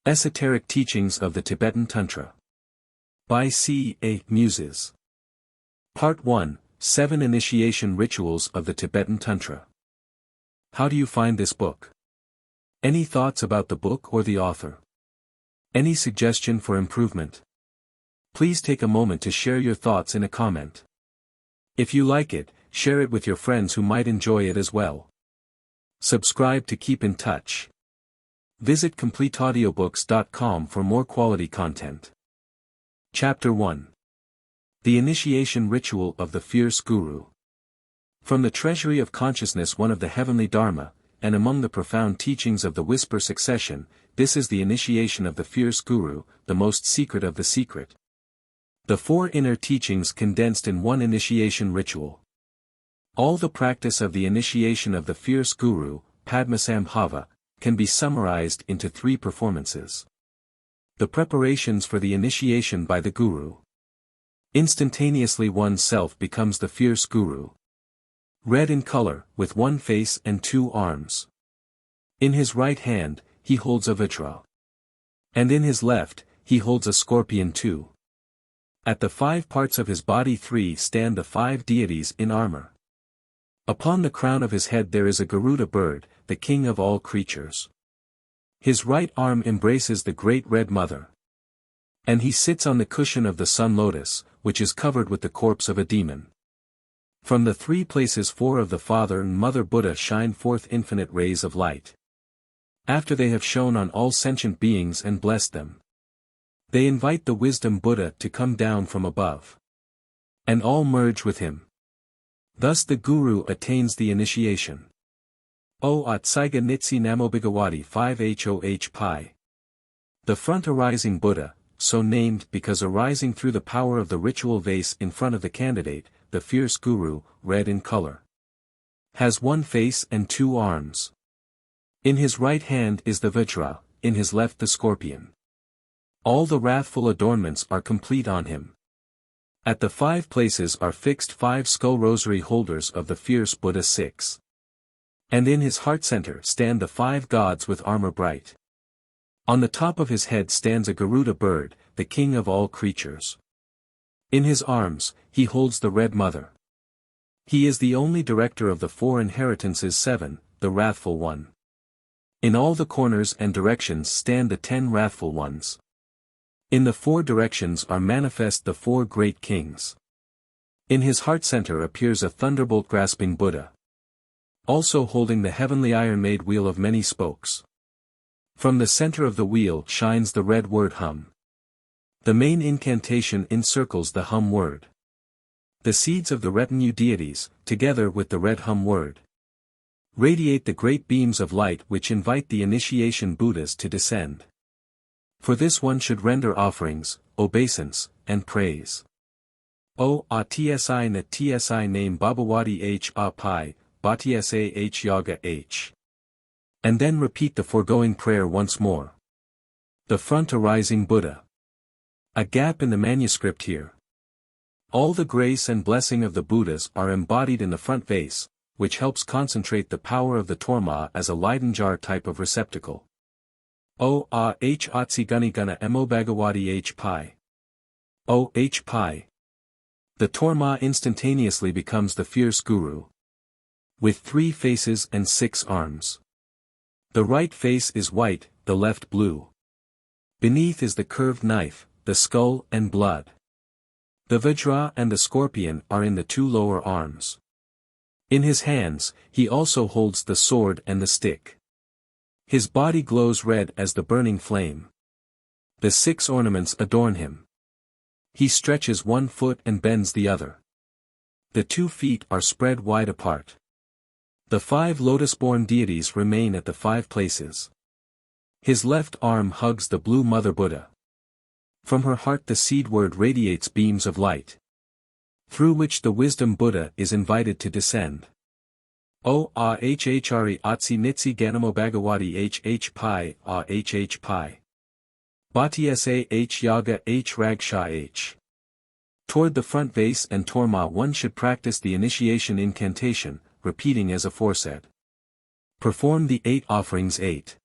Esoteric Teachings of the Tibetan Tantra. By C.A. Muses. Part 1, 7 Initiation Rituals of the Tibetan Tantra. How do you find this book? Any thoughts about the book or the author? Any suggestion for improvement? Please take a moment to share your thoughts in a comment. If you like it, share it with your friends who might enjoy it as well. Subscribe to keep in touch. Visit CompleteAudiobooks.com for more quality content. Chapter 1. The Initiation Ritual of the Fierce Guru. From the Treasury of Consciousness, one of the heavenly Dharma, and among the profound teachings of the Whisper Succession, this is the initiation of the Fierce Guru, the most secret of the secret. The 4 inner teachings condensed in one initiation ritual. All the practice of the initiation of the Fierce Guru, Padmasambhava, can be summarized into 3 performances. The preparations for the initiation by the Guru. Instantaneously one's self becomes the Fierce Guru. Red in color, with 1 face and 2 arms. In his right hand, he holds a Vajra. And in his left, he holds a scorpion too. At the 5 parts of his body 3 stand the 5 deities in armor. Upon the crown of his head there is a Garuda bird, the king of all creatures. His right arm embraces the great Red Mother. And he sits on the cushion of the sun lotus, which is covered with the corpse of a demon. From the 3 places 4 of the Father and Mother Buddha shine forth infinite rays of light. After they have shone on all sentient beings and blessed them, they invite the Wisdom Buddha to come down from above. And all merge with him. Thus the Guru attains the initiation. O Atsaiga Nitsi Namobhagawati 5hoh Pi. The front arising Buddha, so named because arising through the power of the ritual vase in front of the candidate, the Fierce Guru, red in color, has 1 face and 2 arms. In his right hand is the Vajra, in his left the scorpion. All the wrathful adornments are complete on him. At the 5 places are fixed 5 skull rosary holders of the Fierce Buddha 6. And in his heart center stand the 5 gods with armor bright. On the top of his head stands a Garuda bird, the king of all creatures. In his arms, he holds the Red Mother. He is the only director of the 4 inheritances 7, the wrathful one. In all the corners and directions stand the 10 wrathful ones. In the 4 directions are manifest the 4 great kings. In his heart center appears a thunderbolt-grasping Buddha, also holding the heavenly iron-made wheel of many spokes. From the center of the wheel shines the red word Hum. The main incantation encircles the Hum word. The seeds of the retinue deities, together with the red Hum word, radiate the great beams of light which invite the initiation Buddhas to descend. For this one should render offerings, obeisance, and praise. O Atsi na Tsi name Babawadi H A Pi, Bhatsa H Yaga H. And then repeat the foregoing prayer once more. The front arising Buddha. A gap in the manuscript here. All the grace and blessing of the Buddhas are embodied in the front vase, which helps concentrate the power of the Torma as a Leyden jar type of receptacle. O H Atsi Guni Guna Emobhagawati H Pi. O H Pi. The Torma instantaneously becomes the Fierce Guru, with 3 faces and 6 arms. The right face is white, the left blue. Beneath is the curved knife, the skull and blood. The Vajra and the scorpion are in the 2 lower arms. In his hands, he also holds the sword and the stick. His body glows red as the burning flame. The 6 ornaments adorn him. He stretches 1 foot and bends the other. The 2 feet are spread wide apart. The 5 lotus-born deities remain at the 5 places. His left arm hugs the blue Mother Buddha. From her heart the seed word radiates beams of light, through which the Wisdom Buddha is invited to descend. O Hhri Atsi Nitsi Ganamobhagawati Hh Pi Hh Pi. Bhatsa H Yaga H Ragsha H. Toward the front vase and Torma one should practice the initiation incantation, repeating as aforesaid. Perform the 8 offerings 8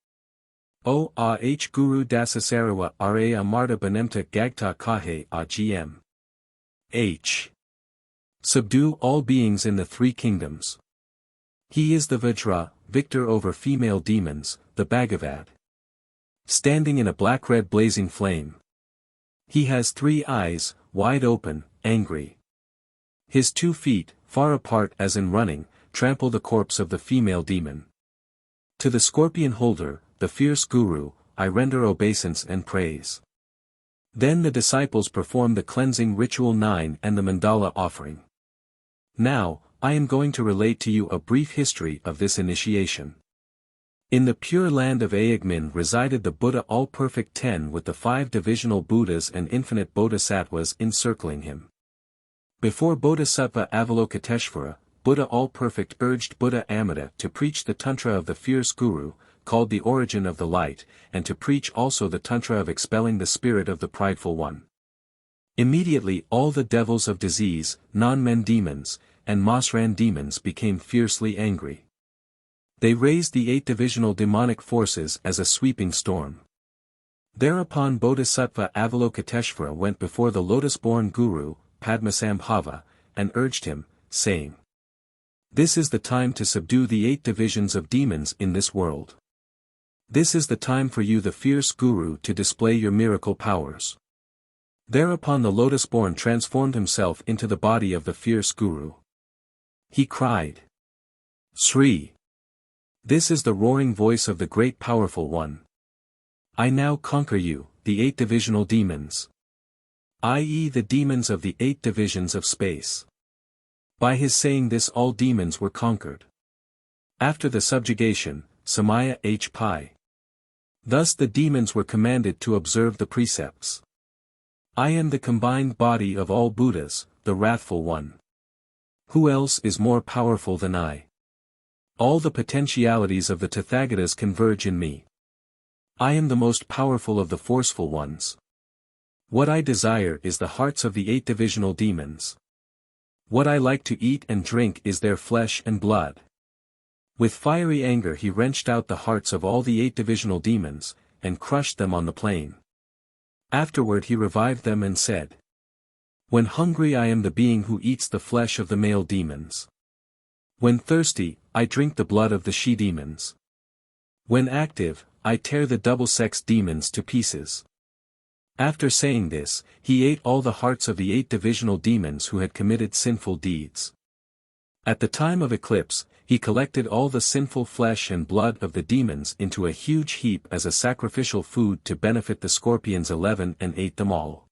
O ah Guru Dasasarawa Ra Amarta Benemta Gagta Kahe a Gm. H. Subdue all beings in the three kingdoms. He is the Vajra, victor over female demons, the Bhagavad. Standing in a black-red blazing flame. He has 3 eyes, wide open, angry. His 2 feet, far apart as in running, trample the corpse of the female demon. To the scorpion holder, the fierce guru, I render obeisance and praise. Then the disciples perform the cleansing ritual 9 and the mandala offering. Now, I am going to relate to you a brief history of this initiation. In the pure land of Ayagmin resided the Buddha all-perfect 10 with the 5 divisional Buddhas and infinite Bodhisattvas encircling him. Before Bodhisattva Avalokiteshvara, Buddha all-perfect urged Buddha Amida to preach the Tantra of the fierce Guru, called the origin of the light, and to preach also the Tantra of expelling the spirit of the prideful one. Immediately all the devils of disease, non-men demons, and Masran demons became fiercely angry. They raised the 8 divisional demonic forces as a sweeping storm. Thereupon Bodhisattva Avalokiteshvara went before the lotus-born Guru, Padmasambhava, and urged him, saying, "This is the time to subdue the 8 divisions of demons in this world. This is the time for you the fierce Guru to display your miracle powers." Thereupon the lotus-born transformed himself into the body of the fierce Guru. He cried, "Sri! This is the roaring voice of the great powerful one. I now conquer you, the 8 divisional demons. I.e. the demons of the 8 divisions of space." By his saying this all demons were conquered. After the subjugation, Samaya H. Pi. Thus the demons were commanded to observe the precepts. I am the combined body of all Buddhas, the wrathful one. Who else is more powerful than I? All the potentialities of the Tathagatas converge in me. I am the most powerful of the forceful ones. What I desire is the hearts of the 8 divisional demons. What I like to eat and drink is their flesh and blood. With fiery anger he wrenched out the hearts of all the 8 divisional demons, and crushed them on the plain. Afterward he revived them and said, "When hungry I am the being who eats the flesh of the male demons. When thirsty, I drink the blood of the she-demons. When active, I tear the double-sexed demons to pieces." After saying this, he ate all the hearts of the 8 divisional demons who had committed sinful deeds. At the time of eclipse, he collected all the sinful flesh and blood of the demons into a huge heap as a sacrificial food to benefit the scorpions 11 and ate them all.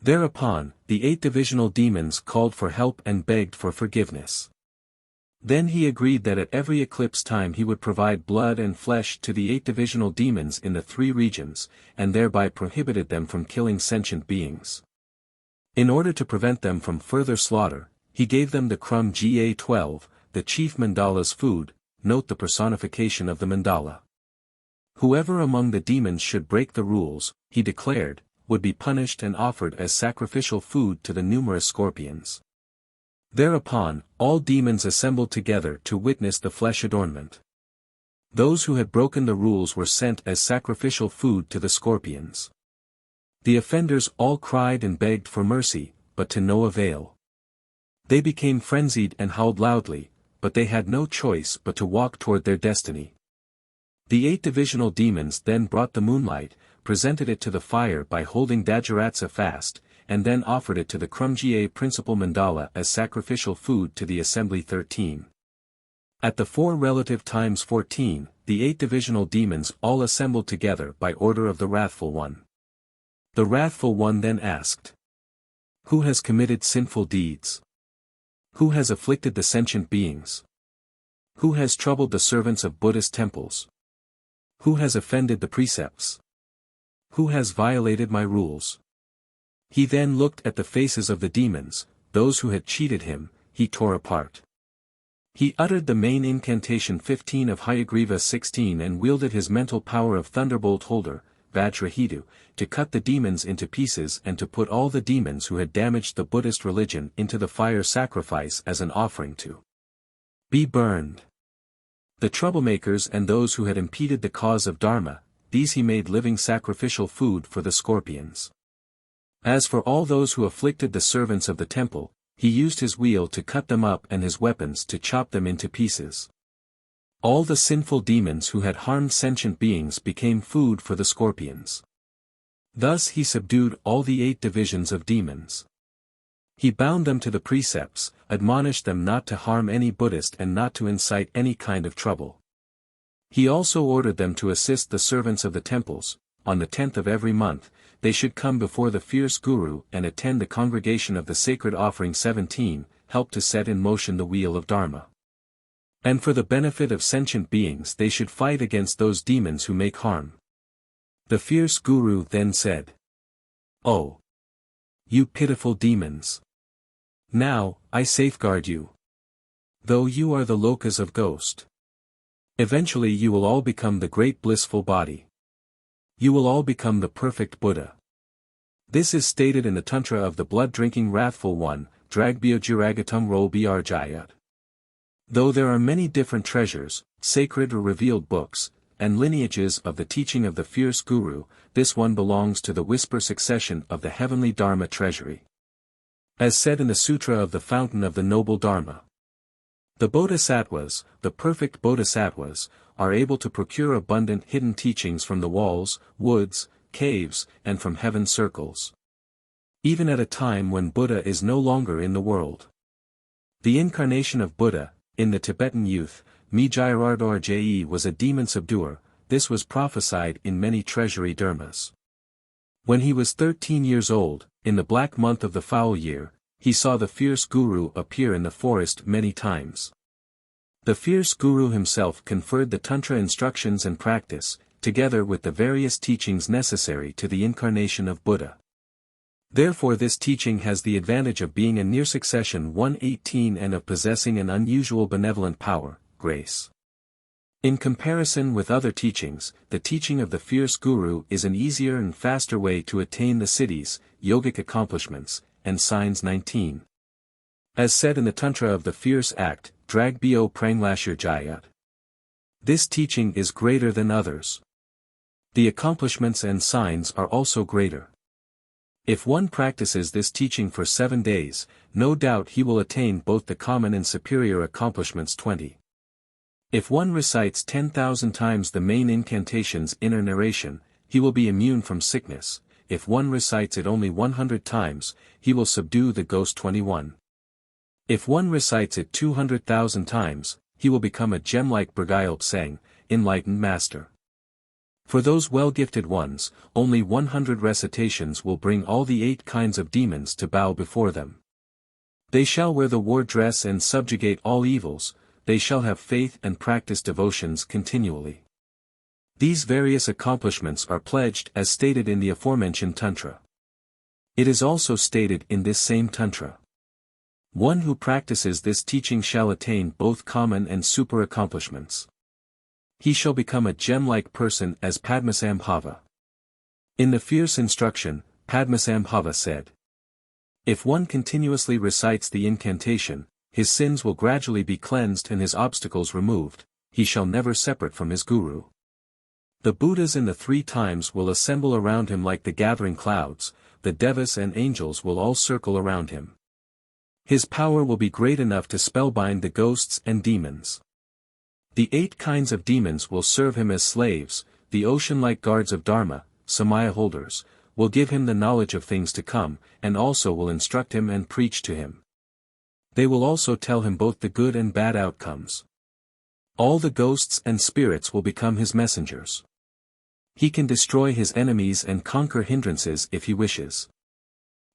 Thereupon, the 8 divisional demons called for help and begged for forgiveness. Then he agreed that at every eclipse time he would provide blood and flesh to the 8 divisional demons in the 3 regions, and thereby prohibited them from killing sentient beings. In order to prevent them from further slaughter, he gave them the Krum Ga-12, the chief mandala's food. Note the personification of the mandala. Whoever among the demons should break the rules, he declared, would be punished and offered as sacrificial food to the numerous scorpions. Thereupon, all demons assembled together to witness the flesh adornment. Those who had broken the rules were sent as sacrificial food to the scorpions. The offenders all cried and begged for mercy, but to no avail. They became frenzied and howled loudly, but they had no choice but to walk toward their destiny. The 8 divisional demons then brought the moonlight, presented it to the fire by holding Dajaratsa fast, and then offered it to the Krumjie principal mandala as sacrificial food to the assembly 13. At the 4 relative times 14, the 8 divisional demons all assembled together by order of the wrathful one. The wrathful one then asked, "Who has committed sinful deeds? Who has afflicted the sentient beings? Who has troubled the servants of Buddhist temples? Who has offended the precepts? Who has violated my rules?" He then looked at the faces of the demons, those who had cheated him, he tore apart. He uttered the main incantation 15 of Hayagriva 16 and wielded his mental power of Thunderbolt Holder, Vajrahidu, to cut the demons into pieces and to put all the demons who had damaged the Buddhist religion into the fire sacrifice as an offering to be burned. The troublemakers and those who had impeded the cause of Dharma, these he made living sacrificial food for the scorpions. As for all those who afflicted the servants of the temple, he used his wheel to cut them up and his weapons to chop them into pieces. All the sinful demons who had harmed sentient beings became food for the scorpions. Thus he subdued all the 8 divisions of demons. He bound them to the precepts, admonished them not to harm any Buddhist and not to incite any kind of trouble. He also ordered them to assist the servants of the temples. On the 10th of every month, they should come before the fierce guru and attend the congregation of the sacred offering 17, help to set in motion the wheel of Dharma. And for the benefit of sentient beings they should fight against those demons who make harm. The fierce guru then said, "Oh, you pitiful demons! Now, I safeguard you. Though you are the lokas of ghost. Eventually you will all become the great blissful body. You will all become the perfect Buddha." This is stated in the Tantra of the blood-drinking wrathful one, Dragbyojiragatungro-Brjayat. Though there are many different treasures, sacred or revealed books, and lineages of the teaching of the fierce guru, this one belongs to the whisper succession of the heavenly Dharma treasury. As said in the Sutra of the Fountain of the Noble Dharma, the bodhisattvas, the perfect bodhisattvas, are able to procure abundant hidden teachings from the walls, woods, caves, and from heaven's circles. Even at a time when Buddha is no longer in the world. The incarnation of Buddha, in the Tibetan youth, Mijayarardorje was a demon subduer. This was prophesied in many treasury dharmas. When he was 13 years old, in the black month of the foul year, he saw the fierce guru appear in the forest many times. The fierce guru himself conferred the Tantra instructions and practice, together with the various teachings necessary to the incarnation of Buddha. Therefore this teaching has the advantage of being a near succession 118 and of possessing an unusual benevolent power, grace. In comparison with other teachings, the teaching of the fierce guru is an easier and faster way to attain the siddhis, yogic accomplishments, and signs 19. As said in the Tantra of the Fierce Act, Dragbyo Pranglashir. This teaching is greater than others. The accomplishments and signs are also greater. If one practices this teaching for 7 days, no doubt he will attain both the common and superior accomplishments 20. If one recites 10,000 times the main incantation's inner narration, he will be immune from sickness. If one recites it only 100 times, he will subdue the ghost 21. If one recites it 200,000 times, he will become a gem-like Brgyalp Seng, enlightened master. For those well-gifted ones, only 100 recitations will bring all the 8 kinds of demons to bow before them. They shall wear the war dress and subjugate all evils. They shall have faith and practice devotions continually. These various accomplishments are pledged as stated in the aforementioned Tantra. It is also stated in this same Tantra. One who practices this teaching shall attain both common and super accomplishments. He shall become a gem-like person as Padmasambhava. In the fierce instruction, Padmasambhava said, "If one continuously recites the incantation, his sins will gradually be cleansed and his obstacles removed. He shall never separate from his guru. The Buddhas in the 3 times will assemble around him like the gathering clouds, the devas and angels will all circle around him. His power will be great enough to spellbind the ghosts and demons. The 8 kinds of demons will serve him as slaves. The ocean-like guards of Dharma, Samaya holders, will give him the knowledge of things to come, and also will instruct him and preach to him. They will also tell him both the good and bad outcomes. All the ghosts and spirits will become his messengers. He can destroy his enemies and conquer hindrances if he wishes.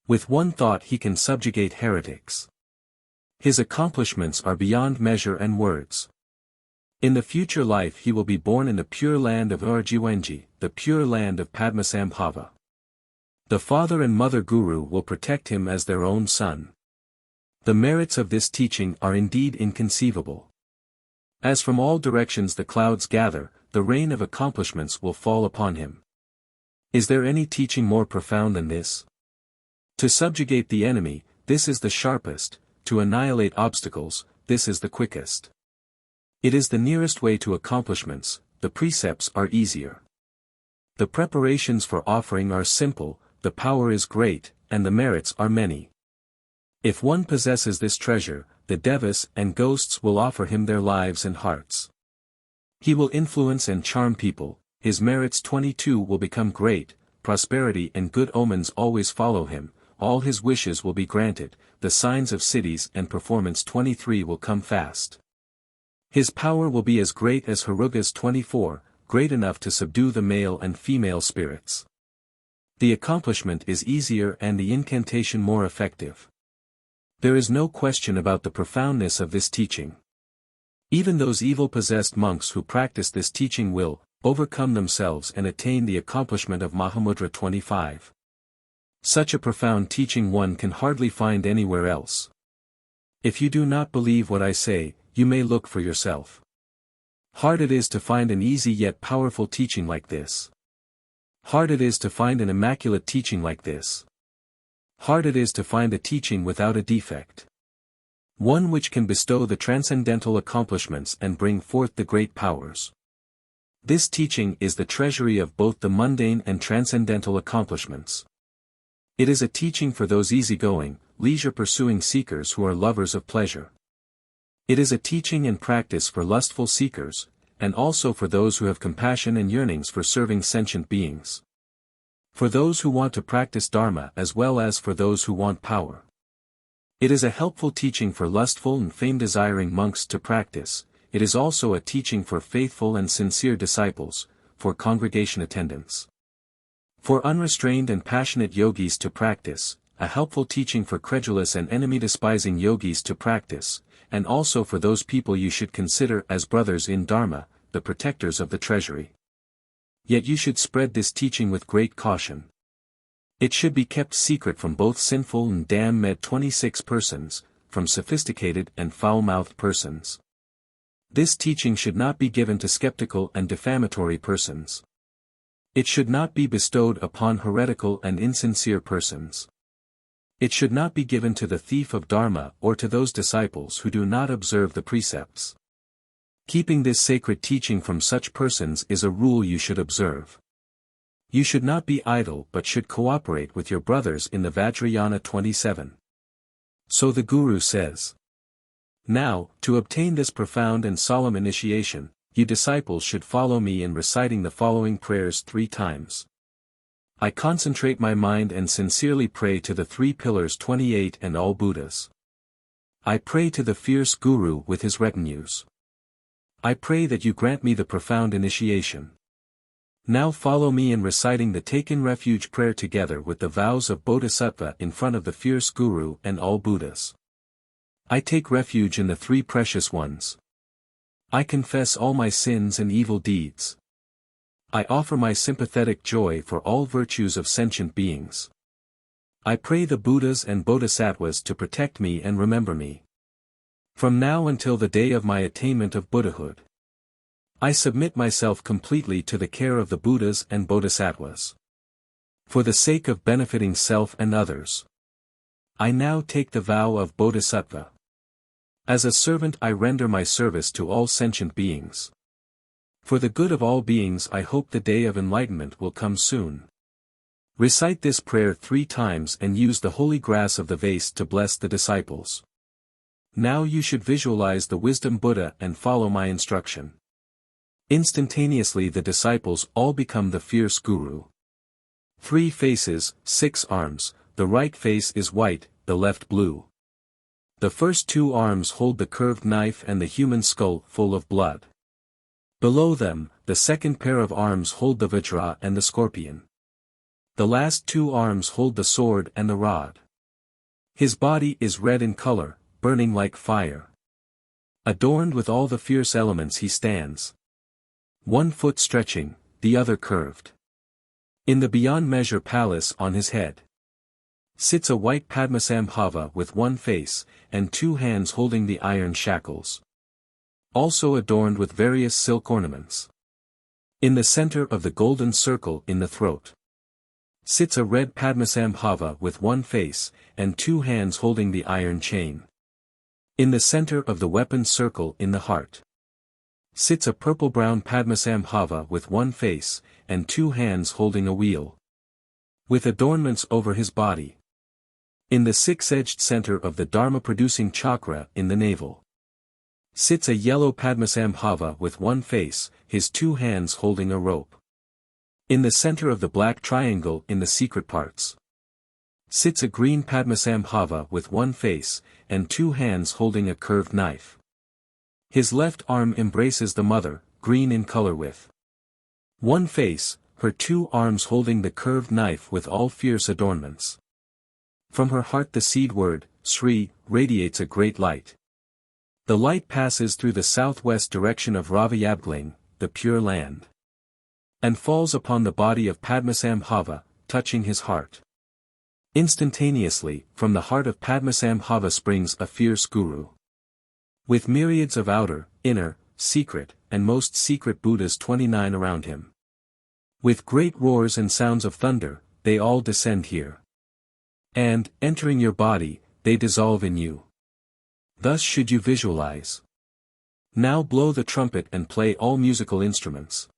With one thought he can subjugate heretics. His accomplishments are beyond measure and words. In the future life he will be born in the pure land of Urjiwenji, the pure land of Padmasambhava. The father and mother guru will protect him as their own son. The merits of this teaching are indeed inconceivable. As from all directions the clouds gather, the rain of accomplishments will fall upon him. Is there any teaching more profound than this? To subjugate the enemy, this is the sharpest. To annihilate obstacles, this is the quickest. It is the nearest way to accomplishments. The precepts are easier. The preparations for offering are simple, the power is great, and the merits are many. If one possesses this treasure, the devas and ghosts will offer him their lives and hearts. He will influence and charm people, his merits 22 will become great, prosperity and good omens always follow him, all his wishes will be granted, the signs of cities and performance 23 will come fast. His power will be as great as Heruga's 24, great enough to subdue the male and female spirits. The accomplishment is easier and the incantation more effective. There is no question about the profoundness of this teaching. Even those evil-possessed monks who practice this teaching will overcome themselves and attain the accomplishment of Mahamudra 25. Such a profound teaching one can hardly find anywhere else. If you do not believe what I say, you may look for yourself. Hard it is to find an easy yet powerful teaching like this. Hard it is to find an immaculate teaching like this. Hard it is to find a teaching without a defect. One which can bestow the transcendental accomplishments and bring forth the great powers. This teaching is the treasury of both the mundane and transcendental accomplishments. It is a teaching for those easygoing, leisure-pursuing seekers who are lovers of pleasure. It is a teaching and practice for lustful seekers, and also for those who have compassion and yearnings for serving sentient beings. For those who want to practice Dharma as well as for those who want power. It is a helpful teaching for lustful and fame-desiring monks to practice, it is also a teaching for faithful and sincere disciples, for congregation attendants. For unrestrained and passionate yogis to practice, a helpful teaching for credulous and enemy-despising yogis to practice, and also for those people you should consider as brothers in Dharma, the protectors of the treasury. Yet you should spread this teaching with great caution. It should be kept secret from both sinful and damned 26 persons, from sophisticated and foul-mouthed persons. This teaching should not be given to skeptical and defamatory persons. It should not be bestowed upon heretical and insincere persons. It should not be given to the thief of Dharma or to those disciples who do not observe the precepts. Keeping this sacred teaching from such persons is a rule you should observe. You should not be idle but should cooperate with your brothers in the Vajrayana 27. So the Guru says. Now, to obtain this profound and solemn initiation, you disciples should follow me in reciting the following prayers 3 times. I concentrate my mind and sincerely pray to the 3 pillars 28 and all Buddhas. I pray to the fierce Guru with his retinues. I pray that you grant me the profound initiation. Now follow me in reciting the Taken Refuge prayer together with the vows of Bodhisattva in front of the fierce Guru and all Buddhas. I take refuge in the 3 precious ones. I confess all my sins and evil deeds. I offer my sympathetic joy for all virtues of sentient beings. I pray the Buddhas and Bodhisattvas to protect me and remember me. From now until the day of my attainment of Buddhahood. I submit myself completely to the care of the Buddhas and Bodhisattvas. For the sake of benefiting self and others. I now take the vow of Bodhisattva. As a servant I render my service to all sentient beings. For the good of all beings I hope the day of enlightenment will come soon. Recite this prayer 3 times and use the holy grass of the vase to bless the disciples. Now you should visualize the wisdom Buddha and follow my instruction. Instantaneously the disciples all become the fierce Guru. 3 faces, 6 arms, the right face is white, the left blue. The first 2 arms hold the curved knife and the human skull full of blood. Below them, the second pair of arms hold the Vajra and the scorpion. The last 2 arms hold the sword and the rod. His body is red in color, burning like fire. Adorned with all the fierce elements he stands. 1 foot stretching, the other curved. In the beyond measure palace on his head sits a white Padmasambhava with 1 face, and 2 hands holding the iron shackles. Also adorned with various silk ornaments. In the center of the golden circle in the throat sits a red Padmasambhava with 1 face, and 2 hands holding the iron chain. In the center of the weapon circle in the heart sits a purple-brown Padmasambhava with 1 face, and 2 hands holding a wheel, with adornments over his body. In the 6-edged center of the Dharma-producing chakra in the navel sits a yellow Padmasambhava with 1 face, his 2 hands holding a rope. In the center of the black triangle in the secret parts sits a green Padmasambhava with 1 face, and 2 hands holding a curved knife. His left arm embraces the mother, green in color with 1 face, her 2 arms holding the curved knife with all fierce adornments. From her heart the seed word, Sri, radiates a great light. The light passes through the southwest direction of Ravayabgling, the pure land, and falls upon the body of Padmasambhava, touching his heart. Instantaneously, from the heart of Padmasambhava springs a fierce guru, with myriads of outer, inner, secret, and most secret Buddhas 29 around him. With great roars and sounds of thunder, they all descend here. And, entering your body, they dissolve in you. Thus should you visualize. Now blow the trumpet and play all musical instruments.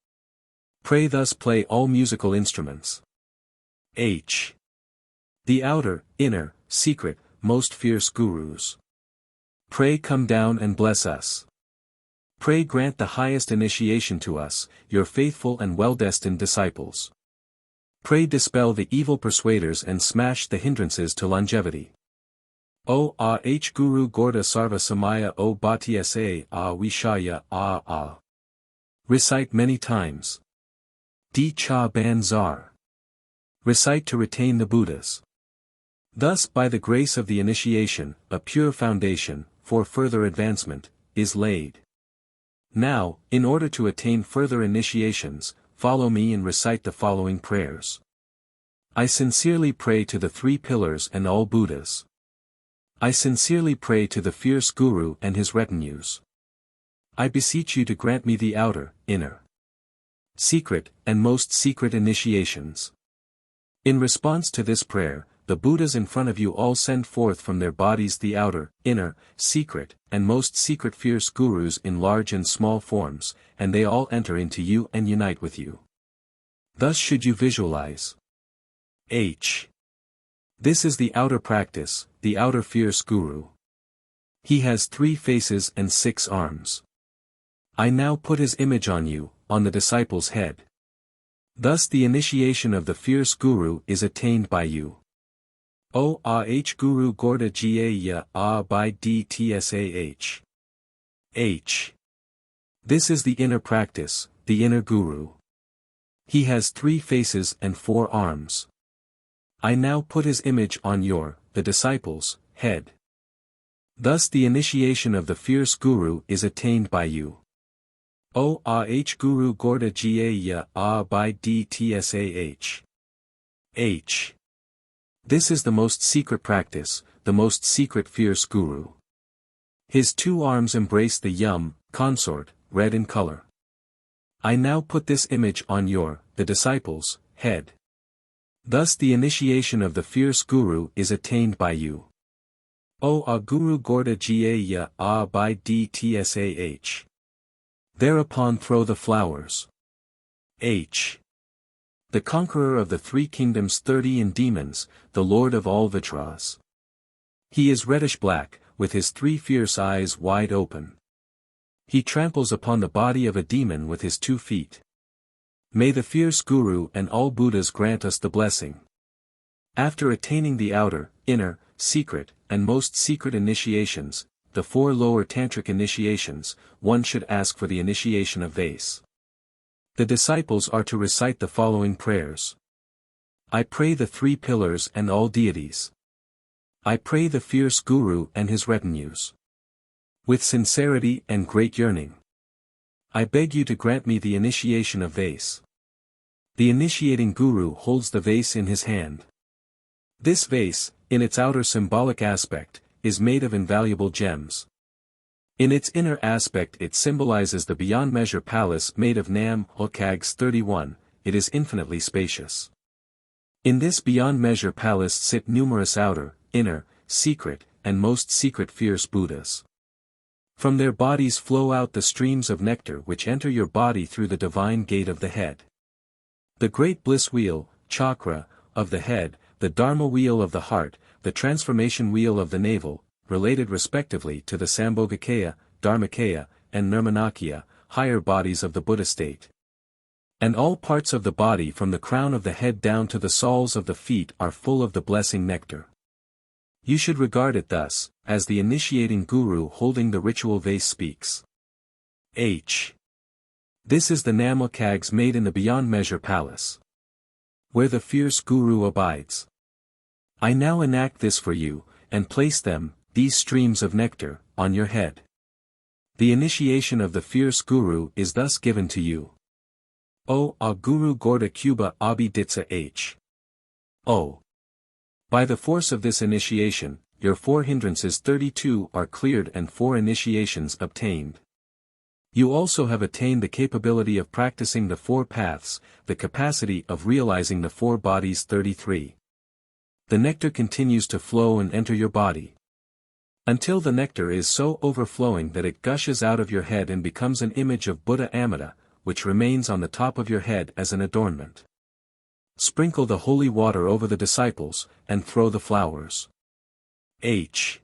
Pray thus play all musical instruments. H. The outer, inner, secret, most fierce gurus. Pray come down and bless us. Pray grant the highest initiation to us, your faithful and well-destined disciples. Pray dispel the evil persuaders and smash the hindrances to longevity. O Ah Guru Gorda Sarva Samaya O Bhati Sa Ah Vishaya Ah Ah. Recite many times. Di Cha Ban Zar. Recite to retain the Buddhas. Thus by the grace of the initiation, a pure foundation, for further advancement, is laid. Now, in order to attain further initiations, follow me and recite the following prayers. I sincerely pray to the 3 pillars and all Buddhas. I sincerely pray to the fierce Guru and his retinues. I beseech you to grant me the outer, inner, secret, and most secret initiations. In response to this prayer, the Buddhas in front of you all send forth from their bodies the outer, inner, secret, and most secret fierce Gurus in large and small forms, and they all enter into you and unite with you. Thus should you visualize. H. This is the outer practice, the outer fierce Guru. He has 3 faces and 6 arms. I now put his image on you, on the disciple's head. Thus the initiation of the fierce Guru is attained by you. O Ah Guru Gorda Ga Ya Ah by Dtsah. H. This is the inner practice, the inner Guru. He has 3 faces and 4 arms. I now put his image on your, the disciple's, head. Thus the initiation of the fierce Guru is attained by you. O Ah Guru Gorda Ga Ya Ah by Dtsah. H. This is the most secret practice, the most secret fierce Guru. His 2 arms embrace the yum, consort, red in color. I now put this image on your, the disciple's, head. Thus the initiation of the fierce Guru is attained by you. O Ah Guru Gorda Ga Ya Ah by Dtsah. Thereupon throw the flowers. H. The conqueror of the 3 kingdoms 30 in demons, the lord of all Vitras. He is reddish-black, with his 3 fierce eyes wide open. He tramples upon the body of a demon with his 2 feet. May the fierce Guru and all Buddhas grant us the blessing. After attaining the outer, inner, secret, and most secret initiations, the 4 lower tantric initiations, one should ask for the initiation of vase. The disciples are to recite the following prayers. I pray the 3 pillars and all deities. I pray the fierce Guru and his retinues. With sincerity and great yearning. I beg you to grant me the initiation of vase. The initiating Guru holds the vase in his hand. This vase, in its outer symbolic aspect, is made of invaluable gems. In its inner aspect it symbolizes the beyond measure palace made of Nam Hokags 31, it is infinitely spacious. In this beyond measure palace sit numerous outer, inner, secret, and most secret fierce Buddhas. From their bodies flow out the streams of nectar which enter your body through the divine gate of the head. The Great Bliss Wheel, chakra, of the head, the Dharma Wheel of the heart, the Transformation Wheel of the navel, related respectively to the Sambhogakaya, Dharmakaya, and Nirmanakaya, higher bodies of the Buddha state. And all parts of the body from the crown of the head down to the soles of the feet are full of the blessing nectar. You should regard it thus, as the initiating guru holding the ritual vase speaks. H. This is the Namakags made in the beyond measure palace, where the fierce guru abides. I now enact this for you, and place them, these streams of nectar, on your head. The initiation of the fierce guru is thus given to you. O a Guru Gorda Cuba Abi Ditsa H. O. By the force of this initiation, your 4 hindrances 32 are cleared and 4 initiations obtained. You also have attained the capability of practicing the 4 paths, the capacity of realizing the 4 bodies 33. The nectar continues to flow and enter your body, until the nectar is so overflowing that it gushes out of your head and becomes an image of Buddha Amida, which remains on the top of your head as an adornment. Sprinkle the holy water over the disciples, and throw the flowers. H.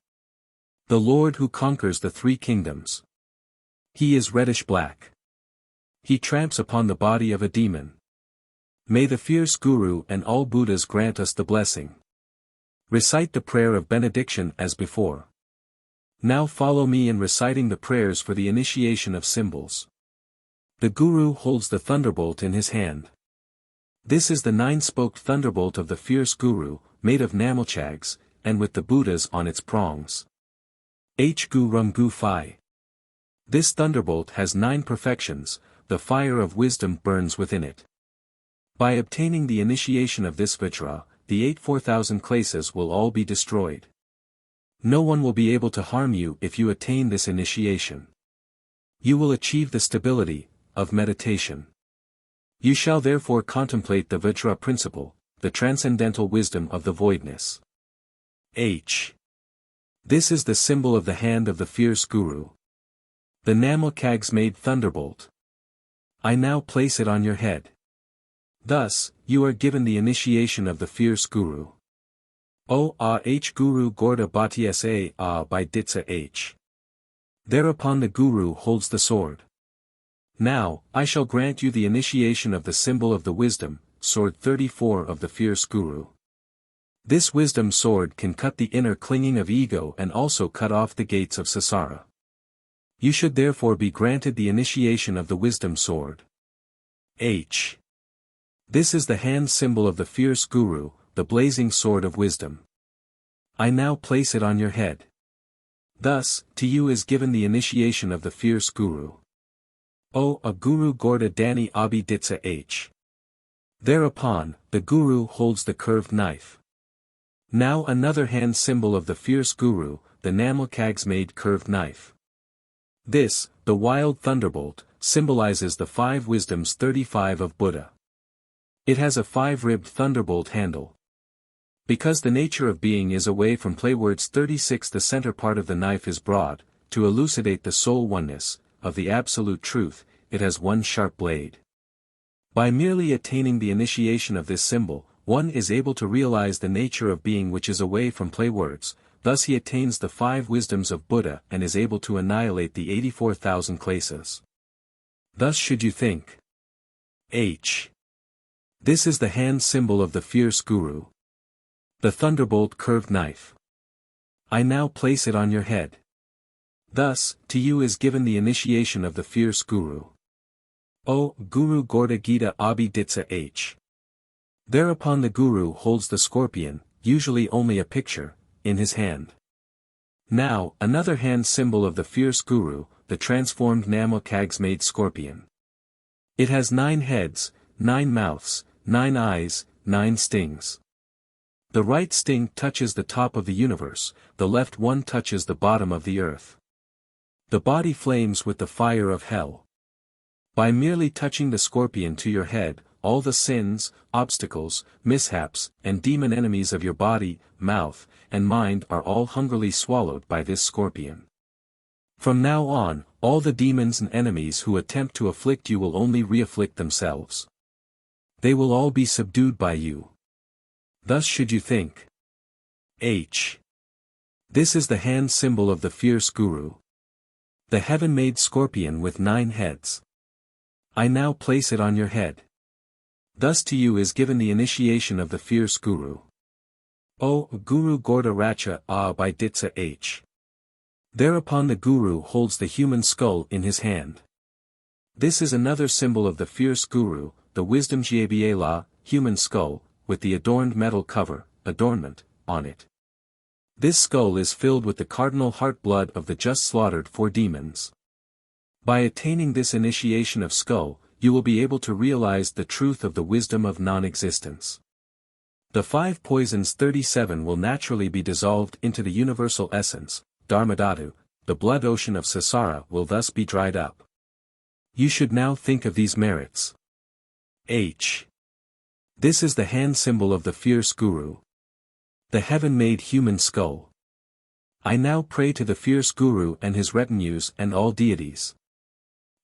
The Lord who conquers the 3 kingdoms. He is reddish-black. He tramps upon the body of a demon. May the fierce Guru and all Buddhas grant us the blessing. Recite the prayer of benediction as before. Now follow me in reciting the prayers for the initiation of symbols. The Guru holds the thunderbolt in his hand. This is the 9-spoked thunderbolt of the fierce Guru, made of Namakags, and with the Buddhas on its prongs. H. Gu Rum Gu Phi. This thunderbolt has 9 perfections, the fire of wisdom burns within it. By obtaining the initiation of this Vajra, the 84,000 klesas will all be destroyed. No one will be able to harm you if you attain this initiation. You will achieve the stability of meditation. You shall therefore contemplate the Vajra principle, the transcendental wisdom of the voidness. H. This is the symbol of the hand of the fierce Guru. The Namakags made thunderbolt. I now place it on your head. Thus, you are given the initiation of the fierce Guru. O A H Guru Gorda Bhati Sa A by Ditsa H. Thereupon the Guru holds the sword. Now, I shall grant you the initiation of the symbol of the wisdom, sword 34 of the fierce Guru. This wisdom sword can cut the inner clinging of ego and also cut off the gates of samsara. You should therefore be granted the initiation of the wisdom sword. H. This is the hand symbol of the fierce Guru, the blazing sword of wisdom. I now place it on your head. Thus, to you is given the initiation of the fierce Guru. O a Guru Gorda Dani Abi Ditsa H. Thereupon, the Guru holds the curved knife. Now another hand symbol of the fierce Guru, the Namakags made curved knife. This, the wild thunderbolt, symbolizes the 5 wisdoms 35 of Buddha. It has a 5-ribbed thunderbolt handle. Because the nature of being is away from playwords 36, the center part of the knife is broad, to elucidate the soul oneness, of the absolute truth, it has 1 sharp blade. By merely attaining the initiation of this symbol, one is able to realize the nature of being which is away from playwords, thus he attains the 5 wisdoms of Buddha and is able to annihilate the 84,000 klesas. Thus should you think. H. This is the hand symbol of the fierce Guru. The thunderbolt curved knife. I now place it on your head. Thus, to you is given the initiation of the fierce Guru. O Guru Gorda Gita Abi Ditsa H. Thereupon the Guru holds the scorpion, usually only a picture, in his hand. Now, another hand symbol of the fierce Guru, the transformed Namakags made scorpion. It has 9 heads, 9 mouths, 9 eyes, 9 stings. The right sting touches the top of the universe, the left one touches the bottom of the earth. The body flames with the fire of hell. By merely touching the scorpion to your head, all the sins, obstacles, mishaps, and demon enemies of your body, mouth, and mind are all hungrily swallowed by this scorpion. From now on, all the demons and enemies who attempt to afflict you will only re-afflict themselves. They will all be subdued by you. Thus should you think. H. This is the hand symbol of the fierce guru. The heaven-made scorpion with 9 heads. I now place it on your head. Thus to you is given the initiation of the fierce guru. O Guru Gorda Racha A by Ditsa H. Thereupon the guru holds the human skull in his hand. This is another symbol of the fierce guru, the wisdom Jabla, human skull, with the adorned metal cover, adornment, on it. This skull is filled with the cardinal heart blood of the just slaughtered 4 demons. By attaining this initiation of skull, you will be able to realize the truth of the wisdom of non-existence. The 5 poisons 37 will naturally be dissolved into the universal essence, Dharmadhatu, the blood ocean of Sasara will thus be dried up. You should now think of these merits. H. This is the hand symbol of the fierce guru. The heaven-made human skull. I now pray to the fierce guru and his retinues and all deities.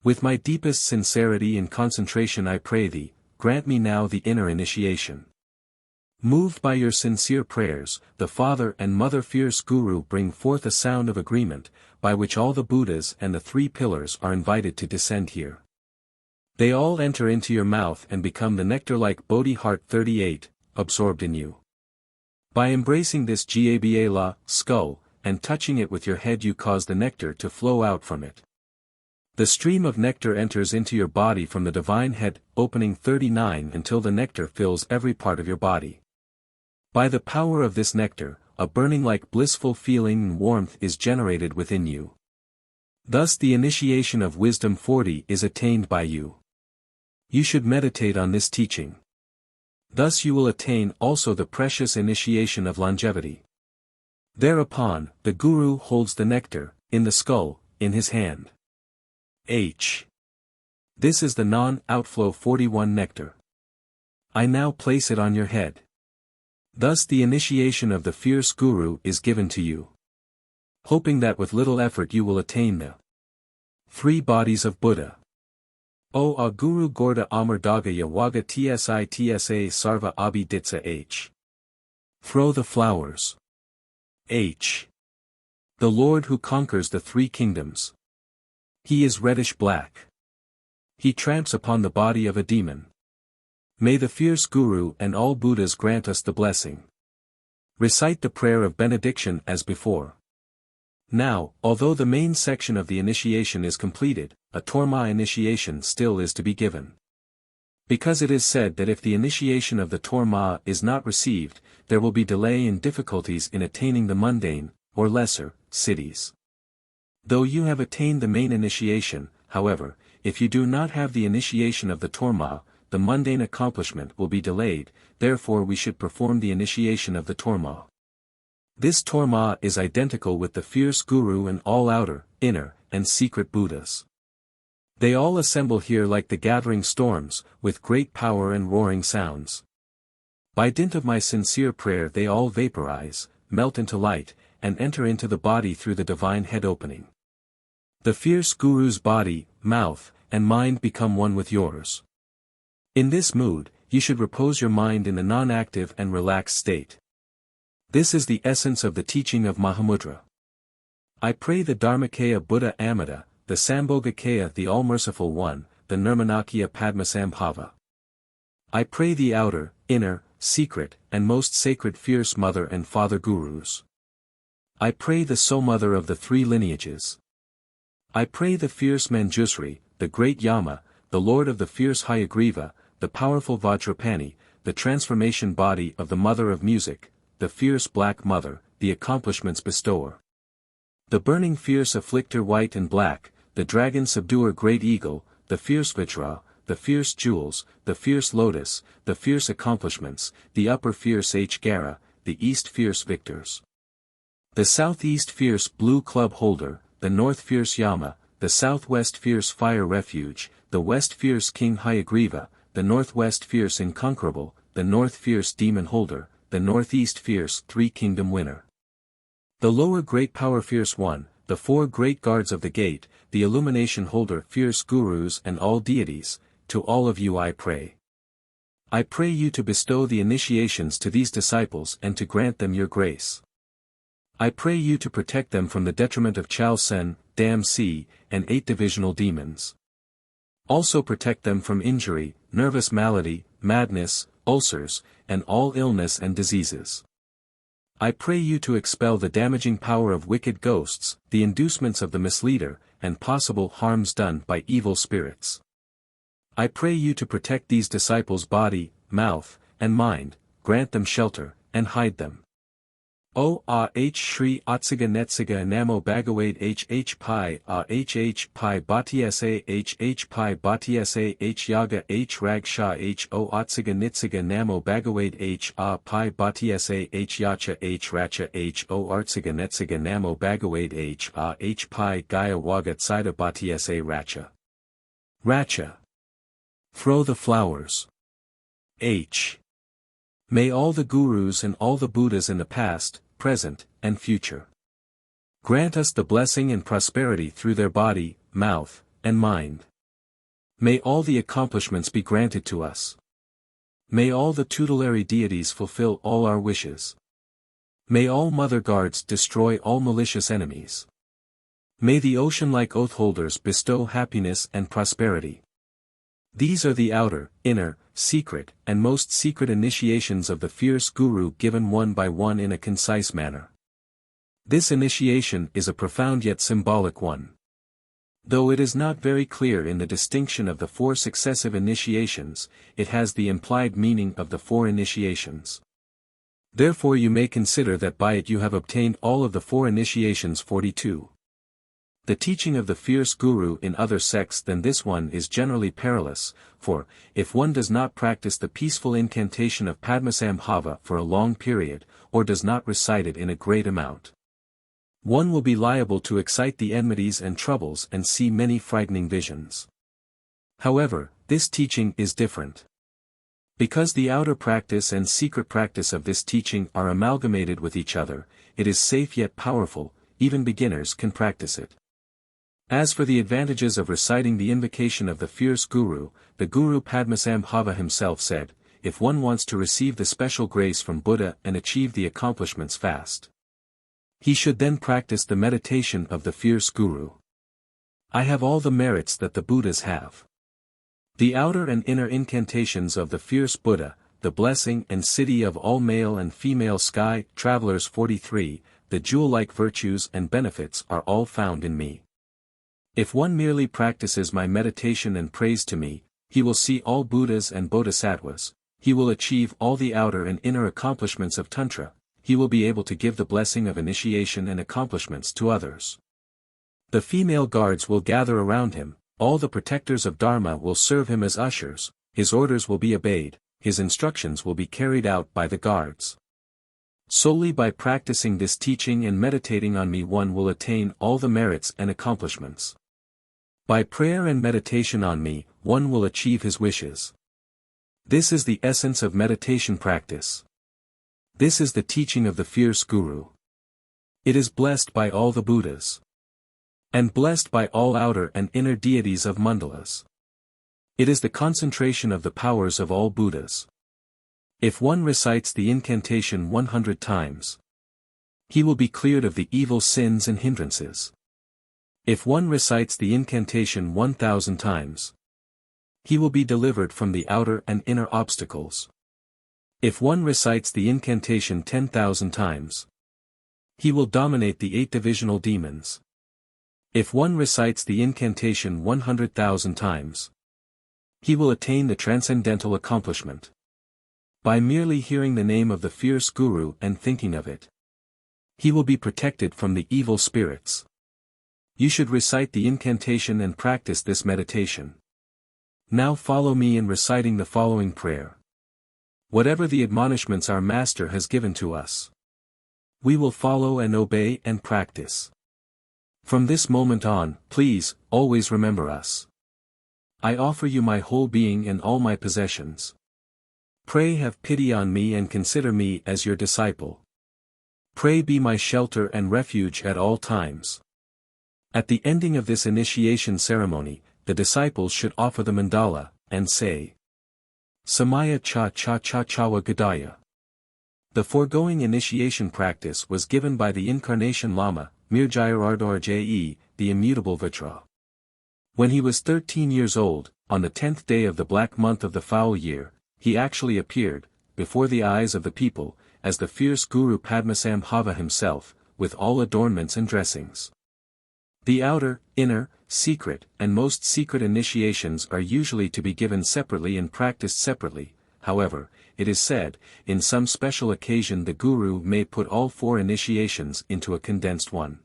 With my deepest sincerity and concentration I pray thee, grant me now the inner initiation. Moved by your sincere prayers, the father and mother fierce guru bring forth a sound of agreement, by which all the Buddhas and the 3 pillars are invited to descend here. They all enter into your mouth and become the nectar-like Bodhi heart 38, absorbed in you. By embracing this Jabla, skull, and touching it with your head you cause the nectar to flow out from it. The stream of nectar enters into your body from the divine head, opening 39 until the nectar fills every part of your body. By the power of this nectar, a burning like blissful feeling and warmth is generated within you. Thus the initiation of wisdom 40 is attained by you. You should meditate on this teaching. Thus you will attain also the precious initiation of longevity. Thereupon, the guru holds the nectar, in the skull, in his hand. H. This is the non-outflow 41 nectar. I now place it on your head. Thus the initiation of the fierce guru is given to you. Hoping that with little effort you will attain the 3 bodies of Buddha. O A Guru Gorda Amar Dagaya Waga Tsi Sarva Abhi Ditsa H. Throw the flowers. H. The Lord who conquers the 3 kingdoms. He is reddish-black. He tramps upon the body of a demon. May the fierce guru and all Buddhas grant us the blessing. Recite the prayer of benediction as before. Now, although the main section of the initiation is completed, a Torma initiation still is to be given. Because it is said that if the initiation of the Torma is not received, there will be delay and difficulties in attaining the mundane, or lesser, cities. Though you have attained the main initiation, however, if you do not have the initiation of the Torma, the mundane accomplishment will be delayed, therefore we should perform the initiation of the Torma. This Torma is identical with the fierce guru and all outer, inner, and secret Buddhas. They all assemble here like the gathering storms, with great power and roaring sounds. By dint of my sincere prayer they all vaporize, melt into light, and enter into the body through the divine head opening. The fierce guru's body, mouth, and mind become one with yours. In this mood, you should repose your mind in a non-active and relaxed state. This is the essence of the teaching of Mahamudra. I pray the Dharmakaya Buddha Amida, the Sambhogakaya the All-Merciful One, the Nirmanakaya Padmasambhava. I pray the outer, inner, secret, and most sacred fierce mother and father gurus. I pray the soul mother of the 3 lineages. I pray the fierce Manjusri, the great Yama, the lord of the fierce Hayagriva, the powerful Vajrapāni, the transformation body of the mother of music, the fierce black mother, the accomplishments bestower. The burning fierce afflictor white and black, the dragon subduer great eagle, the fierce Vajra, the fierce jewels, the fierce lotus, the fierce accomplishments, the upper fierce Gara, the east fierce victors. The southeast fierce blue club holder, the north fierce Yama, the southwest fierce fire refuge, the west fierce king Hayagriva, the northwest fierce inconquerable, the north fierce demon holder, the northeast fierce 3-kingdom winner. The lower great power fierce one, the 4 great guards of the gate, the illumination holder fierce gurus and all deities, to all of you I pray. I pray you to bestow the initiations to these disciples and to grant them your grace. I pray you to protect them from the detriment of Chao Sen, Dam Si, and 8 divisional demons. Also protect them from injury, nervous malady, madness, ulcers, and all illness and diseases. I pray you to expel the damaging power of wicked ghosts, the inducements of the misleader, and possible harms done by evil spirits. I pray you to protect these disciples' body, mouth, and mind, grant them shelter, and hide them. O Sri Atsiga Netsiga Namo Bhagawade Pi Pi Bhattiyasa Pi Bhattiyasa Yaga Ragsha O Atsiga Nitsiga Namo Bhagawade Pi Bhattiyasa Yacha Racha O Artsiga Netsiga Namo Bhagawade Pi Gaya Waga Tsida Bhattiyasa Racha. Racha. Throw the flowers. May all the gurus and all the Buddhas in the past, present, and future grant us the blessing and prosperity through their body, mouth, and mind. May all the accomplishments be granted to us. May all the tutelary deities fulfill all our wishes. May all mother guards destroy all malicious enemies. May the ocean-like oath-holders bestow happiness and prosperity. These are the outer, inner, secret, and most secret initiations of the fierce guru given one by one in a concise manner. This initiation is a profound yet symbolic one. Though it is not very clear in the distinction of the 4 successive initiations, it has the implied meaning of the 4 initiations. Therefore you may consider that by it you have obtained all of the 4 initiations 42. The teaching of the fierce guru in other sects than this one is generally perilous, for, if one does not practice the peaceful incantation of Padmasambhava for a long period, or does not recite it in a great amount, one will be liable to excite the enmities and troubles and see many frightening visions. However, this teaching is different. Because the outer practice and secret practice of this teaching are amalgamated with each other, it is safe yet powerful, even beginners can practice it. As for the advantages of reciting the invocation of the fierce guru, the Guru Padmasambhava himself said, if one wants to receive the special grace from Buddha and achieve the accomplishments fast, he should then practice the meditation of the fierce guru. I have all the merits that the Buddhas have. The outer and inner incantations of the fierce Buddha, the blessing and siddhi of all male and female sky travelers 43, the jewel-like virtues and benefits are all found in me. If one merely practices my meditation and prays to me, he will see all Buddhas and Bodhisattvas, he will achieve all the outer and inner accomplishments of Tantra, he will be able to give the blessing of initiation and accomplishments to others. The female guards will gather around him, all the protectors of Dharma will serve him as ushers, his orders will be obeyed, his instructions will be carried out by the guards. Solely by practicing this teaching and meditating on me one will attain all the merits and accomplishments. By prayer and meditation on me, one will achieve his wishes. This is the essence of meditation practice. This is the teaching of the fierce guru. It is blessed by all the Buddhas. And blessed by all outer and inner deities of mandalas. It is the concentration of the powers of all Buddhas. If one recites the incantation 100 times, he will be cleared of the evil sins and hindrances. If one recites the incantation 1,000 times, he will be delivered from the outer and inner obstacles. If one recites the incantation 10,000 times, he will dominate the 8 divisional demons. If one recites the incantation 100,000 times, he will attain the transcendental accomplishment. By merely hearing the name of the fierce guru and thinking of it, he will be protected from the evil spirits. You should recite the incantation and practice this meditation. Now follow me in reciting the following prayer. Whatever the admonishments our Master has given to us, we will follow and obey and practice. From this moment on, please, always remember us. I offer you my whole being and all my possessions. Pray have pity on me and consider me as your disciple. Pray be my shelter and refuge at all times. At the ending of this initiation ceremony, the disciples should offer the mandala, and say, Samaya cha cha cha chawa gadaya. The foregoing initiation practice was given by the Incarnation Lama, Mirjaya Ardor-Je, the immutable Vajra. When he was 13 years old, on the 10th day of the black month of the foul year, he actually appeared, before the eyes of the people, as the fierce Guru Padmasambhava himself, with all adornments and dressings. The outer, inner, secret, and most secret initiations are usually to be given separately and practiced separately. However, it is said, in some special occasion the Guru may put all 4 initiations into a condensed one.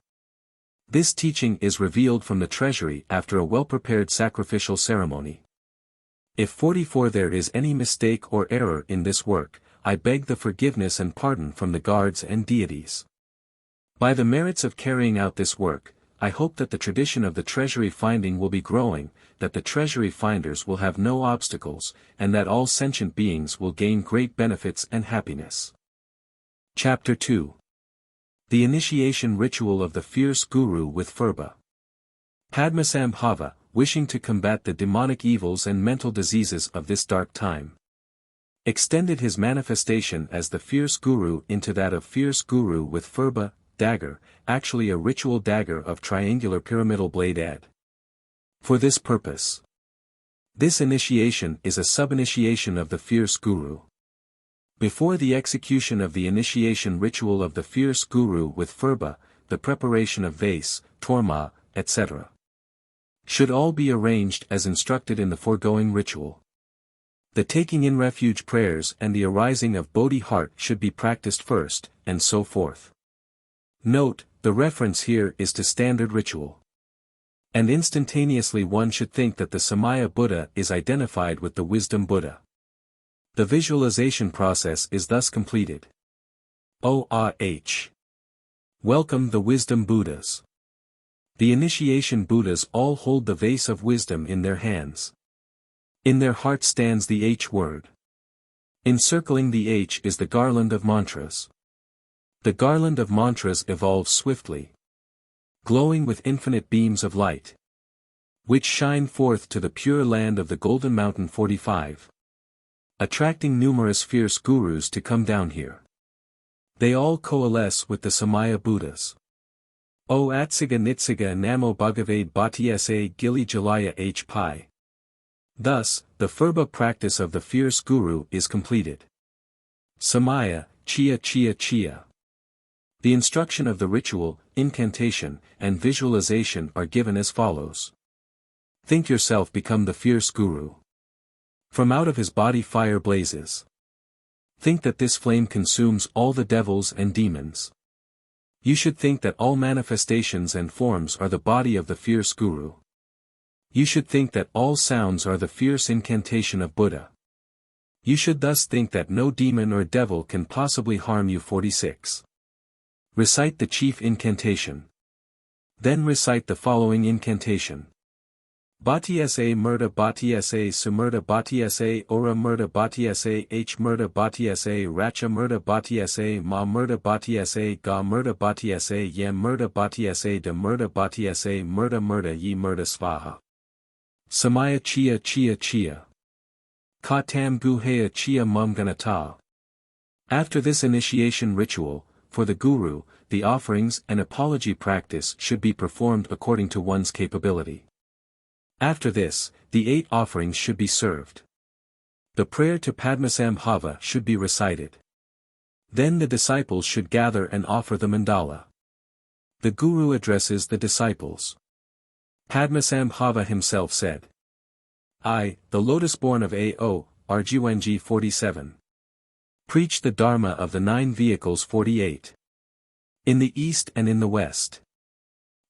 This teaching is revealed from the Treasury after a well-prepared sacrificial ceremony. If 44 there is any mistake or error in this work, I beg the forgiveness and pardon from the guards and deities. By the merits of carrying out this work, I hope that the tradition of the Treasury finding will be growing, that the Treasury finders will have no obstacles, and that all sentient beings will gain great benefits and happiness. Chapter 2. The Initiation Ritual of the Fierce Guru with Phurba. Padmasambhava, wishing to combat the demonic evils and mental diseases of this dark time, extended his manifestation as the Fierce Guru into that of Fierce Guru with Phurba, dagger, actually a ritual dagger of triangular pyramidal blade ed. For this purpose. This initiation is a sub-initiation of the Fierce Guru. Before the execution of the initiation ritual of the Fierce Guru with Phurba, the preparation of vase, torma, etc. should all be arranged as instructed in the foregoing ritual. The taking in refuge prayers and the arising of Bodhi heart should be practiced first, and so forth. Note, the reference here is to standard ritual. And instantaneously one should think that the Samaya Buddha is identified with the Wisdom Buddha. The visualization process is thus completed. O-Ah-H. Welcome the Wisdom Buddhas. The initiation Buddhas all hold the vase of wisdom in their hands. In their heart stands the H word. Encircling the H is the garland of mantras. The garland of mantras evolves swiftly, glowing with infinite beams of light, which shine forth to the pure land of the Golden Mountain 45, attracting numerous fierce gurus to come down here. They all coalesce with the Samaya Buddhas. O Atsiga Nitsiga Namo Bhagavade Bhattiyasa Gili Jalaya H Pi. Thus, the Phurba practice of the fierce guru is completed. Samaya, Chia Chia Chia. The instruction of the ritual, incantation, and visualization are given as follows. Think yourself become the fierce guru. From out of his body fire blazes. Think that this flame consumes all the devils and demons. You should think that all manifestations and forms are the body of the fierce guru. You should think that all sounds are the fierce incantation of Buddha. You should thus think that no demon or devil can possibly harm you. 46. Recite the chief incantation. Then recite the following incantation. Bhattiyasa Murda Bhattiyasa Sumurda Bhattiyasa Ora Murda Bhattiyasa H Murda Bhattiyasa Racha Murda Bhattiyasa Ma Murda Bhattiyasa Ga Murda Bhattiyasa Yam Murda Bhattiyasa Da Murda Bhattiyasa Murda Murda Yi Murda Svaha. Samaya Chia Chia Chia. Katam Guhaya Chia Mumganata. After this initiation ritual, for the Guru, the offerings and apology practice should be performed according to one's capability. After this, the 8 offerings should be served. The prayer to Padmasambhava should be recited. Then the disciples should gather and offer the mandala. The Guru addresses the disciples. Padmasambhava himself said, I, the lotus-born of A.O., Rgng 47. Preach the Dharma of the 9 vehicles 48. In the East and in the West.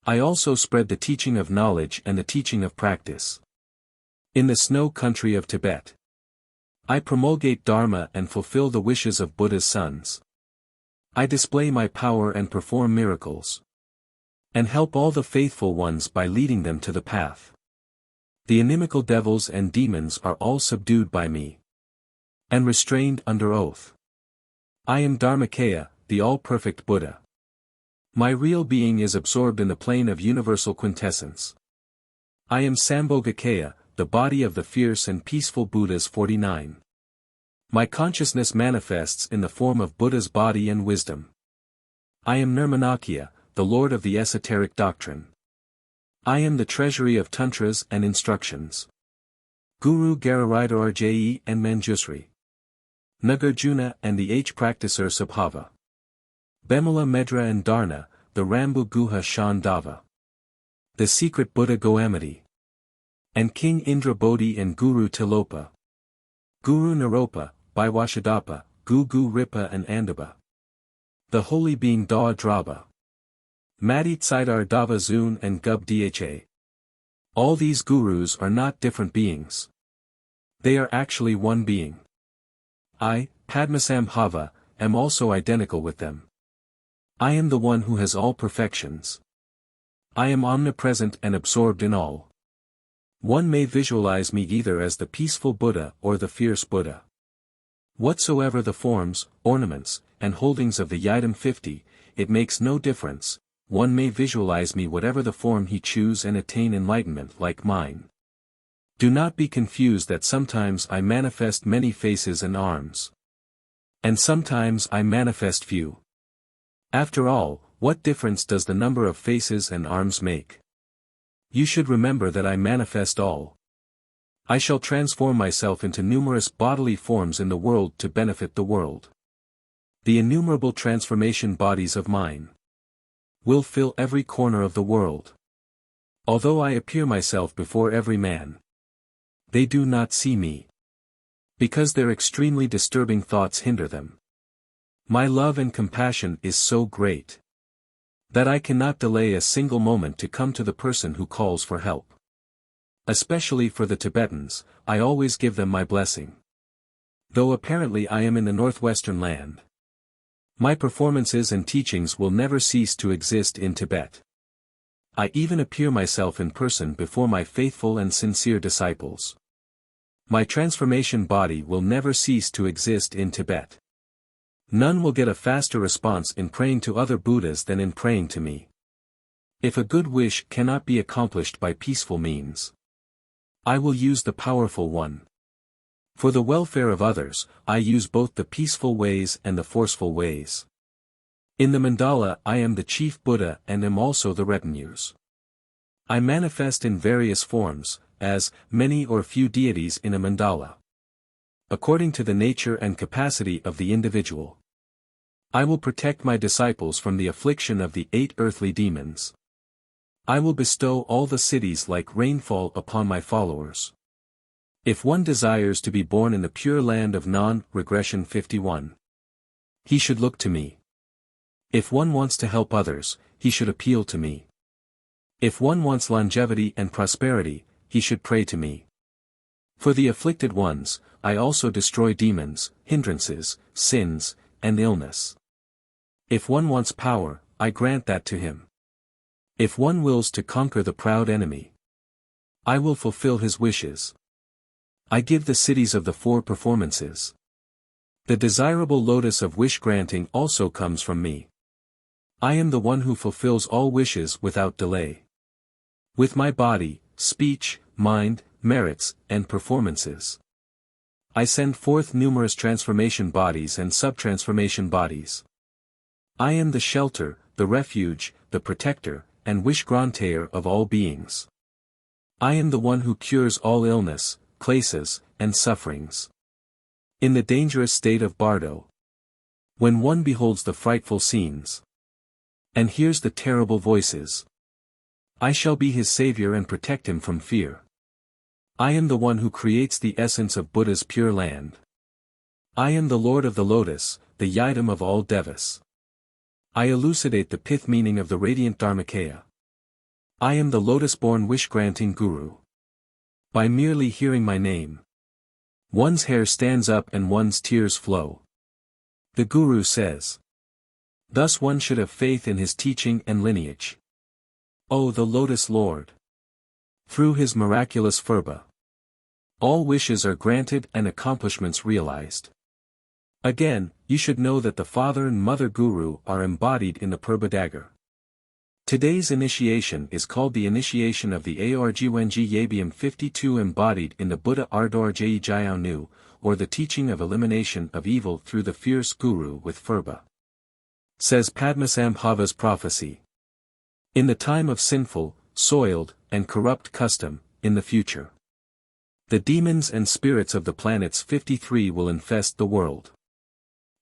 I also spread the teaching of knowledge and the teaching of practice. In the snow country of Tibet. I promulgate Dharma and fulfill the wishes of Buddha's sons. I display my power and perform miracles. And help all the faithful ones by leading them to the path. The inimical devils and demons are all subdued by me. And restrained under oath. I am Dharmakaya, the all-perfect Buddha. My real being is absorbed in the plane of universal quintessence. I am Sambhogakaya, the body of the fierce and peaceful Buddhas 49. My consciousness manifests in the form of Buddha's body and wisdom. I am Nirmanakya, the Lord of the esoteric doctrine. I am the treasury of tantras and instructions. Guru Garuda Rje and Manjusri. Nagarjuna and the H practicer Subhava. Bemala Medra and Dharna, the Rambu Guha Shandava. The secret Buddha Goamati. And King Indra Bodhi and Guru Tilopa. Guru Naropa, Baiwashadapa, Gugu Ripa and Andaba. The holy being Da Draba. Madi Tsidar Dava Zun and Gub Dha. All these gurus are not different beings. They are actually one being. I, Padmasambhava, am also identical with them. I am the one who has all perfections. I am omnipresent and absorbed in all. One may visualize me either as the peaceful Buddha or the fierce Buddha. Whatsoever the forms, ornaments, and holdings of the Yidam 50, it makes no difference. One may visualize me whatever the form he choose and attain enlightenment like mine. Do not be confused that sometimes I manifest many faces and arms. And sometimes I manifest few. After all, what difference does the number of faces and arms make? You should remember that I manifest all. I shall transform myself into numerous bodily forms in the world to benefit the world. The innumerable transformation bodies of mine will fill every corner of the world. Although I appear myself before every man, they do not see me. Because their extremely disturbing thoughts hinder them. My love and compassion is so great that I cannot delay a single moment to come to the person who calls for help. Especially for the Tibetans, I always give them my blessing. Though apparently I am in the northwestern land, my performances and teachings will never cease to exist in Tibet. I even appear myself in person before my faithful and sincere disciples. My transformation body will never cease to exist in Tibet. None will get a faster response in praying to other Buddhas than in praying to me. If a good wish cannot be accomplished by peaceful means, I will use the powerful one. For the welfare of others, I use both the peaceful ways and the forceful ways. In the mandala I am the chief Buddha and am also the retinues. I manifest in various forms, as many or few deities in a mandala, according to the nature and capacity of the individual. I will protect my disciples from the affliction of the 8 earthly demons. I will bestow all the cities like rainfall upon my followers. If one desires to be born in the pure land of non-regression 51, he should look to me. If one wants to help others, he should appeal to me. If one wants longevity and prosperity, he should pray to me. For the afflicted ones, I also destroy demons, hindrances, sins, and illness. If one wants power, I grant that to him. If one wills to conquer the proud enemy, I will fulfill his wishes. I give the cities of the 4 performances. The desirable lotus of wish granting also comes from me. I am the one who fulfills all wishes without delay. With my body, speech, mind, merits, and performances, I send forth numerous transformation bodies and sub-transformation bodies. I am the shelter, the refuge, the protector, and wish-granter of all beings. I am the one who cures all illness, klesas, and sufferings. In the dangerous state of Bardo, when one beholds the frightful scenes, and hears the terrible voices, I shall be his savior and protect him from fear. I am the one who creates the essence of Buddha's pure land. I am the Lord of the Lotus, the Yidam of all devas. I elucidate the pith meaning of the radiant Dharmakaya. I am the lotus-born wish-granting Guru. By merely hearing my name, one's hair stands up and one's tears flow. The Guru says. Thus one should have faith in his teaching and lineage. O the Lotus Lord! Through his miraculous Phurba, all wishes are granted and accomplishments realized. Again, you should know that the Father and Mother Guru are embodied in the Phurba dagger. Today's initiation is called the initiation of the Argwenji Yabium 52 embodied in the Buddha Ardor Jai Jiao Nu, or the teaching of elimination of evil through the fierce guru with Phurba. Says Padmasambhava's prophecy. In the time of sinful, soiled, and corrupt custom, in the future, the demons and spirits of the planets 53 will infest the world.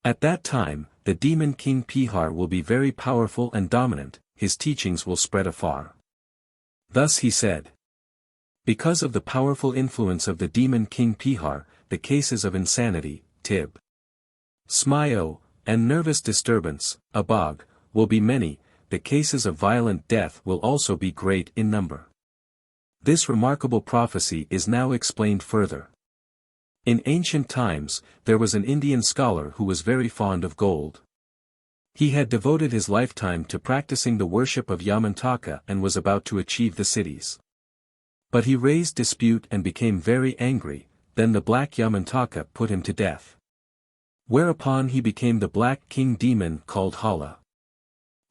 At that time, the demon king Pihar will be very powerful and dominant, his teachings will spread afar. Thus he said. Because of the powerful influence of the demon king Pihar, the cases of insanity, Tib. Smyo, and nervous disturbance, Abog, will be many, the cases of violent death will also be great in number. This remarkable prophecy is now explained further. In ancient times, there was an Indian scholar who was very fond of gold. He had devoted his lifetime to practicing the worship of Yamantaka and was about to achieve the cities. But he raised dispute and became very angry, then the black Yamantaka put him to death. Whereupon he became the black king demon called Hala.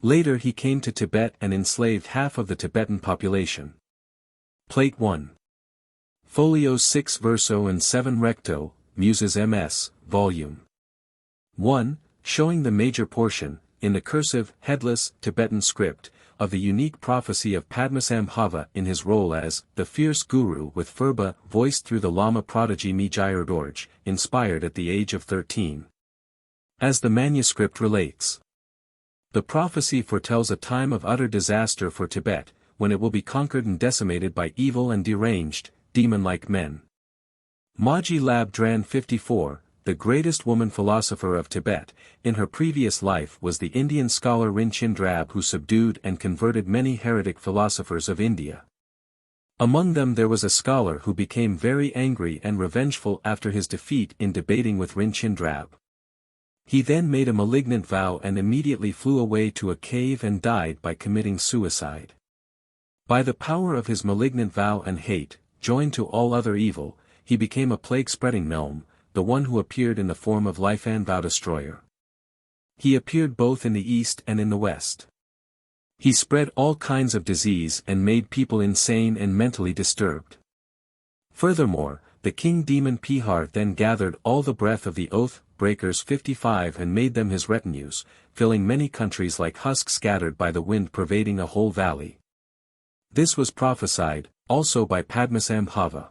Later he came to Tibet and enslaved half of the Tibetan population. Plate 1. Folios 6 verso and 7 recto, Muses MS, Volume 1, showing the major portion, in the cursive, headless, Tibetan script, of the unique prophecy of Padmasambhava in his role as the fierce guru with Phurba voiced through the Lama prodigy Mijayardorje, inspired at the age of 13. As the manuscript relates, the prophecy foretells a time of utter disaster for Tibet, when it will be conquered and decimated by evil and deranged, demon-like men. Maji Labdran 54, the greatest woman philosopher of Tibet, in her previous life was the Indian scholar Rinchen who subdued and converted many heretic philosophers of India. Among them there was a scholar who became very angry and revengeful after his defeat in debating with Rinchen. He then made a malignant vow and immediately flew away to a cave and died by committing suicide. By the power of his malignant vow and hate, joined to all other evil, he became a plague-spreading gnome, the one who appeared in the form of Lifan Vow Destroyer. He appeared both in the east and in the west. He spread all kinds of disease and made people insane and mentally disturbed. Furthermore, the king demon Pihar then gathered all the breath of the oath breakers 55 and made them his retinues, filling many countries like husk scattered by the wind pervading a whole valley. This was prophesied, also by Padmasambhava.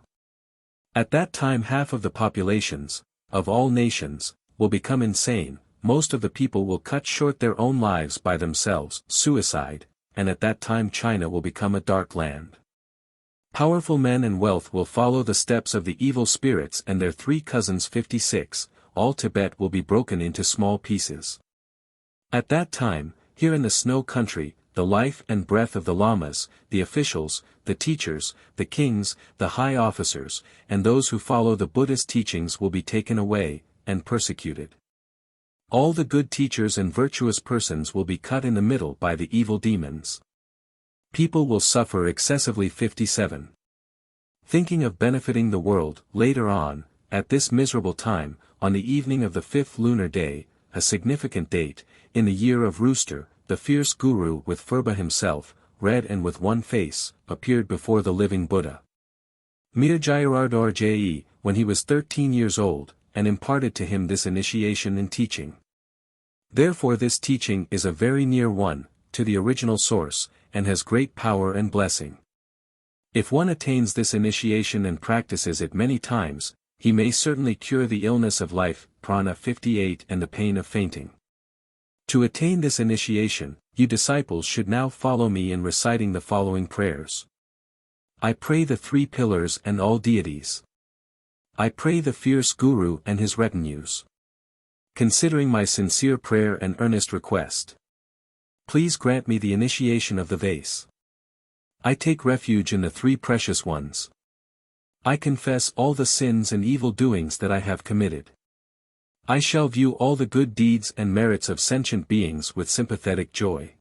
At that time half of the populations, of all nations, will become insane, most of the people will cut short their own lives by themselves, suicide, and at that time China will become a dark land. Powerful men and wealth will follow the steps of the evil spirits and their three cousins 56, all Tibet will be broken into small pieces. At that time, here in the snow country, the life and breath of the lamas, the officials, the teachers, the kings, the high officers, and those who follow the Buddhist teachings will be taken away, and persecuted. All the good teachers and virtuous persons will be cut in the middle by the evil demons. People will suffer excessively. 57. Thinking of benefiting the world, later on, at this miserable time, on the evening of the 5th lunar day, a significant date, in the year of Rooster, the fierce guru with Phurba himself, red and with one face, appeared before the living Buddha. Mijayardorje, when he was 13 years old, and imparted to him this initiation and teaching. Therefore this teaching is a very near one, to the original source, and has great power and blessing. If one attains this initiation and practices it many times, he may certainly cure the illness of life, prana 58 and the pain of fainting. To attain this initiation, you disciples should now follow me in reciting the following prayers. I pray the three pillars and all deities. I pray the fierce guru and his retinues. Considering my sincere prayer and earnest request, please grant me the initiation of the vase. I take refuge in the three precious ones. I confess all the sins and evil doings that I have committed. I shall view all the good deeds and merits of sentient beings with sympathetic joy.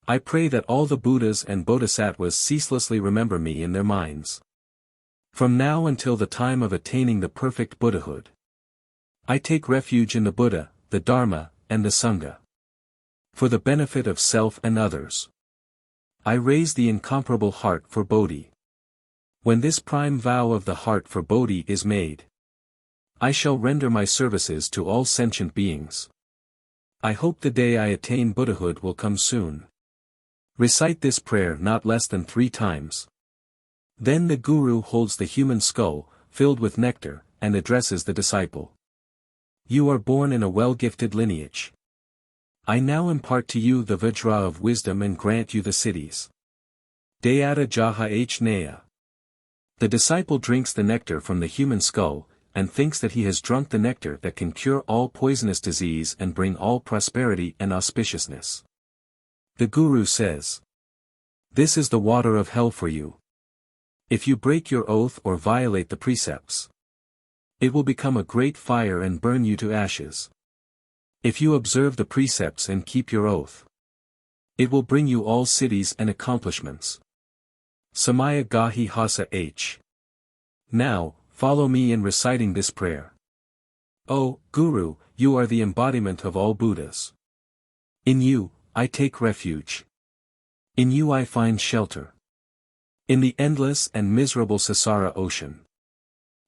I pray that all the Buddhas and Bodhisattvas ceaselessly remember me in their minds. From now until the time of attaining the perfect Buddhahood, I take refuge in the Buddha, the Dharma, and the Sangha. For the benefit of self and others, I raise the incomparable heart for Bodhi. When this prime vow of the heart for Bodhi is made, I shall render my services to all sentient beings. I hope the day I attain Buddhahood will come soon. Recite this prayer not less than 3 times. Then the guru holds the human skull, filled with nectar, and addresses the disciple. You are born in a well-gifted lineage. I now impart to you the Vajra of wisdom and grant you the cities. Dayata Jaha H. Naya. The disciple drinks the nectar from the human skull, and thinks that he has drunk the nectar that can cure all poisonous disease and bring all prosperity and auspiciousness. The Guru says, "This is the water of hell for you. If you break your oath or violate the precepts, it will become a great fire and burn you to ashes. If you observe the precepts and keep your oath, it will bring you all cities and accomplishments." Samaya Gahi Hasa H. Now, follow me in reciting this prayer. O Guru, you are the embodiment of all Buddhas. In you, I take refuge. In you I find shelter. In the endless and miserable Samsara ocean,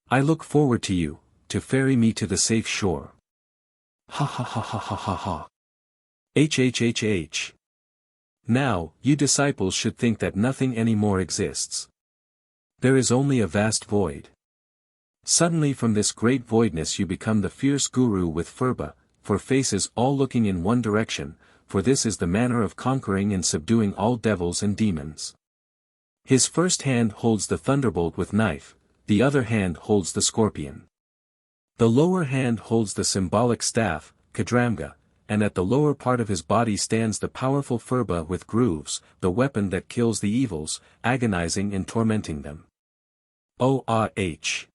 I look forward to you, to ferry me to the safe shore. Ha ha ha ha ha ha ha. HHHH. Now, you disciples should think that nothing anymore exists. There is only a vast void. Suddenly from this great voidness you become the fierce guru with Phurba, 4 faces all looking in one direction, for this is the manner of conquering and subduing all devils and demons. His first hand holds the thunderbolt with knife, the other hand holds the scorpion. The lower hand holds the symbolic staff, Kadramga, and at the lower part of his body stands the powerful Phurba with grooves, the weapon that kills the evils, agonizing and tormenting them. O-Ah-H.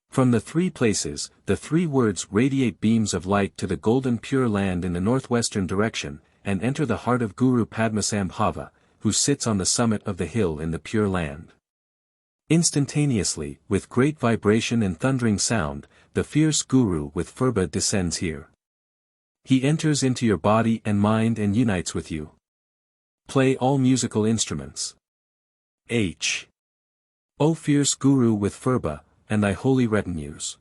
From the 3 places, the 3 words radiate beams of light to the golden pure land in the northwestern direction, and enter the heart of Guru Padmasambhava, who sits on the summit of the hill in the pure land. Instantaneously, with great vibration and thundering sound, the fierce Guru with Phurba descends here. He enters into your body and mind and unites with you. Play all musical instruments. H. O fierce Guru with Phurba, and thy holy retinues.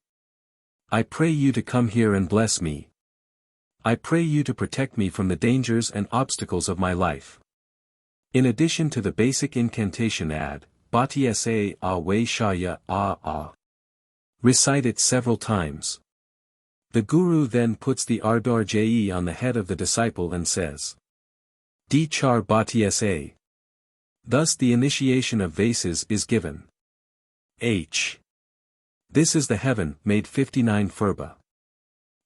I pray you to come here and bless me. I pray you to protect me from the dangers and obstacles of my life. In addition to the basic incantation add, Bhati Sa A Wei Shaya A A. Recite it several times. The Guru then puts the Ardor Je on the head of the disciple and says, Di Char Bhati Sa. Thus the initiation of vases is given. H. This is the heaven made 59 Phurba.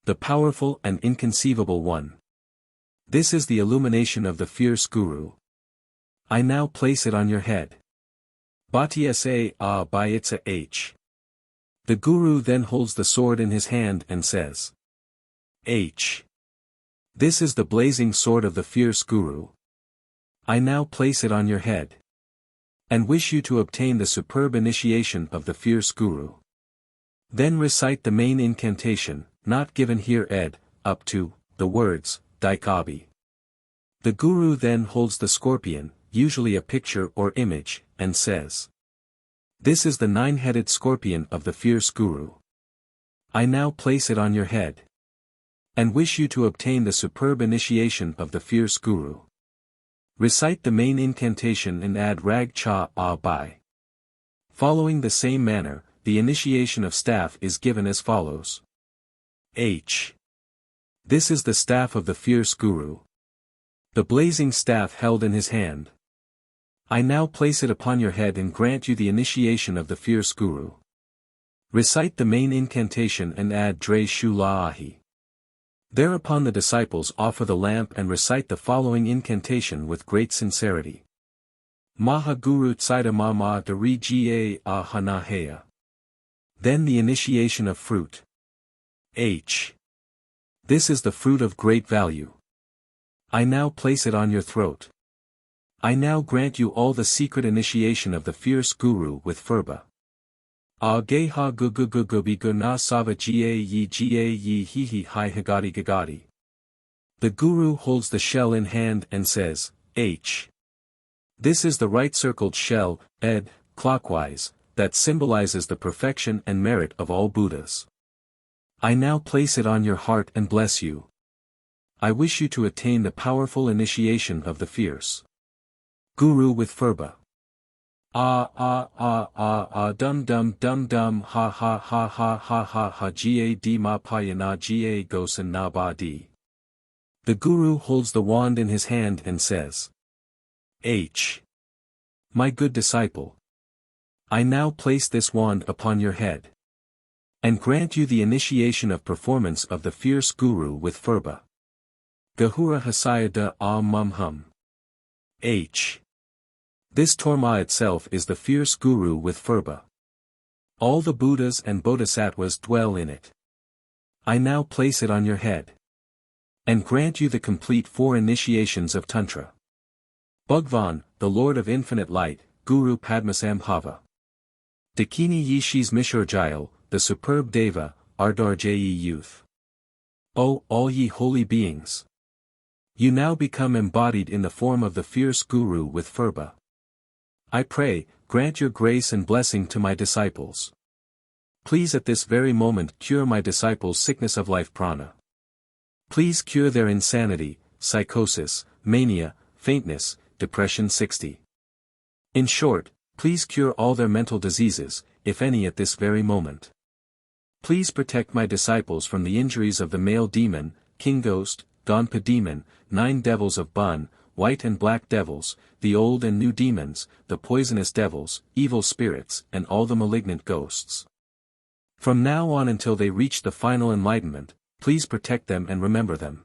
The powerful and inconceivable one. This is the illumination of the fierce Guru. I now place it on your head. Bhati Sa A Bhayitsa H. The Guru then holds the sword in his hand and says, H. This is the blazing sword of the fierce Guru. I now place it on your head. And wish you to obtain the superb initiation of the fierce Guru. Then recite the main incantation, not given here ed, up to, the words, Daikabi. The Guru then holds the scorpion, usually a picture or image, and says, This is the 9-headed scorpion of the fierce Guru. I now place it on your head. And wish you to obtain the superb initiation of the fierce Guru. Recite the main incantation and add Rag Cha A Bai. Following the same manner, the initiation of staff is given as follows. H. This is the staff of the fierce Guru. The blazing staff held in his hand. I now place it upon your head and grant you the initiation of the fierce Guru. Recite the main incantation and add Dre Shu La'ahi. Thereupon the disciples offer the lamp and recite the following incantation with great sincerity. Maha Guru Tsaida Mama Dari Ga A Hanaheya. Then the initiation of fruit. H. This is the fruit of great value. I now place it on your throat. I now grant you all the secret initiation of the fierce Guru with Phurba. A Geha Gugugugubi Guna Sava Ga Yi Hi Hi Hagadi Gagadi. The Guru holds the shell in hand and says, H. This is the right circled shell, ed, clockwise, that symbolizes the perfection and merit of all Buddhas. I now place it on your heart and bless you. I wish you to attain the powerful initiation of the fierce Guru with Phurba. Dum dum dum dum ha ha ha ha ha ha ha ga di ma payana ga gosan na ba di. The Guru holds the wand in his hand and says, My good disciple, I now place this wand upon your head, and grant you the initiation of performance of the fierce Guru with Phurba. Gahura Hasayada Mum Hum. This Torma itself is the fierce Guru with Phurba. All the Buddhas and Bodhisattvas dwell in it. I now place it on your head, and grant you the complete 4 initiations of Tantra. Bhagwan, the Lord of Infinite Light, Guru Padmasambhava. Dakini Yishis Mishorjayal, the superb Deva, Ardarjayi youth. O all ye holy beings! You now become embodied in the form of the fierce Guru with Phurba. I pray, grant your grace and blessing to my disciples. Please at this very moment cure my disciples' sickness of life prana. Please cure their insanity, psychosis, mania, faintness, depression 60. In short, please cure all their mental diseases, if any at this very moment. Please protect my disciples from the injuries of the male demon, king ghost, Donpa demon, 9 devils of Bun, white and black devils, the old and new demons, the poisonous devils, evil spirits, and all the malignant ghosts. From now on until they reach the final enlightenment, please protect them and remember them.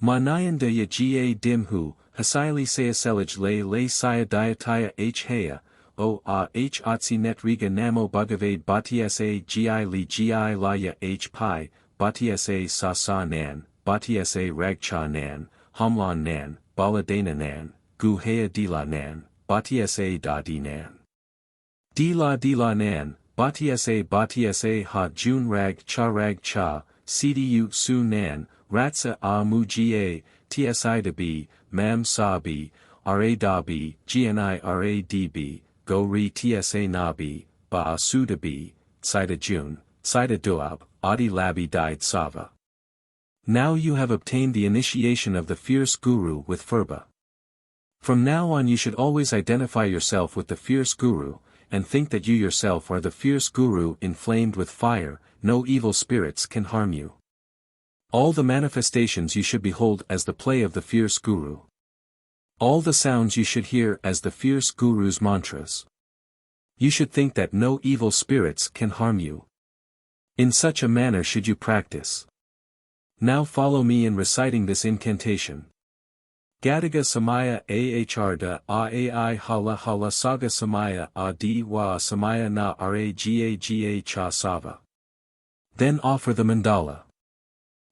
Manayandaya Ga Dimhu, Hasili Sayaselaj lay Saya Diataya H Haya, O H Otsi Netriga Namo Bhagavade Bhatiyasa Gi Li Gi Laya H Pi, Bhatiyasa Sa Nan, Bhatiyasa Ragcha Nan, Hamlan Nan, Baladana Nan, Guhaya Dila Nan, Bhatiyasa Da Di Nan. Dila Nan, Bhatiyasa Ha Jun Rag Cha, Cdu Su Nan, Ratsa A Mu Ga, Tsi Da B, Mam Sa B, Ra Da B, Gni Ra D B, Go Ri Tsa Na B, Ba Su Da B, Sida Jun, Sida Duab, Adi Labi Died Sava. Now you have obtained the initiation of the fierce Guru with Phurba. From now on you should always identify yourself with the fierce Guru, and think that you yourself are the fierce Guru inflamed with fire. No evil spirits can harm you. All the manifestations you should behold as the play of the fierce Guru. All the sounds you should hear as the fierce Guru's mantras. You should think that no evil spirits can harm you. In such a manner should you practice. Now follow me in reciting this incantation. Gadaga Samaya Ahrda Aai Hala Hala Saga Samaya Adi Wa Samaya Na Ra Ga Cha Sava. Then offer the mandala.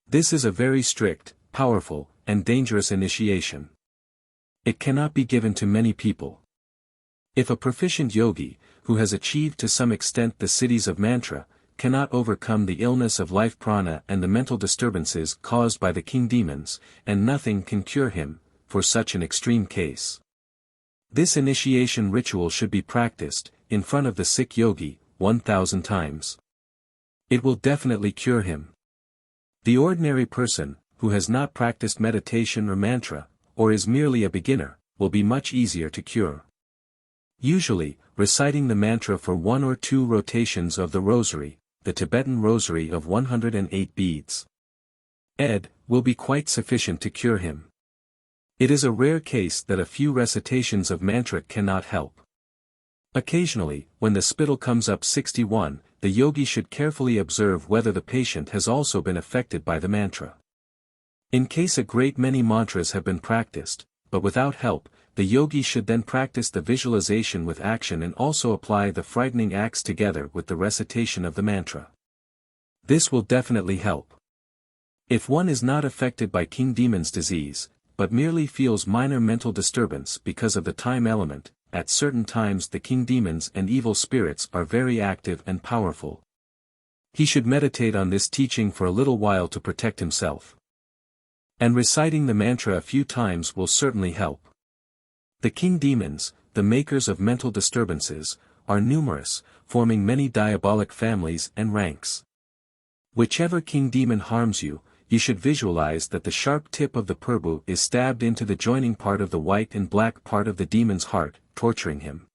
This is a very strict, powerful, and dangerous initiation. It cannot be given to many people. If a proficient yogi, who has achieved to some extent the siddhis of mantra, cannot overcome the illness of life prana and the mental disturbances caused by the king demons, and nothing can cure him, for such an extreme case. This initiation ritual should be practiced, in front of the sick yogi, 1,000 times. It will definitely cure him. The ordinary person, who has not practiced meditation or mantra, or is merely a beginner, will be much easier to cure. Usually, reciting the mantra for 1 or 2 rotations of the rosary, the Tibetan rosary of 108 beads, will be quite sufficient to cure him. It is a rare case that a few recitations of mantra cannot help. Occasionally, when the spittle comes up 61, the yogi should carefully observe whether the patient has also been affected by the mantra. In case a great many mantras have been practiced, but without help, the yogi should then practice the visualization with action and also apply the frightening acts together with the recitation of the mantra. This will definitely help. If one is not affected by king demon's disease, but merely feels minor mental disturbance because of the time element, at certain times the king demons and evil spirits are very active and powerful. He should meditate on this teaching for a little while to protect himself. And reciting the mantra a few times will certainly help. The king demons, the makers of mental disturbances, are numerous, forming many diabolic families and ranks. Whichever king demon harms you, you should visualize that the sharp tip of the Phurba is stabbed into the joining part of the white and black part of the demon's heart, torturing him.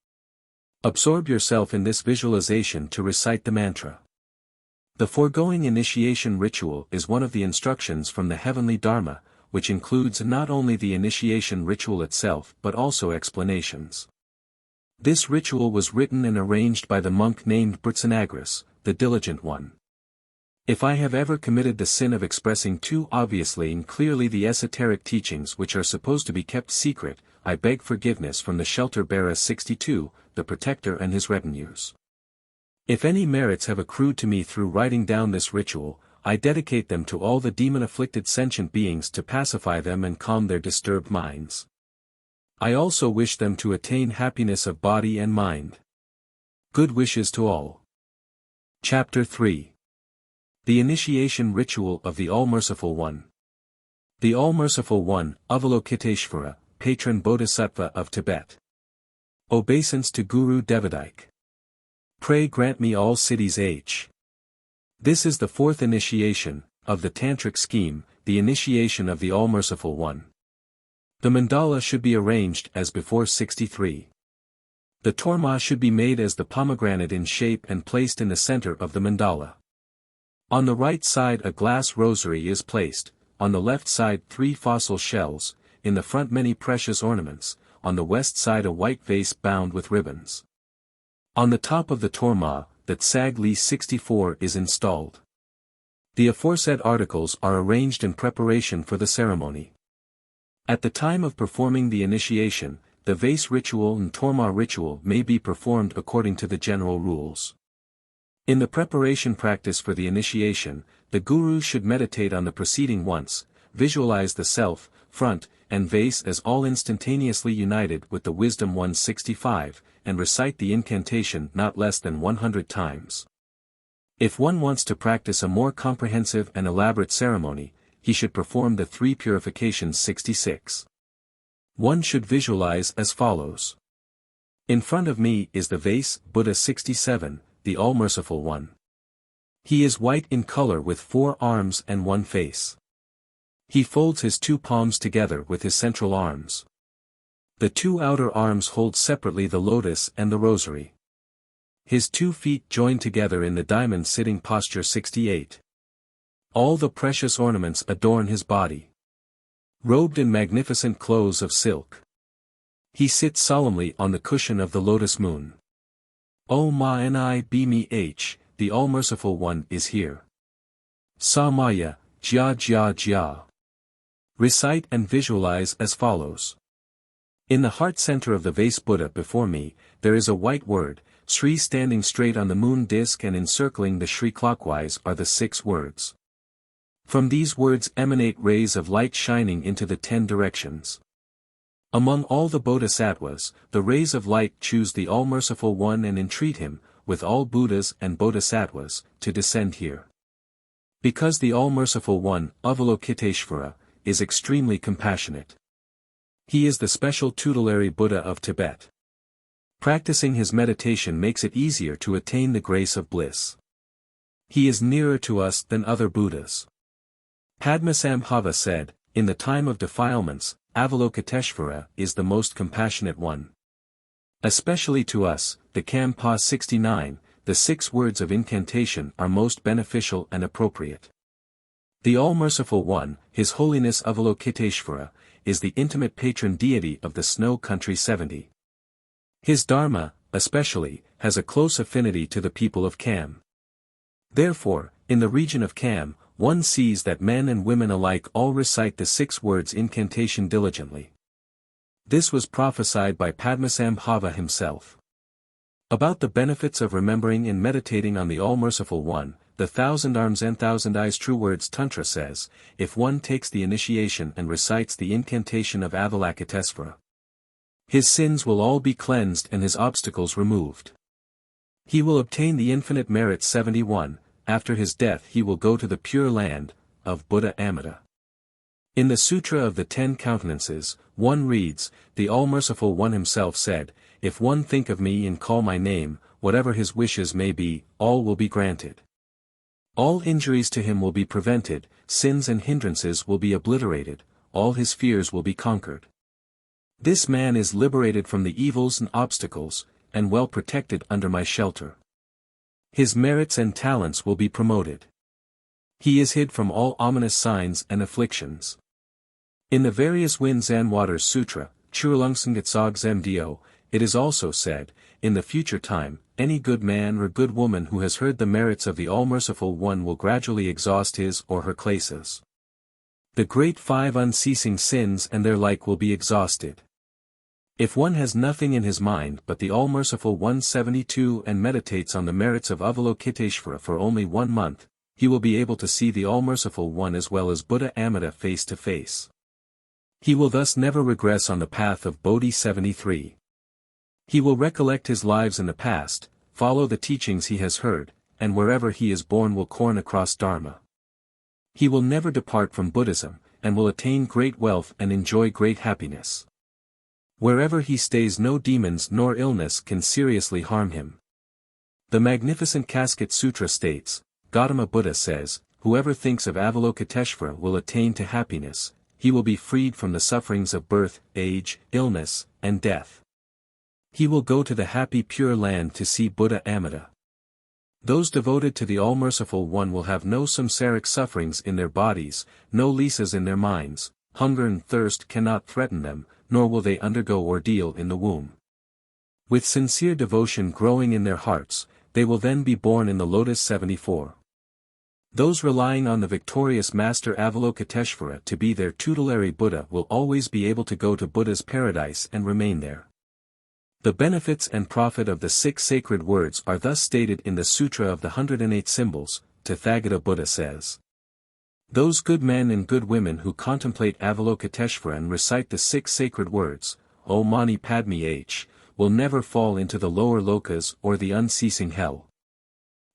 Absorb yourself in this visualization to recite the mantra. The foregoing initiation ritual is one of the instructions from the heavenly Dharma, which includes not only the initiation ritual itself but also explanations. This ritual was written and arranged by the monk named Britanagris, the diligent one. If I have ever committed the sin of expressing too obviously and clearly the esoteric teachings which are supposed to be kept secret, I beg forgiveness from the shelter bearer 62, the protector and his retinues. If any merits have accrued to me through writing down this ritual, I dedicate them to all the demon-afflicted sentient beings to pacify them and calm their disturbed minds. I also wish them to attain happiness of body and mind. Good wishes to all. Chapter 3. The Initiation Ritual of the All-Merciful One. The All-Merciful One, Avalokiteshvara, Patron Bodhisattva of Tibet. Obeisance to Guru Devadaik. Pray grant me all siddhis H. This is the fourth initiation, of the Tantric scheme, the initiation of the All-Merciful One. The mandala should be arranged as before 63. The torma should be made as the pomegranate in shape and placed in the center of the mandala. On the right side a glass rosary is placed, on the left side 3 fossil shells, in the front many precious ornaments, on the west side a white vase bound with ribbons. On the top of the torma, the Tsag Li 64 is installed. The aforesaid articles are arranged in preparation for the ceremony. At the time of performing the initiation, the vase ritual and torma ritual may be performed according to the general rules. In the preparation practice for the initiation, the guru should meditate on the preceding once, visualize the self, front, and vase as all instantaneously united with the Wisdom 165, and recite the incantation not less than 100 times. If one wants to practice a more comprehensive and elaborate ceremony, he should perform the 3 purifications 66. One should visualize as follows. In front of me is the vase, Buddha 67, the All-Merciful One. He is white in color with 4 arms and 1 face. He folds his 2 palms together with his central arms. The 2 outer arms hold separately the lotus and the rosary. His 2 feet join together in the diamond sitting posture 68. All the precious ornaments adorn his body. Robed in magnificent clothes of silk. He sits solemnly on the cushion of the lotus moon. O Ma Ni Be Me H, the All-Merciful One is here. Sa Maya, Jia Jia Jia. Recite and visualize as follows. In the heart center of the vase Buddha before me, there is a white word, Sri standing straight on the moon disk and encircling the Sri clockwise are the 6 words. From these words emanate rays of light shining into the 10 directions. Among all the bodhisattvas, the rays of light choose the All-Merciful One and entreat him, with all Buddhas and bodhisattvas, to descend here. Because the All-Merciful One, Avalokiteshvara, is extremely compassionate. He is the special tutelary Buddha of Tibet. Practicing his meditation makes it easier to attain the grace of bliss. He is nearer to us than other Buddhas. Padmasambhava said, in the time of defilements, Avalokiteshvara is the most compassionate one. Especially to us, the Kampa 69, the 6 words of incantation are most beneficial and appropriate. The All-Merciful One, His Holiness Avalokiteshvara, is the intimate patron deity of the Snow Country 70. His Dharma, especially, has a close affinity to the people of Kam. Therefore, in the region of Kam, one sees that men and women alike all recite the 6 words incantation diligently. This was prophesied by Padmasambhava himself. About the benefits of remembering and meditating on the All-Merciful One, the 1,000 Arms and 1,000 Eyes True Words Tantra says, if one takes the initiation and recites the incantation of Avalokiteshvara, his sins will all be cleansed and his obstacles removed. He will obtain the infinite merit 71, after his death he will go to the pure land, of Buddha Amida. In the Sutra of the 10 Countenances, one reads, the All-Merciful One himself said, if one think of me and call my name, whatever his wishes may be, all will be granted. All injuries to him will be prevented, sins and hindrances will be obliterated, all his fears will be conquered. This man is liberated from the evils and obstacles, and well protected under my shelter. His merits and talents will be promoted. He is hid from all ominous signs and afflictions. In the various Winds and Waters Sutra, Churlungsang Gtsog Zemdo, it is also said, in the future time, any good man or good woman who has heard the merits of the All-Merciful One will gradually exhaust his or her klesas. The great 5 unceasing sins and their like will be exhausted. If one has nothing in his mind but the All-Merciful 172 and meditates on the merits of Avalokiteshvara for only 1 month, he will be able to see the All-Merciful One as well as Buddha Amida face to face. He will thus never regress on the path of Bodhi 73. He will recollect his lives in the past, follow the teachings he has heard, and wherever he is born will corn across Dharma. He will never depart from Buddhism, and will attain great wealth and enjoy great happiness. Wherever he stays no demons nor illness can seriously harm him. The magnificent Casket Sutra states, Gautama Buddha says, whoever thinks of Avalokiteshvara will attain to happiness, he will be freed from the sufferings of birth, age, illness, and death. He will go to the happy pure land to see Buddha Amida. Those devoted to the All-Merciful One will have no samsaric sufferings in their bodies, no lisas in their minds, hunger and thirst cannot threaten them, nor will they undergo ordeal in the womb. With sincere devotion growing in their hearts, they will then be born in the Lotus 74. Those relying on the victorious Master Avalokiteshvara to be their tutelary Buddha will always be able to go to Buddha's paradise and remain there. The benefits and profit of the 6 sacred words are thus stated in the Sutra of the 108 Symbols, Tathagata Buddha says. Those good men and good women who contemplate Avalokiteshvara and recite the 6 sacred words, O Mani Padme H, will never fall into the lower lokas or the unceasing hell.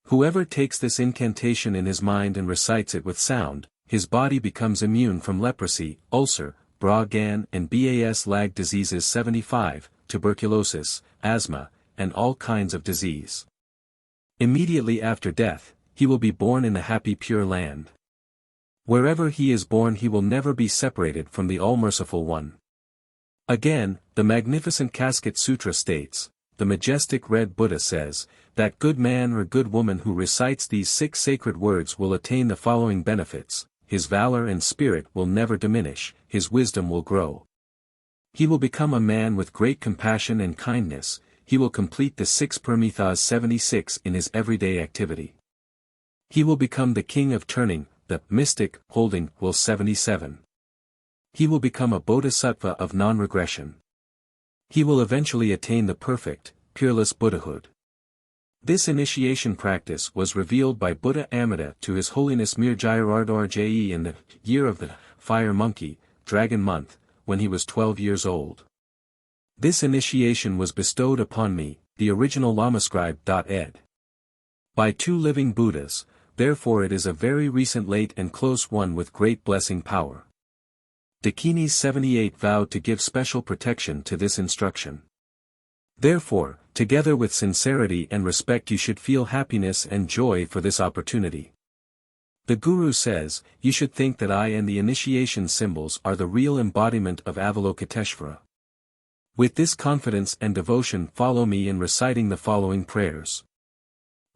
Whoever takes this incantation in his mind and recites it with sound, his body becomes immune from leprosy, ulcer, Bra-Gan and Bas lag diseases 75, tuberculosis, asthma, and all kinds of disease. Immediately after death, he will be born in the happy pure land. Wherever he is born he will never be separated from the All-Merciful One. Again, the magnificent Casket Sutra states, the majestic Red Buddha says, that good man or good woman who recites these 6 sacred words will attain the following benefits: his valor and spirit will never diminish, his wisdom will grow. He will become a man with great compassion and kindness, he will complete the 6 Paramitas 76 in his everyday activity. He will become the king of turning, the mystic, holding, will 77. He will become a bodhisattva of non-regression. He will eventually attain the perfect, peerless Buddhahood. This initiation practice was revealed by Buddha Amida to His Holiness Mirjayarardrje in the year of the fire monkey, dragon month, when he was 12 years old. This initiation was bestowed upon me, the original Lamascribe. Ed. By 2 living Buddhas, therefore it is a very recent late and close one with great blessing power. Dakinis 78 vowed to give special protection to this instruction. Therefore, together with sincerity and respect you should feel happiness and joy for this opportunity. The Guru says, you should think that I and the initiation symbols are the real embodiment of Avalokiteshvara. With this confidence and devotion follow me in reciting the following prayers.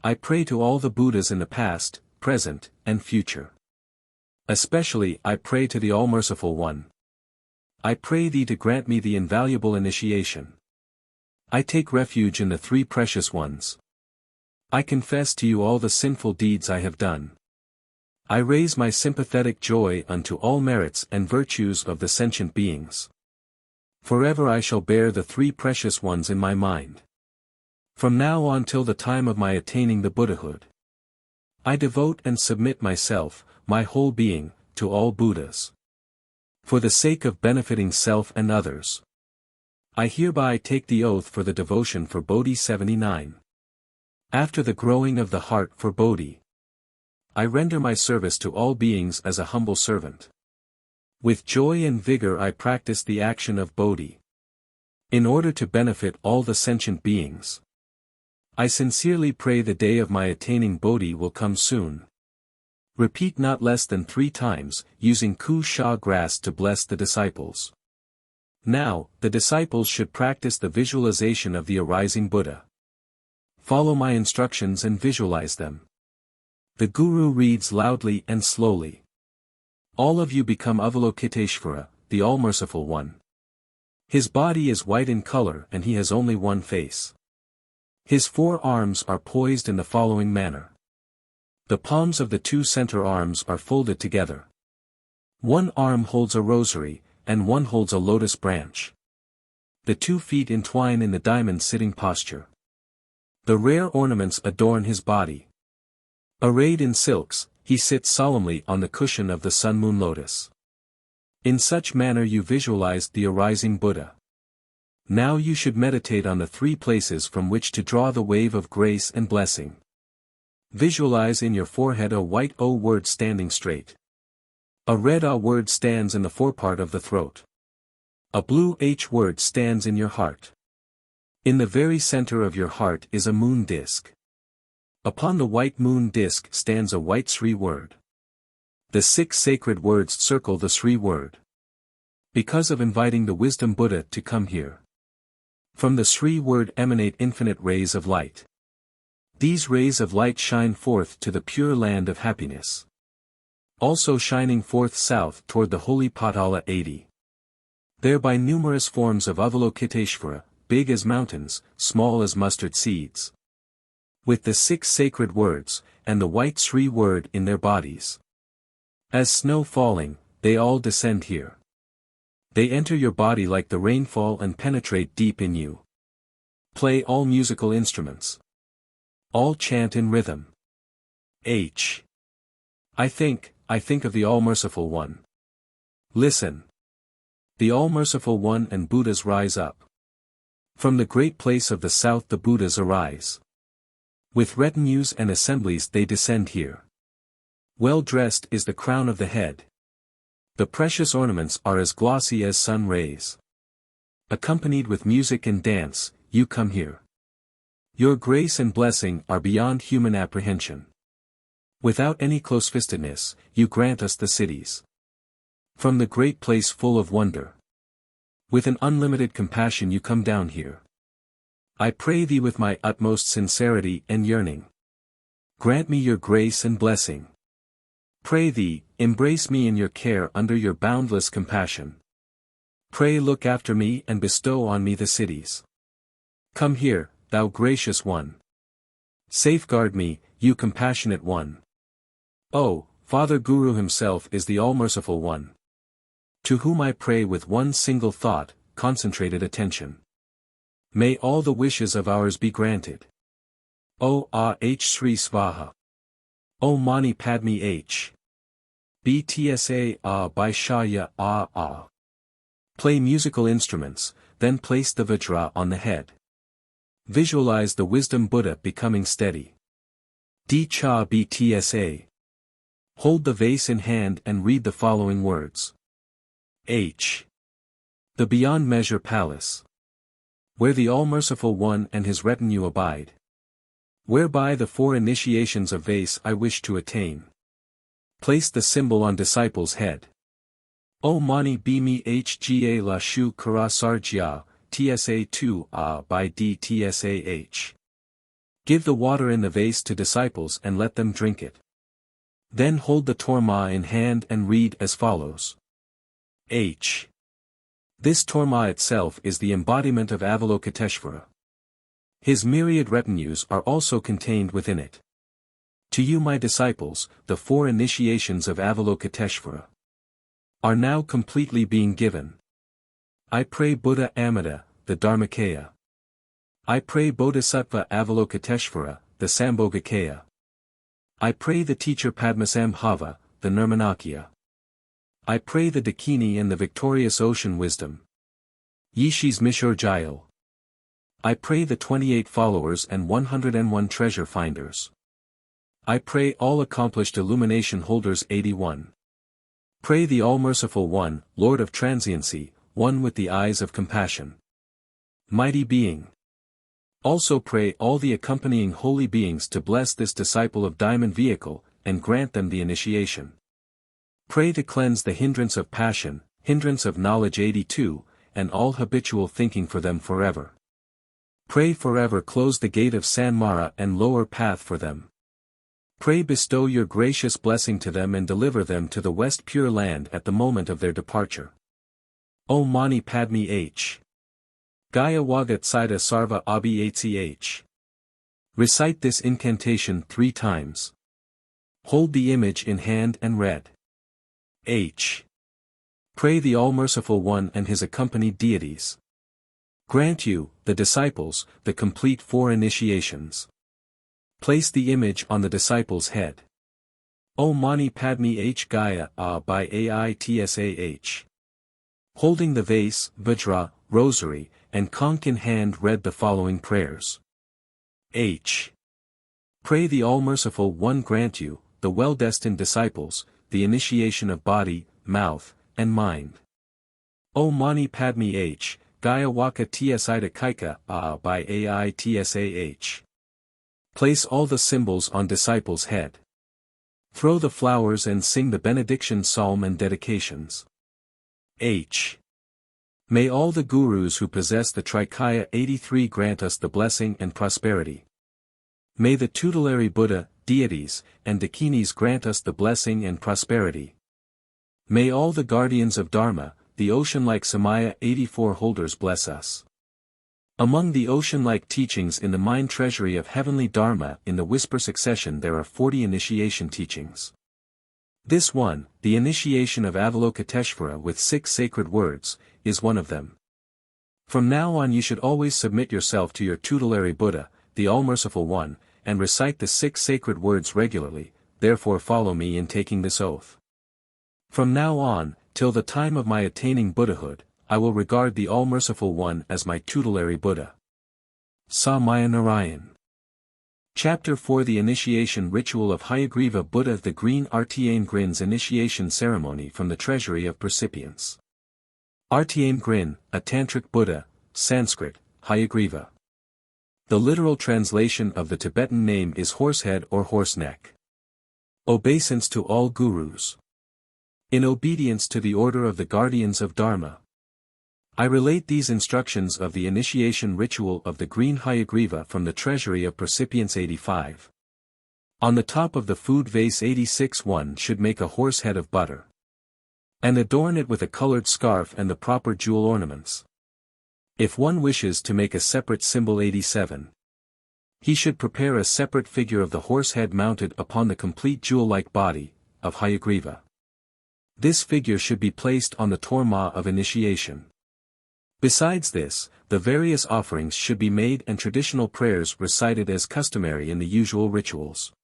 I pray to all the Buddhas in the past, present, and future. Especially I pray to the All-Merciful One. I pray thee to grant me the invaluable initiation. I take refuge in the 3 precious ones. I confess to you all the sinful deeds I have done. I raise my sympathetic joy unto all merits and virtues of the sentient beings. Forever I shall bear the 3 precious ones in my mind. From now on till the time of my attaining the Buddhahood. I devote and submit myself, my whole being, to all Buddhas. For the sake of benefiting self and others. I hereby take the oath for the devotion for Bodhi 79. After the growing of the heart for Bodhi. I render my service to all beings as a humble servant. With joy and vigor I practice the action of Bodhi. In order to benefit all the sentient beings. I sincerely pray the day of my attaining Bodhi will come soon. Repeat not less than 3 times, using Ku Sha grass to bless the disciples. Now, the disciples should practice the visualization of the arising Buddha. Follow my instructions and visualize them. The Guru reads loudly and slowly. All of you become Avalokiteshvara, the All-Merciful One. His body is white in color and he has only one face. His 4 arms are poised in the following manner. The palms of the 2 center arms are folded together. One arm holds a rosary, and one holds a lotus branch. The 2 feet entwine in the diamond sitting posture. The rare ornaments adorn his body. Arrayed in silks, he sits solemnly on the cushion of the sun-moon lotus. In such manner you visualized the arising Buddha. Now you should meditate on the 3 places from which to draw the wave of grace and blessing. Visualize in your forehead a white O word standing straight. A red A word stands in the forepart of the throat. A blue H word stands in your heart. In the very center of your heart is a moon disk. Upon the white moon disk stands a white Sri word. The 6 sacred words circle the Sri word. Because of inviting the wisdom Buddha to come here. From the Sri word emanate infinite rays of light. These rays of light shine forth to the pure land of happiness. Also shining forth south toward the holy Patala 80. Thereby numerous forms of Avalokiteshvara, big as mountains, small as mustard seeds. With the 6 sacred words, and the white Sri word in their bodies. As snow falling, they all descend here. They enter your body like the rainfall and penetrate deep in you. Play all musical instruments. All chant in rhythm. H. I think of the All-Merciful One. Listen. The All-Merciful One and Buddhas rise up. From the great place of the south the Buddhas arise. With retinues and assemblies they descend here. Well dressed is the crown of the head. The precious ornaments are as glossy as sun rays. Accompanied with music and dance, you come here. Your grace and blessing are beyond human apprehension. Without any close-fistedness, you grant us the cities. From the great place full of wonder. With an unlimited compassion you come down here. I pray thee with my utmost sincerity and yearning. Grant me your grace and blessing. Pray thee, embrace me in your care under your boundless compassion. Pray look after me and bestow on me the cities. Come here, thou gracious one. Safeguard me, you compassionate one. Oh, Father Guru himself is the All-Merciful One. To whom I pray with one single thought, concentrated attention. May all the wishes of ours be granted. O H Sri Svaha. O Mani Padme H. BTSA Bhaishya. Play musical instruments, then place the Vajra on the head. Visualize the wisdom Buddha becoming steady. D-Cha BTSA. Hold the vase in hand and read the following words. H. The Beyond Measure Palace. Where the All-Merciful One and his retinue abide. Whereby the 4 initiations of vase I wish to attain. Place the symbol on disciple's head. O Mani Bimi Hga La Shu Kara Sarjya. TSA2 by DTSAH. Give the water in the vase to disciples and let them drink it. Then hold the torma in hand and read as follows. H. This torma itself is the embodiment of Avalokiteshvara. His myriad retinues are also contained within it. To you my disciples, the 4 initiations of Avalokiteshvara are now completely being given. I pray Buddha Amida, the Dharmakaya. I pray Bodhisattva Avalokiteshvara, the Sambhogakaya. I pray the teacher Padmasambhava, the Nirmanakaya. I pray the Dakini and the victorious ocean wisdom. Yishi's Mishur-Jayal. I pray the 28 followers and 101 treasure finders. I pray all accomplished illumination holders 81. Pray the All-Merciful One, Lord of Transiency, one with the eyes of compassion. Mighty Being. Also pray all the accompanying holy beings to bless this disciple of Diamond Vehicle, and grant them the initiation. Pray to cleanse the hindrance of passion, hindrance of knowledge 82, and all habitual thinking for them forever. Pray forever close the gate of Sanmara and lower path for them. Pray bestow your gracious blessing to them and deliver them to the West Pure Land at the moment of their departure. O Mani Padme H. Gaya Wagat Sida Sarva Abhi H. Recite this incantation 3 times. Hold the image in hand and read. H. Pray the All-Merciful One and his accompanied deities grant you, the disciples, the complete 4 initiations. Place the image on the disciple's head. O Mani Padme H Gaya A by Aitsah. Holding the vase, Vajra, rosary, and conch in hand read the following prayers. H. Pray the All-Merciful One grant you, the well-destined disciples, the initiation of body, mouth, and mind. O Mani Padme H, Gaya Waka Tsida Kaika A by Aitsah. Place all the symbols on disciples' head. Throw the flowers and sing the benediction psalm and dedications. H. May all the gurus who possess the Trikaya 83 grant us the blessing and prosperity. May the tutelary Buddha, deities, and dakinis grant us the blessing and prosperity. May all the guardians of Dharma, the ocean-like Samaya 84 holders bless us. Among the ocean-like teachings in the mind treasury of heavenly Dharma in the whisper succession there are 40 initiation teachings. This one, the initiation of Avalokiteshvara with 6 sacred words, is one of them. From now on you should always submit yourself to your tutelary Buddha, the All-Merciful One, and recite the 6 sacred words regularly, therefore follow me in taking this oath. From now on, till the time of my attaining Buddhahood, I will regard the All-Merciful One as my tutelary Buddha. Samaya Narayan. Chapter 4 The Initiation Ritual of Hayagriva Buddha the Green Rta-Mgrin's Initiation Ceremony from the Treasury of Percipience. Rta-Mgrin, a Tantric Buddha, Sanskrit, Hayagriva. The literal translation of the Tibetan name is horsehead or horseneck. Obeisance to all gurus. In obedience to the order of the guardians of Dharma, I relate these instructions of the initiation ritual of the Green Hayagriva from the Treasury of Percipience 85. On the top of the food vase 86 one should make a horse head of butter, and adorn it with a colored scarf and the proper jewel ornaments. If one wishes to make a separate symbol 87, he should prepare a separate figure of the horse head mounted upon the complete jewel-like body of Hayagriva. This figure should be placed on the torma of initiation. Besides this, the various offerings should be made and traditional prayers recited as customary in the usual rituals.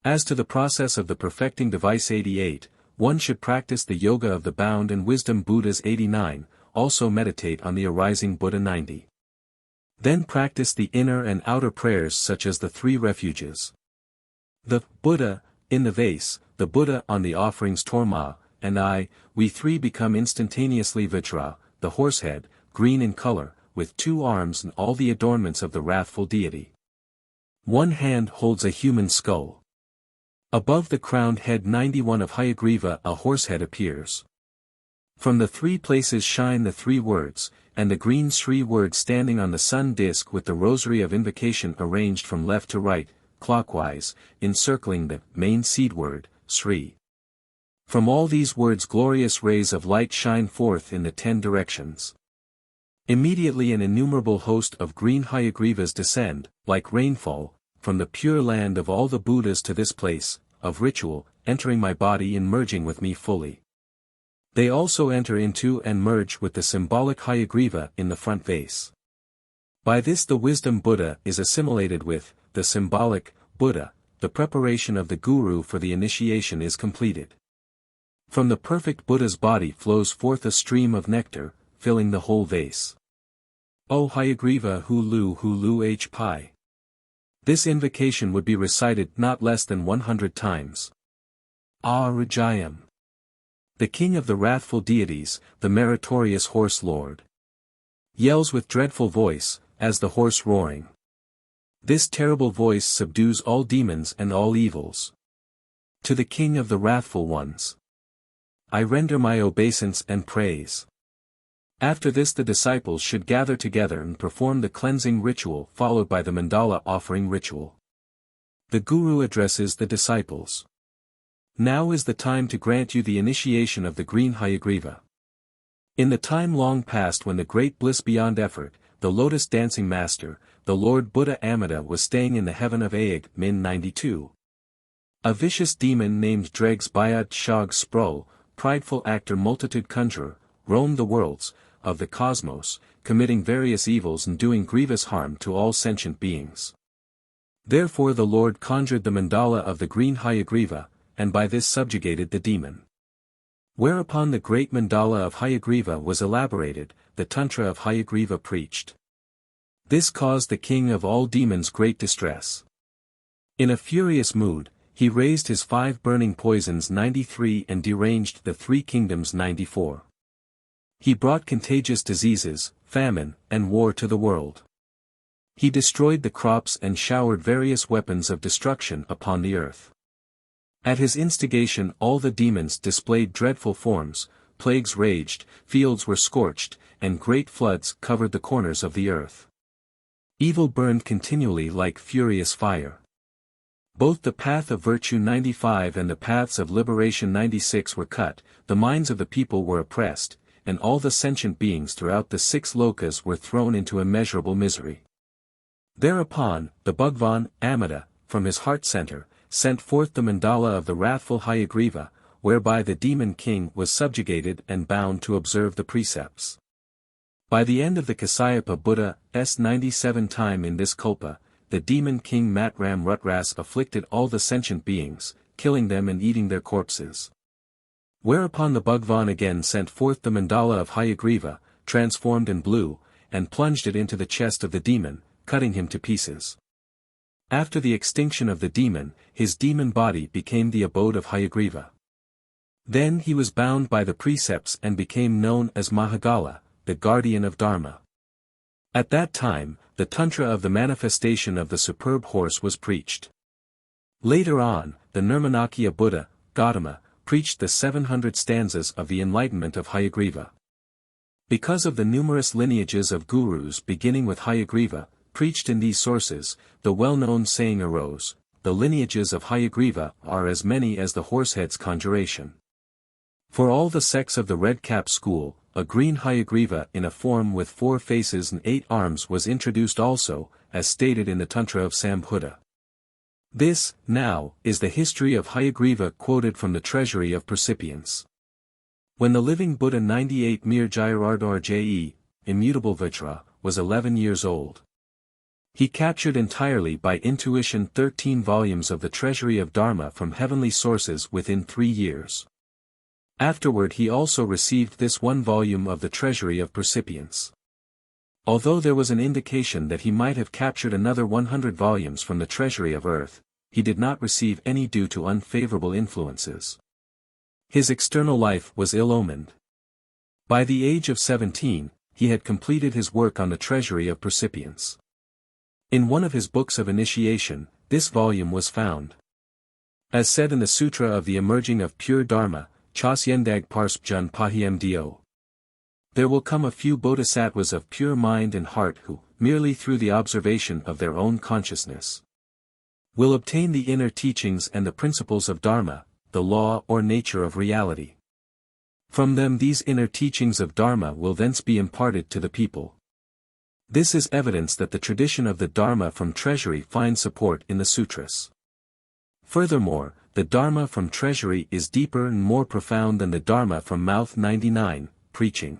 As to the process of the perfecting device 88, one should practice the yoga of the bound and wisdom Buddhas 89, also meditate on the arising Buddha 90. Then practice the inner and outer prayers such as the 3 refuges. The Buddha, in the vase, the Buddha on the offerings torma, and we 3 become instantaneously Vajra, the horsehead, green in color, with 2 arms and all the adornments of the wrathful deity. One hand holds a human skull. Above the crowned head 91 of Hayagriva a horsehead appears. From the 3 places shine the 3 words, and the green Sri word standing on the sun disk with the rosary of invocation arranged from left to right, clockwise, encircling the main seed word, Sri. From all these words glorious rays of light shine forth in the 10 directions. Immediately an innumerable host of green Hayagrivas descend, like rainfall, from the pure land of all the Buddhas to this place, of ritual, entering my body and merging with me fully. They also enter into and merge with the symbolic Hayagriva in the front vase. By this the wisdom Buddha is assimilated with, the symbolic, Buddha, the preparation of the Guru for the initiation is completed. From the perfect Buddha's body flows forth a stream of nectar, filling the whole vase. O Hayagriva Hulu H Pi. This invocation would be recited not less than 100 times. Rajayam. The king of the wrathful deities, the meritorious horse lord, yells with dreadful voice, as the horse roaring. This terrible voice subdues all demons and all evils. To the King of the Wrathful Ones, I render my obeisance and praise. After this the disciples should gather together and perform the cleansing ritual followed by the mandala offering ritual. The Guru addresses the disciples. Now is the time to grant you the initiation of the Green Hayagriva. In the time long past when the great bliss beyond effort, the lotus dancing master, the Lord Buddha Amida was staying in the heaven of Ayag-min 92. A vicious demon named Dregs Bayad Shog Sprul, prideful actor multitude conjurer, roamed the worlds of the cosmos, committing various evils and doing grievous harm to all sentient beings. Therefore the Lord conjured the mandala of the Green Hayagriva, and by this subjugated the demon. Whereupon the great mandala of Hayagriva was elaborated, the Tantra of Hayagriva preached. This caused the king of all demons great distress. In a furious mood, he raised his 5 burning poisons 93 and deranged the 3 kingdoms 94. He brought contagious diseases, famine, and war to the world. He destroyed the crops and showered various weapons of destruction upon the earth. At his instigation all the demons displayed dreadful forms, plagues raged, fields were scorched, and great floods covered the corners of the earth. Evil burned continually like furious fire. Both the path of virtue 95 and the paths of liberation 96 were cut, the minds of the people were oppressed, and all the sentient beings throughout the 6 lokas were thrown into immeasurable misery. Thereupon, the Bhagwan, Amida, from his heart center, sent forth the mandala of the wrathful Hayagriva, whereby the demon king was subjugated and bound to observe the precepts. By the end of the Kasyapa Buddha's 97 time in this Khopa, the demon king Matram Rutras afflicted all the sentient beings, killing them and eating their corpses. Whereupon the Bhagwan again sent forth the mandala of Hayagriva, transformed in blue, and plunged it into the chest of the demon, cutting him to pieces. After the extinction of the demon, his demon body became the abode of Hayagriva. Then he was bound by the precepts and became known as Mahagala, the guardian of Dharma. At that time, the Tantra of the manifestation of the superb horse was preached. Later on, the Nirmanakya Buddha, Gautama, preached the 700 stanzas of the enlightenment of Hayagriva. Because of the numerous lineages of gurus beginning with Hayagriva, preached in these sources, the well-known saying arose, the lineages of Hayagriva are as many as the horsehead's conjuration. For all the sects of the Red Cap school, a green Hayagriva in a form with 4 faces and 8 arms was introduced also, as stated in the Tantra of Sambuddha. This, now, is the history of Hayagriva quoted from the Treasury of Percipience. When the living Buddha 98 Mir Jayarardar-Je, immutable Vajra, was 11 years old. He captured entirely by intuition 13 volumes of the Treasury of Dharma from heavenly sources within 3 years. Afterward he also received this 1 volume of the Treasury of Percipience. Although there was an indication that he might have captured another 100 volumes from the Treasury of Earth, he did not receive any due to unfavorable influences. His external life was ill-omened. By the age of 17, he had completed his work on the Treasury of Percipience. In one of his books of initiation, this volume was found. As said in the Sutra of the Emerging of Pure Dharma, Chasyendag Parspjan Pahyamdo. There will come a few bodhisattvas of pure mind and heart who, merely through the observation of their own consciousness, will obtain the inner teachings and the principles of Dharma, the law or nature of reality. From them these inner teachings of Dharma will thence be imparted to the people. This is evidence that the tradition of the Dharma from Treasury finds support in the sutras. Furthermore, the Dharma from Treasury is deeper and more profound than the Dharma from Mouth 99, preaching.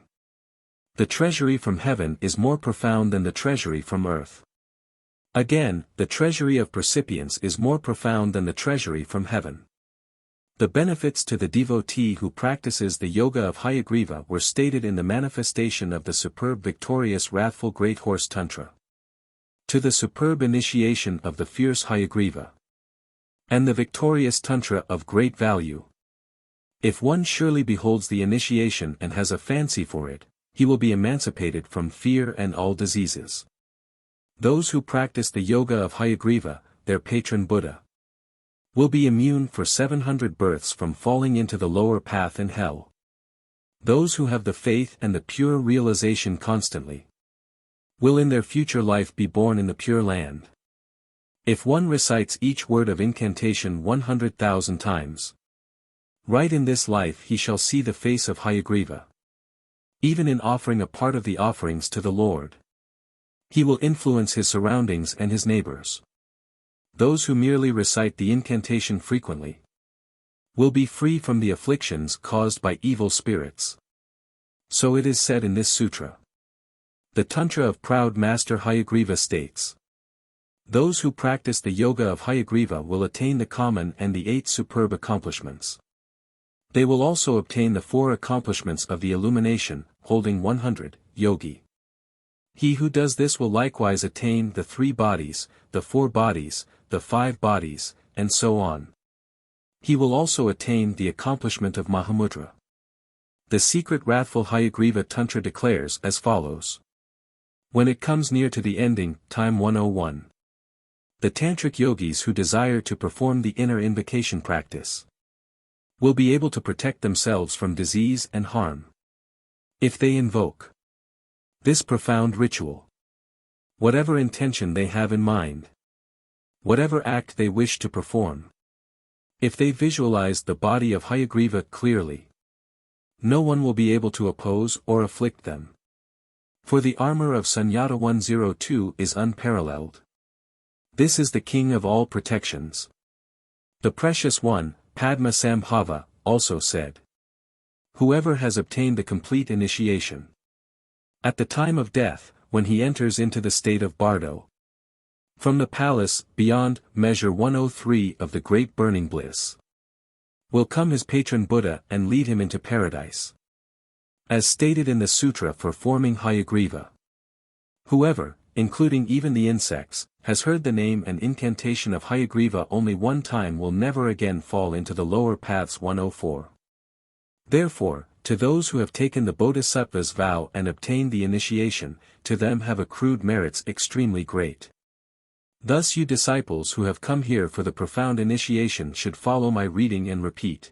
The Treasury from heaven is more profound than the Treasury from earth. Again, the Treasury of Percipience is more profound than the Treasury from heaven. The benefits to the devotee who practices the Yoga of Hayagriva were stated in the manifestation of the superb victorious wrathful great horse Tantra. To the superb initiation of the fierce Hayagriva. And the victorious Tantra of great value. If one surely beholds the initiation and has a fancy for it, he will be emancipated from fear and all diseases. Those who practice the Yoga of Hayagriva, their patron Buddha. will be immune for 700 births from falling into the lower path in hell. Those who have the faith and the pure realization constantly will in their future life be born in the Pure Land. If one recites each word of incantation 100,000 times, right in this life he shall see the face of Hayagriva. Even in offering a part of the offerings to the Lord, he will influence his surroundings and his neighbors. Those who merely recite the incantation frequently will be free from the afflictions caused by evil spirits. So it is said in this sutra. The Tantra of Proud Master Hayagriva states, those who practice the Yoga of Hayagriva will attain the common and the 8 superb accomplishments. They will also obtain the 4 accomplishments of the illumination, holding 100, yogi. He who does this will likewise attain the 3 bodies, the 4 bodies, the 5 bodies, and so on. He will also attain the accomplishment of Mahamudra. The secret wrathful Hayagriva Tantra declares as follows. When it comes near to the ending, time 101. The Tantric yogis who desire to perform the inner invocation practice will be able to protect themselves from disease and harm. If they invoke this profound ritual, whatever intention they have in mind, whatever act they wish to perform, if they visualize the body of Hayagriva clearly, no one will be able to oppose or afflict them. For the armor of Sunyata 102 is unparalleled. This is the king of all protections. The Precious One, Padma Sambhava, also said, whoever has obtained the complete initiation, at the time of death, when he enters into the state of Bardo, from the palace, beyond, measure 103 of the great burning bliss, will come his patron Buddha and lead him into paradise. As stated in the Sutra for forming Hayagriva. Whoever, including even the insects, has heard the name and incantation of Hayagriva only one time will never again fall into the lower paths 104. Therefore, to those who have taken the Bodhisattva's vow and obtained the initiation, to them have accrued merits extremely great. Thus you disciples who have come here for the profound initiation should follow my reading and repeat.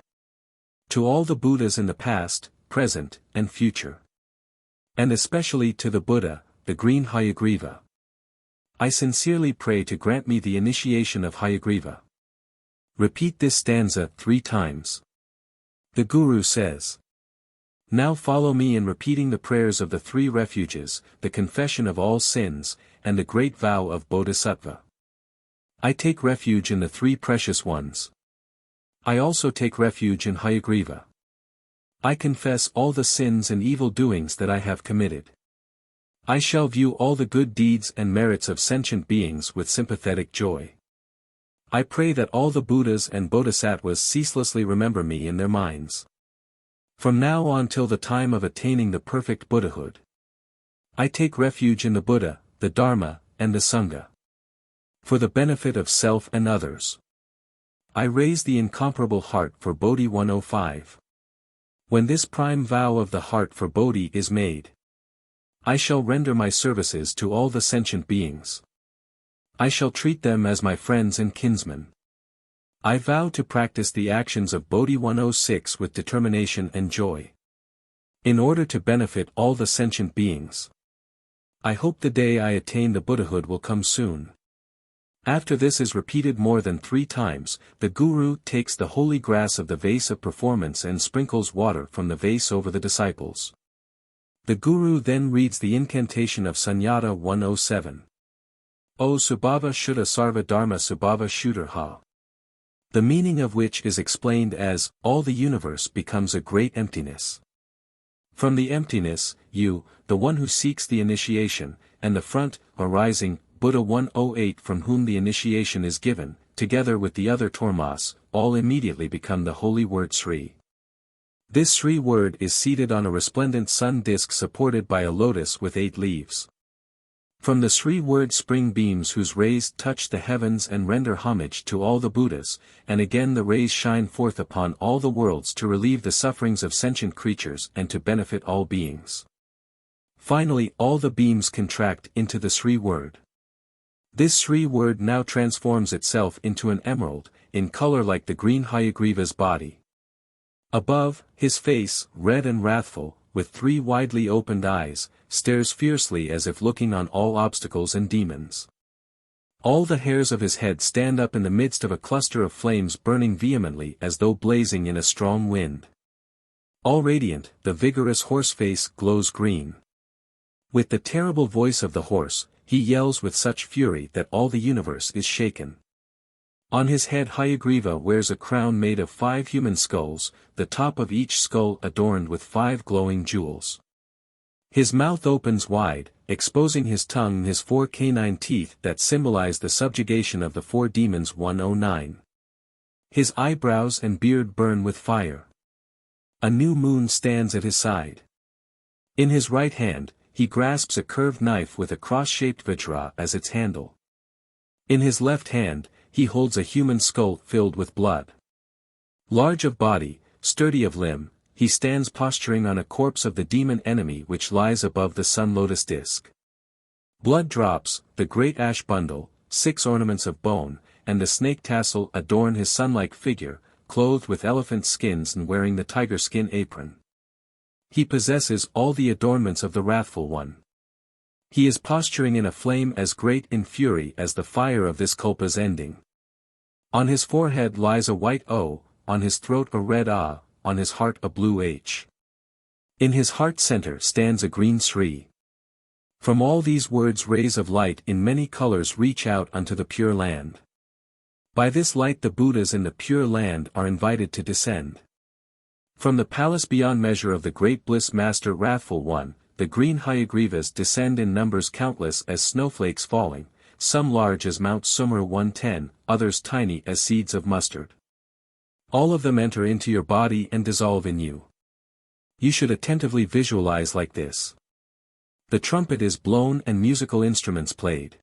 To all the Buddhas in the past, present, and future. And especially to the Buddha, the Green Hayagriva. I sincerely pray to grant me the initiation of Hayagriva. Repeat this stanza 3 times. The Guru says. Now follow me in repeating the prayers of the 3 refuges, the confession of all sins, and the great vow of Bodhisattva. I take refuge in the 3 precious ones. I also take refuge in Hayagriva. I confess all the sins and evil doings that I have committed. I shall view all the good deeds and merits of sentient beings with sympathetic joy. I pray that all the Buddhas and Bodhisattvas ceaselessly remember me in their minds. From now on till the time of attaining the perfect Buddhahood, I take refuge in the Buddha, the Dharma, and the Sangha. For the benefit of self and others, I raise the incomparable heart for Bodhi 105. When this prime vow of the heart for Bodhi is made, I shall render my services to all the sentient beings. I shall treat them as my friends and kinsmen. I vow to practice the actions of Bodhi 106 with determination and joy, in order to benefit all the sentient beings. I hope the day I attain the Buddhahood will come soon. After this is repeated more than 3 times, the Guru takes the holy grass of the vase of performance and sprinkles water from the vase over the disciples. The Guru then reads the incantation of Sunyata 107. O Subhava Shuddha Sarva Dharma Subhava Shuddha Ha. The meaning of which is explained as, all the universe becomes a great emptiness. From the emptiness, you, the one who seeks the initiation, and the front, arising, Buddha 108 from whom the initiation is given, together with the other tormas, all immediately become the holy word Sri. This Sri word is seated on a resplendent sun disk supported by a lotus with 8 leaves. From the Sri word spring beams whose rays touch the heavens and render homage to all the Buddhas, and again the rays shine forth upon all the worlds to relieve the sufferings of sentient creatures and to benefit all beings. Finally all the beams contract into the Sri word. This Sri word now transforms itself into an emerald, in color like the green Hayagriva's body. Above, his face, red and wrathful, with 3 widely opened eyes, stares fiercely as if looking on all obstacles and demons. All the hairs of his head stand up in the midst of a cluster of flames burning vehemently as though blazing in a strong wind. All radiant, the vigorous horse face glows green. With the terrible voice of the horse, he yells with such fury that all the universe is shaken. On his head Hayagriva wears a crown made of 5 human skulls, the top of each skull adorned with 5 glowing jewels. His mouth opens wide, exposing his tongue and his 4 canine teeth that symbolize the subjugation of the 4 demons 109. His eyebrows and beard burn with fire. A new moon stands at his side. In his right hand, he grasps a curved knife with a cross-shaped vajra as its handle. In his left hand, he holds a human skull filled with blood. Large of body, sturdy of limb, he stands posturing on a corpse of the demon enemy which lies above the sun lotus disk. Blood drops, the great ash bundle, 6 ornaments of bone, and the snake tassel adorn his sun-like figure, clothed with elephant skins and wearing the tiger skin apron. He possesses all the adornments of the wrathful one. He is posturing in a flame as great in fury as the fire of this Khopa's ending. On his forehead lies a white O, on his throat a red A, on his heart a blue H. In his heart center stands a green Sri. From all these words rays of light in many colors reach out unto the Pure Land. By this light the Buddhas in the Pure Land are invited to descend. From the palace beyond measure of the great bliss master wrathful one, the green Hayagrivas descend in numbers countless as snowflakes falling, some large as Mount Sumer 110, others tiny as seeds of mustard. All of them enter into your body and dissolve in you. You should attentively visualize like this. The trumpet is blown and musical instruments played.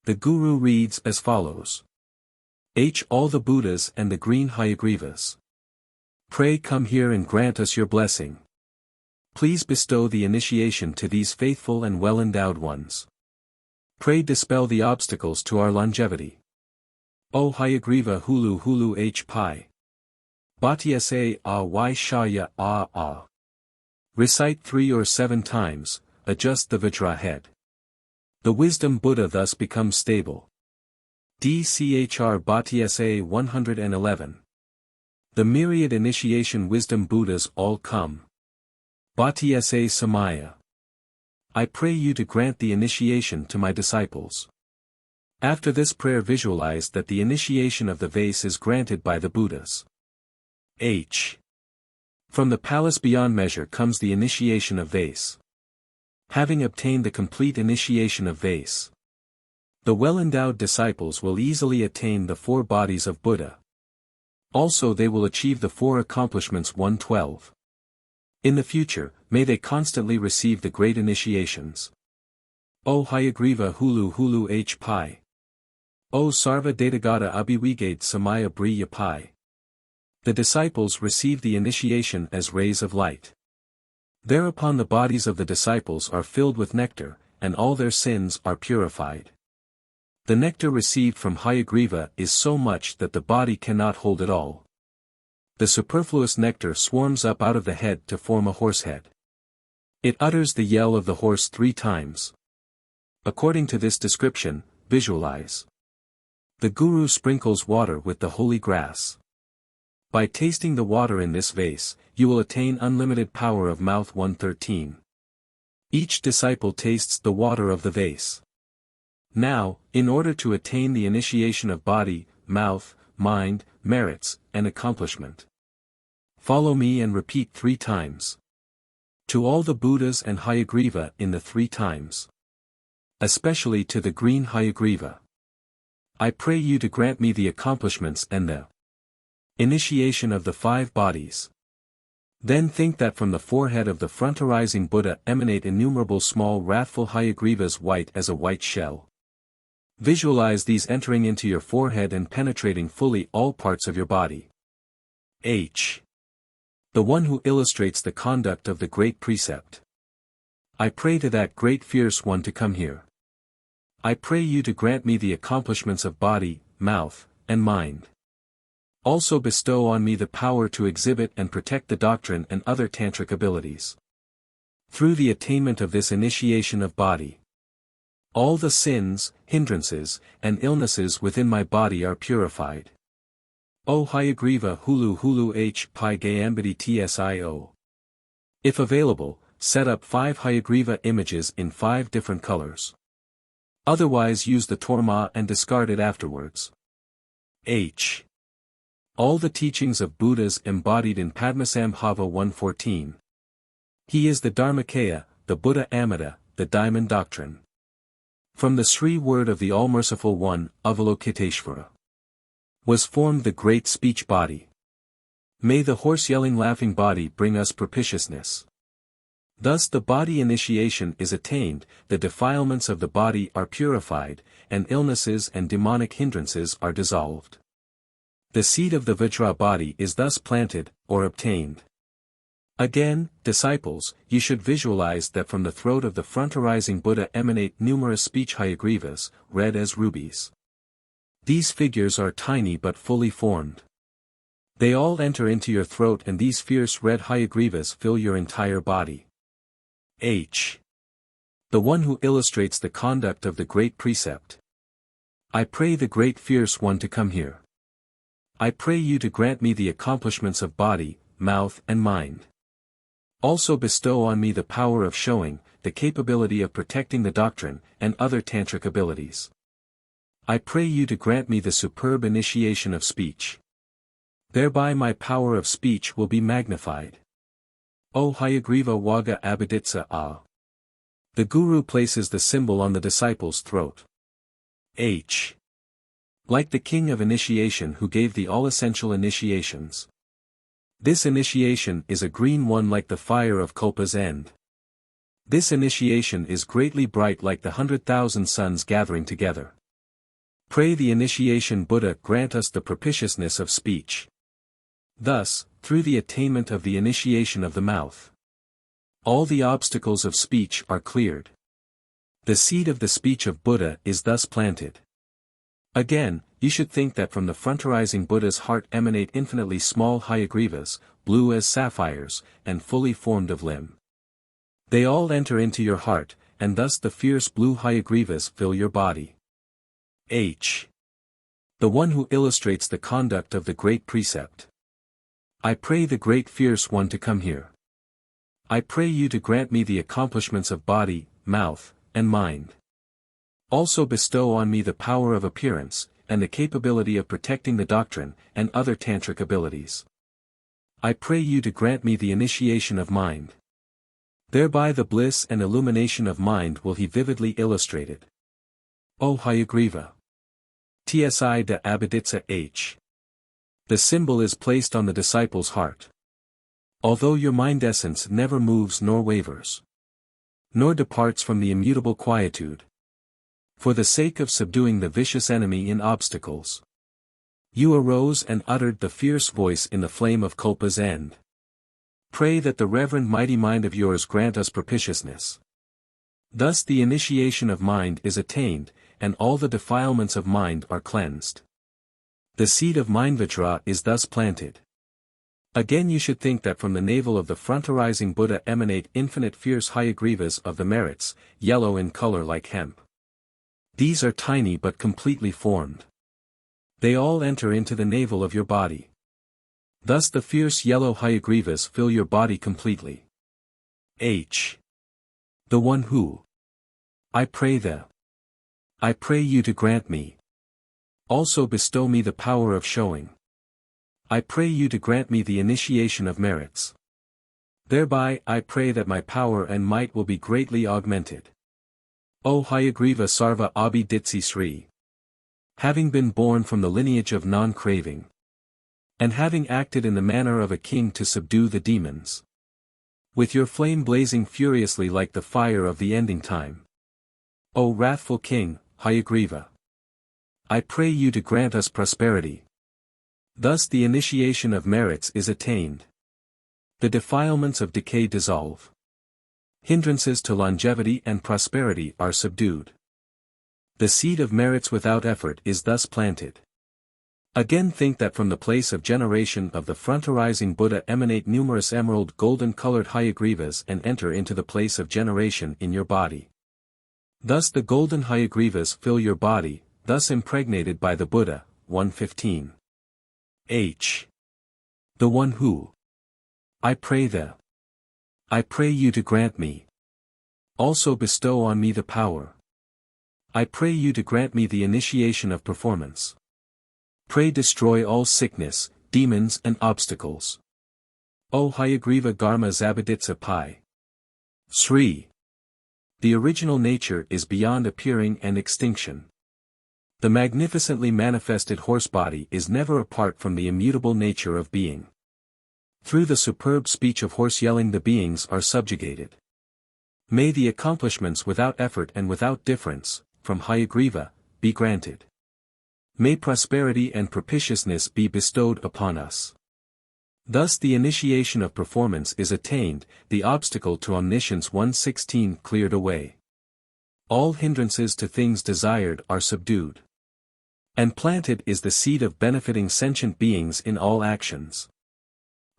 The Guru reads as follows. All the Buddhas and the green Hayagrivas. Pray come here and grant us your blessing. Please bestow the initiation to these faithful and well-endowed ones. Pray dispel the obstacles to our longevity. O Hayagriva Hulu Hulu H Pi. Bhatyasa A Y Shaya A. Recite 3 or 7 times, adjust the Vajra head. The wisdom Buddha thus becomes stable. DCHR Bhatyasa 111. The myriad initiation wisdom Buddhas all come. Bhatyasa Samaya. I pray you to grant the initiation to my disciples. After this prayer visualize that the initiation of the vase is granted by the Buddhas. From the palace beyond measure comes the initiation of vase. Having obtained the complete initiation of vase, the well-endowed disciples will easily attain the 4 bodies of Buddha. Also they will achieve the 4 accomplishments 112. In the future, may they constantly receive the great initiations. O Hayagriva Hulu Hulu H Pi. O Sarva Datagata Abhiwigade Samaya Briya Pi. The disciples receive the initiation as rays of light. Thereupon the bodies of the disciples are filled with nectar, and all their sins are purified. The nectar received from Hayagriva is so much that the body cannot hold it all. The superfluous nectar swarms up out of the head to form a horse head. It utters the yell of the horse 3 times. According to this description, visualize. The Guru sprinkles water with the holy grass. By tasting the water in this vase, you will attain unlimited power of mouth 113. Each disciple tastes the water of the vase. Now, in order to attain the initiation of body, mouth, mind, merits, and accomplishment, follow me and repeat 3 times. To all the Buddhas and Hayagriva in the 3 times. Especially to the green Hayagriva. I pray you to grant me the accomplishments and the initiation of the 5 bodies. Then think that from the forehead of the front arising Buddha emanate innumerable small wrathful Hayagrivas white as a white shell. Visualize these entering into your forehead and penetrating fully all parts of your body. The one who illustrates the conduct of the great precept. I pray to that great fierce one to come here. I pray you to grant me the accomplishments of body, mouth, and mind. Also bestow on me the power to exhibit and protect the doctrine and other tantric abilities. Through the attainment of this initiation of body, all the sins, hindrances, and illnesses within my body are purified. O Hayagriva Hulu Hulu H Pi Gayambiti Tsio. If available, set up 5 Hayagriva images in 5 different colors. Otherwise use the torma and discard it afterwards. H. All the teachings of Buddhas embodied in Padmasambhava 114. He is the Dharmakaya, the Buddha Amida, the Diamond Doctrine. From the Sri word of the All-Merciful One, Avalokiteshvara, was formed the great speech body. May the horse-yelling laughing body bring us propitiousness. Thus the body initiation is attained, the defilements of the body are purified, and illnesses and demonic hindrances are dissolved. The seed of the Vajra body is thus planted, or obtained. Again, disciples, you should visualize that from the throat of the front-arising Buddha emanate numerous speech Hayagrivas, red as rubies. These figures are tiny but fully formed. They all enter into your throat and these fierce red Hayagrivas fill your entire body. H. The one who illustrates the conduct of the great precept. I pray the great fierce one to come here. I pray you to grant me the accomplishments of body, mouth and mind. Also bestow on me the power of showing, the capability of protecting the doctrine, and other tantric abilities. I pray you to grant me the superb initiation of speech. Thereby my power of speech will be magnified. O Hayagriva Waga Abhiditsa A. The Guru places the symbol on the disciple's throat. H. Like the king of initiation who gave the all-essential initiations. This initiation is a green one like the fire of Khopa's end. This initiation is greatly bright like the 100,000 suns gathering together. Pray the initiation Buddha grant us the propitiousness of speech. Thus, through the attainment of the initiation of the mouth, all the obstacles of speech are cleared. The seed of the speech of Buddha is thus planted. Again, you should think that from the front-arising Buddha's heart emanate infinitely small Hayagrivas, blue as sapphires, and fully formed of limb. They all enter into your heart, and thus the fierce blue Hayagrivas fill your body. H. The one who illustrates the conduct of the great precept. I pray the great fierce one to come here. I pray you to grant me the accomplishments of body, mouth, and mind. Also bestow on me the power of appearance, and the capability of protecting the doctrine, and other tantric abilities. I pray you to grant me the initiation of mind. Thereby the bliss and illumination of mind will he vividly illustrated. O Hayagriva. Tsi de Abhiditsa H. The symbol is placed on the disciple's heart. Although your mind essence never moves nor wavers, nor departs from the immutable quietude, for the sake of subduing the vicious enemy in obstacles, you arose and uttered the fierce voice in the flame of Khopa's end. Pray that the reverend mighty mind of yours grant us propitiousness. Thus the initiation of mind is attained, and all the defilements of mind are cleansed. The seed of Mindvajra is thus planted. Again you should think that from the navel of the front-arising Buddha emanate infinite fierce Hayagrivas of the merits, yellow in color like hemp. These are tiny but completely formed. They all enter into the navel of your body. Thus the fierce yellow Hayagrivas fill your body completely. H. The one who. I pray you to grant me. Also bestow me the power of showing. I pray you to grant me the initiation of merits. Thereby I pray that my power and might will be greatly augmented. O Hayagriva Sarva Abhi Ditsi Sri. Having been born from the lineage of non-craving, and having acted in the manner of a king to subdue the demons, with your flame blazing furiously like the fire of the ending time. O wrathful king, Hayagriva. I pray you to grant us prosperity. Thus the initiation of merits is attained. The defilements of decay dissolve. Hindrances to longevity and prosperity are subdued. The seed of merits without effort is thus planted. Again think that from the place of generation of the front-arising Buddha emanate numerous emerald golden-colored Hayagrivas and enter into the place of generation in your body. Thus the golden Hayagrivas fill your body, thus impregnated by the Buddha. 115. H. The one who. I pray you to grant me. Also bestow on me the power. I pray you to grant me the initiation of performance. Pray destroy all sickness, demons and obstacles. O Hayagriva Garma Zabaditsa Pai. Sri. The original nature is beyond appearing and extinction. The magnificently manifested horse body is never apart from the immutable nature of being. Through the superb speech of horse yelling the beings are subjugated. May the accomplishments without effort and without difference, from Hayagriva, be granted. May prosperity and propitiousness be bestowed upon us. Thus the initiation of performance is attained, the obstacle to omniscience 116 cleared away. All hindrances to things desired are subdued. And planted is the seed of benefiting sentient beings in all actions.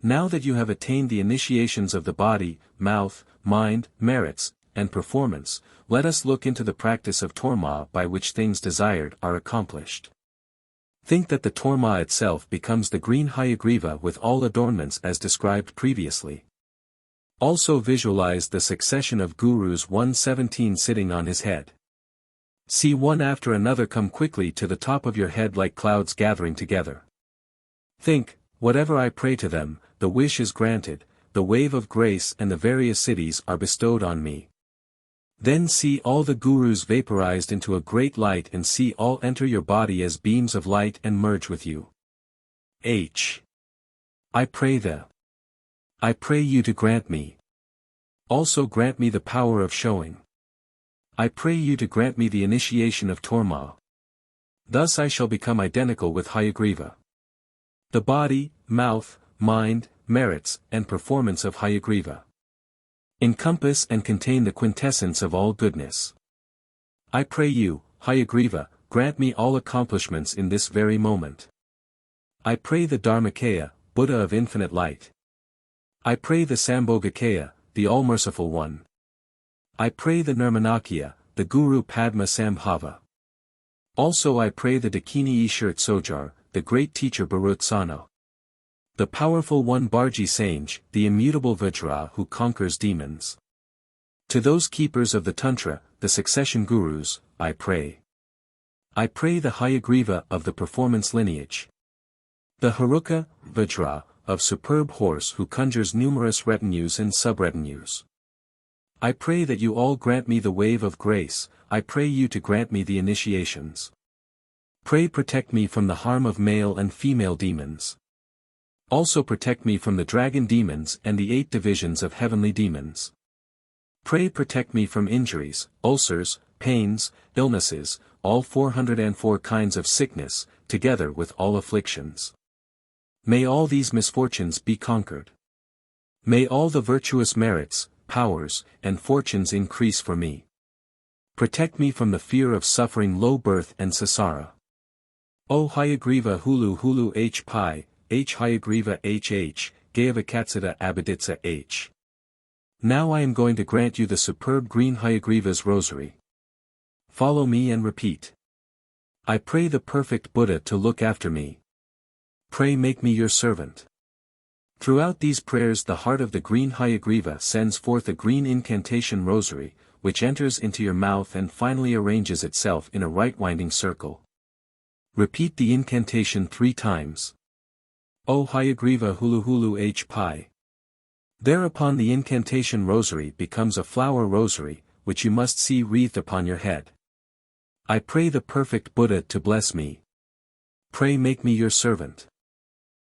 Now that you have attained the initiations of the body, mouth, mind, merits, and performance, let us look into the practice of Torma by which things desired are accomplished. Think that the Torma itself becomes the green Hayagriva with all adornments as described previously. Also visualize the succession of gurus 117 sitting on his head. See one after another come quickly to the top of your head like clouds gathering together. Think, whatever I pray to them, the wish is granted, the wave of grace and the various cities are bestowed on me. Then see all the gurus vaporized into a great light and see all enter your body as beams of light and merge with you. H. I pray you to grant me. Also grant me the power of showing. I pray you to grant me the initiation of Torma. Thus I shall become identical with Hayagriva. The body, mouth, mind, merits, and performance of Hayagriva encompass and contain the quintessence of all goodness. I pray you, Hayagriva, grant me all accomplishments in this very moment. I pray the Dharmakaya, Buddha of infinite light. I pray the Sambhogakaya, the All-Merciful One. I pray the Nirmanakaya, the Guru Padma Sambhava. Also I pray the Dakini Ishar Tsojar, the great teacher Barutsana. The powerful one Barji Sange, the immutable Vajra who conquers demons. To those keepers of the Tantra, the succession gurus, I pray. I pray the Hayagriva of the performance lineage. The Haruka, Vajra, of superb horse who conjures numerous retinues and subretinues. I pray that you all grant me the wave of grace, I pray you to grant me the initiations. Pray protect me from the harm of male and female demons. Also protect me from the dragon demons and the 8 divisions of heavenly demons. Pray protect me from injuries, ulcers, pains, illnesses, all 404 kinds of sickness, together with all afflictions. May all these misfortunes be conquered. May all the virtuous merits, powers, and fortunes increase for me. Protect me from the fear of suffering low birth and samsara. O Hayagriva Hulu Hulu H Pi, H Hayagriva HH, Gayavakatsita Abhiditsa H. Now I am going to grant you the superb green Hayagriva's rosary. Follow me and repeat. I pray the perfect Buddha to look after me. Pray make me your servant. Throughout these prayers the heart of the green Hayagriva sends forth a green incantation rosary, which enters into your mouth and finally arranges itself in a right-winding circle. Repeat the incantation 3 times. O Hayagriva Hulu Hulu H Pi. Thereupon the incantation rosary becomes a flower rosary, which you must see wreathed upon your head. I pray the perfect Buddha to bless me. Pray make me your servant.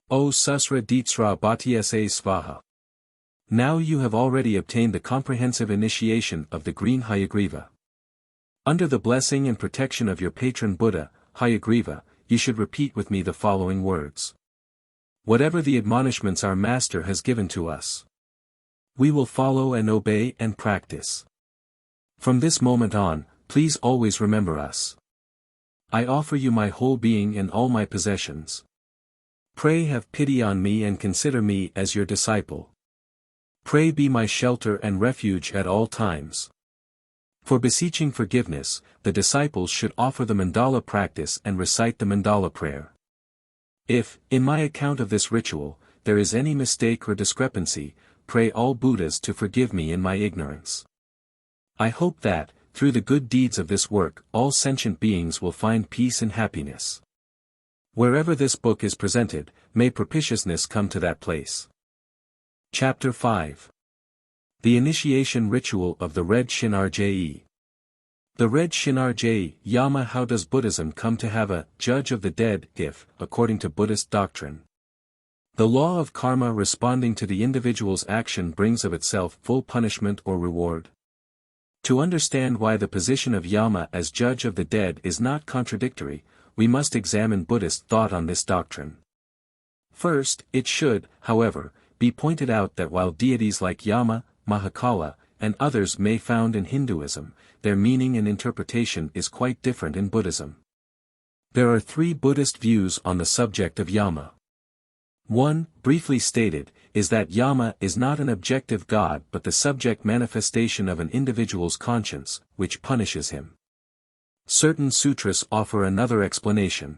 O Susra Ditsra Bhatyasa Svaha. Now you have already obtained the comprehensive initiation of the green Hayagriva. Under the blessing and protection of your patron Buddha, Hayagriva, you should repeat with me the following words. Whatever the admonishments our Master has given to us, we will follow and obey and practice. From this moment on, please always remember us. I offer you my whole being and all my possessions. Pray have pity on me and consider me as your disciple. Pray be my shelter and refuge at all times. For beseeching forgiveness, the disciples should offer the mandala practice and recite the mandala prayer. If, in my account of this ritual, there is any mistake or discrepancy, pray all Buddhas to forgive me in my ignorance. I hope that, through the good deeds of this work, all sentient beings will find peace and happiness. Wherever this book is presented, may propitiousness come to that place. Chapter 5. The Initiation Ritual of the Red Gshin-Rje. The Red Gshin-Rje, Yama. How does Buddhism come to have a judge of the dead if, according to Buddhist doctrine, the law of karma responding to the individual's action brings of itself full punishment or reward? To understand why the position of Yama as judge of the dead is not contradictory, we must examine Buddhist thought on this doctrine. First, it should, however, be pointed out that while deities like Yama, Mahakala, and others may be found in Hinduism, their meaning and interpretation is quite different in Buddhism. There are three Buddhist views on the subject of Yama. One, briefly stated, is that Yama is not an objective god but the subject manifestation of an individual's conscience, which punishes him. Certain sutras offer another explanation.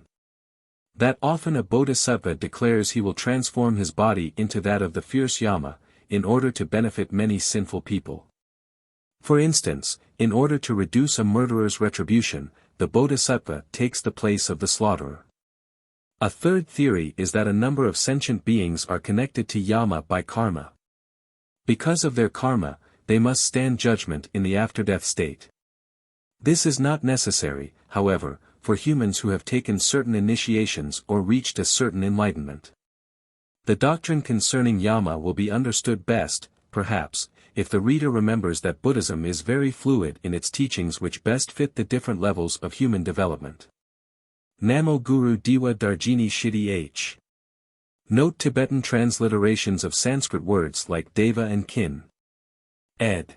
That often a bodhisattva declares he will transform his body into that of the fierce Yama, in order to benefit many sinful people. For instance, in order to reduce a murderer's retribution, the bodhisattva takes the place of the slaughterer. A third theory is that a number of sentient beings are connected to Yama by karma. Because of their karma, they must stand judgment in the after-death state. This is not necessary, however, for humans who have taken certain initiations or reached a certain enlightenment. The doctrine concerning Yama will be understood best, perhaps, if the reader remembers that Buddhism is very fluid in its teachings which best fit the different levels of human development. Namo Guru Diwa Darjini Shidi H. Note Tibetan transliterations of Sanskrit words like Deva and Kin. Ed.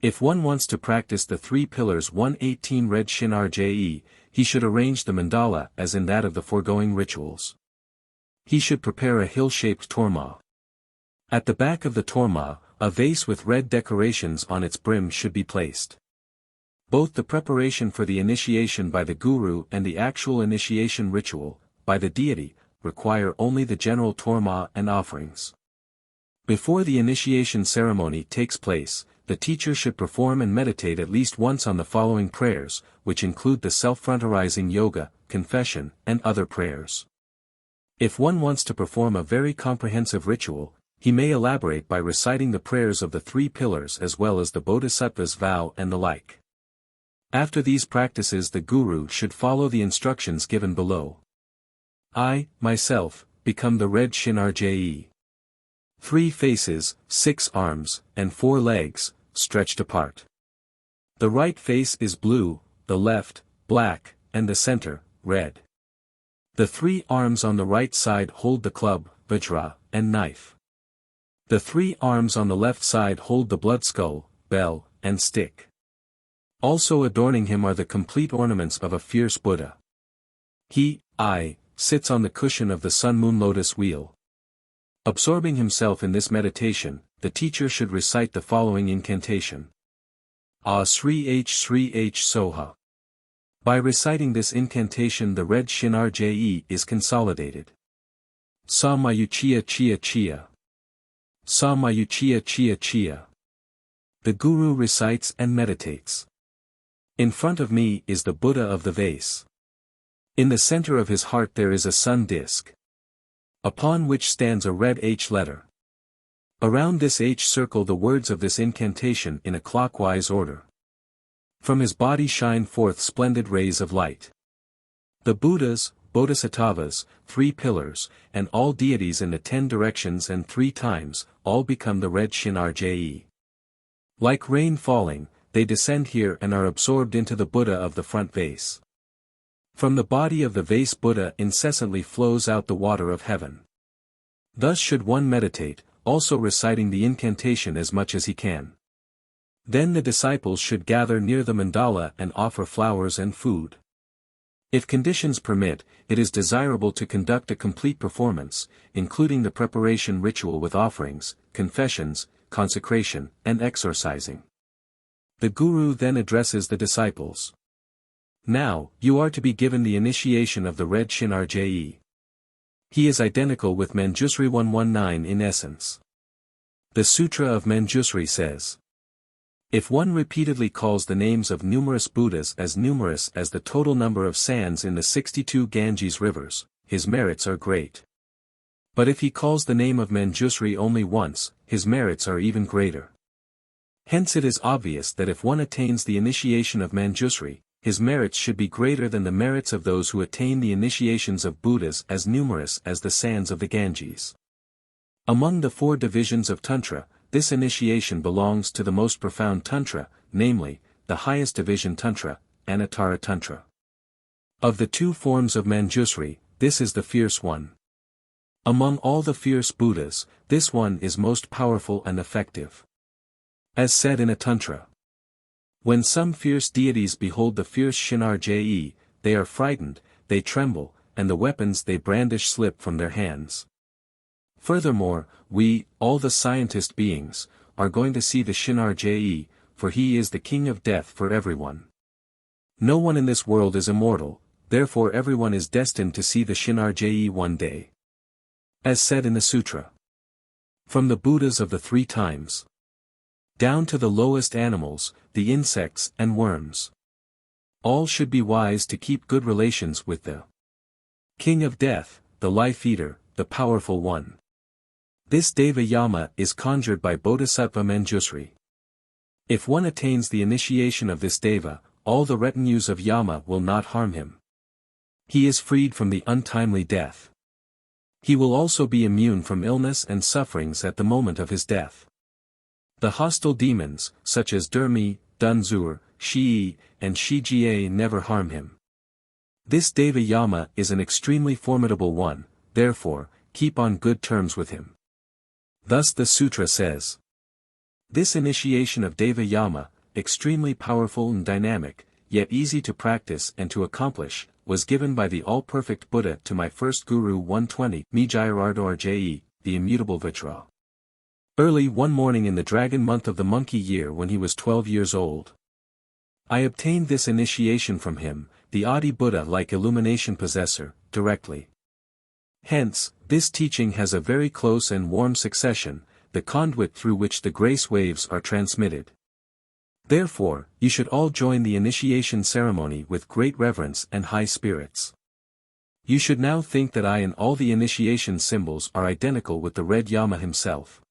If one wants to practice the three pillars 118 Red Gshin-Rje, he should arrange the mandala as in that of the foregoing rituals. He should prepare a hill-shaped torma. At the back of the torma, a vase with red decorations on its brim should be placed. Both the preparation for the initiation by the guru and the actual initiation ritual, by the deity, require only the general torma and offerings. Before the initiation ceremony takes place, the teacher should perform and meditate at least once on the following prayers, which include the self-frontarizing yoga, confession, and other prayers. If one wants to perform a very comprehensive ritual, he may elaborate by reciting the prayers of the three pillars as well as the bodhisattva's vow and the like. After these practices the guru should follow the instructions given below. I, myself, become the Red Gshin-Rje. 3 faces, 6 arms, and 4 legs, stretched apart. The right face is blue, the left, black, and the center, red. The 3 arms on the right side hold the club, vajra, and knife. The 3 arms on the left side hold the blood skull, bell, and stick. Also adorning him are the complete ornaments of a fierce Buddha. He, I, sits on the cushion of the sun-moon lotus wheel. Absorbing himself in this meditation, the teacher should recite the following incantation. Sri H Soha. By reciting this incantation the Red Gshin-Rje is consolidated. Sa Mayuchia Chia Chia. Sa Mayuchia Chia Chia. The Guru recites and meditates. In front of me is the Buddha of the vase. In the center of his heart there is a sun disk, upon which stands a red H letter. Around this H circle the words of this incantation in a clockwise order. From his body shine forth splendid rays of light. The Buddhas, Bodhisattvas, 3 pillars, and all deities in the 10 directions and 3 times, all become the Red Gshin-Rje. Like rain falling, they descend here and are absorbed into the Buddha of the front vase. From the body of the vase Buddha incessantly flows out the water of heaven. Thus should one meditate, also reciting the incantation as much as he can. Then the disciples should gather near the mandala and offer flowers and food. If conditions permit, it is desirable to conduct a complete performance, including the preparation ritual with offerings, confessions, consecration, and exorcising. The guru then addresses the disciples. Now, you are to be given the initiation of the Red Gshin-Rje. He is identical with Manjusri 119 in essence. The Sutra of Manjusri says, if one repeatedly calls the names of numerous Buddhas as numerous as the total number of sands in the 62 Ganges rivers, his merits are great. But if he calls the name of Manjusri only once, his merits are even greater. Hence it is obvious that if one attains the initiation of Manjusri, his merits should be greater than the merits of those who attain the initiations of Buddhas as numerous as the sands of the Ganges. Among the 4 divisions of Tantra, this initiation belongs to the most profound Tantra, namely, the highest division Tantra, Anuttara Tantra. Of the 2 forms of Manjusri, this is the fierce one. Among all the fierce Buddhas, this one is most powerful and effective. As said in a Tantra, when some fierce deities behold the fierce Gshin-Rje, they are frightened, they tremble, and the weapons they brandish slip from their hands. Furthermore, we, all the scientist beings, are going to see the Gshin-Rje, for he is the king of death for everyone. No one in this world is immortal, therefore everyone is destined to see the Gshin-Rje one day. As said in the sutra. From the Buddhas of the 3 times, down to the lowest animals, the insects and worms, all should be wise to keep good relations with the king of death, the life-eater, the powerful one. This Deva Yama is conjured by Bodhisattva Manjusri. If one attains the initiation of this Deva, all the retinues of Yama will not harm him. He is freed from the untimely death. He will also be immune from illness and sufferings at the moment of his death. The hostile demons, such as Durmi, Dunzur, Shi, and Shijie never harm him. This Deva Yama is an extremely formidable one, therefore, keep on good terms with him. Thus the sutra says. This initiation of Deva Yama, extremely powerful and dynamic, yet easy to practice and to accomplish, was given by the all-perfect Buddha to my first guru 120, Mijayardo-Rje, the immutable Vajra. Early one morning in the dragon month of the monkey year when he was 12 years old. I obtained this initiation from him, the Adi Buddha-like illumination possessor, directly. Hence, this teaching has a very close and warm succession, the conduit through which the grace waves are transmitted. Therefore, you should all join the initiation ceremony with great reverence and high spirits. You should now think that I and all the initiation symbols are identical with the Red Yama himself.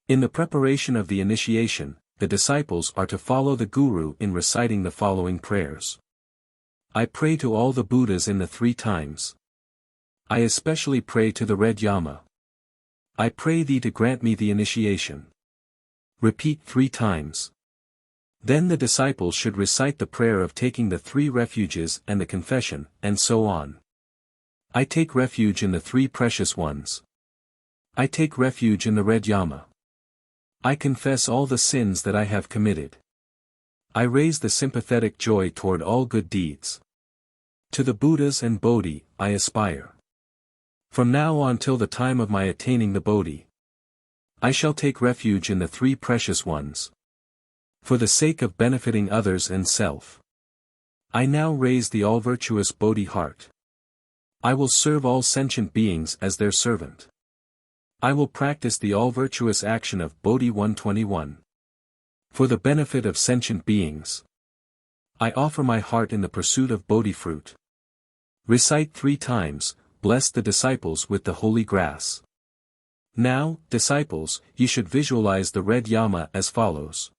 In the preparation of the initiation, the disciples are to follow the Guru in reciting the following prayers. I pray to all the Buddhas in the 3 times. I especially pray to the Red Yama. I pray thee to grant me the initiation. Repeat 3 times. Then the disciples should recite the prayer of taking the 3 refuges and the confession, and so on. I take refuge in the 3 precious ones. I take refuge in the Red Yama. I confess all the sins that I have committed. I raise the sympathetic joy toward all good deeds. To the Buddhas and Bodhi, I aspire. From now on till the time of my attaining the Bodhi, I shall take refuge in the 3 precious ones. For the sake of benefiting others and self, I now raise the all-virtuous Bodhi heart. I will serve all sentient beings as their servant. I will practice the all-virtuous action of Bodhi 121. For the benefit of sentient beings, I offer my heart in the pursuit of Bodhi fruit. Recite 3 times, bless the disciples with the holy grass. Now, disciples, you should visualize the Red Yama as follows.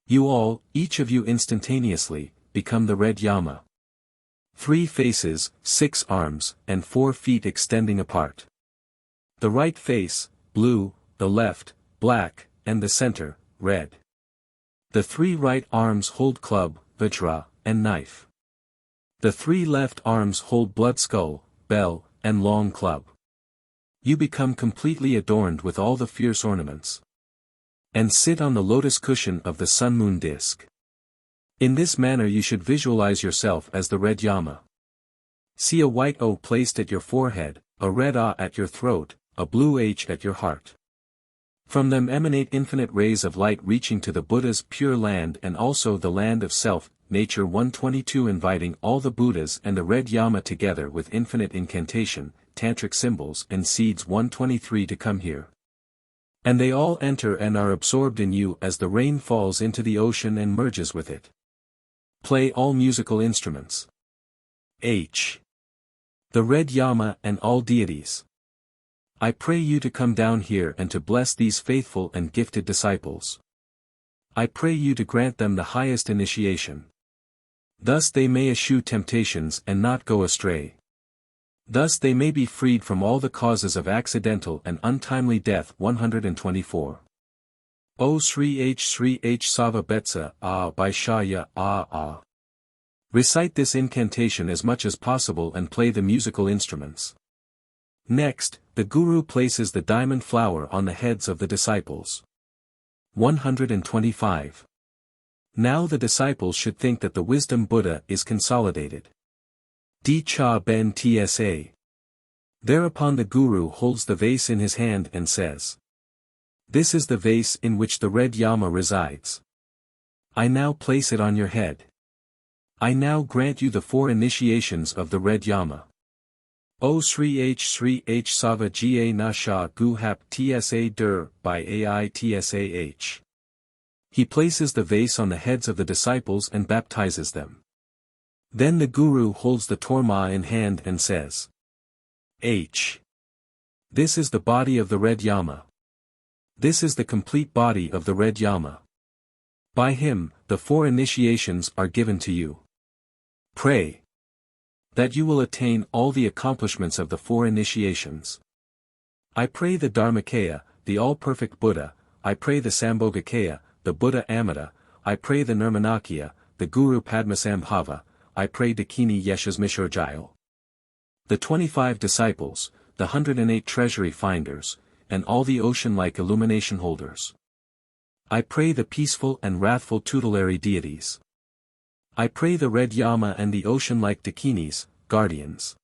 You all, each of you instantaneously, become the Red Yama. 3 faces, 6 arms, and 4 feet extending apart. The right face, blue, the left, black, and the center, red. The 3 right arms hold club, vajra, and knife. The 3 left arms hold blood skull, bell, and long club. You become completely adorned with all the fierce ornaments. And sit on the lotus cushion of the sun-moon disk. In this manner you should visualize yourself as the Red Yama. See a white O placed at your forehead, a red A at your throat, a blue H at your heart. From them emanate infinite rays of light reaching to the Buddha's pure land and also the land of self, Nature 122 inviting all the Buddhas and the Red Yama together with infinite incantation, tantric symbols and seeds 123 to come here. And they all enter and are absorbed in you as the rain falls into the ocean and merges with it. Play all musical instruments. H. The Red Yama and all deities. I pray you to come down here and to bless these faithful and gifted disciples. I pray you to grant them the highest initiation. Thus they may eschew temptations and not go astray. Thus they may be freed from all the causes of accidental and untimely death. 124. O Sri H Sava Betsa Ah Baishaya Ah Ah. Recite this incantation as much as possible and play the musical instruments. Next, the Guru places the diamond flower on the heads of the disciples. 125. Now the disciples should think that the wisdom Buddha is consolidated. Di Cha Ben Tsa. Thereupon the Guru holds the vase in his hand and says, "This is the vase in which the Red Yama resides. I now place it on your head. I now grant you the 4 initiations of the Red Yama. O Sri H Sava Ga Nasha Gu Hap Tsa Dur by Ai Tsah. He places the vase on the heads of the disciples and baptizes them. Then the Guru holds the torma in hand and says, H. This is the body of the Red Yama. This is the complete body of the Red Yama. By him, the 4 initiations are given to you. Pray that you will attain all the accomplishments of the 4 initiations. I pray the Dharmakaya, the all-perfect Buddha, I pray the Sambhogakaya, the Buddha Amida, I pray the Nirmanakaya, the Guru Padmasambhava, I pray Dakini Yeshasmishorjaya. The 25 disciples, the 108 treasury finders, and all the ocean-like illumination holders. I pray the peaceful and wrathful tutelary deities. I pray the Red Yama and the ocean-like Dakinis, guardians.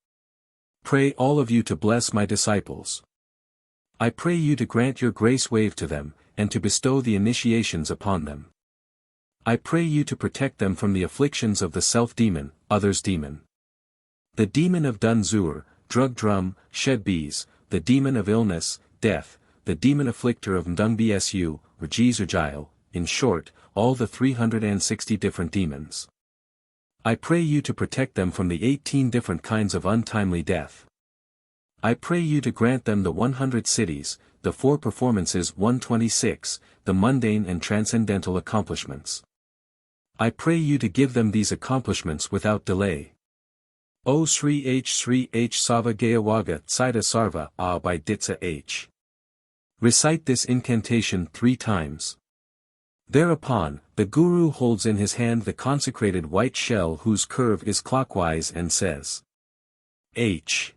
Pray all of you to bless my disciples. I pray you to grant your grace wave to them, and to bestow the initiations upon them. I pray you to protect them from the afflictions of the self-demon, others demon. The demon of Dunzur, drug drum, shed bees, the demon of illness, death, the demon afflictor of Mdungbsu, Red in short, all the 360 different demons. I pray you to protect them from the 18 different kinds of untimely death. I pray you to grant them the 100 cities, the 4 performances 126, the mundane and transcendental accomplishments. I pray you to give them these accomplishments without delay. O Sri H Sava Gayawaga Tsida Sarva Ah by Ditsa H. Recite this incantation 3 times. Thereupon, the Guru holds in his hand the consecrated white shell whose curve is clockwise and says, H.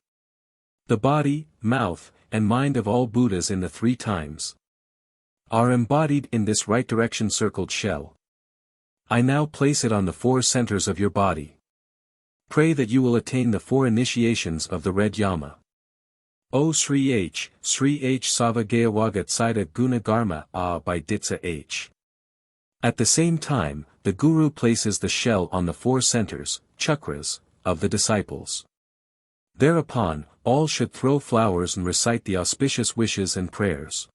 The body, mouth, and mind of all Buddhas in the 3 times are embodied in this right direction circled shell. I now place it on the 4 centers of your body. Pray that you will attain the 4 initiations of the Red Yama. O Sri H Sava Gayawaga Tsida Guna Garma Ah by Ditsa H. At the same time, the Guru places the shell on the 4 centers, chakras, of the disciples. Thereupon, all should throw flowers and recite the auspicious wishes and prayers.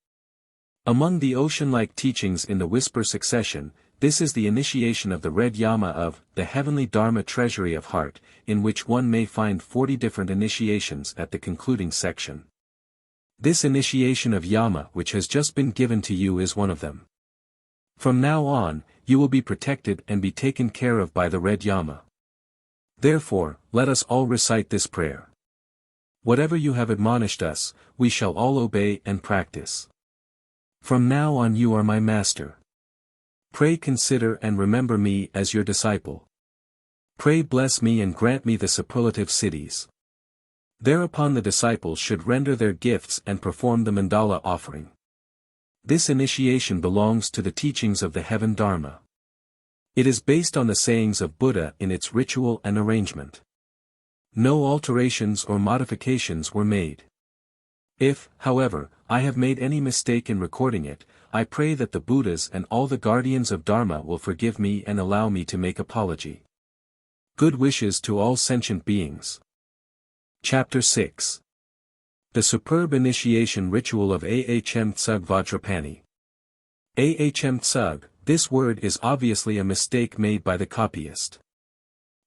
Among the ocean-like teachings in the whisper succession, this is the initiation of the Red Yama of the Heavenly Dharma Treasury of Heart, in which one may find 40 different initiations at the concluding section. This initiation of Yama which has just been given to you is one of them. From now on, you will be protected and be taken care of by the Red Yama. Therefore, let us all recite this prayer. Whatever you have admonished us, we shall all obey and practice. From now on you are my master. Pray consider and remember me as your disciple. Pray bless me and grant me the superlative cities. Thereupon the disciples should render their gifts and perform the mandala offering. This initiation belongs to the teachings of the Heaven Dharma. It is based on the sayings of Buddha in its ritual and arrangement. No alterations or modifications were made. If, however, I have made any mistake in recording it, I pray that the Buddhas and all the guardians of Dharma will forgive me and allow me to make apology. Good wishes to all sentient beings. Chapter 6. The Superb Initiation Ritual of Ahm Gtsug Vajrapani. Ahm Gtsug, this word is obviously a mistake made by the copyist.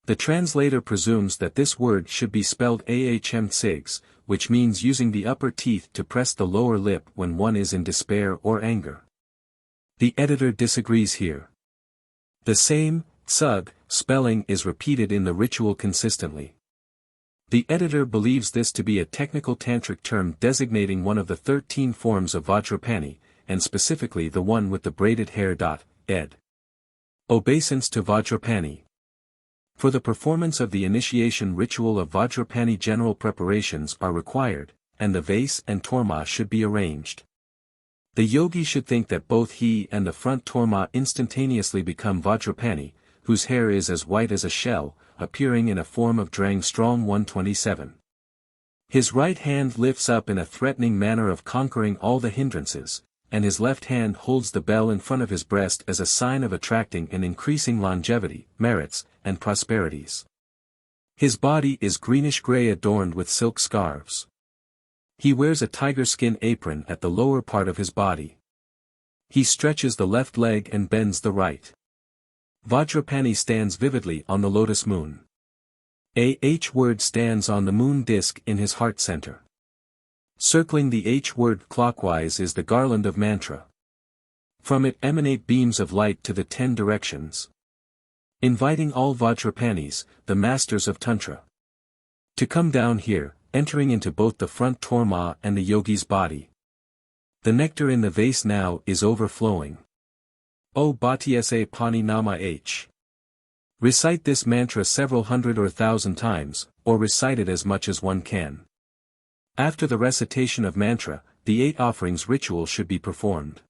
The translator presumes that this word should be spelled Ahm Gtsug, which means using the upper teeth to press the lower lip when one is in despair or anger. The editor disagrees here. The same, Gtsug, spelling is repeated in the ritual consistently. The editor believes this to be a technical tantric term designating one of the 13 forms of Vajrapani, and specifically the one with the braided hair. Ed. Obeisance to Vajrapani. For the performance of the initiation ritual of Vajrapani general preparations are required, and the vase and torma should be arranged. The yogi should think that both he and the front torma instantaneously become Vajrapani, whose hair is as white as a shell, appearing in a form of Drang Strong 127. His right hand lifts up in a threatening manner of conquering all the hindrances, and his left hand holds the bell in front of his breast as a sign of attracting and increasing longevity, merits, and prosperities. His body is greenish-gray adorned with silk scarves. He wears a tiger skin apron at the lower part of his body. He stretches the left leg and bends the right. Vajrapani stands vividly on the lotus moon. A H word stands on the moon disk in his heart center. Circling the H word clockwise is the garland of mantra. From it emanate beams of light to the 10 directions. Inviting all Vajrapanis, the masters of Tantra, to come down here, entering into both the front torma and the yogi's body. The nectar in the vase now is overflowing. O Bhatyasa Pani Nama H. Recite this mantra several hundred or thousand times, or recite it as much as one can. After the recitation of mantra, the 8 offerings ritual should be performed.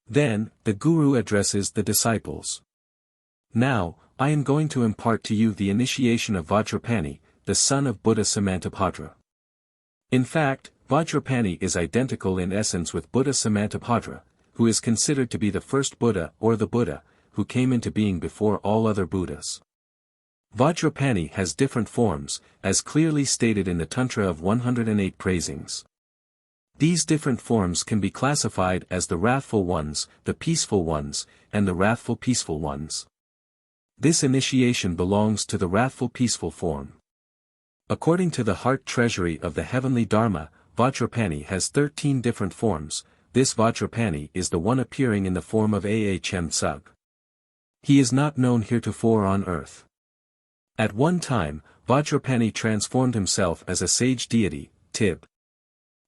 Then, the guru addresses the disciples. Now, I am going to impart to you the initiation of Vajrapani, the son of Buddha Samantabhadra. In fact, Vajrapani is identical in essence with Buddha Samantabhadra, who is considered to be the first Buddha or the Buddha, who came into being before all other Buddhas. Vajrapani has different forms, as clearly stated in the Tantra of 108 praisings. These different forms can be classified as the wrathful ones, the peaceful ones, and the wrathful peaceful ones. This initiation belongs to the wrathful peaceful form. According to the heart treasury of the heavenly Dharma, Vajrapani has 13 different forms. This Vajrapani is the one appearing in the form of Ahm Gtsug. He is not known heretofore on earth. At one time, Vajrapani transformed himself as a sage deity, Tib.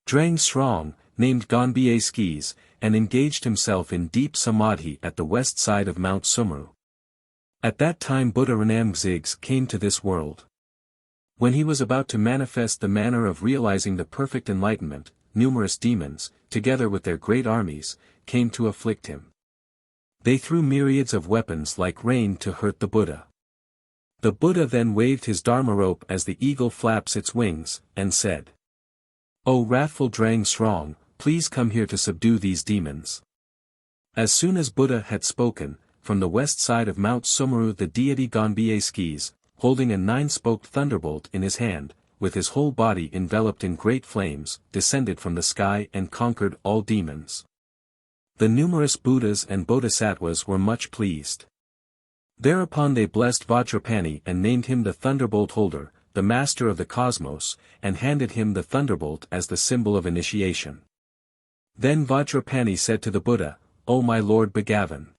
Drang Strong, named Gonbye Skis, and engaged himself in deep samadhi at the west side of Mount Sumru. At that time Buddha Ram Gtsug came to this world. When he was about to manifest the manner of realizing the perfect enlightenment, numerous demons, together with their great armies, came to afflict him. They threw myriads of weapons like rain to hurt the Buddha. The Buddha then waved his Dharma rope as the eagle flaps its wings, and said, "O wrathful Drang Strong, please come here to subdue these demons." As soon as Buddha had spoken, from the west side of Mount Sumru the deity Gonbye Skis, holding a 9-spoked thunderbolt in his hand, with his whole body enveloped in great flames, descended from the sky and conquered all demons. The numerous Buddhas and Bodhisattvas were much pleased. Thereupon they blessed Vajrapani and named him the Thunderbolt Holder, the master of the cosmos, and handed him the thunderbolt as the symbol of initiation. Then Vajrapani said to the Buddha, "O my Lord Bhagavan,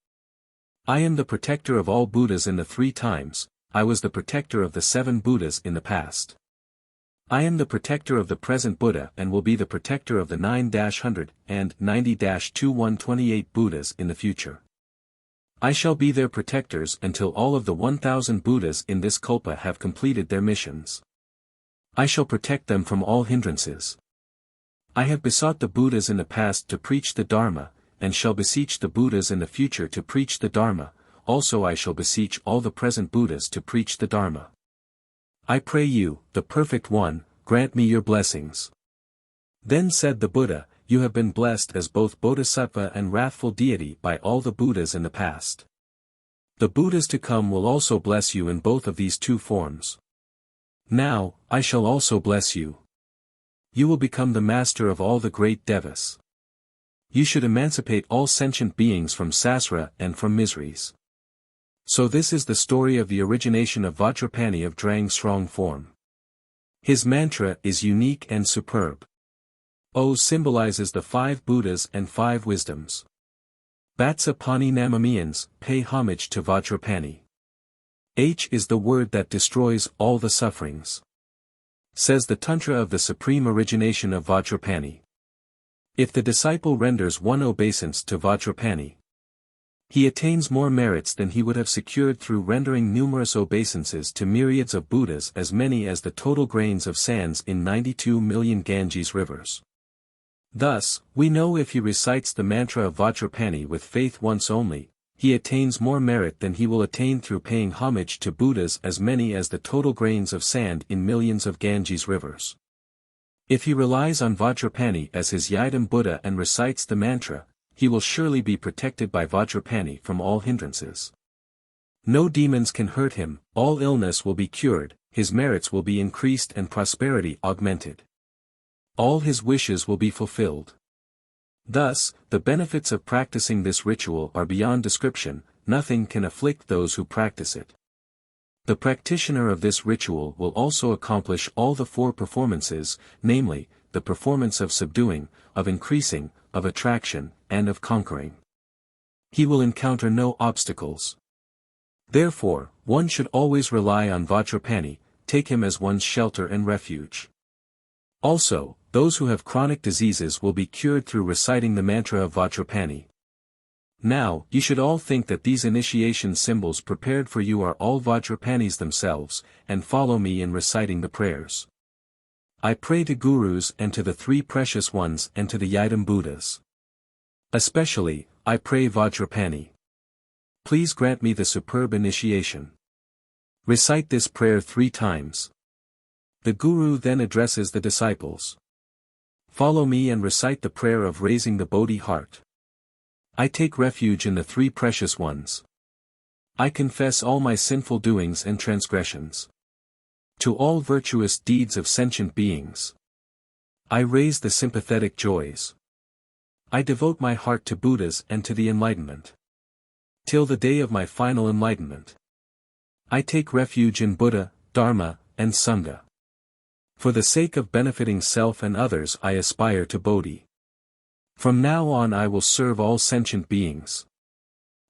I am the protector of all Buddhas in the 3 times, I was the protector of the 7 Buddhas in the past. I am the protector of the present Buddha and will be the protector of the 9-100 and 90-2128 Buddhas in the future. I shall be their protectors until all of the 1,000 Buddhas in this Kalpa have completed their missions. I shall protect them from all hindrances. I have besought the Buddhas in the past to preach the Dharma, and shall beseech the Buddhas in the future to preach the Dharma, also I shall beseech all the present Buddhas to preach the Dharma. I pray you, the Perfect One, grant me your blessings. Then said the Buddha, you have been blessed as both Bodhisattva and wrathful deity by all the Buddhas in the past. The Buddhas to come will also bless you in both of these two forms. Now, I shall also bless you. You will become the master of all the great devas. You should emancipate all sentient beings from sasra and from miseries. So this is the story of the origination of Vajrapāni of Drang's strong form. His mantra is unique and superb. O symbolizes the 5 Buddhas and 5 wisdoms. Vajrapāni Namamians, pay homage to Vajrapāni. H is the word that destroys all the sufferings. Says the Tantra of the supreme origination of Vajrapāni. If the disciple renders one obeisance to Vajrapāni, he attains more merits than he would have secured through rendering numerous obeisances to myriads of Buddhas, as many as the total grains of sands in 92 million Ganges rivers. Thus, we know if he recites the mantra of Vajrapāni with faith once only, he attains more merit than he will attain through paying homage to Buddhas as many as the total grains of sand in millions of Ganges rivers. If he relies on Vajrapāni as his yidam Buddha and recites the mantra, he will surely be protected by Vajrapāni from all hindrances. No demons can hurt him, all illness will be cured, his merits will be increased and prosperity augmented. All his wishes will be fulfilled. Thus, the benefits of practicing this ritual are beyond description, nothing can afflict those who practice it. The practitioner of this ritual will also accomplish all the 4 performances, namely, the performance of subduing, of increasing, of attraction, and of conquering. He will encounter no obstacles. Therefore, one should always rely on Vajrapāni, take him as one's shelter and refuge. Also, those who have chronic diseases will be cured through reciting the mantra of Vajrapāni. Now, you should all think that these initiation symbols prepared for you are all Vajrapānis themselves, and follow me in reciting the prayers. I pray to Gurus and to the 3 precious ones and to the yidam Buddhas. Especially, I pray Vajrapāni. Please grant me the superb initiation. Recite this prayer 3 times. The Guru then addresses the disciples. Follow me and recite the prayer of raising the Bodhi heart. I take refuge in the 3 precious ones. I confess all my sinful doings and transgressions. To all virtuous deeds of sentient beings, I raise the sympathetic joys. I devote my heart to Buddhas and to the enlightenment. Till the day of my final enlightenment, I take refuge in Buddha, Dharma, and Sangha. For the sake of benefiting self and others I aspire to Bodhi. From now on I will serve all sentient beings,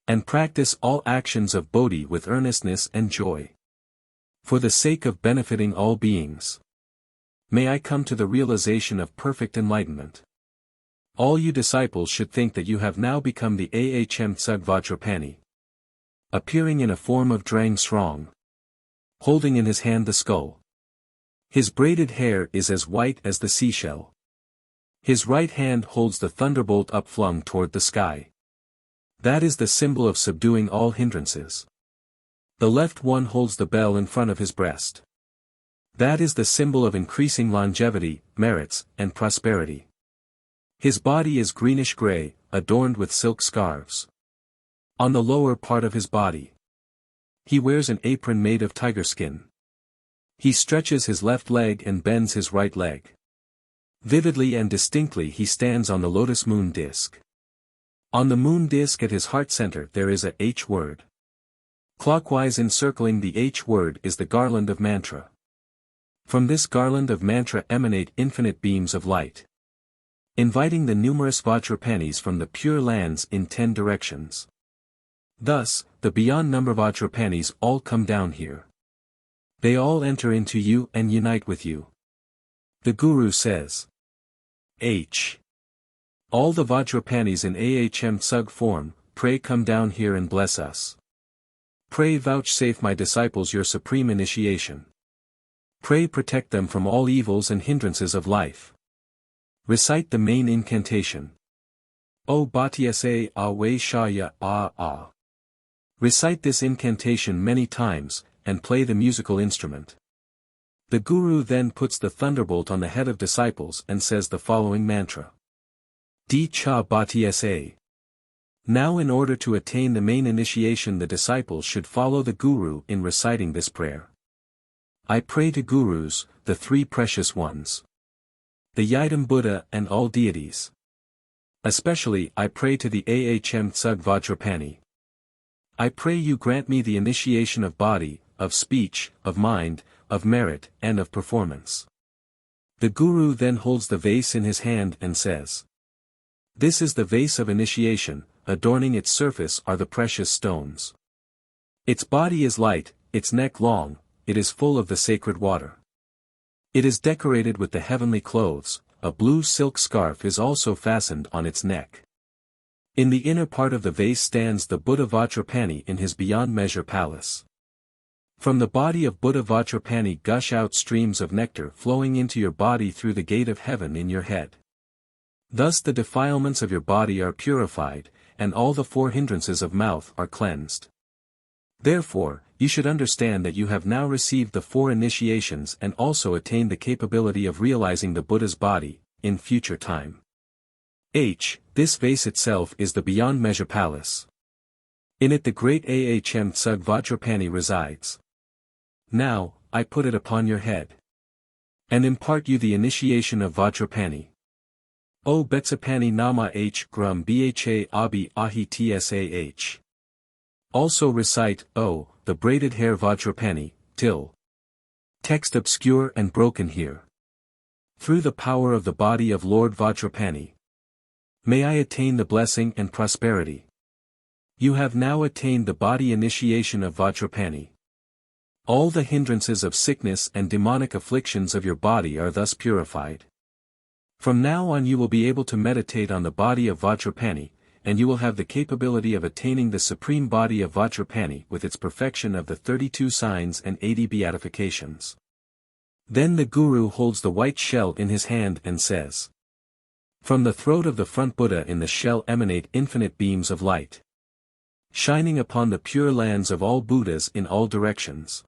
and practice all actions of Bodhi with earnestness and joy. For the sake of benefiting all beings, may I come to the realization of perfect enlightenment. All you disciples should think that you have now become the Ahm Gtsug Vajrapani, appearing in a form of Drang strong, holding in his hand the skull. His braided hair is as white as the seashell. His right hand holds the thunderbolt upflung toward the sky. That is the symbol of subduing all hindrances. The left one holds the bell in front of his breast. That is the symbol of increasing longevity, merits, and prosperity. His body is greenish-gray, adorned with silk scarves. On the lower part of his body, he wears an apron made of tiger skin. He stretches his left leg and bends his right leg. Vividly and distinctly he stands on the lotus moon disk. On the moon disk at his heart center there is a H word. Clockwise encircling the H word is the garland of mantra. From this garland of mantra emanate infinite beams of light, inviting the numerous Vajrapanis from the pure lands in 10 directions. Thus, the beyond number Vajrapanis all come down here. They all enter into you and unite with you. The Guru says, H. All the Vajrapanis in Ahm Gtsug form, pray come down here and bless us. Pray vouchsafe my disciples your supreme initiation. Pray protect them from all evils and hindrances of life. Recite the main incantation. O Bhatyasa Awe Shaya A. Recite this incantation many times, and play the musical instrument. The guru then puts the thunderbolt on the head of disciples and says the following mantra. Di cha bati sa. Now in order to attain the main initiation the disciples should follow the guru in reciting this prayer. I pray to gurus, the three precious ones. The Yidam Buddha and all deities. Especially I pray to the Ahm Gtsug Vajrapani. I pray you grant me the initiation of body, of speech, of mind, of merit, and of performance. The guru then holds the vase in his hand and says. This is the vase of initiation, adorning its surface are the precious stones. Its body is light, its neck long, it is full of the sacred water. It is decorated with the heavenly clothes, a blue silk scarf is also fastened on its neck. In the inner part of the vase stands the Buddha Vajrapani in his beyond measure palace. From the body of Buddha Vajrapani gush out streams of nectar flowing into your body through the gate of heaven in your head. Thus the defilements of your body are purified, and all the four hindrances of mouth are cleansed. Therefore, you should understand that you have now received the four initiations and also attained the capability of realizing the Buddha's body, in future time. This vase itself is the beyond measure palace. In it the great Ahm Gtsug Vajrapani resides. Now, I put it upon your head. And impart you the initiation of Vajrapani. O Betsapani Nama H Grum Bha Abi Ahi Tsah. Also recite, O, the braided hair Vajrapani, till. Text obscure and broken here. Through the power of the body of Lord Vajrapani. May I attain the blessing and prosperity. You have now attained the body initiation of Vajrapani. All the hindrances of sickness and demonic afflictions of your body are thus purified. From now on you will be able to meditate on the body of Vajrapani, and you will have the capability of attaining the supreme body of Vajrapani with its perfection of the 32 signs and 80 beatifications. Then the guru holds the white shell in his hand and says. From the throat of the front Buddha in the shell emanate infinite beams of light. Shining upon the pure lands of all Buddhas in all directions.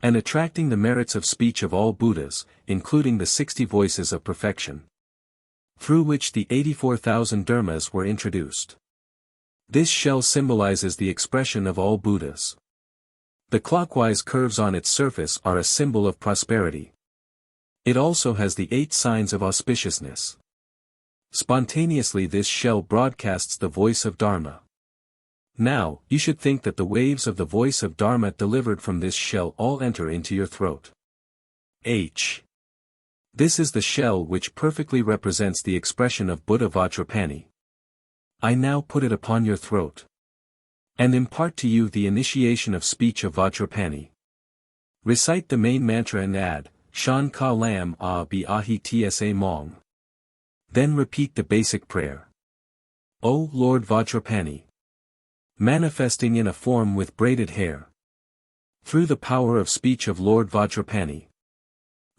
And attracting the merits of speech of all Buddhas, including the 60 voices of perfection. Through which the 84,000 dharmas were introduced. This shell symbolizes the expression of all Buddhas. The clockwise curves on its surface are a symbol of prosperity. It also has the 8 signs of auspiciousness. Spontaneously this shell broadcasts the voice of Dharma. Now, you should think that the waves of the voice of Dharma delivered from this shell all enter into your throat. This is the shell which perfectly represents the expression of Buddha Vajrapani. I now put it upon your throat. And impart to you the initiation of speech of Vajrapani. Recite the main mantra and add, Shan Ka Lam A Bi Ahi Tsa Mong. Then repeat the basic prayer. O Lord Vajrapani. Manifesting in a form with braided hair. Through the power of speech of Lord Vajrapani.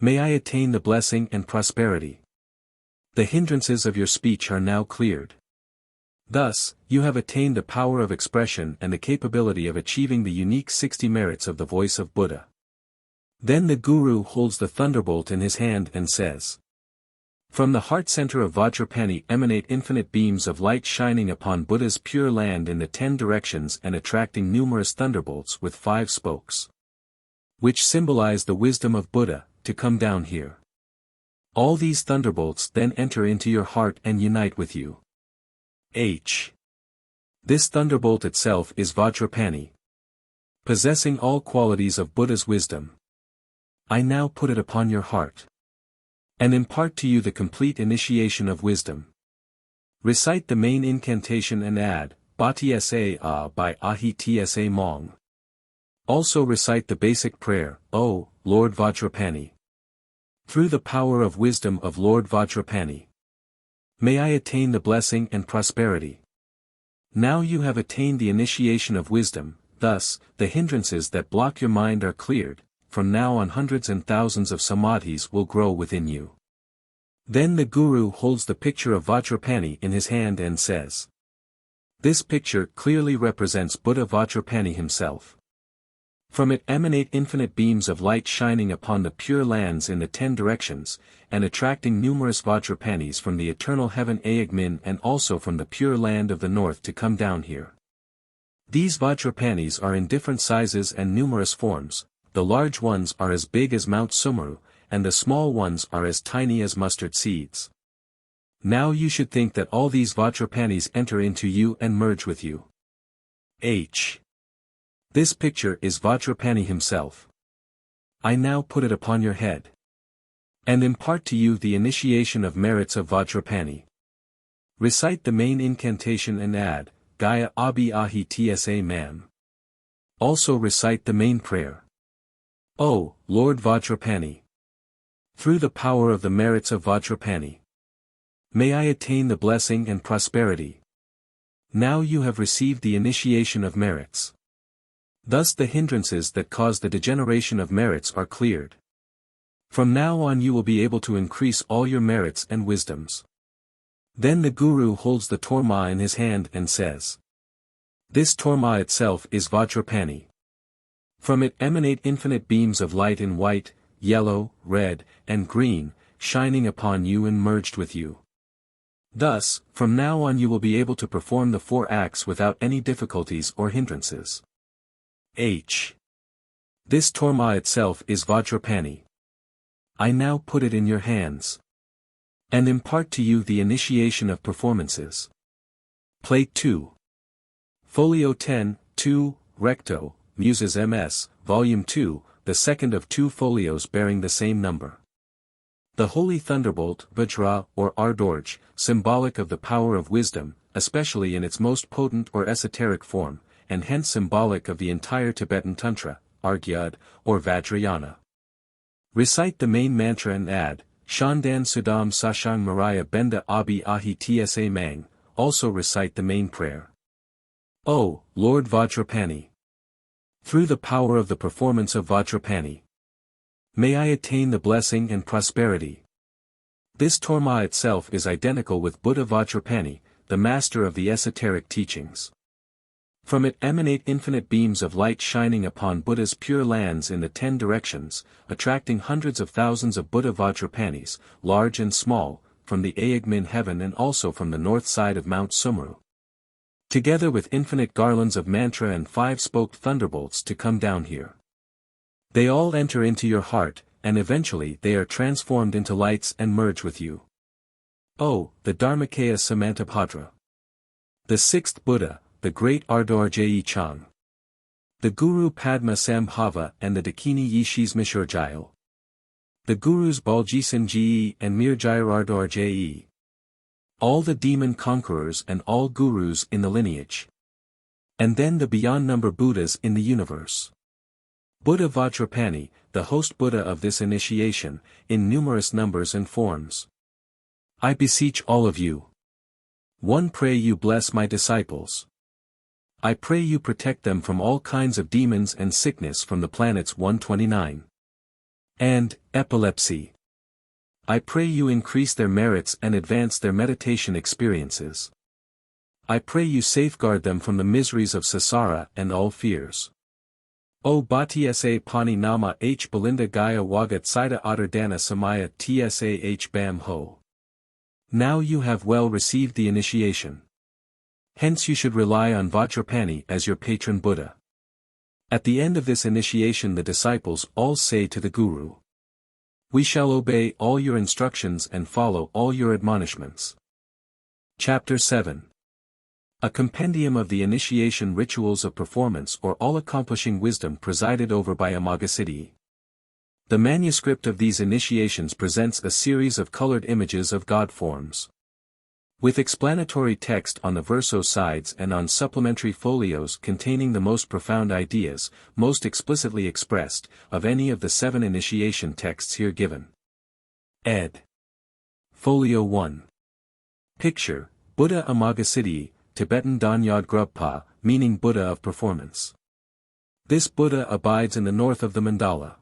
May I attain the blessing and prosperity. The hindrances of your speech are now cleared. Thus, you have attained the power of expression and the capability of achieving the unique 60 merits of the voice of Buddha. Then the guru holds the thunderbolt in his hand and says. From the heart center of Vajrapani emanate infinite beams of light shining upon Buddha's pure land in the 10 directions and attracting numerous thunderbolts with 5 spokes. Which symbolize the wisdom of Buddha, to come down here. All these thunderbolts then enter into your heart and unite with you. This thunderbolt itself is Vajrapani. Possessing all qualities of Buddha's wisdom. I now put it upon your heart. And impart to you the complete initiation of wisdom. Recite the main incantation and add, Bati Sa by Ahi Tsa Mong. Also recite the basic prayer, O Lord Vajrapani. Through the power of wisdom of Lord Vajrapani. May I attain the blessing and prosperity. Now you have attained the initiation of wisdom, thus, the hindrances that block your mind are cleared. From now on hundreds and thousands of samadhis will grow within you. Then the guru holds the picture of Vajrapani in his hand and says. This picture clearly represents Buddha Vajrapani himself. From it emanate infinite beams of light shining upon the pure lands in the 10 directions, and attracting numerous Vajrapanis from the eternal heaven Ayagmin and also from the pure land of the north to come down here. These Vajrapanis are in different sizes and numerous forms. The large ones are as big as Mount Sumeru, and the small ones are as tiny as mustard seeds. Now you should think that all these Vajrapanis enter into you and merge with you. This picture is Vajrapani himself. I now put it upon your head. And impart to you the initiation of merits of Vajrapani. Recite the main incantation and add, Gaya Abi Ahi Tsa Mam. Also recite the main prayer. O, Lord Vajrapani. Through the power of the merits of Vajrapani, may I attain the blessing and prosperity. Now you have received the initiation of merits. Thus the hindrances that cause the degeneration of merits are cleared. From now on you will be able to increase all your merits and wisdoms. Then the Guru holds the torma in his hand and says, this torma itself is Vajrapani. From it emanate infinite beams of light in white, yellow, red, and green, shining upon you and merged with you. Thus, from now on you will be able to perform the 4 acts without any difficulties or hindrances. This torma itself is Vajrapani. I now put it in your hands. And impart to you the initiation of performances. Plate 2. Folio 10, 2, Recto, Muses MS, Volume 2, the second of 2 folios bearing the same number. The holy thunderbolt, Vajra, or Ardorj, symbolic of the power of wisdom, especially in its most potent or esoteric form, and hence symbolic of the entire Tibetan Tantra, Argyad, or Vajrayana. Recite the main mantra and add, Shandan Sudam Sashang Maraya Benda Abi Ahi Tsa Mang, also recite the main prayer. O, Lord Vajrapani. Through the power of the performance of Vajrapani, may I attain the blessing and prosperity. This torma itself is identical with Buddha Vajrapani, the master of the esoteric teachings. From it emanate infinite beams of light shining upon Buddha's pure lands in the 10 directions, attracting hundreds of thousands of Buddha Vajrapanis, large and small, from the Ayagmin heaven and also from the north side of Mount Sumeru. Together with infinite garlands of mantra and 5-spoked thunderbolts to come down here. They all enter into your heart, and eventually they are transformed into lights and merge with you. O, the Dharmakaya Samantabhadra. The 6th Buddha, the great Ardorje Chang. The Guru Padma Sambhava and the Dakini Yishis Mishurjail. The Gurus Baljisan and Mirjair Ardorje. All the demon conquerors and all gurus in the lineage. And then the beyond number Buddhas in the universe. Buddha Vajrapani, the host Buddha of this initiation, in numerous numbers and forms. I beseech all of you. 1. Pray you bless my disciples. I pray you protect them from all kinds of demons and sickness from the planets 129. And, epilepsy. I pray you increase their merits and advance their meditation experiences. I pray you safeguard them from the miseries of samsara and all fears. O Bhatsa Pani Nama H Belinda Gaya Wagat Sida Otterdana Samaya Tsa H Bam Ho. Now you have well received the initiation. Hence you should rely on Vajrapani as your patron Buddha. At the end of this initiation the disciples all say to the Guru, we shall obey all your instructions and follow all your admonishments. Chapter 7. A compendium of the initiation rituals of performance or all-accomplishing wisdom presided over by Amoghasiddhi. The manuscript of these initiations presents a series of colored images of God forms. With explanatory text on the verso sides and on supplementary folios containing the most profound ideas, most explicitly expressed, of any of the 7 initiation texts here given. Ed. Folio 1. Picture, Buddha Amoghasiddhi, Tibetan Danyad Grubpa, meaning Buddha of Performance. This Buddha abides in the north of the mandala.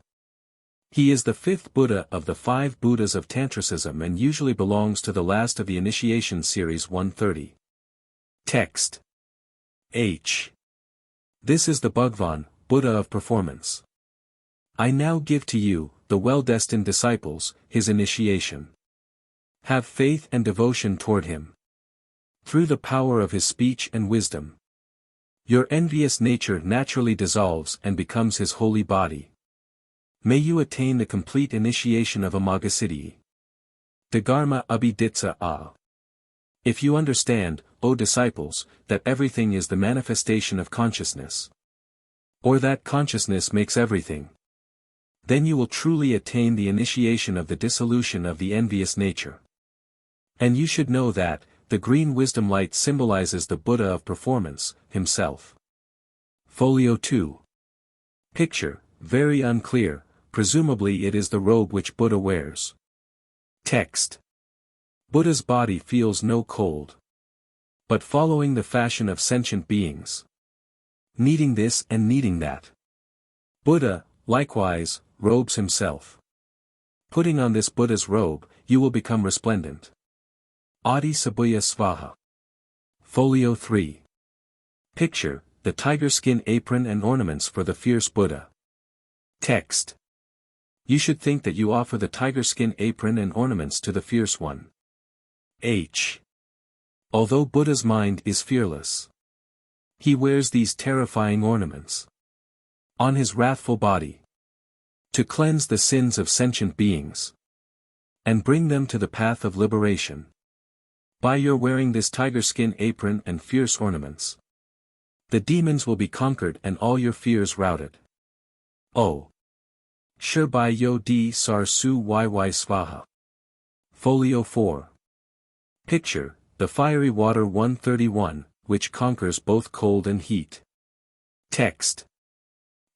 He is the 5th Buddha of the 5 Buddhas of Tantricism and usually belongs to the last of the initiation series 130. Text. H. This is the Bhagwan, Buddha of Performance. I now give to you, the well-destined disciples, his initiation. Have faith and devotion toward him. Through the power of his speech and wisdom, your envious nature naturally dissolves and becomes his holy body. May you attain the complete initiation of Amoghasiddhi. Dharma abhiditsa a. If you understand, O disciples, that everything is the manifestation of consciousness, or that consciousness makes everything, then you will truly attain the initiation of the dissolution of the envious nature. And you should know that, the green wisdom light symbolizes the Buddha of Performance, himself. Folio 2. Picture, very unclear, presumably it is the robe which Buddha wears. Text. Buddha's body feels no cold, but following the fashion of sentient beings, needing this and needing that. Buddha, likewise, robes himself. Putting on this Buddha's robe, you will become resplendent. Adi Sabuya Svaha. Folio 3. Picture, the tiger skin apron and ornaments for the fierce Buddha. Text. You should think that you offer the tiger skin apron and ornaments to the fierce one. H. Although Buddha's mind is fearless, he wears these terrifying ornaments on his wrathful body to cleanse the sins of sentient beings and bring them to the path of liberation. By your wearing this tiger skin apron and fierce ornaments, the demons will be conquered and all your fears routed. O. Shirbai Yo Di Sar Su YY Svaha. Folio 4. Picture, the fiery water 131, which conquers both cold and heat. Text.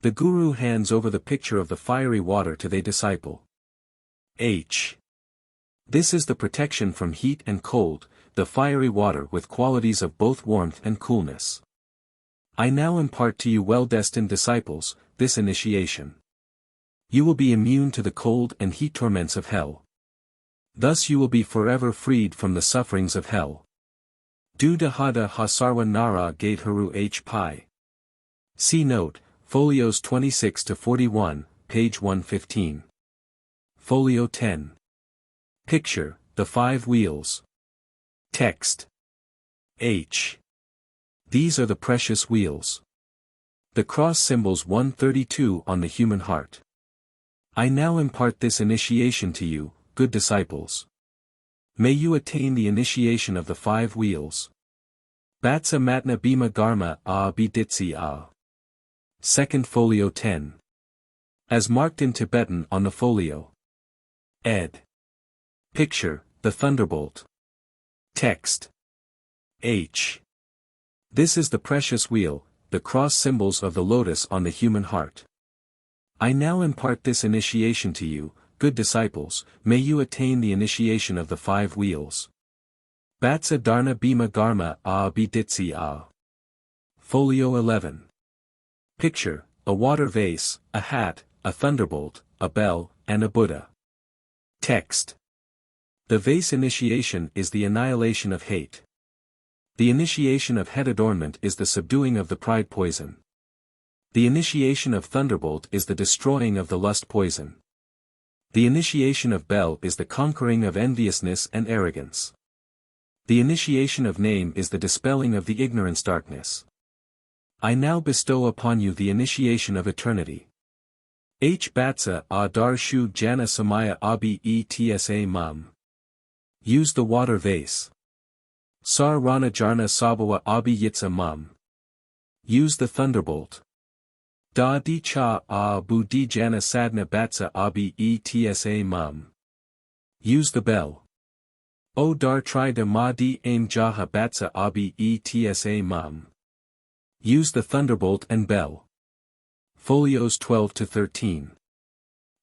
The Guru hands over the picture of the fiery water to the disciple. H. This is the protection from heat and cold, the fiery water with qualities of both warmth and coolness. I now impart to you well-destined disciples, this initiation. You will be immune to the cold and heat torments of hell. Thus you will be forever freed from the sufferings of hell. Du Dahada Hasarwa Nara Gaidharu H. Pi. See note, folios 26 to 41, page 115. Folio 10. Picture, the 5 wheels. Text. H. These are the precious wheels. The cross symbols 132 on the human heart. I now impart this initiation to you, good disciples. May you attain the initiation of the 5 wheels. Batsa Matna Bhima Garma A Biditsi A. Second folio 10. As marked in Tibetan on the folio. Ed. Picture, the thunderbolt. Text. H. This is the precious wheel, the cross symbols of the lotus on the human heart. I now impart this initiation to you, good disciples, may you attain the initiation of the 5 wheels. Batsa Dharna Bhima Garma A Biditsi A. Folio 11. Picture, a water vase, a hat, a thunderbolt, a bell, and a Buddha. Text. The vase initiation is the annihilation of hate. The initiation of head adornment is the subduing of the pride poison. The initiation of thunderbolt is the destroying of the lust poison. The initiation of bell is the conquering of enviousness and arrogance. The initiation of name is the dispelling of the ignorance darkness. I now bestow upon you the initiation of eternity. H. Batsa A Dar Shu Jana Samaya Abi Etsa Mum. Use the water vase. Sar Rana Jarna Sabawa Abi Yitsa Mum. Use the thunderbolt. Da Di Cha A Bu Di Jana Sadna Batsa Abi Etsa Mum. Use the bell. O Dar Tri De Ma Di Aim Jaha Batsa Abi Etsa Mum. Use the thunderbolt and bell. Folios 12 to 13.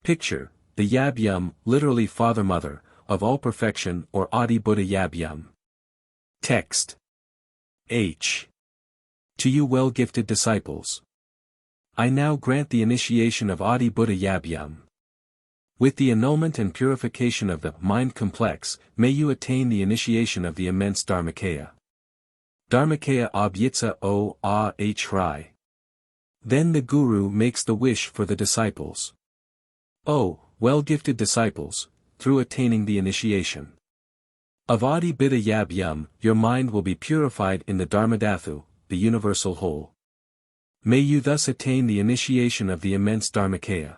Picture, the Yab Yum, literally Father Mother, of all perfection or Adi Buddha Yab Yum. Text. H. To you well-gifted disciples. I now grant the initiation of Adi Buddha Yab Yum. With the annulment and purification of the mind complex, may you attain the initiation of the immense Dharmakaya. Dharmakaya Abhyitsa O A H Rai. Then the Guru makes the wish for the disciples. O, well-gifted disciples, through attaining the initiation of Adi Bidda Yab Yum, your mind will be purified in the Dharmadhatu, the universal whole. May you thus attain the initiation of the immense Dharmakaya.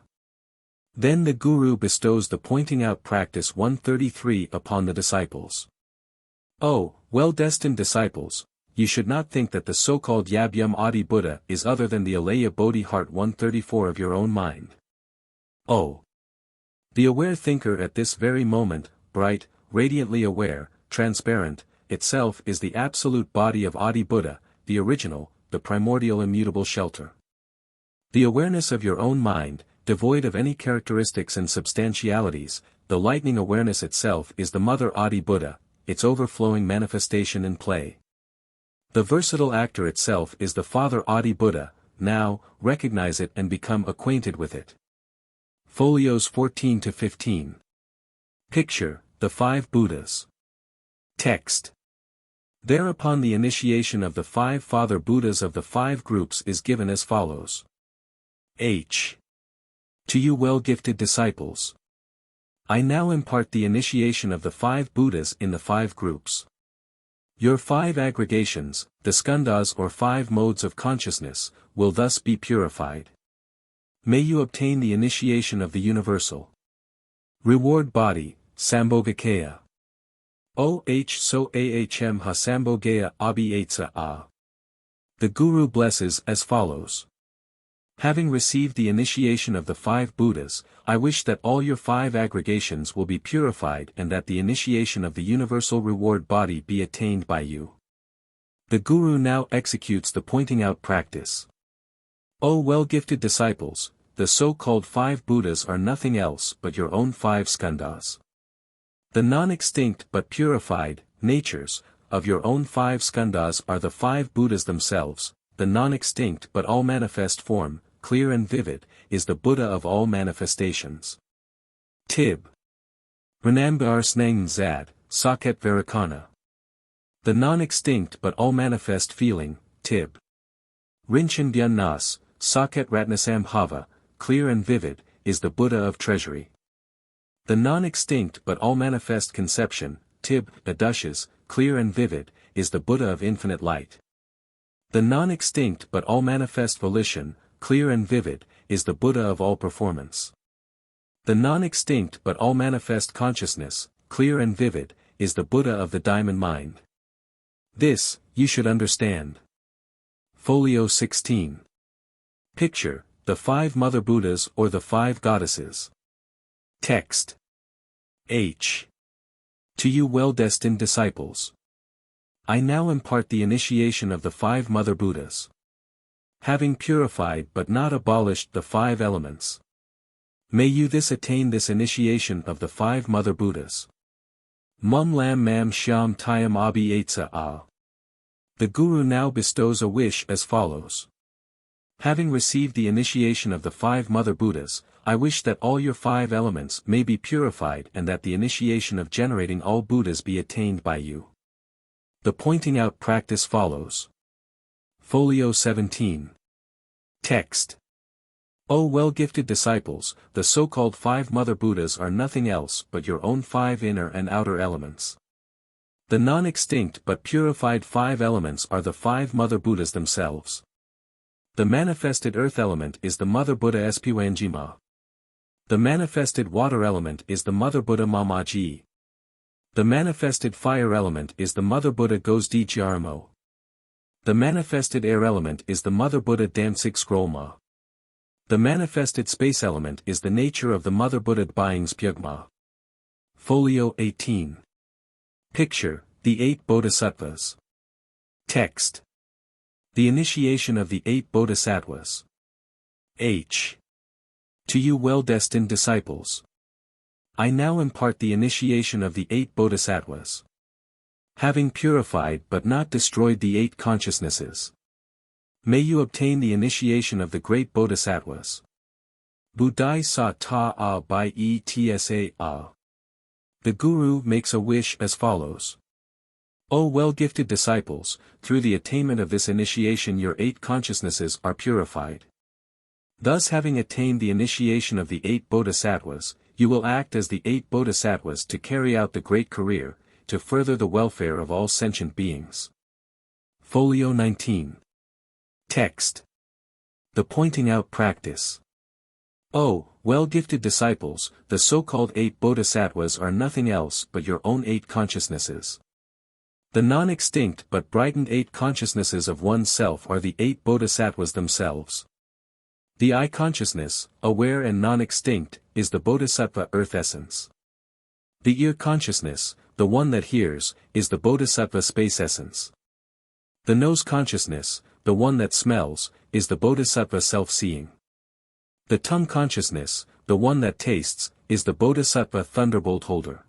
Then the Guru bestows the pointing out practice 133 upon the disciples. O, well-destined disciples, you should not think that the so-called Yab-Yum Adi Buddha is other than the Alaya Bodhi Heart 134 of your own mind. O, the aware thinker at this very moment, bright, radiantly aware, transparent, itself is the absolute body of Adi Buddha, the original, the primordial immutable shelter. The awareness of your own mind, devoid of any characteristics and substantialities, the lightning awareness itself is the mother Adi Buddha, its overflowing manifestation in play. The versatile actor itself is the Father Adi Buddha. Now, recognize it and become acquainted with it. Folios 14 to 15. Picture, the 5 Buddhas. Text. Thereupon the initiation of the 5 Father Buddhas of the 5 groups is given as follows. H. To you well-gifted disciples. I now impart the initiation of the 5 Buddhas in the 5 groups. Your 5 aggregations, the skandhas or 5 modes of consciousness, will thus be purified. May you obtain the initiation of the universal reward body, Sambhogakaya. Oh so ahm ha Sambhogaya abhyatsa a. The Guru blesses as follows. Having received the initiation of the 5 Buddhas, I wish that all your 5 aggregations will be purified and that the initiation of the universal reward body be attained by you. The Guru now executes the pointing out practice. O well-gifted disciples, the so-called 5 Buddhas are nothing else but your own 5 skandhas. The non-extinct but purified natures of your own 5 skandhas are the 5 Buddhas themselves. The non-extinct but all-manifest form, clear and vivid, is the Buddha of all manifestations. Tib. Renambar Snang Zad, Saket Varakana. The non-extinct but all-manifest feeling, Tib. Rinchen Dyan Nas, Saket Ratnasam Hava, clear and vivid, is the Buddha of Treasury. The non-extinct but all-manifest conception, Tib, Adushes, clear and vivid, is the Buddha of infinite light. The non-extinct but all-manifest volition, clear and vivid, is the Buddha of all performance. The non-extinct but all-manifest consciousness, clear and vivid, is the Buddha of the diamond mind. This, you should understand. Folio 16. Picture, the 5 Mother Buddhas or the 5 Goddesses. Text. H. To you well-destined disciples. I now impart the initiation of the 5 Mother Buddhas. Having purified but not abolished the 5 elements. May you attain this initiation of the 5 Mother Buddhas. Mum lam mam shyam tyam abhyatsa a. The Guru now bestows a wish as follows. Having received the initiation of the 5 Mother Buddhas, I wish that all your 5 elements may be purified and that the initiation of generating all Buddhas be attained by you. The pointing out practice follows. Folio 17. Text. O well-gifted disciples, the so-called 5 Mother Buddhas are nothing else but your own 5 inner and outer elements. The non-extinct but purified 5 elements are the 5 Mother Buddhas themselves. The manifested earth element is the Mother Buddha Spiwanjima. The manifested water element is the Mother Buddha Mamaji. The manifested fire element is the Mother Buddha Gosdi Gyarmo. The manifested air element is the Mother Buddha Damsik Scrolma. The manifested space element is the nature of the Mother Buddha Dbyings Pyugma. Folio 18. Picture, the 8 Bodhisattvas. Text. The initiation of the 8 Bodhisattvas. H. To you well-destined disciples. I now impart the initiation of the 8 Bodhisattvas. Having purified but not destroyed the 8 consciousnesses. May you obtain the initiation of the great Bodhisattvas. Budai sa ta a by etsa a. The Guru makes a wish as follows. O well-gifted disciples, through the attainment of this initiation your 8 consciousnesses are purified. Thus having attained the initiation of the 8 bodhisattvas, you will act as the 8 bodhisattvas to carry out the great career, to further the welfare of all sentient beings. Folio 19. Text. The pointing out practice. Oh, well-gifted disciples, the so-called 8 bodhisattvas are nothing else but your own 8 consciousnesses. The non-extinct but brightened 8 consciousnesses of oneself are the 8 bodhisattvas themselves. The I consciousness, aware and non-extinct, is the bodhisattva earth essence. The ear consciousness, the one that hears, is the bodhisattva space essence. The nose consciousness, the one that smells, is the bodhisattva self-seeing. The tongue consciousness, the one that tastes, is the bodhisattva thunderbolt holder.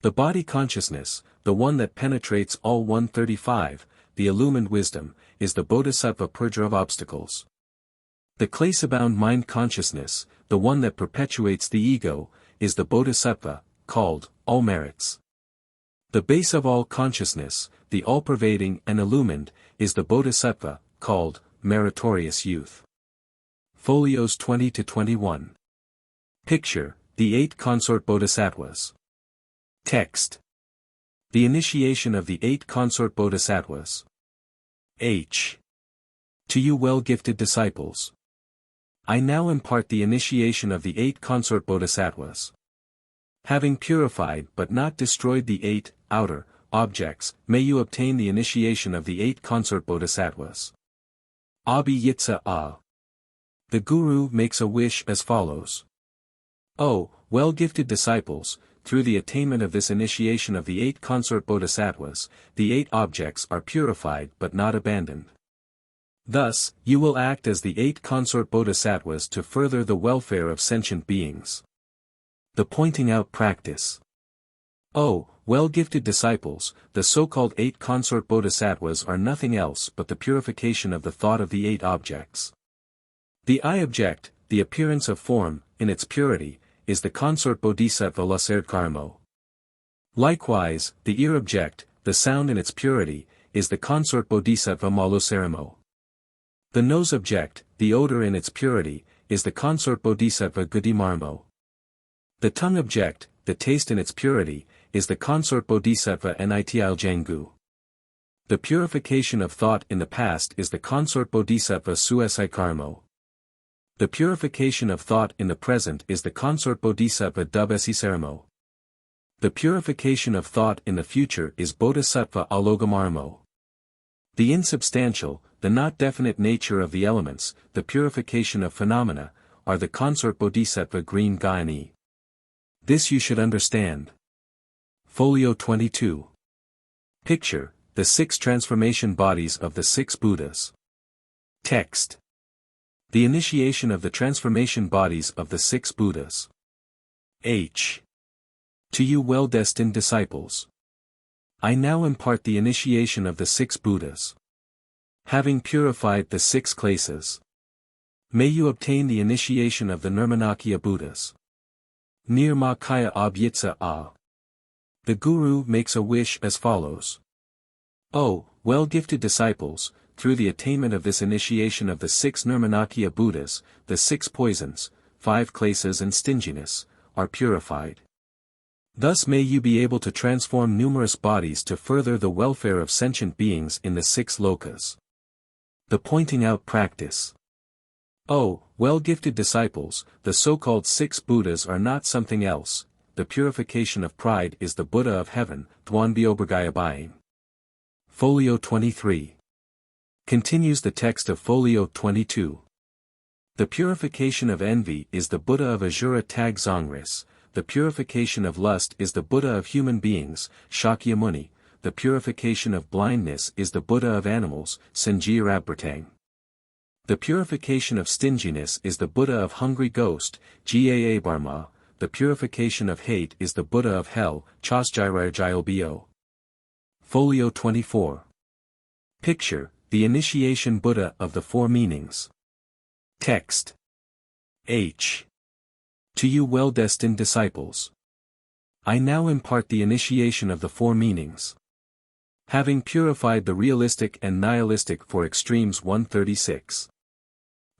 The body consciousness, the one that penetrates all 135, the illumined wisdom, is the bodhisattva purger of obstacles. The klesa-bound mind consciousness, the one that perpetuates the ego, is the bodhisattva, called all merits. The base of all consciousness, the all-pervading and illumined, is the bodhisattva, called meritorious youth. Folios 20-21. Picture, the 8 consort bodhisattvas. Text. The initiation of the 8 consort bodhisattvas. H. To you well-gifted disciples. I now impart the initiation of the 8 consort bodhisattvas. Having purified but not destroyed the 8 outer objects, may you obtain the initiation of the 8 consort bodhisattvas. Abi Yitsa A. The Guru makes a wish as follows. O, well-gifted disciples, through the attainment of this initiation of the 8 consort bodhisattvas, the 8 objects are purified but not abandoned. Thus, you will act as the 8 consort bodhisattvas to further the welfare of sentient beings. The pointing out practice. Oh, well-gifted disciples, the so-called 8 consort bodhisattvas are nothing else but the purification of the thought of the 8 objects. The I object, the appearance of form, in its purity, is the consort bodhisattva Laserdkarmo. Likewise, the ear object, the sound in its purity, is the consort bodhisattva Maloserimo. The nose object, the odor in its purity, is the consort bodhisattva Gudimarmo. The tongue object, the taste in its purity, is the consort bodhisattva Nitl Jangu. The purification of thought in the past is the consort bodhisattva Suesikarmo. The purification of thought in the present is the consort bodhisattva Dubesisermo. The purification of thought in the future is bodhisattva Alogamarmo. The insubstantial, the not definite nature of the elements, the purification of phenomena, are the consort bodhisattva Green Rta-Mgrin. This you should understand. Folio 22. Picture, the 6 transformation bodies of the 6 Buddhas. Text. The initiation of the transformation bodies of the 6 Buddhas. H. To you well-destined disciples. I now impart the initiation of the 6 Buddhas. Having purified the 6 klesas, may you obtain the initiation of the Nirmanakaya Buddhas. Nirmakaya Abhyitsa A. The Guru makes a wish as follows. O, well-gifted disciples, through the attainment of this initiation of the 6 Nirmanakaya Buddhas, the 6 poisons, 5 klesas and stinginess, are purified. Thus may you be able to transform numerous bodies to further the welfare of sentient beings in the 6 lokas. The pointing out practice. Oh, well-gifted disciples, the so-called 6 Buddhas are not something else, the purification of pride is the Buddha of heaven, Thwanbyobergayabaying. Folio 23. Continues the text of Folio 22. The purification of envy is the Buddha of Ajura Tag Dzongris, the purification of lust is the Buddha of human beings, Shakyamuni, the purification of blindness is the Buddha of animals, Sanjirabratang. The purification of stinginess is the Buddha of hungry ghost, Gaa Barma, the purification of hate is the Buddha of hell, Chosjirajayalbo. Folio 24. Picture, the initiation Buddha of the 4 meanings. Text. H. To you well-destined disciples. I now impart the initiation of the 4 meanings. Having purified the realistic and nihilistic for extremes 136.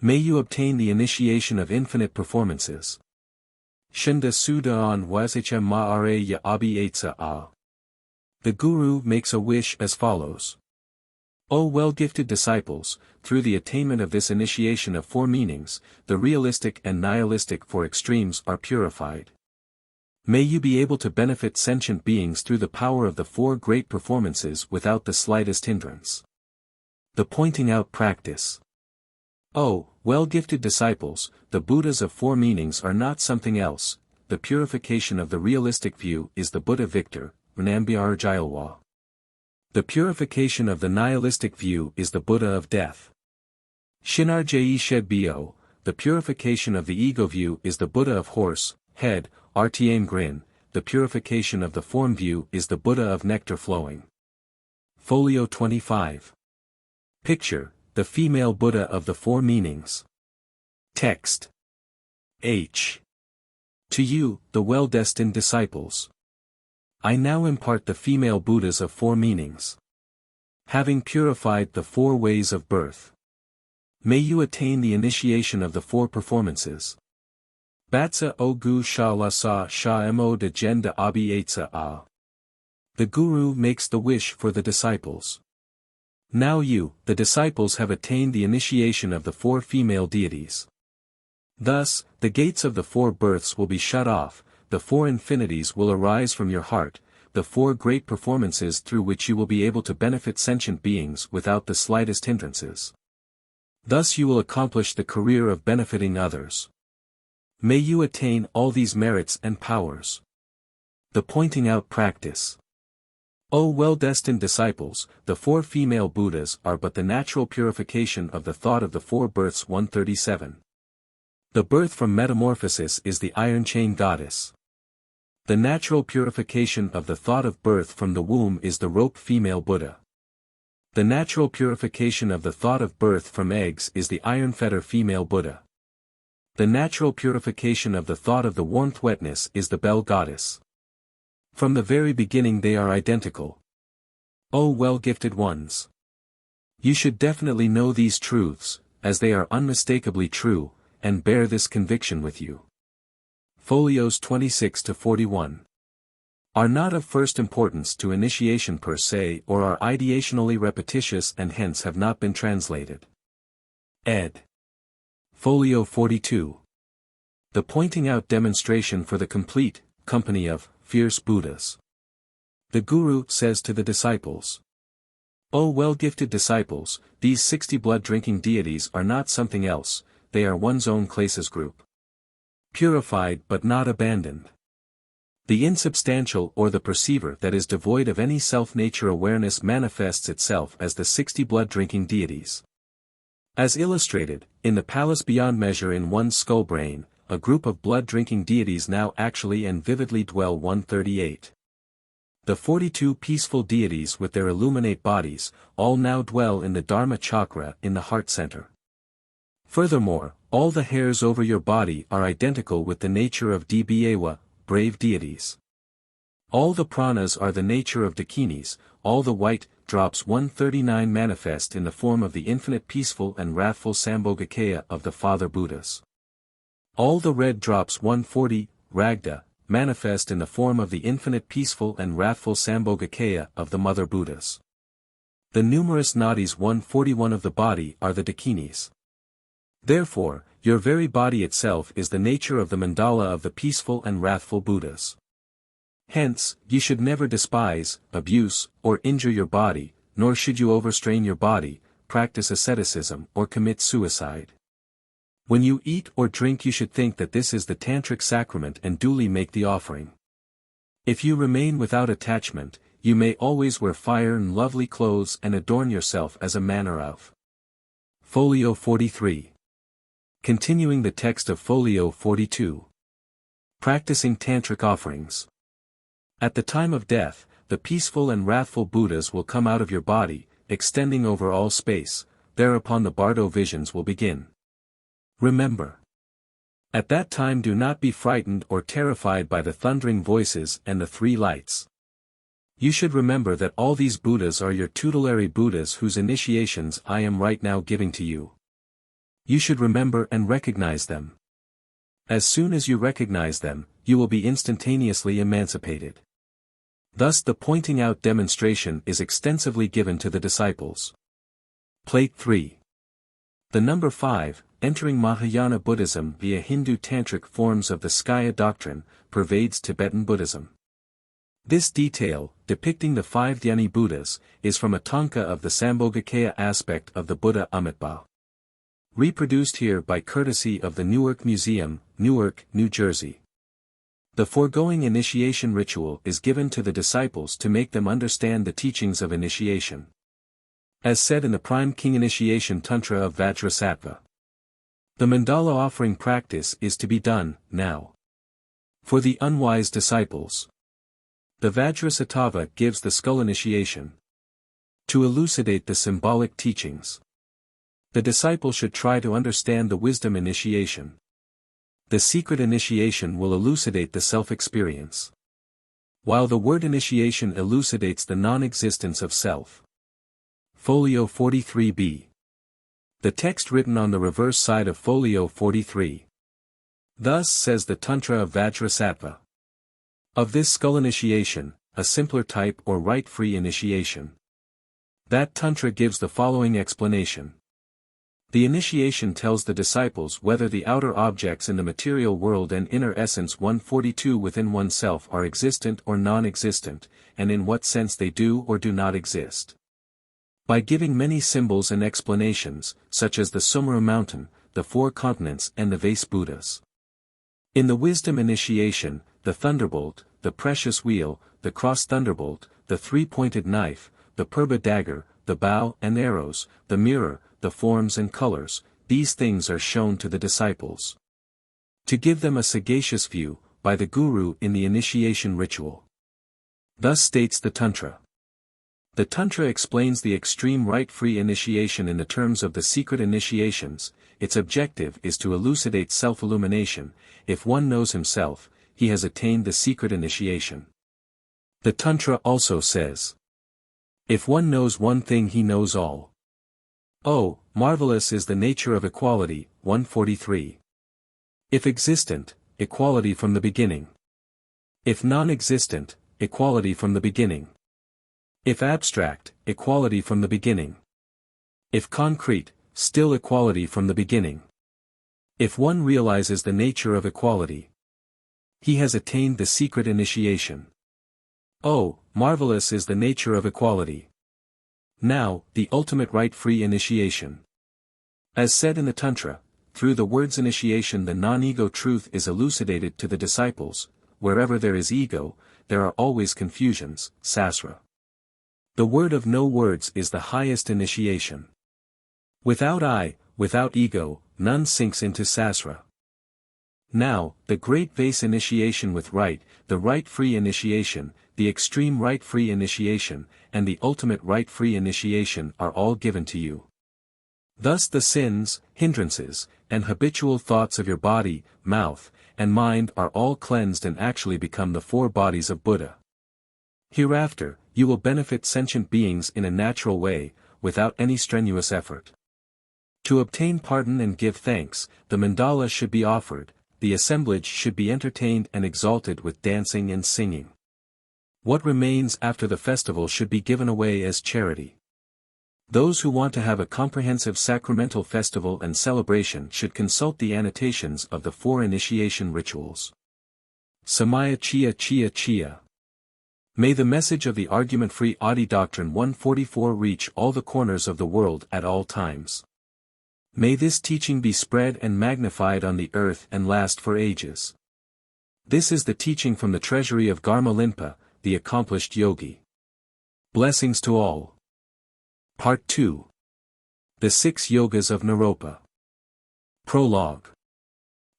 May you obtain the initiation of infinite performances. Shunda Sudaan Wazicha Ma'are Ya Abi A. The Guru makes a wish as follows. O well-gifted disciples, through the attainment of this initiation of four meanings, the realistic and nihilistic four extremes are purified. May you be able to benefit sentient beings through the power of the four great performances without the slightest hindrance. The pointing out practice. O, well-gifted disciples, the Buddhas of four meanings are not something else. The purification of the realistic view is the Buddha Victor, Renambiar Jayalwa. The purification of the nihilistic view is the Buddha of death. Shinarje Shedbo, the purification of the ego view is the Buddha of horse, head, Rta-Mgrin, the purification of the form view is the Buddha of nectar flowing. Folio 25. Picture, the female Buddha of the four meanings. Text. H. To you, the well-destined disciples. I now impart the female Buddhas of four meanings. Having purified the four ways of birth. May you attain the initiation of the four performances. Batsa o gu sha la sa sha mo de jenda abi a. The Guru makes the wish for the disciples. Now you, the disciples, have attained the initiation of the four female deities. Thus, the gates of the four births will be shut off, the four infinities will arise from your heart, the four great performances through which you will be able to benefit sentient beings without the slightest hindrances. Thus you will accomplish the career of benefiting others. May you attain all these merits and powers. The pointing out practice. O well-destined disciples, the four female Buddhas are but the natural purification of the thought of the four births. 137. The birth from metamorphosis is the iron chain goddess. The natural purification of the thought of birth from the womb is the rope female Buddha. The natural purification of the thought of birth from eggs is the iron fetter female Buddha. The natural purification of the thought of the warmth wetness is the bell goddess. From the very beginning they are identical. O well-gifted ones! You should definitely know these truths, as they are unmistakably true, and bear this conviction with you. Folios 26-41. Are not of first importance to initiation per se or are ideationally repetitious and hence have not been translated. Ed. Folio 42. The pointing out demonstration for the complete company of fierce Buddhas. The Guru says to the disciples. O well-gifted disciples, these 60 blood-drinking deities are not something else, they are one's own classes group. Purified but not abandoned. The insubstantial or the perceiver that is devoid of any self-nature awareness manifests itself as the 60 blood-drinking deities. As illustrated, in the palace beyond measure in one's skull brain, a group of blood-drinking deities now actually and vividly dwell. 138. The 42 peaceful deities with their illuminate bodies, all now dwell in the Dharma chakra in the heart center. Furthermore, all the hairs over your body are identical with the nature of Dbyewa, brave deities. All the pranas are the nature of dakinis, all the white drops 139 manifest in the form of the infinite peaceful and wrathful Sambhogakaya of the Father Buddhas. All the red drops 140, Ragda, manifest in the form of the infinite peaceful and wrathful Sambhogakaya of the Mother Buddhas. The numerous nadis 141 of the body are the dakinis. Therefore, your very body itself is the nature of the mandala of the peaceful and wrathful Buddhas. Hence, you should never despise, abuse, or injure your body, nor should you overstrain your body, practice asceticism or commit suicide. When you eat or drink you should think that this is the tantric sacrament and duly make the offering. If you remain without attachment, you may always wear fine and lovely clothes and adorn yourself as a manner of. Folio 43. Continuing the text of Folio 42. Practicing Tantric Offerings. At the time of death, the peaceful and wrathful Buddhas will come out of your body, extending over all space, thereupon the Bardo visions will begin. Remember. At that time do not be frightened or terrified by the thundering voices and the three lights. You should remember that all these Buddhas are your tutelary Buddhas whose initiations I am right now giving to you. You should remember and recognize them. As soon as you recognize them, you will be instantaneously emancipated. Thus the pointing out demonstration is extensively given to the disciples. Plate 3. The number 5, entering Mahayana Buddhism via Hindu Tantric forms of the Skaya doctrine, pervades Tibetan Buddhism. This detail, depicting the 5 Dhyani Buddhas, is from a tanka of the Sambhogakaya aspect of the Buddha Amitabha. Reproduced here by courtesy of the Newark Museum, Newark, New Jersey. The foregoing initiation ritual is given to the disciples to make them understand the teachings of initiation. As said in the Prime King Initiation Tantra of Vajrasattva. The mandala offering practice is to be done, now. For the unwise disciples. The Vajrasattva gives the skull initiation. To elucidate the symbolic teachings. The disciple should try to understand the wisdom initiation. The secret initiation will elucidate the self-experience. While the word initiation elucidates the non-existence of self. Folio 43b. The text written on the reverse side of Folio 43. Thus says the Tantra of Vajrasattva. Of this skull initiation, a simpler type or right-free initiation. That Tantra gives the following explanation. The initiation tells the disciples whether the outer objects in the material world and inner essence 142 within oneself are existent or non-existent, and in what sense they do or do not exist. By giving many symbols and explanations, such as the Sumera mountain, the 4 continents and the Vase Buddhas. In the wisdom initiation, the thunderbolt, the precious wheel, the cross thunderbolt, the 3-pointed knife, the Phurba dagger, the bow and arrows, the mirror, the forms and colors, these things are shown to the disciples. To give them a sagacious view, by the Guru in the initiation ritual. Thus states the Tantra. The Tantra explains the extreme right-free initiation in the terms of the secret initiations. Its objective is to elucidate self-illumination. If one knows himself, he has attained the secret initiation. The Tantra also says, if one knows one thing he knows all. Oh, marvelous is the nature of equality, 143. If existent, equality from the beginning. If non-existent, equality from the beginning. If abstract, equality from the beginning. If concrete, still equality from the beginning. If one realizes the nature of equality, he has attained the secret initiation. Oh, marvelous is the nature of equality. Now, the ultimate right-free initiation. As said in the Tantra, through the word's initiation the non-ego truth is elucidated to the disciples. Wherever there is ego, there are always confusions, Sasra. The word of no words is the highest initiation. Without I, without ego, none sinks into Sasra. Now, the great vase initiation with right, the right-free initiation, the extreme right-free initiation, and the ultimate right-free initiation are all given to you. Thus the sins, hindrances, and habitual thoughts of your body, mouth, and mind are all cleansed and actually become the 4 bodies of Buddha. Hereafter, you will benefit sentient beings in a natural way, without any strenuous effort. To obtain pardon and give thanks, the mandala should be offered, the assemblage should be entertained and exalted with dancing and singing. What remains after the festival should be given away as charity. Those who want to have a comprehensive sacramental festival and celebration should consult the annotations of the 4 initiation rituals. Samaya Chia Chia Chia. May the message of the argument-free Adi Doctrine 144 reach all the corners of the world at all times. May this teaching be spread and magnified on the earth and last for ages. This is the teaching from the treasury of Garma Linpa, the accomplished yogi. Blessings to all. Part 2. The 6 Yogas of Naropa. Prologue.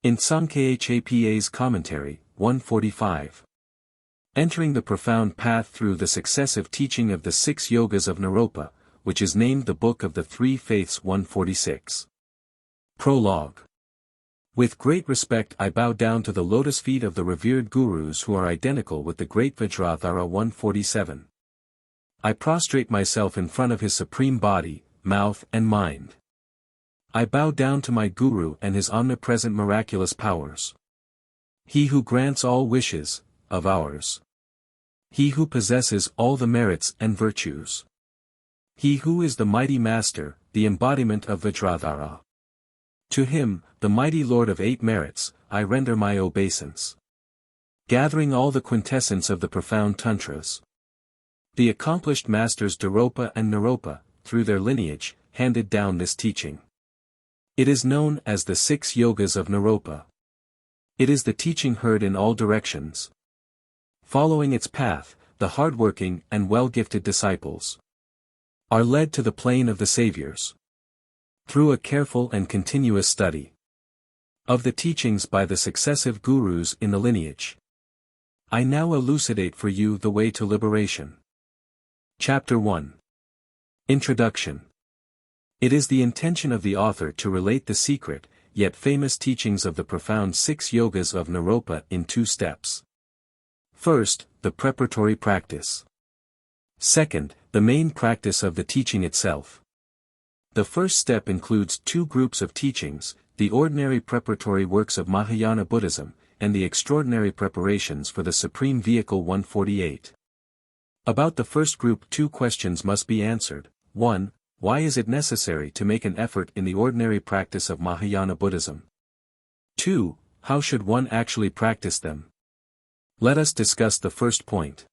In Tsong-Kha-Pa's Commentary, 145. Entering the profound path through the successive teaching of the 6 Yogas of Naropa, which is named the Book of the 3 Faiths 146. Prologue. With great respect I bow down to the lotus feet of the revered gurus who are identical with the great Vajrathara 147. I prostrate myself in front of his supreme body, mouth and mind. I bow down to my Guru and his omnipresent miraculous powers. He who grants all wishes, of ours. He who possesses all the merits and virtues. He who is the mighty master, the embodiment of Vajradhara. To him, the mighty Lord of 8 merits, I render my obeisance. Gathering all the quintessence of the profound tantras. The accomplished masters Naropa and Naropa, through their lineage, handed down this teaching. It is known as the 6 Yogas of Naropa. It is the teaching heard in all directions. Following its path, the hardworking and well-gifted disciples are led to the plane of the saviors. Through a careful and continuous study of the teachings by the successive gurus in the lineage, I now elucidate for you the way to liberation. Chapter 1. Introduction. It is the intention of the author to relate the secret, yet famous teachings of the profound 6 Yogas of Naropa in 2 steps. First, the preparatory practice. Second, the main practice of the teaching itself. The first step includes 2 groups of teachings, the ordinary preparatory works of Mahayana Buddhism, and the extraordinary preparations for the Supreme Vehicle 148. About the first group 2 questions must be answered. 1. Why is it necessary to make an effort in the ordinary practice of Mahayana Buddhism? 2. How should one actually practice them? Let us discuss the first point.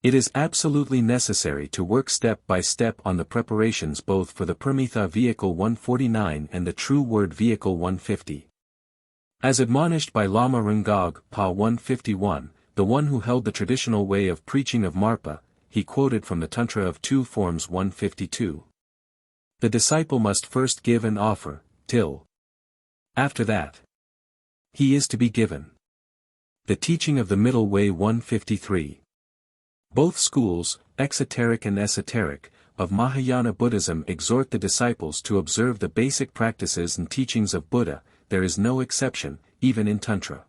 It is absolutely necessary to work step by step on the preparations both for the Permitha Vehicle 149 and the True Word Vehicle 150. As admonished by Lama Rinpoche Pa 151, the one who held the traditional way of preaching of Marpa, he quoted from the Tantra of 2 Forms 152. The disciple must first give and offer, till after that he is to be given. The teaching of the Middle Way 153. Both schools, exoteric and esoteric, of Mahayana Buddhism exhort the disciples to observe the basic practices and teachings of Buddha. There is no exception, even in Tantra.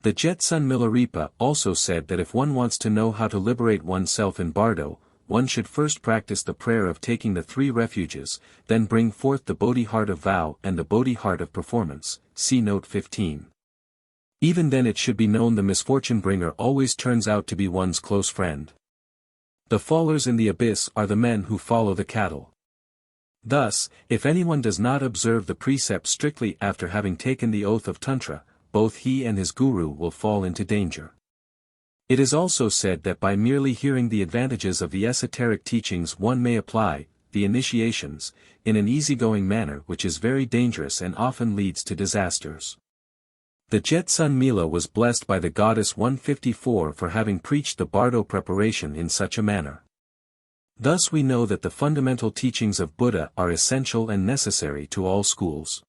The Jetsun Milarepa also said that if one wants to know how to liberate oneself in Bardo, one should first practice the prayer of taking the 3 refuges, then bring forth the Bodhi heart of vow and the Bodhi heart of performance, see note 15. Even then it should be known the misfortune bringer always turns out to be one's close friend. The fallers in the abyss are the men who follow the cattle. Thus, if anyone does not observe the precepts strictly after having taken the oath of Tantra, both he and his guru will fall into danger. It is also said that by merely hearing the advantages of the esoteric teachings one may apply, the initiations, in an easygoing manner which is very dangerous and often leads to disasters. The Jetsun Mila was blessed by the goddess 154 for having preached the Bardo preparation in such a manner. Thus we know that the fundamental teachings of Buddha are essential and necessary to all schools.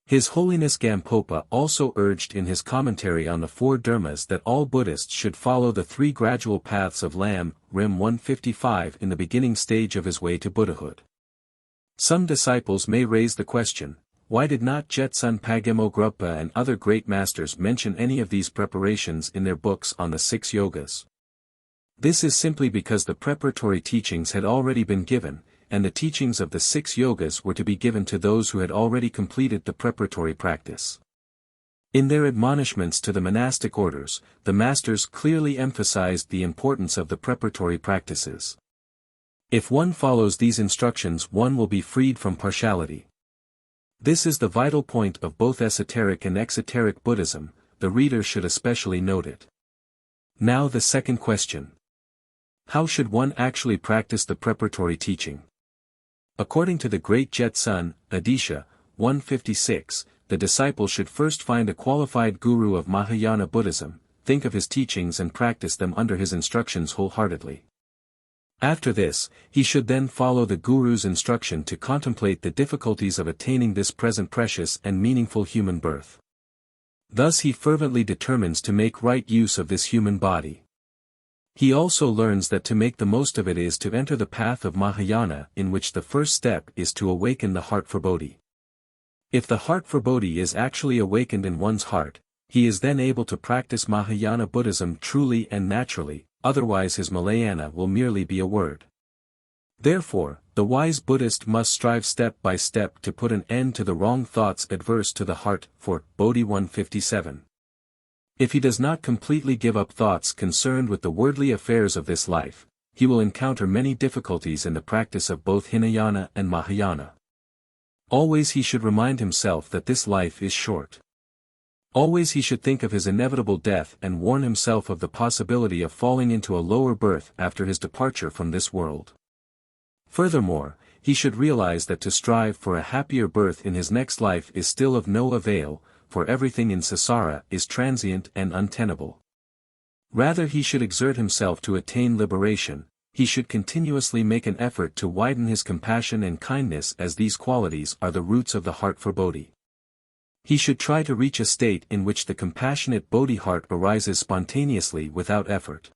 His Holiness Gampopa also urged in his commentary on the 4 Dharmas that all Buddhists should follow the 3 gradual paths of Lam, Rim 155 in the beginning stage of his way to Buddhahood. Some disciples may raise the question, why did not Jetsun Pagamo-Grugpa and other great masters mention any of these preparations in their books on the 6 Yogas? This is simply because the preparatory teachings had already been given, and the teachings of the 6 Yogas were to be given to those who had already completed the preparatory practice. In their admonishments to the monastic orders, the masters clearly emphasized the importance of the preparatory practices. If one follows these instructions one will be freed from partiality. This is the vital point of both esoteric and exoteric Buddhism, the reader should especially note it. Now the second question. How should one actually practice the preparatory teaching? According to the great Jetsun, Adisha, 156, the disciple should first find a qualified guru of Mahayana Buddhism, think of his teachings and practice them under his instructions wholeheartedly. After this, he should then follow the guru's instruction to contemplate the difficulties of attaining this present precious and meaningful human birth. Thus he fervently determines to make right use of this human body. He also learns that to make the most of it is to enter the path of Mahayana, in which the first step is to awaken the heart for Bodhi. If the heart for Bodhi is actually awakened in one's heart, he is then able to practice Mahayana Buddhism truly and naturally, otherwise his Malayana will merely be a word. Therefore, the wise Buddhist must strive step by step to put an end to the wrong thoughts adverse to the heart, for Bodhi 157. If he does not completely give up thoughts concerned with the worldly affairs of this life, he will encounter many difficulties in the practice of both Hinayana and Mahayana. Always he should remind himself that this life is short. Always he should think of his inevitable death and warn himself of the possibility of falling into a lower birth after his departure from this world. Furthermore, he should realize that to strive for a happier birth in his next life is still of no avail, for everything in samsara is transient and untenable. Rather he should exert himself to attain liberation. He should continuously make an effort to widen his compassion and kindness, as these qualities are the roots of the heart for Bodhi. He should try to reach a state in which the compassionate Bodhi heart arises spontaneously without effort.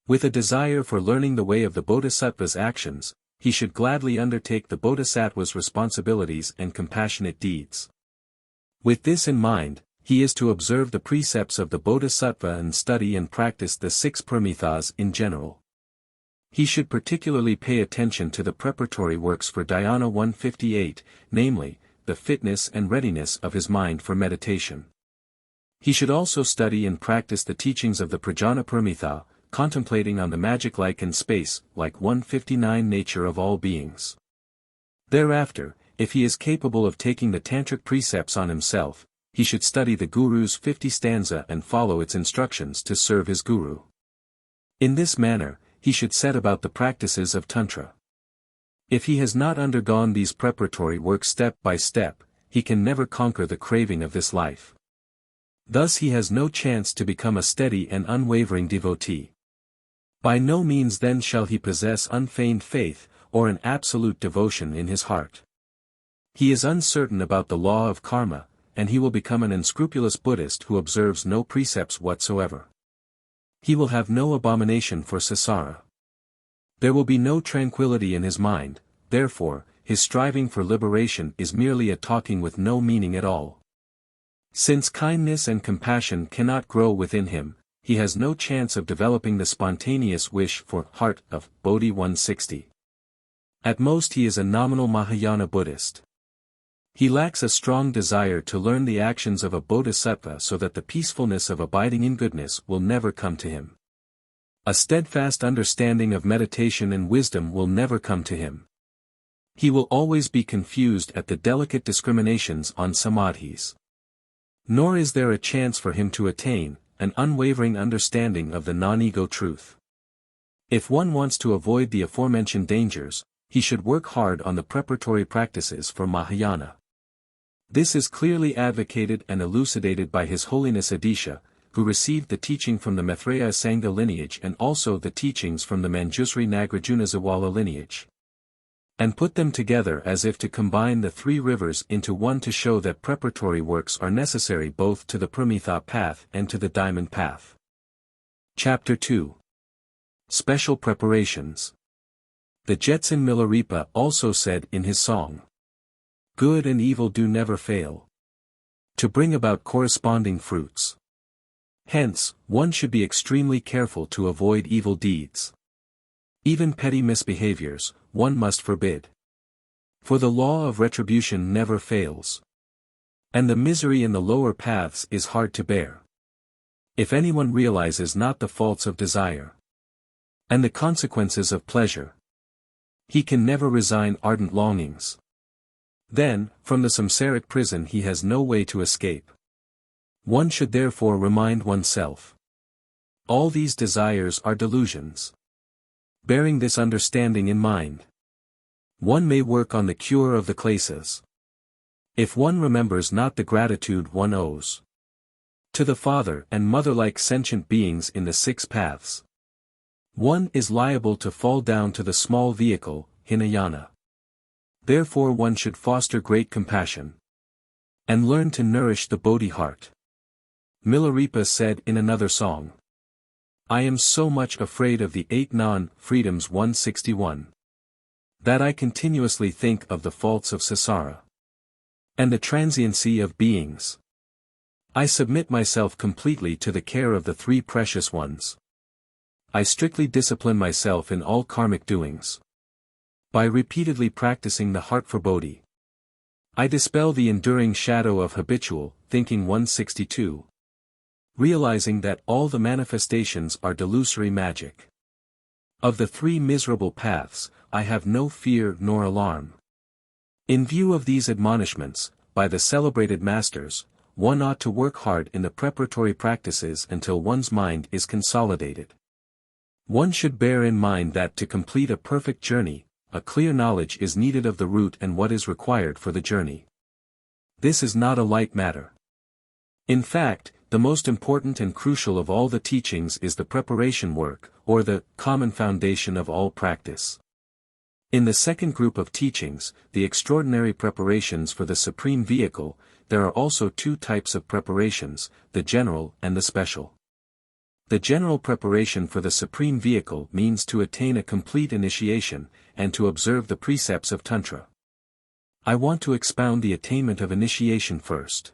With a desire for learning the way of the Bodhisattva's actions, he should gladly undertake the Bodhisattva's responsibilities and compassionate deeds. With this in mind, he is to observe the precepts of the Bodhisattva and study and practice the 6 paramithas in general. He should particularly pay attention to the preparatory works for Dhyana 158, namely, the fitness and readiness of his mind for meditation. He should also study and practice the teachings of the Prajna Paramitha, contemplating on the magic-like and space-like 159 nature of all beings. Thereafter, if he is capable of taking the tantric precepts on himself, he should study the Guru's 50 stanza and follow its instructions to serve his Guru. In this manner, he should set about the practices of Tantra. If he has not undergone these preparatory works step by step, he can never conquer the craving of this life. Thus he has no chance to become a steady and unwavering devotee. By no means then shall he possess unfeigned faith, or an absolute devotion in his heart. He is uncertain about the law of karma, and he will become an unscrupulous Buddhist who observes no precepts whatsoever. He will have no abomination for samsara. There will be no tranquility in his mind, therefore, his striving for liberation is merely a talking with no meaning at all. Since kindness and compassion cannot grow within him, he has no chance of developing the spontaneous wish for heart of Bodhi 160. At most he is a nominal Mahayana Buddhist. He lacks a strong desire to learn the actions of a bodhisattva, so that the peacefulness of abiding in goodness will never come to him. A steadfast understanding of meditation and wisdom will never come to him. He will always be confused at the delicate discriminations on samadhis. Nor is there a chance for him to attain an unwavering understanding of the non-ego truth. If one wants to avoid the aforementioned dangers, he should work hard on the preparatory practices for Mahayana. This is clearly advocated and elucidated by His Holiness Adisha, who received the teaching from the Maitreya Sangha lineage and also the teachings from the Manjusri Nagarjuna lineage. And put them together as if to combine the 3 rivers into one, to show that preparatory works are necessary both to the Paramitha path and to the Diamond path. Chapter 2. Special Preparations. The Jetsun Milarepa also said in his song, "Good and evil do never fail to bring about corresponding fruits. Hence, one should be extremely careful to avoid evil deeds. Even petty misbehaviors, one must forbid. For the law of retribution never fails. And the misery in the lower paths is hard to bear. If anyone realizes not the faults of desire and the consequences of pleasure, he can never resign ardent longings. Then, from the samsaric prison he has no way to escape. One should therefore remind oneself. All these desires are delusions. Bearing this understanding in mind, one may work on the cure of the klesas. If one remembers not the gratitude one owes to the father and mother-like sentient beings in the 6 paths, one is liable to fall down to the small vehicle, Hinayana. Therefore one should foster great compassion and learn to nourish the Bodhi heart. Milarepa said in another song, "I am so much afraid of the 8 non-freedoms 161. That I continuously think of the faults of samsara and the transiency of beings. I submit myself completely to the care of the 3 precious ones. I strictly discipline myself in all karmic doings. By repeatedly practicing the heart for Bodhi, I dispel the enduring shadow of habitual thinking. 162. Realizing that all the manifestations are delusory magic. Of the three miserable paths, I have no fear nor alarm. In view of these admonishments, by the celebrated masters, one ought to work hard in the preparatory practices until one's mind is consolidated. One should bear in mind that to complete a perfect journey, a clear knowledge is needed of the route and what is required for the journey. This is not a light matter. In fact, the most important and crucial of all the teachings is the preparation work, or the common foundation of all practice. In the second group of teachings, the extraordinary preparations for the supreme vehicle, there are also two types of preparations, the general and the special. The general preparation for the supreme vehicle means to attain a complete initiation, and to observe the precepts of Tantra. I want to expound the attainment of initiation first.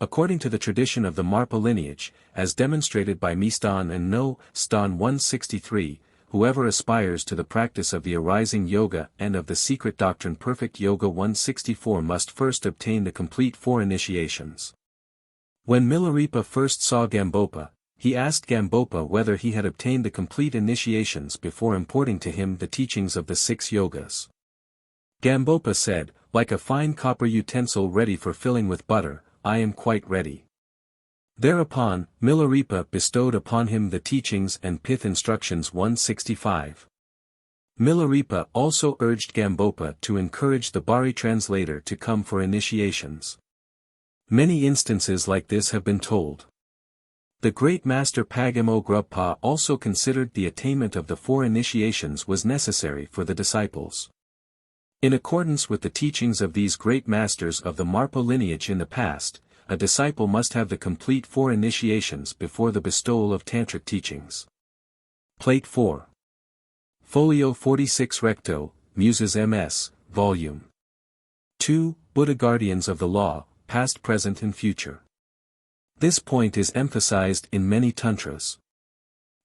According to the tradition of the Marpa lineage, as demonstrated by Mistan and No, Stan 163, whoever aspires to the practice of the arising yoga and of the secret doctrine perfect yoga 164 must first obtain the complete four initiations. When Milarepa first saw Gambopa, he asked Gambopa whether he had obtained the complete initiations before importing to him the teachings of the 6 yogas. Gambopa said, "Like a fine copper utensil ready for filling with butter, I am quite ready." Thereupon, Milarepa bestowed upon him the teachings and pith instructions 165. Milarepa also urged Gambopa to encourage the Bari translator to come for initiations. Many instances like this have been told. The great master Pagamo Grubpa also considered the attainment of the four initiations was necessary for the disciples. In accordance with the teachings of these great masters of the Marpa lineage in the past, a disciple must have the complete four initiations before the bestowal of Tantric teachings. Plate 4. Folio 46 Recto, Muses MS, Volume 2, Buddha Guardians of the Law, Past, Present and Future. This point is emphasized in many tantras.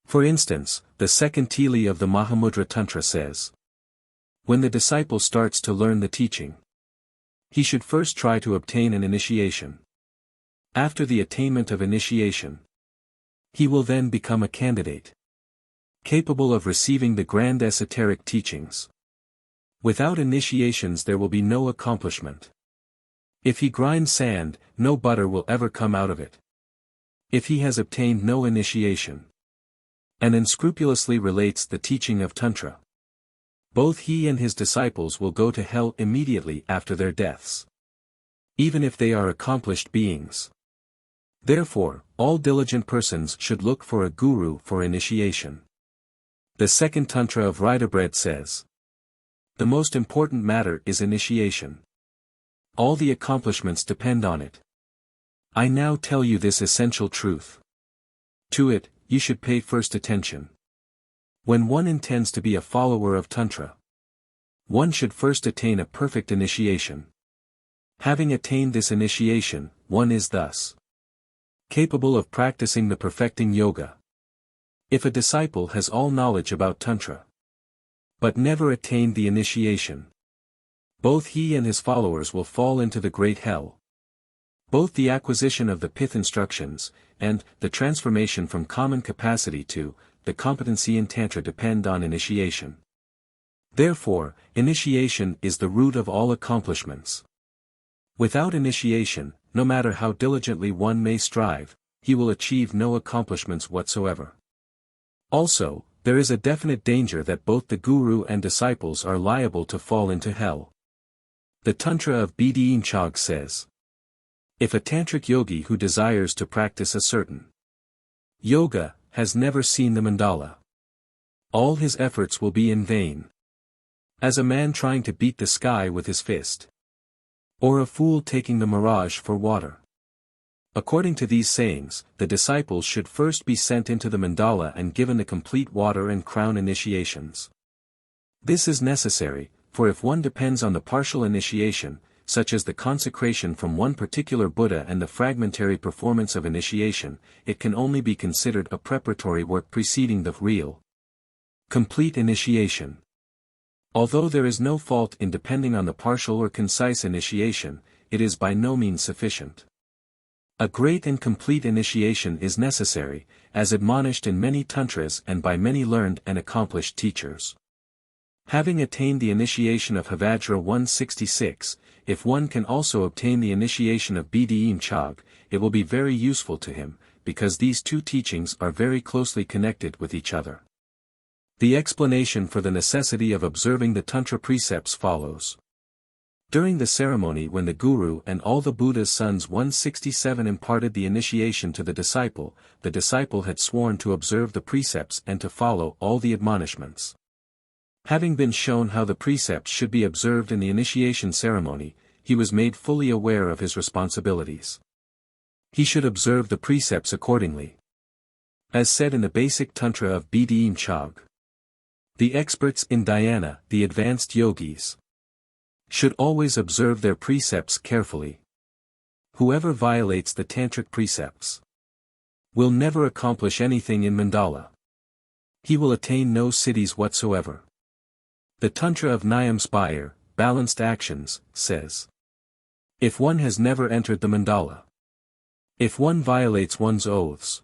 For instance, the second Tili of the Mahamudra Tantra says, when the disciple starts to learn the teaching, he should first try to obtain an initiation. After the attainment of initiation, he will then become a candidate, capable of receiving the grand esoteric teachings. Without initiations there will be no accomplishment. If he grinds sand, no butter will ever come out of it. If he has obtained no initiation, and unscrupulously relates the teaching of Tantra, both he and his disciples will go to hell immediately after their deaths, even if they are accomplished beings. Therefore, all diligent persons should look for a guru for initiation. The second Tantra of Ridabred says, the most important matter is initiation. All the accomplishments depend on it. I now tell you this essential truth. To it, you should pay first attention. When one intends to be a follower of Tantra, one should first attain a perfect initiation. Having attained this initiation, one is thus capable of practicing the perfecting yoga. If a disciple has all knowledge about Tantra, but never attained the initiation, both he and his followers will fall into the great hell. Both the acquisition of the pith instructions, and the transformation from common capacity to the competency in Tantra depend on initiation. Therefore, initiation is the root of all accomplishments. Without initiation, no matter how diligently one may strive, he will achieve no accomplishments whatsoever. Also, there is a definite danger that both the guru and disciples are liable to fall into hell. The Tantra of Bdeen Chog says, if a tantric yogi who desires to practice a certain yoga has never seen the mandala, all his efforts will be in vain. As a man trying to beat the sky with his fist, or a fool taking the mirage for water. According to these sayings, the disciples should first be sent into the mandala and given the complete water and crown initiations. This is necessary, for if one depends on the partial initiation, such as the consecration from one particular Buddha and the fragmentary performance of initiation, it can only be considered a preparatory work preceding the real complete initiation. Although there is no fault in depending on the partial or concise initiation, it is by no means sufficient. A great and complete initiation is necessary, as admonished in many tantras and by many learned and accomplished teachers. Having attained the initiation of Havajra 166, if one can also obtain the initiation of Bdmchog, it will be very useful to him, because these two teachings are very closely connected with each other. The explanation for the necessity of observing the Tantra precepts follows. During the ceremony when the Guru and all the Buddha's sons 167 imparted the initiation to the disciple had sworn to observe the precepts and to follow all the admonishments. Having been shown how the precepts should be observed in the initiation ceremony, he was made fully aware of his responsibilities. He should observe the precepts accordingly. As said in the basic Tantra of Bdmchog, the experts in dhyana, the advanced yogis, should always observe their precepts carefully. Whoever violates the tantric precepts will never accomplish anything in mandala. He will attain no siddhis whatsoever. The Tantra of Nyaya, Balanced Actions, says, if one has never entered the mandala, if one violates one's oaths,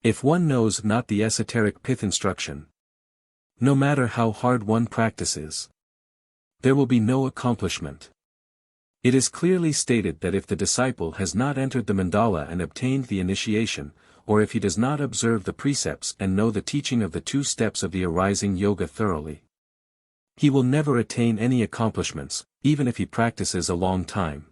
if one knows not the esoteric pith instruction, no matter how hard one practices, there will be no accomplishment. It is clearly stated that if the disciple has not entered the mandala and obtained the initiation, or if he does not observe the precepts and know the teaching of the 2 steps of the arising yoga thoroughly, he will never attain any accomplishments, even if he practices a long time.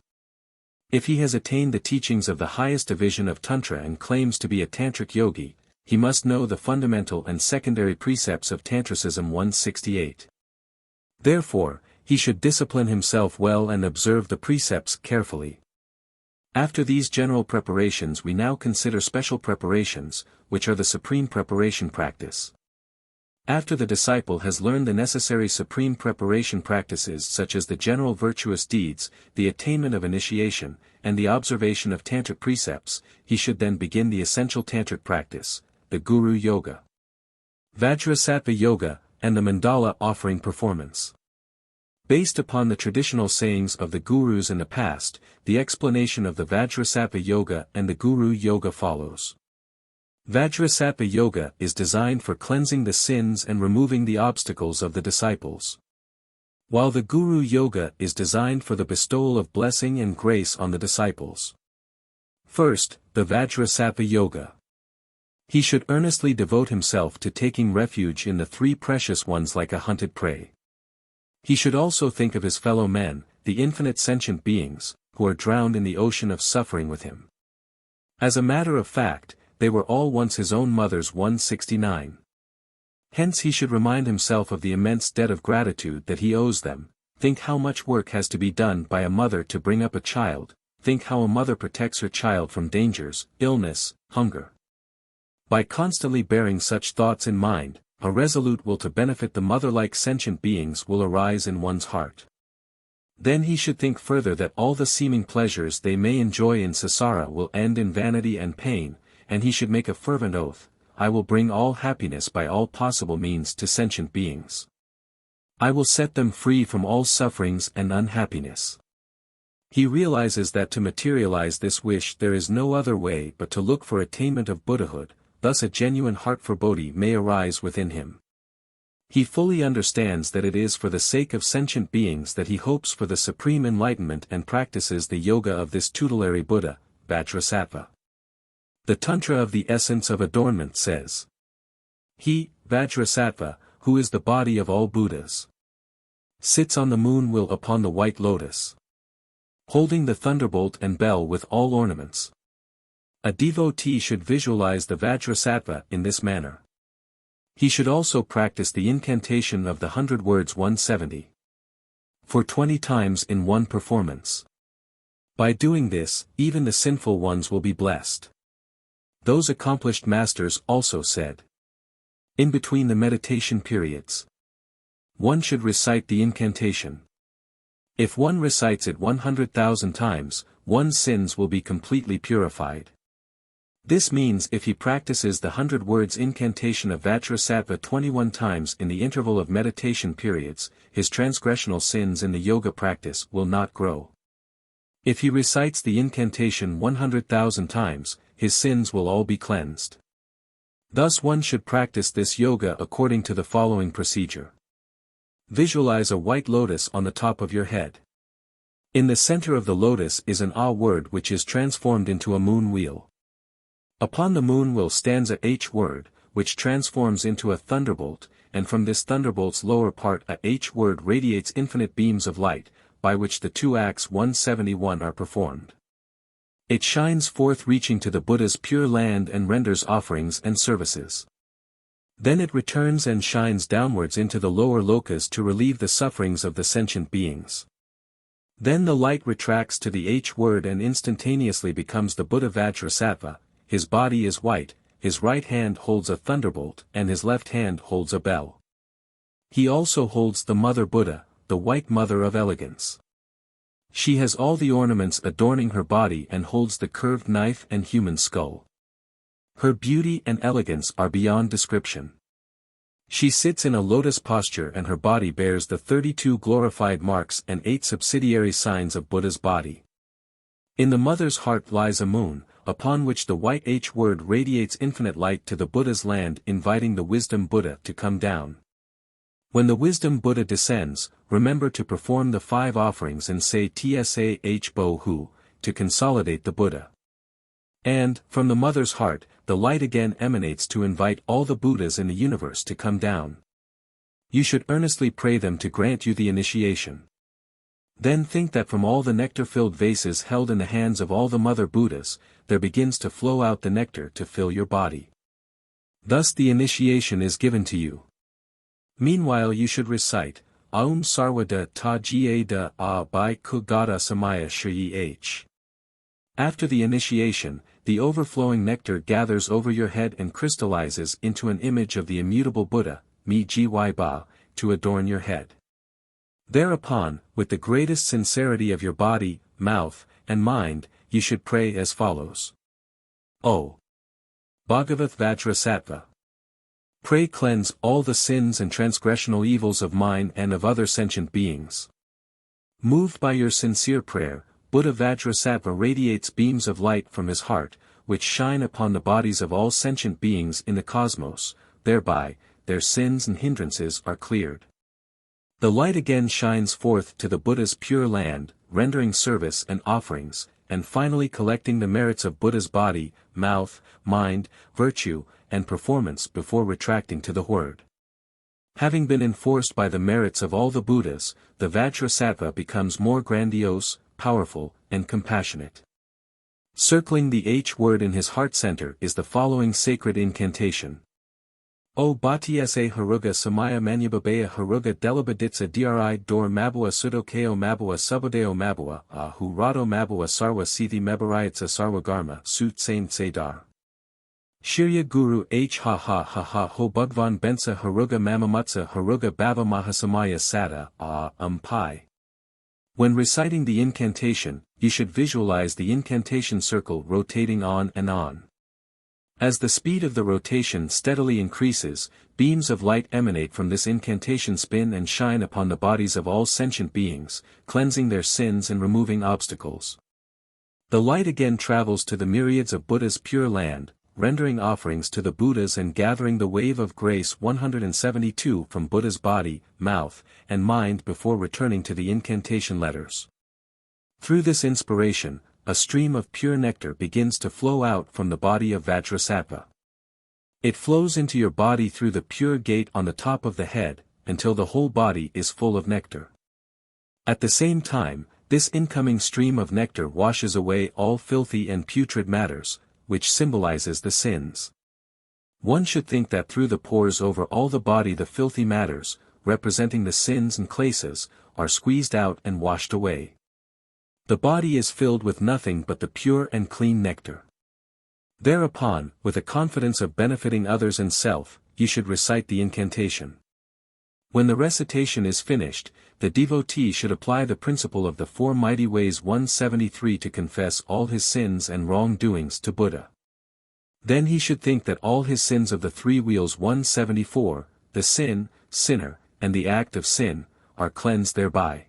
If he has attained the teachings of the highest division of Tantra and claims to be a tantric yogi, he must know the fundamental and secondary precepts of Tantricism 168. Therefore, he should discipline himself well and observe the precepts carefully. After these general preparations we now consider special preparations, which are the supreme preparation practice. After the disciple has learned the necessary supreme preparation practices such as the general virtuous deeds, the attainment of initiation, and the observation of tantric precepts, he should then begin the essential tantric practice, the Guru Yoga, Vajrasattva Yoga, and the mandala offering performance. Based upon the traditional sayings of the Gurus in the past, the explanation of the Vajrasattva Yoga and the Guru Yoga follows. Vajrasattva Yoga is designed for cleansing the sins and removing the obstacles of the disciples, while the Guru Yoga is designed for the bestowal of blessing and grace on the disciples. First, the Vajrasattva Yoga. He should earnestly devote himself to taking refuge in the 3 precious ones like a hunted prey. He should also think of his fellow men, the infinite sentient beings, who are drowned in the ocean of suffering with him. As a matter of fact, they were all once his own mother's 169. Hence he should remind himself of the immense debt of gratitude that he owes them, think how much work has to be done by a mother to bring up a child, think how a mother protects her child from dangers, illness, hunger. By constantly bearing such thoughts in mind, a resolute will to benefit the mother-like sentient beings will arise in one's heart. Then he should think further that all the seeming pleasures they may enjoy in samsara will end in vanity and pain, and he should make a fervent oath, I will bring all happiness by all possible means to sentient beings. I will set them free from all sufferings and unhappiness. He realizes that to materialize this wish there is no other way but to look for attainment of Buddhahood, thus a genuine heart for Bodhi may arise within him. He fully understands that it is for the sake of sentient beings that he hopes for the supreme enlightenment and practices the yoga of this tutelary Buddha, Vajrasattva. The Tantra of the Essence of Adornment says, he, Vajrasattva, who is the body of all Buddhas, sits on the moon wheel upon the white lotus, holding the thunderbolt and bell with all ornaments. A devotee should visualize the Vajrasattva in this manner. He should also practice the incantation of the 100 words 170 for 20 times in one performance. By doing this, even the sinful ones will be blessed. Those accomplished masters also said, in between the meditation periods, one should recite the incantation. If one recites it 100,000 times, one's sins will be completely purified. This means if he practices the 100 words incantation of Vajrasattva 21 times in the interval of meditation periods, his transgressional sins in the yoga practice will not grow. If he recites the incantation 100,000 times, his sins will all be cleansed. Thus one should practice this yoga according to the following procedure. Visualize a white lotus on the top of your head. In the center of the lotus is an A word which is transformed into a moon wheel. Upon the moon wheel stands a H word, which transforms into a thunderbolt, and from this thunderbolt's lower part a H word radiates infinite beams of light, by which the 2 acts 171 are performed. It shines forth reaching to the Buddha's pure land and renders offerings and services. Then it returns and shines downwards into the lower lokas to relieve the sufferings of the sentient beings. Then the light retracts to the H word and instantaneously becomes the Buddha Vajrasattva. His body is white, his right hand holds a thunderbolt and his left hand holds a bell. He also holds the Mother Buddha, the White Mother of Elegance. She has all the ornaments adorning her body and holds the curved knife and human skull. Her beauty and elegance are beyond description. She sits in a lotus posture and her body bears the 32 glorified marks and 8 subsidiary signs of Buddha's body. In the mother's heart lies a moon, upon which the white H word radiates infinite light to the Buddha's land, inviting the wisdom Buddha to come down. When the wisdom Buddha descends, remember to perform the 5 offerings and say Tsa H Bo Hu, to consolidate the Buddha. And, from the mother's heart, the light again emanates to invite all the Buddhas in the universe to come down. You should earnestly pray them to grant you the initiation. Then think that from all the nectar-filled vases held in the hands of all the Mother Buddhas, there begins to flow out the nectar to fill your body. Thus the initiation is given to you. Meanwhile you should recite, Aum Sarvada Ta Ga Da A Bai Kugata Samaya Shri H. After the initiation, the overflowing nectar gathers over your head and crystallizes into an image of the immutable Buddha, Mi Gy Ba, to adorn your head. Thereupon, with the greatest sincerity of your body, mouth, and mind, you should pray as follows. O Bhagavat Vajrasattva. Pray cleanse all the sins and transgressional evils of mine and of other sentient beings. Moved by your sincere prayer, Buddha Vajrasattva radiates beams of light from his heart, which shine upon the bodies of all sentient beings in the cosmos, thereby, their sins and hindrances are cleared. The light again shines forth to the Buddha's pure land, rendering service and offerings, and finally collecting the merits of Buddha's body, mouth, mind, virtue, and performance before retracting to the word. Having been enforced by the merits of all the Buddhas, the Vajrasattva becomes more grandiose, powerful, and compassionate. Circling the H word in his heart center is the following sacred incantation. O Bhatisa Haruga Samaya Manubabaya Haruga Delabaditsa Dri Dor Mabua Sudokeo Mabua Subodeo Mabua Ahu Rado Mabua Sarwa Sithi Mebarayatsa Sarwa Garma Sut Sain Sedar. Shirya Guru H Ha Ha Ha Ha Ho Bhagvan Bensa Haruga Mamamutsa Haruga Bhava Mahasamaya Sada Pai. When reciting the incantation, you should visualize the incantation circle rotating on and on. As the speed of the rotation steadily increases, beams of light emanate from this incantation spin and shine upon the bodies of all sentient beings, cleansing their sins and removing obstacles. The light again travels to the myriads of Buddha's pure land, rendering offerings to the Buddhas and gathering the wave of grace 172 from Buddha's body, mouth, and mind before returning to the incantation letters. Through this inspiration, a stream of pure nectar begins to flow out from the body of Vajrasattva. It flows into your body through the pure gate on the top of the head, until the whole body is full of nectar. At the same time, this incoming stream of nectar washes away all filthy and putrid matters, which symbolizes the sins. One should think that through the pores over all the body the filthy matters, representing the sins and klesas, are squeezed out and washed away. The body is filled with nothing but the pure and clean nectar. Thereupon, with a confidence of benefiting others and self, you should recite the incantation. When the recitation is finished, the devotee should apply the principle of the 4 mighty ways 173 to confess all his sins and wrongdoings to Buddha. Then he should think that all his sins of the three wheels 174, the sin, sinner, and the act of sin, are cleansed thereby.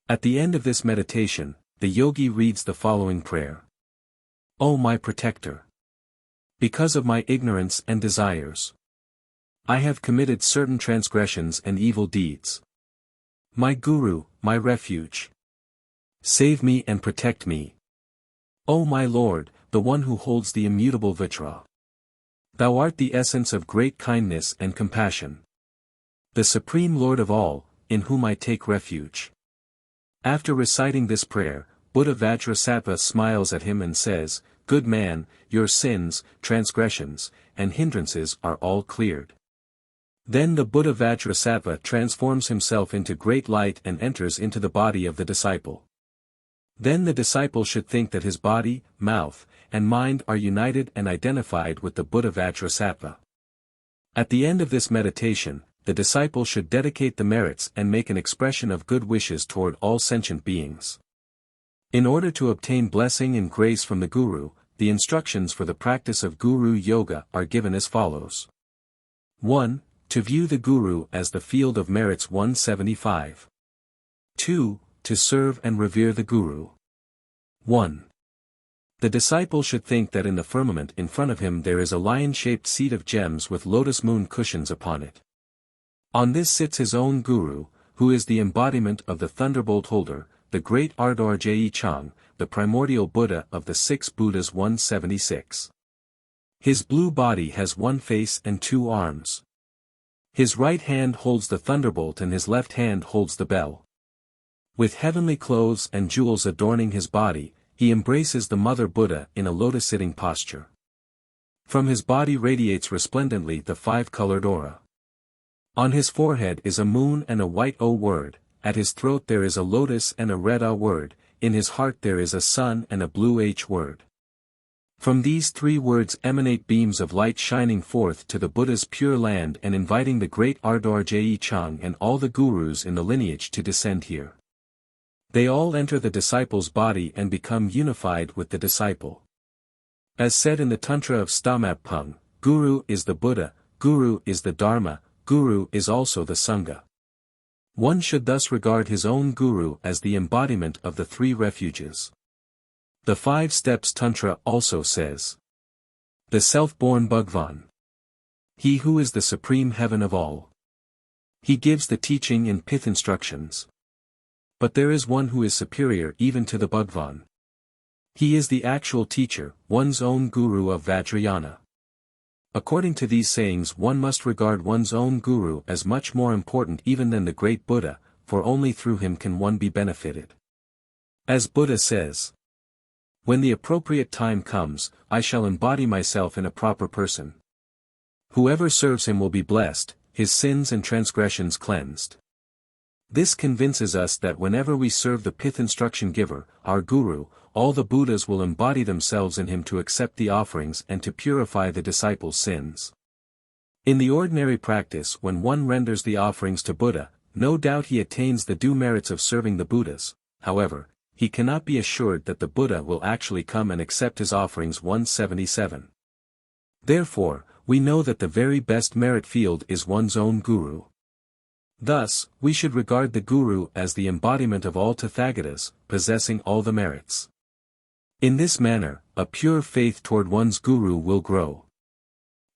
At the end of this meditation, the yogi reads the following prayer. O my protector! Because of my ignorance and desires, I have committed certain transgressions and evil deeds. My Guru, my refuge, save me and protect me. O my Lord, the one who holds the immutable Vajra. Thou art the essence of great kindness and compassion. The Supreme Lord of all, in whom I take refuge. After reciting this prayer, Buddha Vajrasattva smiles at him and says, Good man, your sins, transgressions, and hindrances are all cleared. Then the Buddha Vajrasattva transforms himself into great light and enters into the body of the disciple. Then the disciple should think that his body, mouth, and mind are united and identified with the Buddha Vajrasattva. At the end of this meditation, the disciple should dedicate the merits and make an expression of good wishes toward all sentient beings. In order to obtain blessing and grace from the Guru, the instructions for the practice of Guru Yoga are given as follows. 1. To view the Guru as the field of merits 175. 2. To serve and revere the Guru. 1. The disciple should think that in the firmament in front of him there is a lion-shaped seat of gems with lotus moon cushions upon it. On this sits his own Guru, who is the embodiment of the thunderbolt holder, the great Ardor Chang, the primordial Buddha of the six Buddhas 176. His blue body has one face and two arms. His right hand holds the thunderbolt and his left hand holds the bell. With heavenly clothes and jewels adorning his body, he embraces the Mother Buddha in a lotus-sitting posture. From his body radiates resplendently the five-colored aura. On his forehead is a moon and a white O word, at his throat there is a lotus and a red A word, in his heart there is a sun and a blue H word. From these three words emanate beams of light shining forth to the Buddha's pure land and inviting the great Ardor Chang and all the Gurus in the lineage to descend here. They all enter the disciple's body and become unified with the disciple. As said in the Tantra of Stamap-Pung, Guru is the Buddha, Guru is the Dharma, Guru is also the Sangha. One should thus regard his own Guru as the embodiment of the three refuges. The 5 Steps Tantra also says, the self-born Bhagwan, he who is the supreme heaven of all. He gives the teaching in pith instructions. But there is one who is superior even to the Bhagwan. He is the actual teacher, one's own Guru of Vajrayana. According to these sayings, one must regard one's own Guru as much more important even than the great Buddha, for only through him can one be benefited. As Buddha says, when the appropriate time comes, I shall embody myself in a proper person. Whoever serves him will be blessed, his sins and transgressions cleansed. This convinces us that whenever we serve the pith instruction giver, our Guru, all the Buddhas will embody themselves in him to accept the offerings and to purify the disciples' sins. In the ordinary practice, when one renders the offerings to Buddha, no doubt he attains the due merits of serving the Buddhas. However, he cannot be assured that the Buddha will actually come and accept his offerings 177. Therefore, we know that the very best merit field is one's own Guru. Thus, we should regard the Guru as the embodiment of all Tathagatas, possessing all the merits. In this manner, a pure faith toward one's Guru will grow.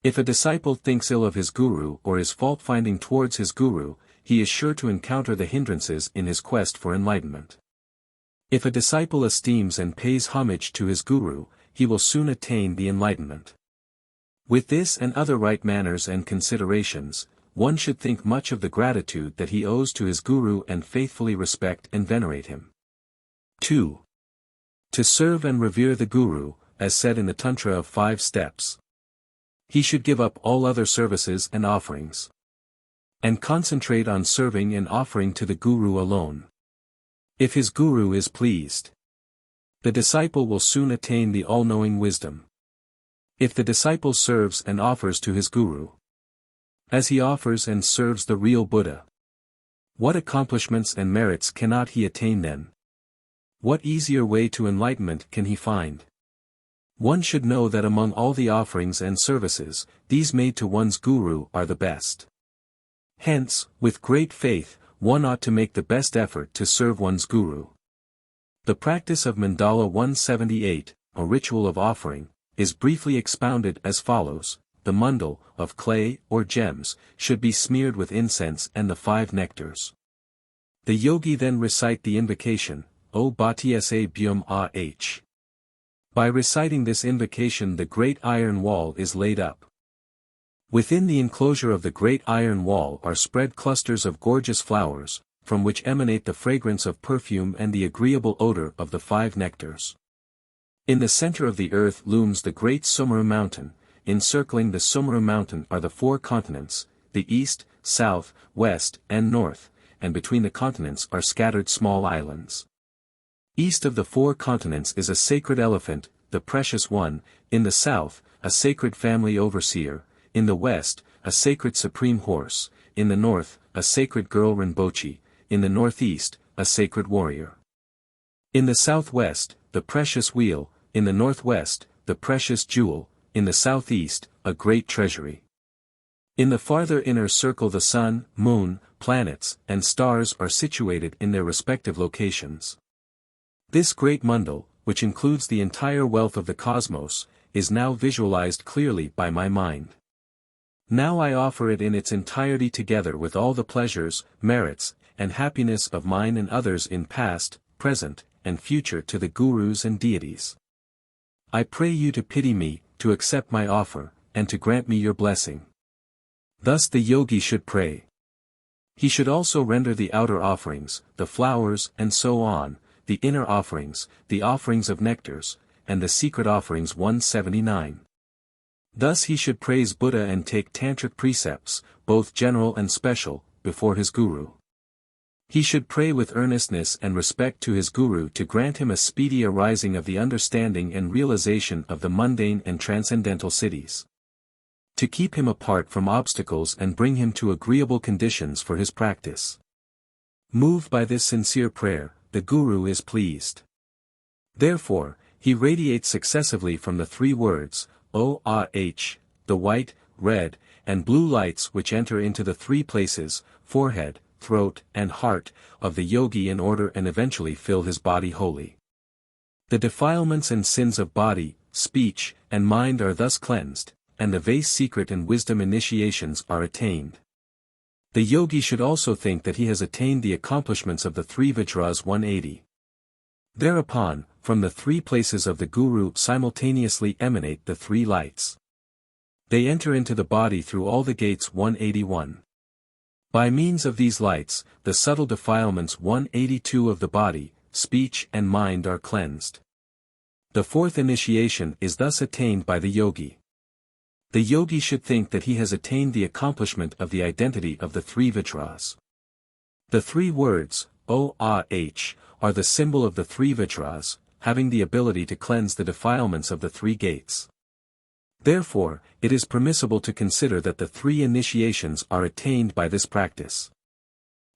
If a disciple thinks ill of his Guru or is fault-finding towards his Guru, he is sure to encounter the hindrances in his quest for enlightenment. If a disciple esteems and pays homage to his Guru, he will soon attain the enlightenment. With this and other right manners and considerations, one should think much of the gratitude that he owes to his Guru and faithfully respect and venerate him. 2. To serve and revere the Guru, as said in the Tantra of 5 Steps. He should give up all other services and offerings, and concentrate on serving and offering to the Guru alone. If his Guru is pleased, the disciple will soon attain the all-knowing wisdom. If the disciple serves and offers to his Guru, as he offers and serves the real Buddha, what accomplishments and merits cannot he attain then? What easier way to enlightenment can he find? One should know that among all the offerings and services, these made to one's guru are the best. Hence, with great faith, one ought to make the best effort to serve one's guru. The practice of Mandala 178, a ritual of offering, is briefly expounded as follows. The mandal, of clay or gems, should be smeared with incense and the 5 nectars. The yogi then recite the invocation, O Bhatisa Byum Ah. By reciting this invocation the great iron wall is laid up. Within the enclosure of the great iron wall are spread clusters of gorgeous flowers, from which emanate the fragrance of perfume and the agreeable odor of the 5 nectars. In the center of the earth looms the great Sumera mountain. Encircling the Sumera mountain are the 4 continents, the east, south, west, and north, and between the continents are scattered small islands. East of the 4 continents is a sacred elephant, the precious one, in the south, a sacred family overseer, in the west, a sacred supreme horse, in the north, a sacred girl Rinpoche, in the northeast, a sacred warrior. In the southwest, the precious wheel, in the northwest, the precious jewel, in the southeast, a great treasury. In the farther inner circle the sun, moon, planets, and stars are situated in their respective locations. This great mandal, which includes the entire wealth of the cosmos, is now visualized clearly by my mind. Now I offer it in its entirety together with all the pleasures, merits, and happiness of mine and others in past, present, and future to the gurus and deities. I pray you to pity me, to accept my offer, and to grant me your blessing. Thus the yogi should pray. He should also render the outer offerings, the flowers and so on, the inner offerings, the offerings of nectars, and the secret offerings 179. Thus he should praise Buddha and take tantric precepts, both general and special, before his guru. He should pray with earnestness and respect to his guru to grant him a speedy arising of the understanding and realization of the mundane and transcendental cities. To keep him apart from obstacles and bring him to agreeable conditions for his practice. Moved by this sincere prayer, the guru is pleased. Therefore, he radiates successively from the 3 words, O Ah H, the white, red, and blue lights which enter into the 3 places, forehead, throat, and heart, of the yogi in order and eventually fill his body wholly. The defilements and sins of body, speech, and mind are thus cleansed, and the vase secret and wisdom initiations are attained. The yogi should also think that he has attained the accomplishments of the 3 Vajras 180. Thereupon, from the 3 places of the guru simultaneously emanate the 3 lights. They enter into the body through all the gates 181. By means of these lights, the subtle defilements 182 of the body, speech and mind are cleansed. The 4th initiation is thus attained by the yogi. The yogi should think that he has attained the accomplishment of the identity of the 3 Vajras. The 3 words, O Ah H, are the symbol of the 3 Vajras, having the ability to cleanse the defilements of the 3 gates. Therefore, it is permissible to consider that the 3 initiations are attained by this practice.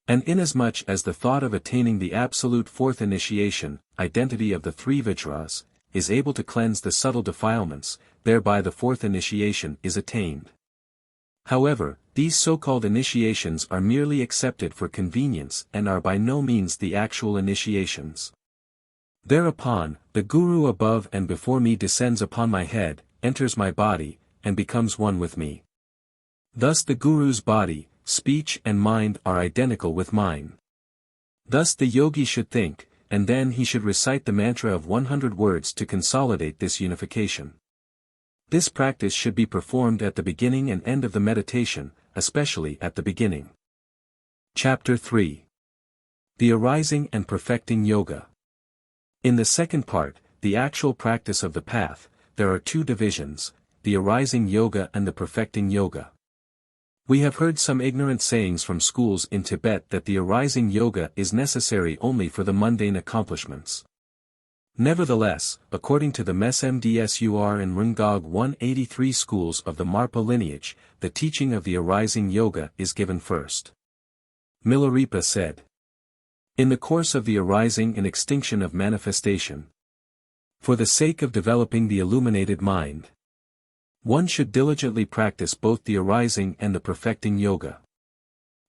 And inasmuch as the thought of attaining the absolute 4th initiation, identity of the 3 Vajras, is able to cleanse the subtle defilements, thereby the 4th initiation is attained. However, these so-called initiations are merely accepted for convenience and are by no means the actual initiations. Thereupon, the guru above and before me descends upon my head, enters my body, and becomes one with me. Thus the guru's body, speech and mind are identical with mine. Thus the yogi should think, and then he should recite the mantra of 100 words to consolidate this unification. This practice should be performed at the beginning and end of the meditation, especially at the beginning. Chapter 3. The Arising and Perfecting Yoga. In the second part, the actual practice of the path, there are 2 divisions, the Arising Yoga and the Perfecting Yoga. We have heard some ignorant sayings from schools in Tibet that the Arising Yoga is necessary only for the mundane accomplishments. Nevertheless, according to the Mesmdsur and Rungog 183 schools of the Marpa lineage, the teaching of the Arising Yoga is given first. Milarepa said. In the course of the arising and extinction of manifestation, For the sake of developing the illuminated mind, one should diligently practice both the arising and the perfecting yoga.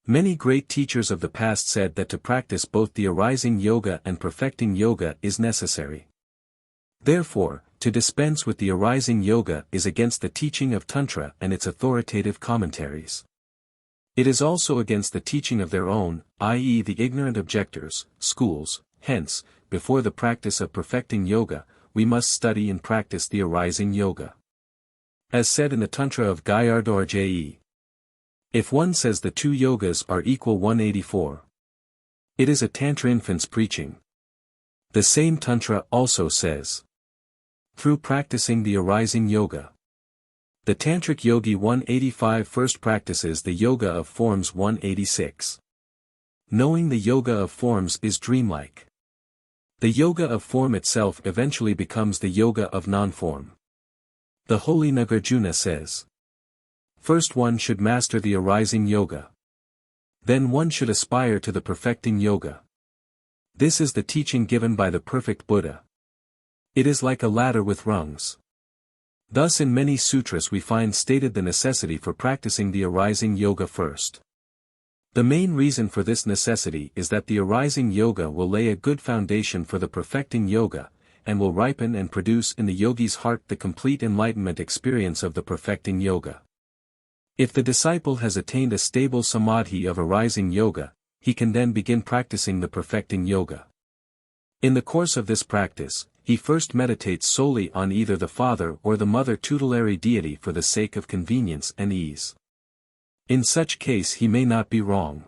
Many great teachers of the past said that to practice both the arising yoga and perfecting yoga is necessary. Therefore, to dispense with the arising yoga is against the teaching of Tantra and its authoritative commentaries. It is also against the teaching of their own, i.e. the ignorant objectors, schools. Hence, before the practice of perfecting yoga, we must study and practice the arising yoga. As said in the Tantra of Gyardorje, if one says the two yogas are equal 184, it is a Tantra infant's preaching. The same Tantra also says, through practicing the arising yoga, the Tantric Yogi 185 first practices the Yoga of Forms 186. Knowing the Yoga of Forms is dreamlike. The Yoga of Form itself eventually becomes the Yoga of Non-Form. The holy Nagarjuna says, first one should master the arising yoga. Then one should aspire to the perfecting yoga. This is the teaching given by the perfect Buddha. It is like a ladder with rungs. Thus in many sutras we find stated the necessity for practicing the arising yoga first. The main reason for this necessity is that the arising yoga will lay a good foundation for the perfecting yoga, and will ripen and produce in the yogi's heart the complete enlightenment experience of the perfecting yoga. If the disciple has attained a stable samadhi of arising yoga, he can then begin practicing the perfecting yoga. In the course of this practice, he first meditates solely on either the father or the mother tutelary deity for the sake of convenience and ease. In such case he may not be wrong.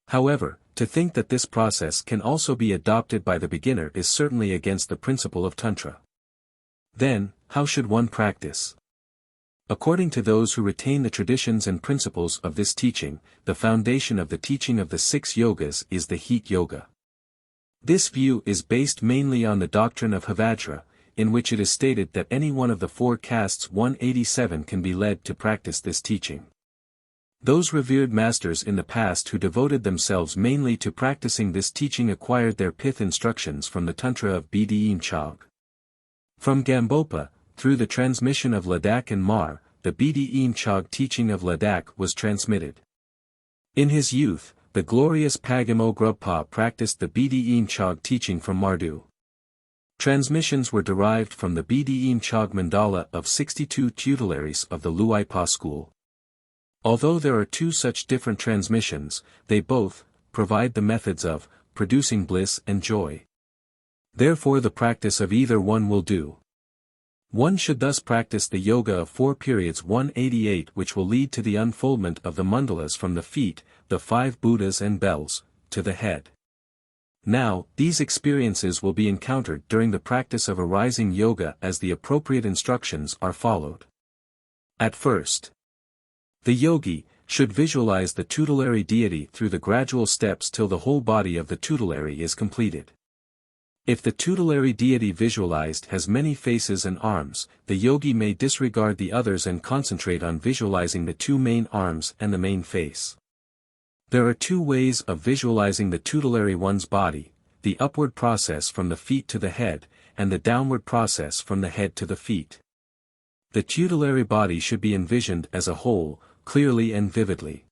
However, to think that this process can also be adopted by the beginner is certainly against the principle of Tantra. Then, how should one practice? According to those who retain the traditions and principles of this teaching, the foundation of the teaching of the 6 yogas is the heat yoga. This view is based mainly on the doctrine of Havajra, in which it is stated that any one of the 4 castes 187 can be led to practice this teaching. Those revered masters in the past who devoted themselves mainly to practicing this teaching acquired their pith instructions from the Tantra of Bd-Mchog. From Gambopa, through the transmission of Ladakh and Mar, the Bd-Mchog teaching of Ladakh was transmitted. In his youth, the glorious Pagamo Grubpa practiced the Bd-Mchog teaching from Mardu. Transmissions were derived from the Bd-Mchog mandala of 62 tutelaries of the Luaipa school. Although there are 2 such different transmissions, they both provide the methods of producing bliss and joy. Therefore the practice of either one will do. One should thus practice the yoga of 4 periods 188, which will lead to the unfoldment of the mandalas from the feet, the 5 Buddhas and bells, to the head. Now, these experiences will be encountered during the practice of arising yoga as the appropriate instructions are followed. At first, the yogi should visualize the tutelary deity through the gradual steps till the whole body of the tutelary is completed. If the tutelary deity visualized has many faces and arms, the yogi may disregard the others and concentrate on visualizing the 2 main arms and the main face. There are 2 ways of visualizing the tutelary one's body, the upward process from the feet to the head, and the downward process from the head to the feet. The tutelary body should be envisioned as a whole, clearly and vividly.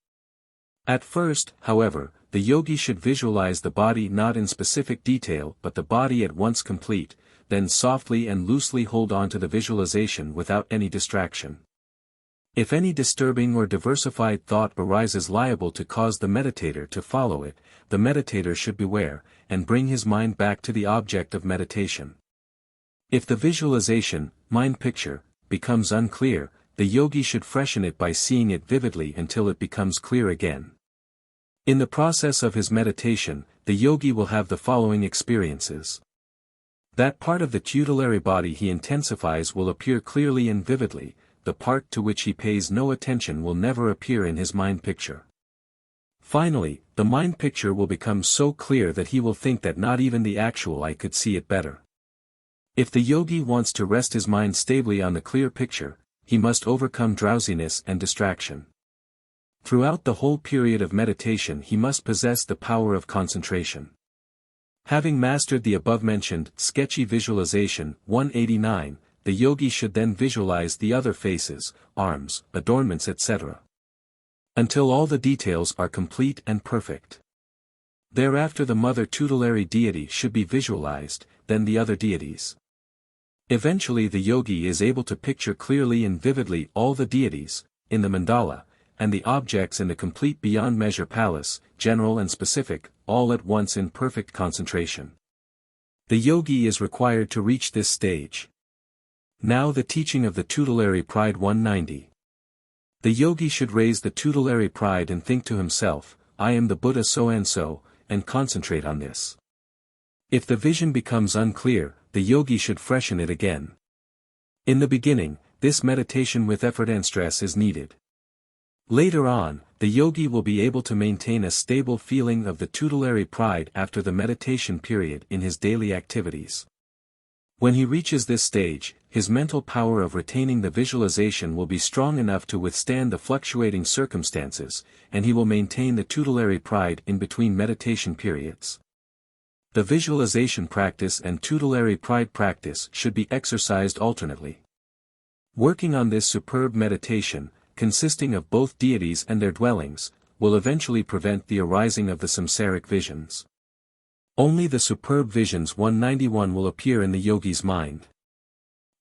At first, however, the yogi should visualize the body not in specific detail but the body at once complete, then softly and loosely hold on to the visualization without any distraction. If any disturbing or diversified thought arises liable to cause the meditator to follow it, the meditator should beware, and bring his mind back to the object of meditation. If the visualization, mind picture, becomes unclear, the yogi should freshen it by seeing it vividly until it becomes clear again. In the process of his meditation, the yogi will have the following experiences. That part of the tutelary body he intensifies will appear clearly and vividly, the part to which he pays no attention will never appear in his mind picture. Finally, the mind picture will become so clear that he will think that not even the actual eye could see it better. If the yogi wants to rest his mind stably on the clear picture, he must overcome drowsiness and distraction. Throughout the whole period of meditation he must possess the power of concentration. Having mastered the above-mentioned sketchy visualization 189, the yogi should then visualize the other faces, arms, adornments etc. until all the details are complete and perfect. Thereafter the mother tutelary deity should be visualized, then the other deities. Eventually the yogi is able to picture clearly and vividly all the deities, in the mandala, and the objects in the complete beyond measure palace, general and specific, all at once in perfect concentration. The yogi is required to reach this stage. Now the teaching of the tutelary pride 190. The yogi should raise the tutelary pride and think to himself, I am the Buddha so and so, and concentrate on this. If the vision becomes unclear, the yogi should freshen it again. In the beginning, this meditation with effort and stress is needed. Later on, the yogi will be able to maintain a stable feeling of the tutelary pride after the meditation period in his daily activities. When he reaches this stage, his mental power of retaining the visualization will be strong enough to withstand the fluctuating circumstances, and he will maintain the tutelary pride in between meditation periods. The visualization practice and tutelary pride practice should be exercised alternately. Working on this superb meditation, consisting of both deities and their dwellings, will eventually prevent the arising of the samsaric visions. Only the superb visions 191 will appear in the yogi's mind.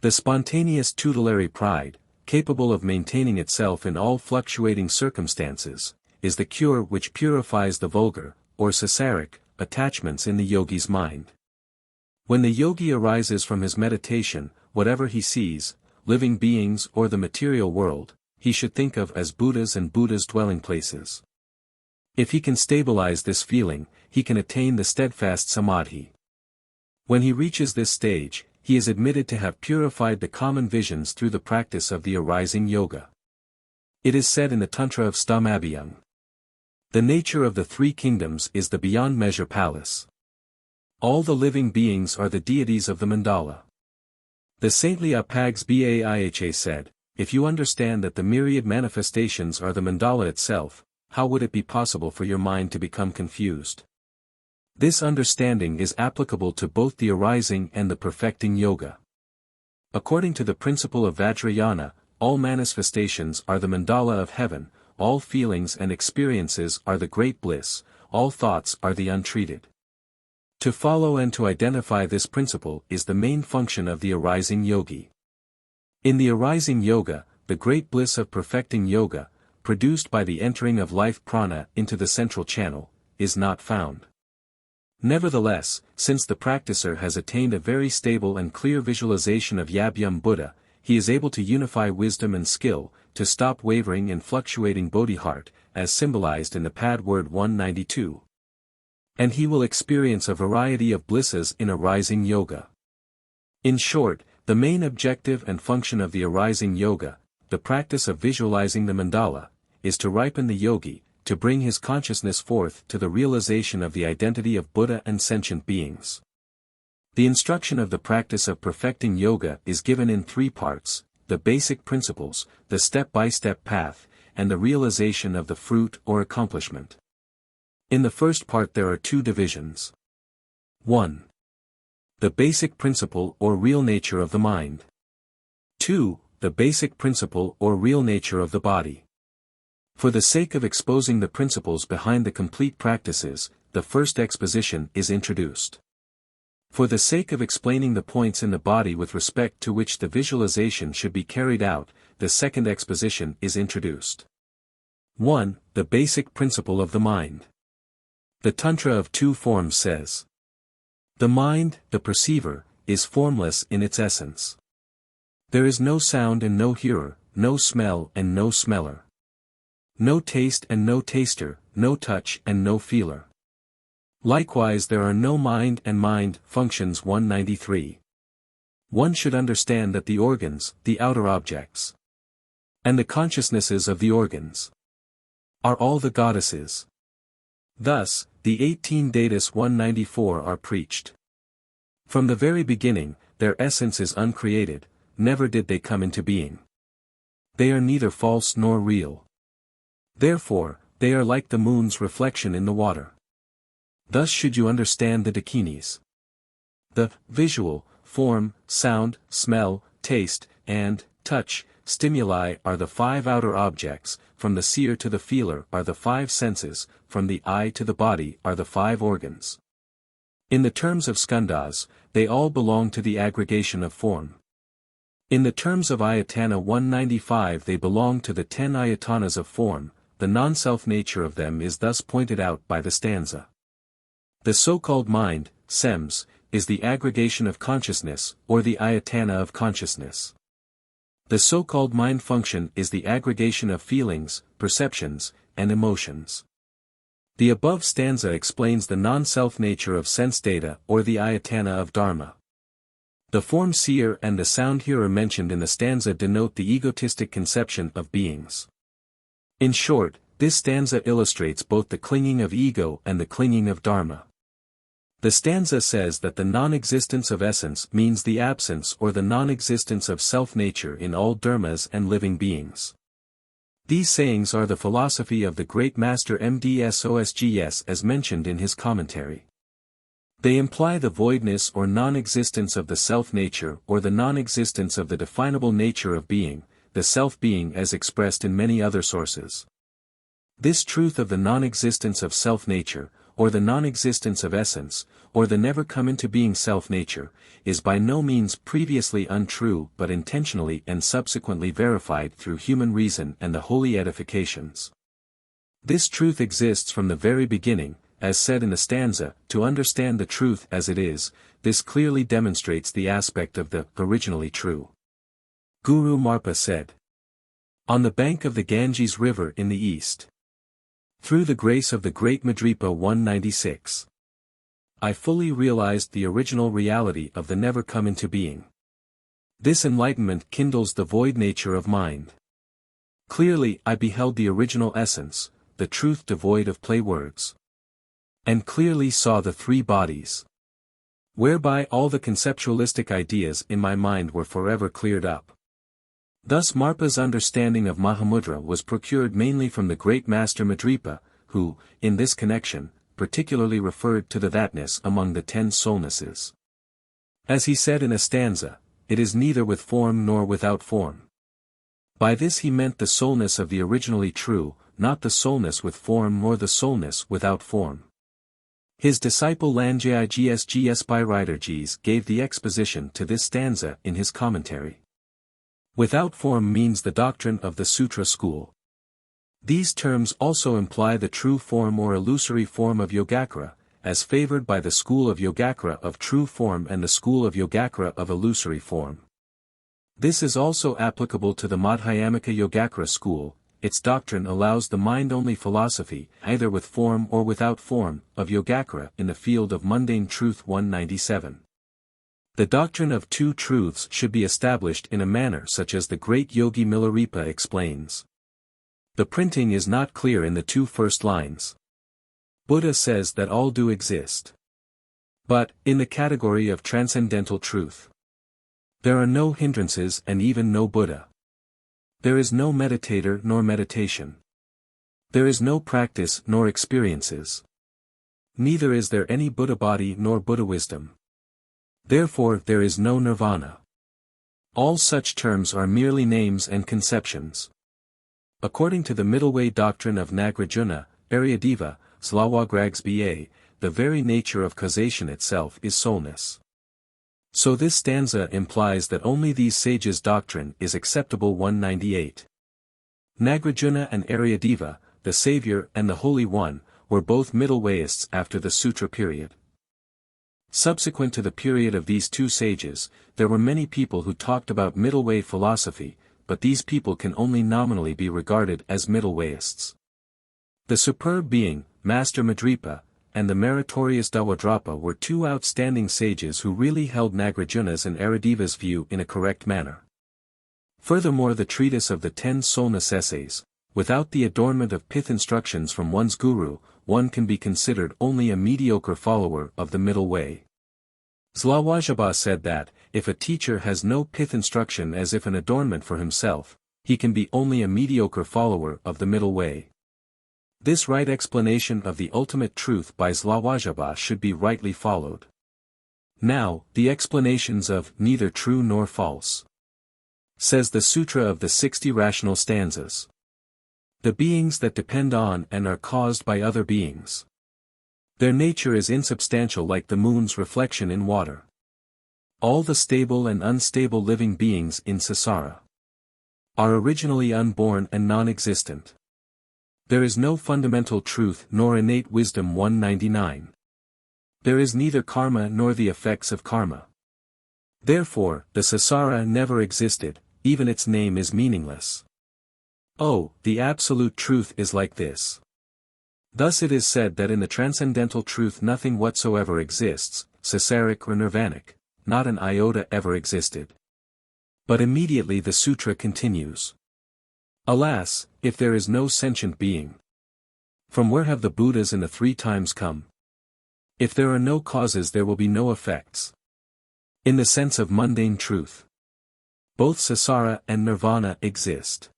The spontaneous tutelary pride, capable of maintaining itself in all fluctuating circumstances, is the cure which purifies the vulgar, or samsaric, attachments in the yogi's mind. When the yogi arises from his meditation, whatever he sees, living beings or the material world, he should think of as Buddhas and Buddha's dwelling places. If he can stabilize this feeling, he can attain the steadfast samadhi. When he reaches this stage, he is admitted to have purified the common visions through the practice of the arising yoga. It is said in the Tantra of Gtum-Mo, the nature of the three kingdoms is the beyond measure palace. All the living beings are the deities of the mandala. The saintly Apaghsbaiha said, if you understand that the myriad manifestations are the mandala itself, how would it be possible for your mind to become confused? This understanding is applicable to both the arising and the perfecting yoga. According to the principle of Vajrayana, all manifestations are the mandala of heaven, all feelings and experiences are the great bliss, all thoughts are the untreated. To follow and to identify this principle is the main function of the arising yogi. In the arising yoga, the great bliss of perfecting yoga, produced by the entering of life prana into the central channel, is not found. Nevertheless, since the practicer has attained a very stable and clear visualization of Yabhyam Buddha, he is able to unify wisdom and skill, to stop wavering in fluctuating bodhi-heart, as symbolized in the pad word 192. And he will experience a variety of blisses in arising yoga. In short, the main objective and function of the arising yoga, the practice of visualizing the mandala, is to ripen the yogi, to bring his consciousness forth to the realization of the identity of Buddha and sentient beings. The instruction of the practice of perfecting yoga is given in three parts: the basic principles, the step-by-step path, and the realization of the fruit or accomplishment. In the first part there are two divisions. 1. The basic principle or real nature of the mind. 2. The basic principle or real nature of the body. For the sake of exposing the principles behind the complete practices, the first exposition is introduced. For the sake of explaining the points in the body with respect to which the visualization should be carried out, the second exposition is introduced. 1. The basic principle of the mind. The Tantra of Two Forms says, the mind, the perceiver, is formless in its essence. There is no sound and no hearer, no smell and no smeller. No taste and no taster, no touch and no feeler. Likewise there are no mind and mind functions 193. One should understand that the organs, the outer objects, and the consciousnesses of the organs, are all the goddesses. Thus, the 18 datas 194 are preached. From the very beginning, their essence is uncreated, never did they come into being. They are neither false nor real. Therefore, they are like the moon's reflection in the water. Thus should you understand the dakinis. The visual, form, sound, smell, taste, and touch stimuli are the 5 outer objects, from the seer to the feeler are the 5 senses, from the eye to the body are the 5 organs. In the terms of skandhas, they all belong to the aggregation of form. In the terms of Ayatana 195 they belong to the 10 ayatanas of form. The non-self nature of them is thus pointed out by the stanza. The so-called mind, sems, is the aggregation of consciousness, or the ayatana of consciousness. The so-called mind function is the aggregation of feelings, perceptions, and emotions. The above stanza explains the non-self nature of sense data or the ayatana of dharma. The form seer and the sound hearer mentioned in the stanza denote the egotistic conception of beings. In short, this stanza illustrates both the clinging of ego and the clinging of dharma. The stanza says that the non-existence of essence means the absence or the non-existence of self-nature in all dharmas and living beings. These sayings are the philosophy of the great master Mdsosgs as mentioned in his commentary. They imply the voidness or non-existence of the self-nature or the non-existence of the definable nature of being, the self-being as expressed in many other sources. This truth of the non-existence of self-nature, or the non-existence of essence, or the never-come-into-being self-nature, is by no means previously untrue but intentionally and subsequently verified through human reason and the holy edifications. This truth exists from the very beginning, as said in the stanza. To understand the truth as it is, this clearly demonstrates the aspect of the originally true. Guru Marpa said, on the bank of the Ganges River in the east, through the grace of the great Madripa 196, I fully realized the original reality of the never come into being. This enlightenment kindles the void nature of mind. Clearly I beheld the original essence, the truth devoid of play words. And clearly saw the 3 bodies, whereby all the conceptualistic ideas in my mind were forever cleared up. Thus Marpa's understanding of Mahamudra was procured mainly from the great master Madripa, who, in this connection, particularly referred to the thatness among the 10 soulnesses. As he said in a stanza, it is neither with form nor without form. By this he meant the soulness of the originally true, not the soulness with form nor the soulness without form. His disciple Lanjai Gsgs Bhairiterges gave the exposition to this stanza in his commentary. Without form means the doctrine of the Sutra school. These terms also imply the true form or illusory form of Yogacara, as favored by the school of Yogacara of true form and the school of Yogacara of illusory form. This is also applicable to the Madhyamaka Yogacara school. Its doctrine allows the mind-only philosophy, either with form or without form, of Yogacara in the field of mundane truth 197. The doctrine of 2 truths should be established in a manner such as the great Yogi Milarepa explains. The printing is not clear in the 2 first lines. Buddha says that all do exist. But, in the category of transcendental truth, there are no hindrances and even no Buddha. There is no meditator nor meditation. There is no practice nor experiences. Neither is there any Buddha body nor Buddha wisdom. Therefore there is no nirvana. All such terms are merely names and conceptions. According to the middle way doctrine of Nagarjuna, Aryadeva, Slawagragsba, the very nature of causation itself is soulness. So this stanza implies that only these sages' doctrine is acceptable 198. Nagarjuna and Aryadeva, the Savior and the Holy One, were both middle wayists after the Sutra period. Subsequent to the period of these 2 sages, there were many people who talked about middle way philosophy, but these people can only nominally be regarded as middle wayists. The superb being, Master Madripa, and the meritorious Dawadrapa were 2 outstanding sages who really held Nagarjuna's and Aryadeva's view in a correct manner. Furthermore, the treatise of the 10 soulness essays, without the adornment of pith instructions from one's guru, one can be considered only a mediocre follower of the middle way. Zlawajaba said that, if a teacher has no pith instruction as if an adornment for himself, he can be only a mediocre follower of the middle way. This right explanation of the ultimate truth by Zlawajaba should be rightly followed. Now, the explanations of neither true nor false. Says the Sutra of the 60 Rational Stanzas. The beings that depend on and are caused by other beings. Their nature is insubstantial like the moon's reflection in water. All the stable and unstable living beings in Samsara are originally unborn and non-existent. There is no fundamental truth nor innate wisdom. 199. There is neither karma nor the effects of karma. Therefore, the Samsara never existed, even its name is meaningless. Oh, the absolute truth is like this. Thus it is said that in the transcendental truth nothing whatsoever exists, Sasaric or Nirvanic, not an iota ever existed. But immediately the sutra continues. Alas, if there is no sentient being. From where have the Buddhas in the 3 times come? If there are no causes there will be no effects. In the sense of mundane truth. Both Samsara and Nirvana exist.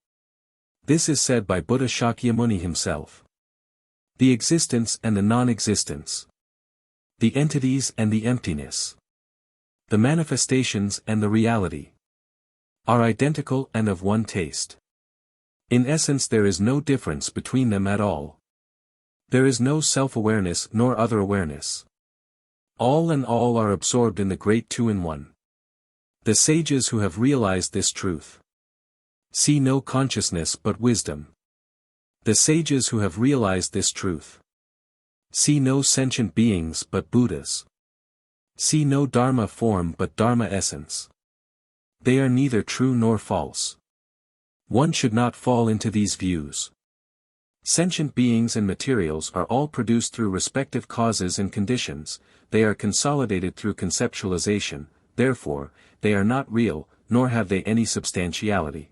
This is said by Buddha Shakyamuni himself. The existence and the non-existence. The entities and the emptiness. The manifestations and the reality. Are identical and of one taste. In essence there is no difference between them at all. There is no self-awareness nor other awareness. All and all are absorbed in the great two-in-one. The sages who have realized this truth see no consciousness but wisdom. The sages who have realized this truth see no sentient beings but Buddhas. See no Dharma form but Dharma essence. They are neither true nor false. One should not fall into these views. Sentient beings and materials are all produced through respective causes and conditions, they are consolidated through conceptualization, therefore, they are not real, nor have they any substantiality.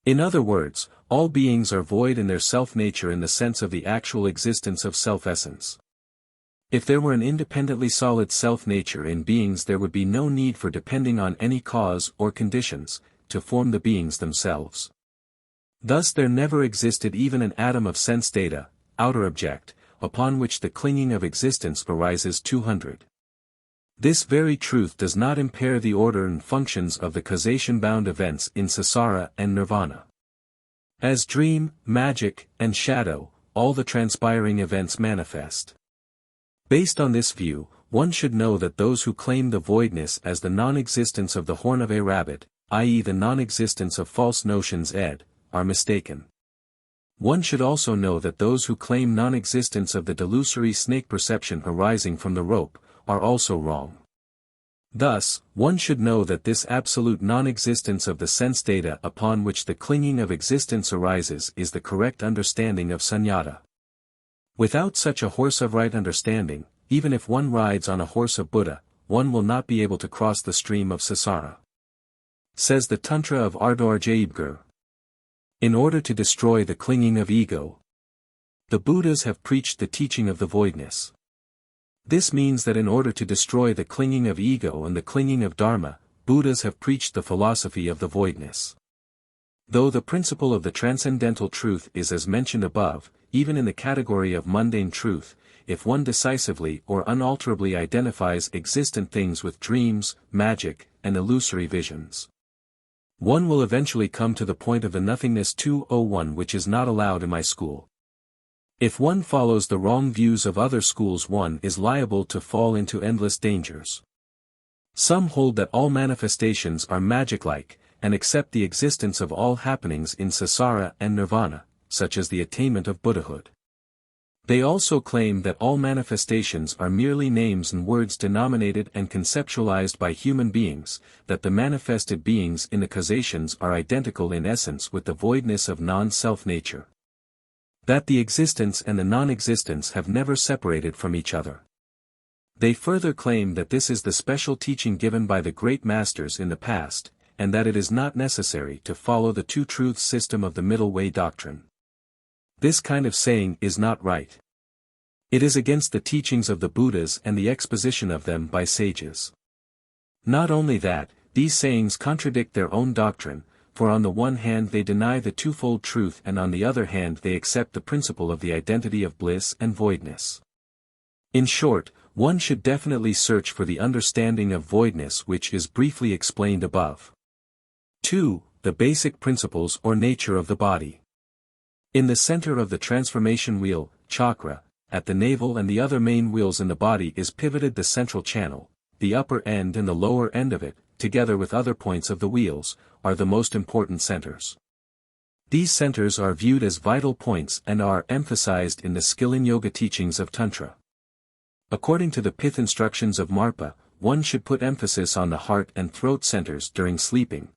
In other words, all beings are void in their self-nature in the sense of the actual existence of self-essence. If there were an independently solid self-nature in beings there would be no need for depending on any cause or conditions, to form the beings themselves. Thus there never existed even an atom of sense data, outer object, upon which the clinging of existence arises. 200. This very truth does not impair the order and functions of the causation-bound events in Samsara and Nirvana. As dream, magic, and shadow, all the transpiring events manifest. Based on this view, one should know that those who claim the voidness as the non-existence of the horn of a rabbit, i.e. the non-existence of false notions are mistaken. One should also know that those who claim non-existence of the delusory snake perception arising from the rope, are also wrong. Thus, one should know that this absolute non-existence of the sense data upon which the clinging of existence arises is the correct understanding of sunyata. Without such a horse of right understanding, even if one rides on a horse of Buddha, one will not be able to cross the stream of Samsara. Says the Tantra of Art of Gtum-Mo. In order to destroy the clinging of ego, the Buddhas have preached the teaching of the voidness. This means that in order to destroy the clinging of ego and the clinging of Dharma, Buddhas have preached the philosophy of the voidness. Though the principle of the transcendental truth is as mentioned above, even in the category of mundane truth, if one decisively or unalterably identifies existent things with dreams, magic, and illusory visions, one will eventually come to the point of the nothingness 201 which is not allowed in my school. If one follows the wrong views of other schools one is liable to fall into endless dangers. Some hold that all manifestations are magic-like, and accept the existence of all happenings in Samsara and Nirvana, such as the attainment of Buddhahood. They also claim that all manifestations are merely names and words denominated and conceptualized by human beings, that the manifested beings in the causations are identical in essence with the voidness of non-self nature. That the existence and the non-existence have never separated from each other. They further claim that this is the special teaching given by the great masters in the past, and that it is not necessary to follow the two-truths system of the middle way doctrine. This kind of saying is not right. It is against the teachings of the Buddhas and the exposition of them by sages. Not only that, these sayings contradict their own doctrine, for on the one hand they deny the twofold truth and on the other hand they accept the principle of the identity of bliss and voidness. In short, one should definitely search for the understanding of voidness which is briefly explained above. 2. The basic principles or nature of the body. In the center of the transformation wheel, chakra, at the navel and the other main wheels in the body is pivoted the central channel. The upper end and the lower end of it, together with other points of the wheels, are the most important centers. These centers are viewed as vital points and are emphasized in the Skilling Yoga teachings of Tantra. According to the pith instructions of Marpa, one should put emphasis on the heart and throat centers during sleeping,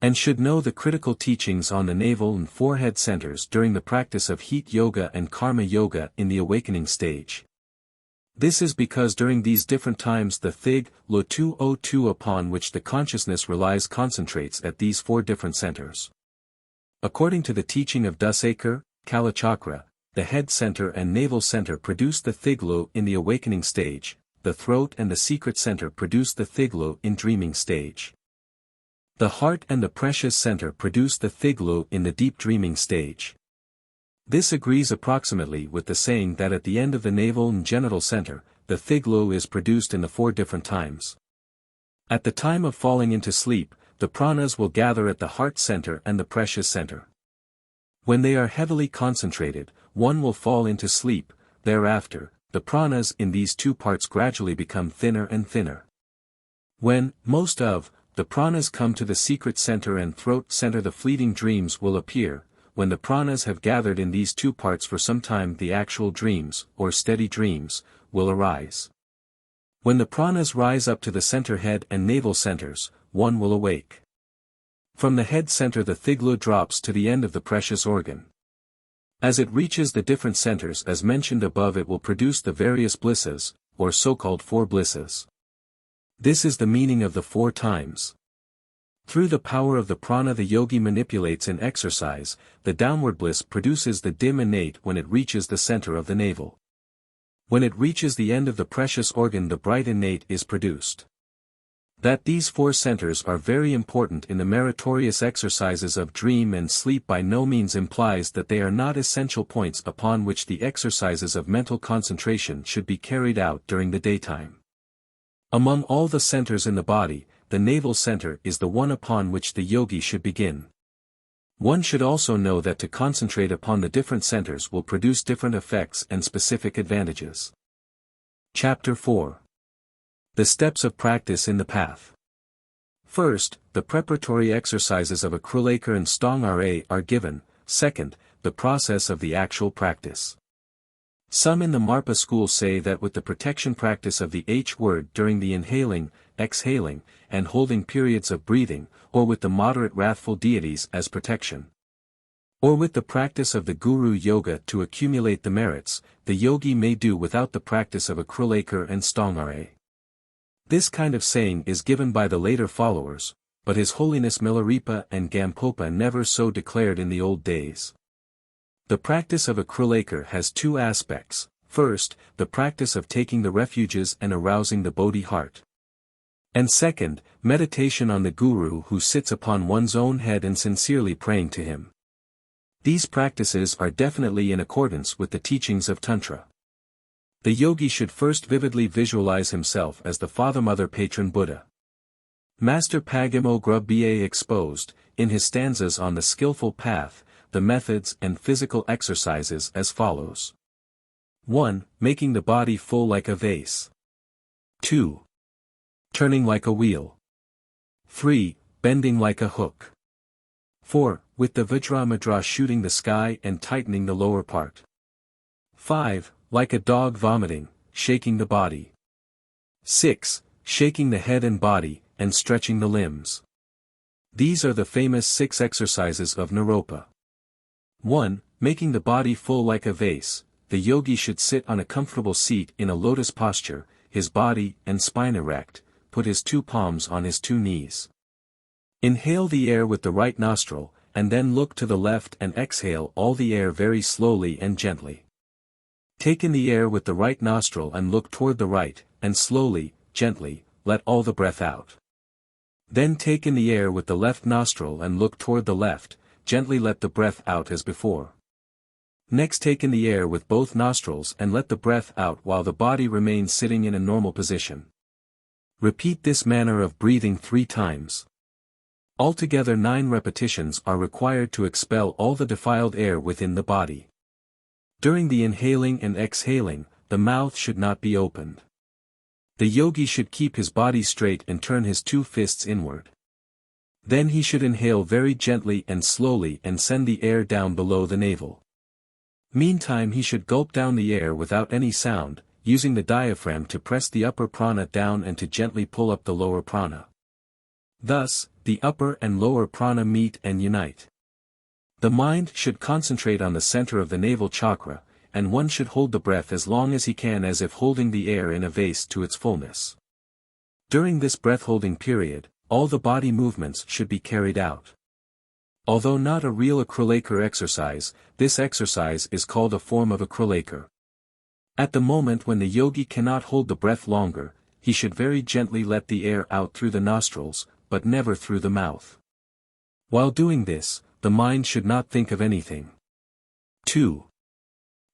and should know the critical teachings on the navel and forehead centers during the practice of heat yoga and karma yoga in the awakening stage. This is because during these different times the thig, lo-tu-o-tu upon which the consciousness relies concentrates at these four different centers. According to the teaching of Dusacre, Kalachakra, the head center and navel center produce the thig-lo in the awakening stage, the throat and the secret center produce the thig-lo in dreaming stage. The heart and the precious center produce the thig-lo in the deep dreaming stage. This agrees approximately with the saying that at the end of the navel and genital center, the thig-lo is produced in the four different times. At the time of falling into sleep, the pranas will gather at the heart center and the precious center. When they are heavily concentrated, one will fall into sleep. Thereafter, the pranas in these two parts gradually become thinner and thinner. When, most of, the pranas come to the secret center and throat center, the fleeting dreams will appear. When the pranas have gathered in these two parts for some time, the actual dreams, or steady dreams, will arise. When the pranas rise up to the center head and navel centers, one will awake. From the head center the thig-lo drops to the end of the precious organ. As it reaches the different centers as mentioned above, it will produce the various blisses, or so-called four blisses. This is the meaning of the four times. Through the power of the prana the yogi manipulates in exercise, the downward bliss produces the dim innate when it reaches the center of the navel. When it reaches the end of the precious organ the bright innate is produced. That these four centers are very important in the meritorious exercises of dream and sleep by no means implies that they are not essential points upon which the exercises of mental concentration should be carried out during the daytime. Among all the centers in the body, the navel center is the one upon which the yogi should begin. One should also know that to concentrate upon the different centers will produce different effects and specific advantages. Chapter 4. The Steps of Practice in the Path. First, the preparatory exercises of a Krulakar and Tsong-Kha-Pa are given. Second, the process of the actual practice. Some in the Marpa school say that with the protection practice of the H word during the inhaling, exhaling, and holding periods of breathing, or with the moderate wrathful deities as protection, or with the practice of the Guru Yoga to accumulate the merits, the yogi may do without the practice of a Krulakar and Tsong-Kha-Pa. This kind of saying is given by the later followers, but His Holiness Milarepa and Gampopa never so declared in the old days. The practice of a Krulakar has two aspects. First, the practice of taking the refuges and arousing the Bodhi heart. And second, meditation on the Guru who sits upon one's own head and sincerely praying to him. These practices are definitely in accordance with the teachings of Tantra. The yogi should first vividly visualize himself as the Father-Mother Patron Buddha. Master Pagamo Grubba exposed, in his stanzas on the skillful path, the methods and physical exercises as follows. 1. Making the body full like a vase. 2. Turning like a wheel. 3. Bending like a hook. 4. With the Vajramudra shooting the sky and tightening the lower part. 5. Like a dog vomiting, shaking the body. 6. Shaking the head and body, and stretching the limbs. These are the famous 6 exercises of Naropa. 1. Making the body full like a vase. The yogi should sit on a comfortable seat in a lotus posture, his body and spine erect, put his 2 palms on his 2 knees. Inhale the air with the right nostril, and then look to the left and exhale all the air very slowly and gently. Take in the air with the right nostril and look toward the right, and slowly, gently, let all the breath out. Then take in the air with the left nostril and look toward the left, gently let the breath out as before. Next take in the air with both nostrils and let the breath out while the body remains sitting in a normal position. Repeat this manner of breathing 3 times. Altogether 9 repetitions are required to expel all the defiled air within the body. During the inhaling and exhaling, the mouth should not be opened. The yogi should keep his body straight and turn his 2 fists inward. Then he should inhale very gently and slowly and send the air down below the navel. Meantime he should gulp down the air without any sound, using the diaphragm to press the upper prana down and to gently pull up the lower prana. Thus, the upper and lower prana meet and unite. The mind should concentrate on the center of the navel chakra, and one should hold the breath as long as he can as if holding the air in a vase to its fullness. During this breath-holding period, all the body movements should be carried out. Although not a real acrylacre exercise, this exercise is called a form of acrylacre. At the moment when the yogi cannot hold the breath longer, he should very gently let the air out through the nostrils, but never through the mouth. While doing this, the mind should not think of anything. 2.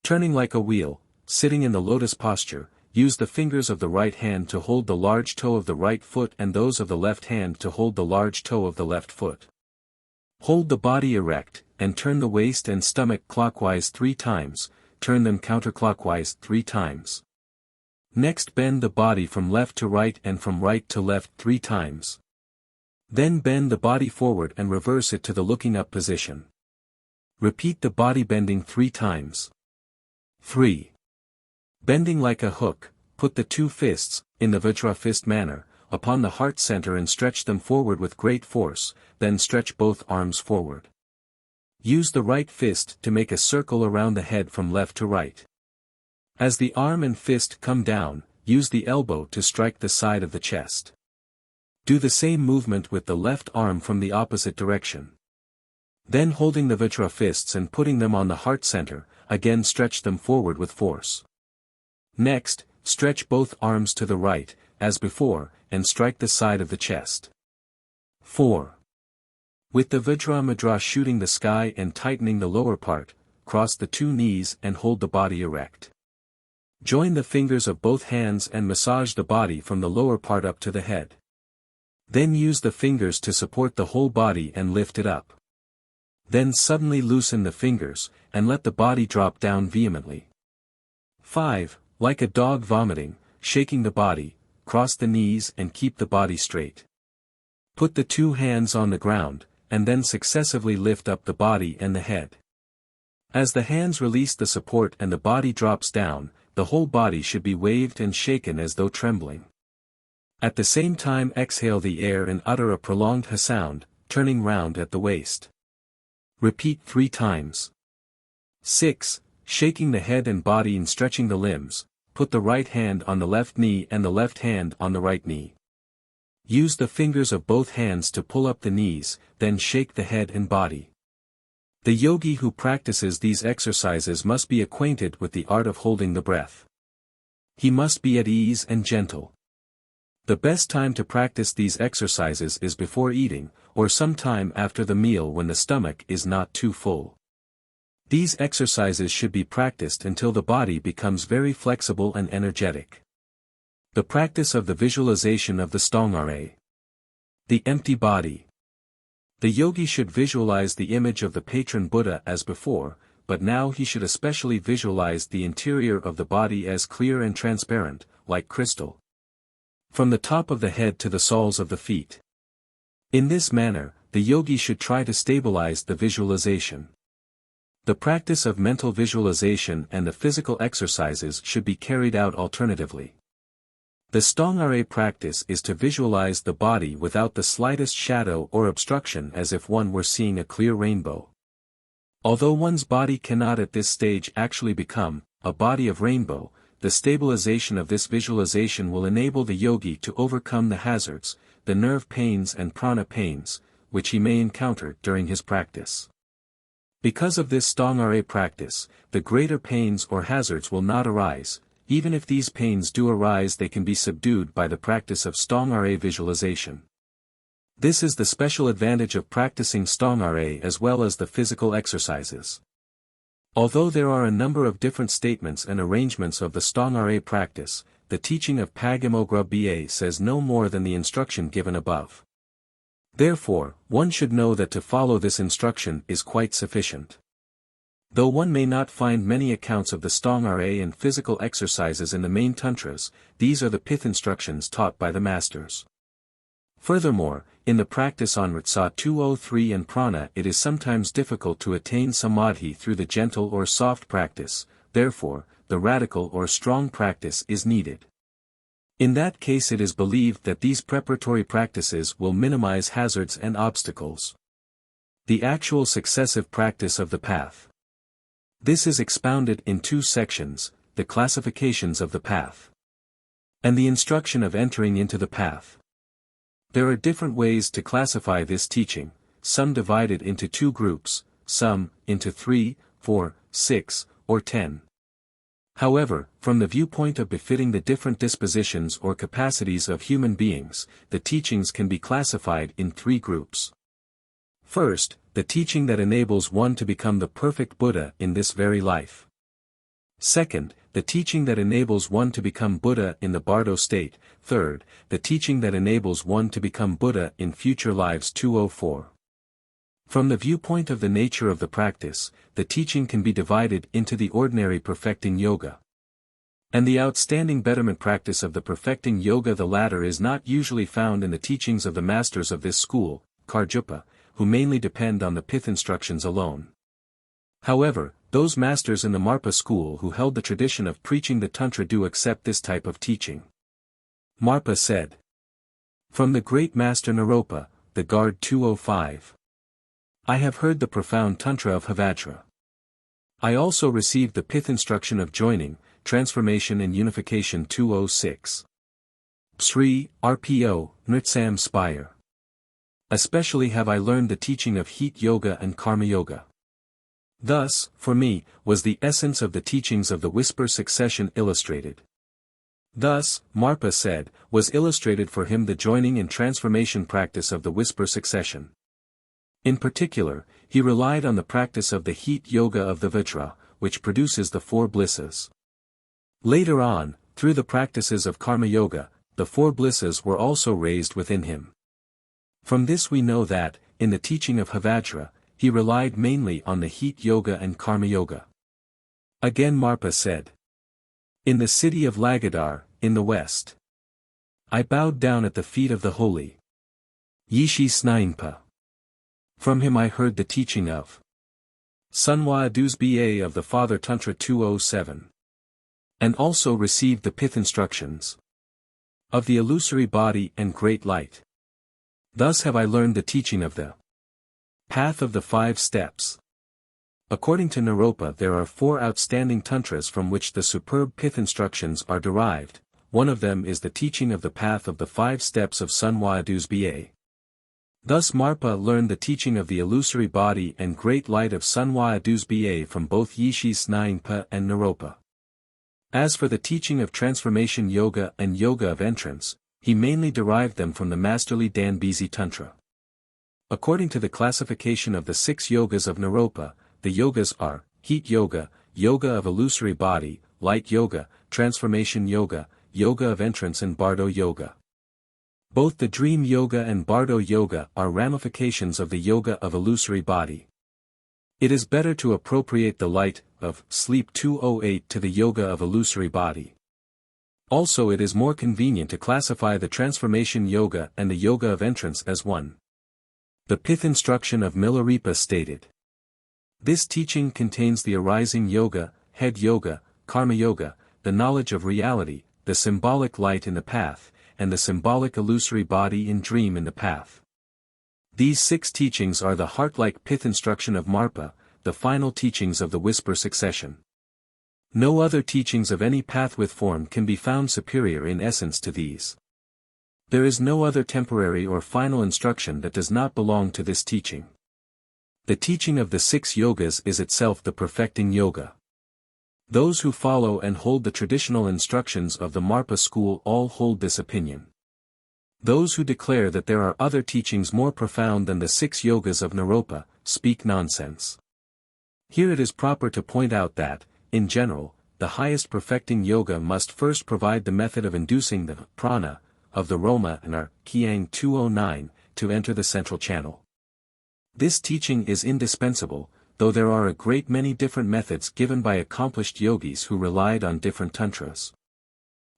Turning like a wheel, sitting in the lotus posture, use the fingers of the right hand to hold the large toe of the right foot and those of the left hand to hold the large toe of the left foot. Hold the body erect, and turn the waist and stomach clockwise 3 times, turn them counterclockwise 3 times. Next bend the body from left to right and from right to left 3 times. Then bend the body forward and reverse it to the looking up position. Repeat the body bending 3 times. 3. Bending like a hook, put the 2 fists, in the Vajra fist manner, upon the heart center and stretch them forward with great force, then stretch both arms forward. Use the right fist to make a circle around the head from left to right. As the arm and fist come down, use the elbow to strike the side of the chest. Do the same movement with the left arm from the opposite direction. Then holding the Vajra fists and putting them on the heart center, again stretch them forward with force. Next, stretch both arms to the right, as before, and strike the side of the chest. 4. With the Vajra-Mudra shooting the sky and tightening the lower part, cross the 2 knees and hold the body erect. Join the fingers of both hands and massage the body from the lower part up to the head. Then use the fingers to support the whole body and lift it up. Then suddenly loosen the fingers, and let the body drop down vehemently. 5. Like a dog vomiting, shaking the body, cross the knees and keep the body straight. Put the 2 hands on the ground, and then successively lift up the body and the head. As the hands release the support and the body drops down, the whole body should be waved and shaken as though trembling. At the same time exhale the air and utter a prolonged ha sound, turning round at the waist. Repeat 3 times. 6. Shaking the head and body and stretching the limbs, put the right hand on the left knee and the left hand on the right knee. Use the fingers of both hands to pull up the knees, then shake the head and body. The yogi who practices these exercises must be acquainted with the art of holding the breath. He must be at ease and gentle. The best time to practice these exercises is before eating, or some time after the meal when the stomach is not too full. These exercises should be practiced until the body becomes very flexible and energetic. The practice of the visualization of the Tsong-Kha-Pa. The empty body. The yogi should visualize the image of the patron Buddha as before, but now he should especially visualize the interior of the body as clear and transparent, like crystal. From the top of the head to the soles of the feet. In this manner, the yogi should try to stabilize the visualization. The practice of mental visualization and the physical exercises should be carried out alternatively. The Tsong-Kha-Pa practice is to visualize the body without the slightest shadow or obstruction as if one were seeing a clear rainbow. Although one's body cannot at this stage actually become a body of rainbow, the stabilization of this visualization will enable the yogi to overcome the hazards, the nerve pains and prana pains, which he may encounter during his practice. Because of this Tsong-Kha-Pa practice, the greater pains or hazards will not arise. Even if these pains do arise, they can be subdued by the practice of Tsong-Kha-Pa visualization. This is the special advantage of practicing Tsong-Kha-Pa as well as the physical exercises. Although there are a number of different statements and arrangements of the Tsong-Kha-Pa practice, the teaching of Amoghasiddhi says no more than the instruction given above. Therefore, one should know that to follow this instruction is quite sufficient. Though one may not find many accounts of the Tsong-Kha-Pa and physical exercises in the main tantras, these are the pith instructions taught by the masters. Furthermore, in the practice on Rtsa 203 and Prana it is sometimes difficult to attain samadhi through the gentle or soft practice, therefore, the radical or strong practice is needed. In that case it is believed that these preparatory practices will minimize hazards and obstacles. The actual successive practice of the path. This is expounded in two sections, the classifications of the path and the instruction of entering into the path. There are different ways to classify this teaching, some divided into two groups, some into 3, 4, 6, or 10. However, from the viewpoint of befitting the different dispositions or capacities of human beings, the teachings can be classified in three groups. First, the teaching that enables one to become the perfect Buddha in this very life. Second, the teaching that enables one to become Buddha in the Bardo state. Third, the teaching that enables one to become Buddha in future lives 204. From the viewpoint of the nature of the practice, the teaching can be divided into the ordinary perfecting yoga and the outstanding betterment practice of the perfecting yoga. The latter is not usually found in the teachings of the masters of this school, Karjupa, who mainly depend on the pith instructions alone. However, those masters in the Marpa school who held the tradition of preaching the Tantra do accept this type of teaching. Marpa said. From the great master Naropa, the Guard 205. I have heard the profound Tantra of Havajra. I also received the pith instruction of joining, transformation and unification 206. Sri, RPO, Nritsam Spire. Especially have I learned the teaching of heat yoga and karma yoga. Thus, for me, was the essence of the teachings of the whisper succession illustrated. Thus, Marpa said, was illustrated for him the joining and transformation practice of the whisper succession. In particular, he relied on the practice of the heat yoga of the Vajra, which produces the four blisses. Later on, through the practices of karma yoga, the four blisses were also raised within him. From this we know that, in the teaching of Havajra, he relied mainly on the heat yoga and karma yoga. Again Marpa said. In the city of Lagadar, in the west. I bowed down at the feet of the holy Yishi Snyenpa. From him I heard the teaching of Sunwa Dusba of the Father Tantra 207. And also received the pith instructions of the Illusory Body and Great Light. Thus have I learned the teaching of the Path of the Five Steps. According to Naropa there are four outstanding tantras from which the superb pith instructions are derived. One of them is the teaching of the Path of the Five Steps of Sunwa Dusba. Thus Marpa learned the teaching of the Illusory Body and Great Light of Sunwa Dusba from both Yishi Snyenpa and Naropa. As for the teaching of Transformation Yoga and Yoga of Entrance, he mainly derived them from the masterly Danbisi Tantra. According to the classification of the 6 Yogas of Naropa, the yogas are, Heat Yoga, Yoga of Illusory Body, Light Yoga, Transformation Yoga, Yoga of Entrance and Bardo Yoga. Both the Dream Yoga and Bardo Yoga are ramifications of the Yoga of Illusory Body. It is better to appropriate the light of Sleep 208 to the Yoga of Illusory Body. Also it is more convenient to classify the Transformation Yoga and the Yoga of Entrance as one. The pith instruction of Milarepa stated. This teaching contains the arising yoga, head yoga, karma yoga, the knowledge of reality, the symbolic light in the path, and the symbolic illusory body in dream in the path. These 6 teachings are the heart-like pith instruction of Marpa, the final teachings of the whisper succession. No other teachings of any path with form can be found superior in essence to these. There is no other temporary or final instruction that does not belong to this teaching. The teaching of the 6 yogas is itself the perfecting yoga. Those who follow and hold the traditional instructions of the Marpa school all hold this opinion. Those who declare that there are other teachings more profound than the 6 Yogas of Naropa, speak nonsense. Here it is proper to point out that, in general, the highest perfecting yoga must first provide the method of inducing the prana of the Roma and our Kyang 209 to enter the central channel. This teaching is indispensable, though there are a great many different methods given by accomplished yogis who relied on different tantras.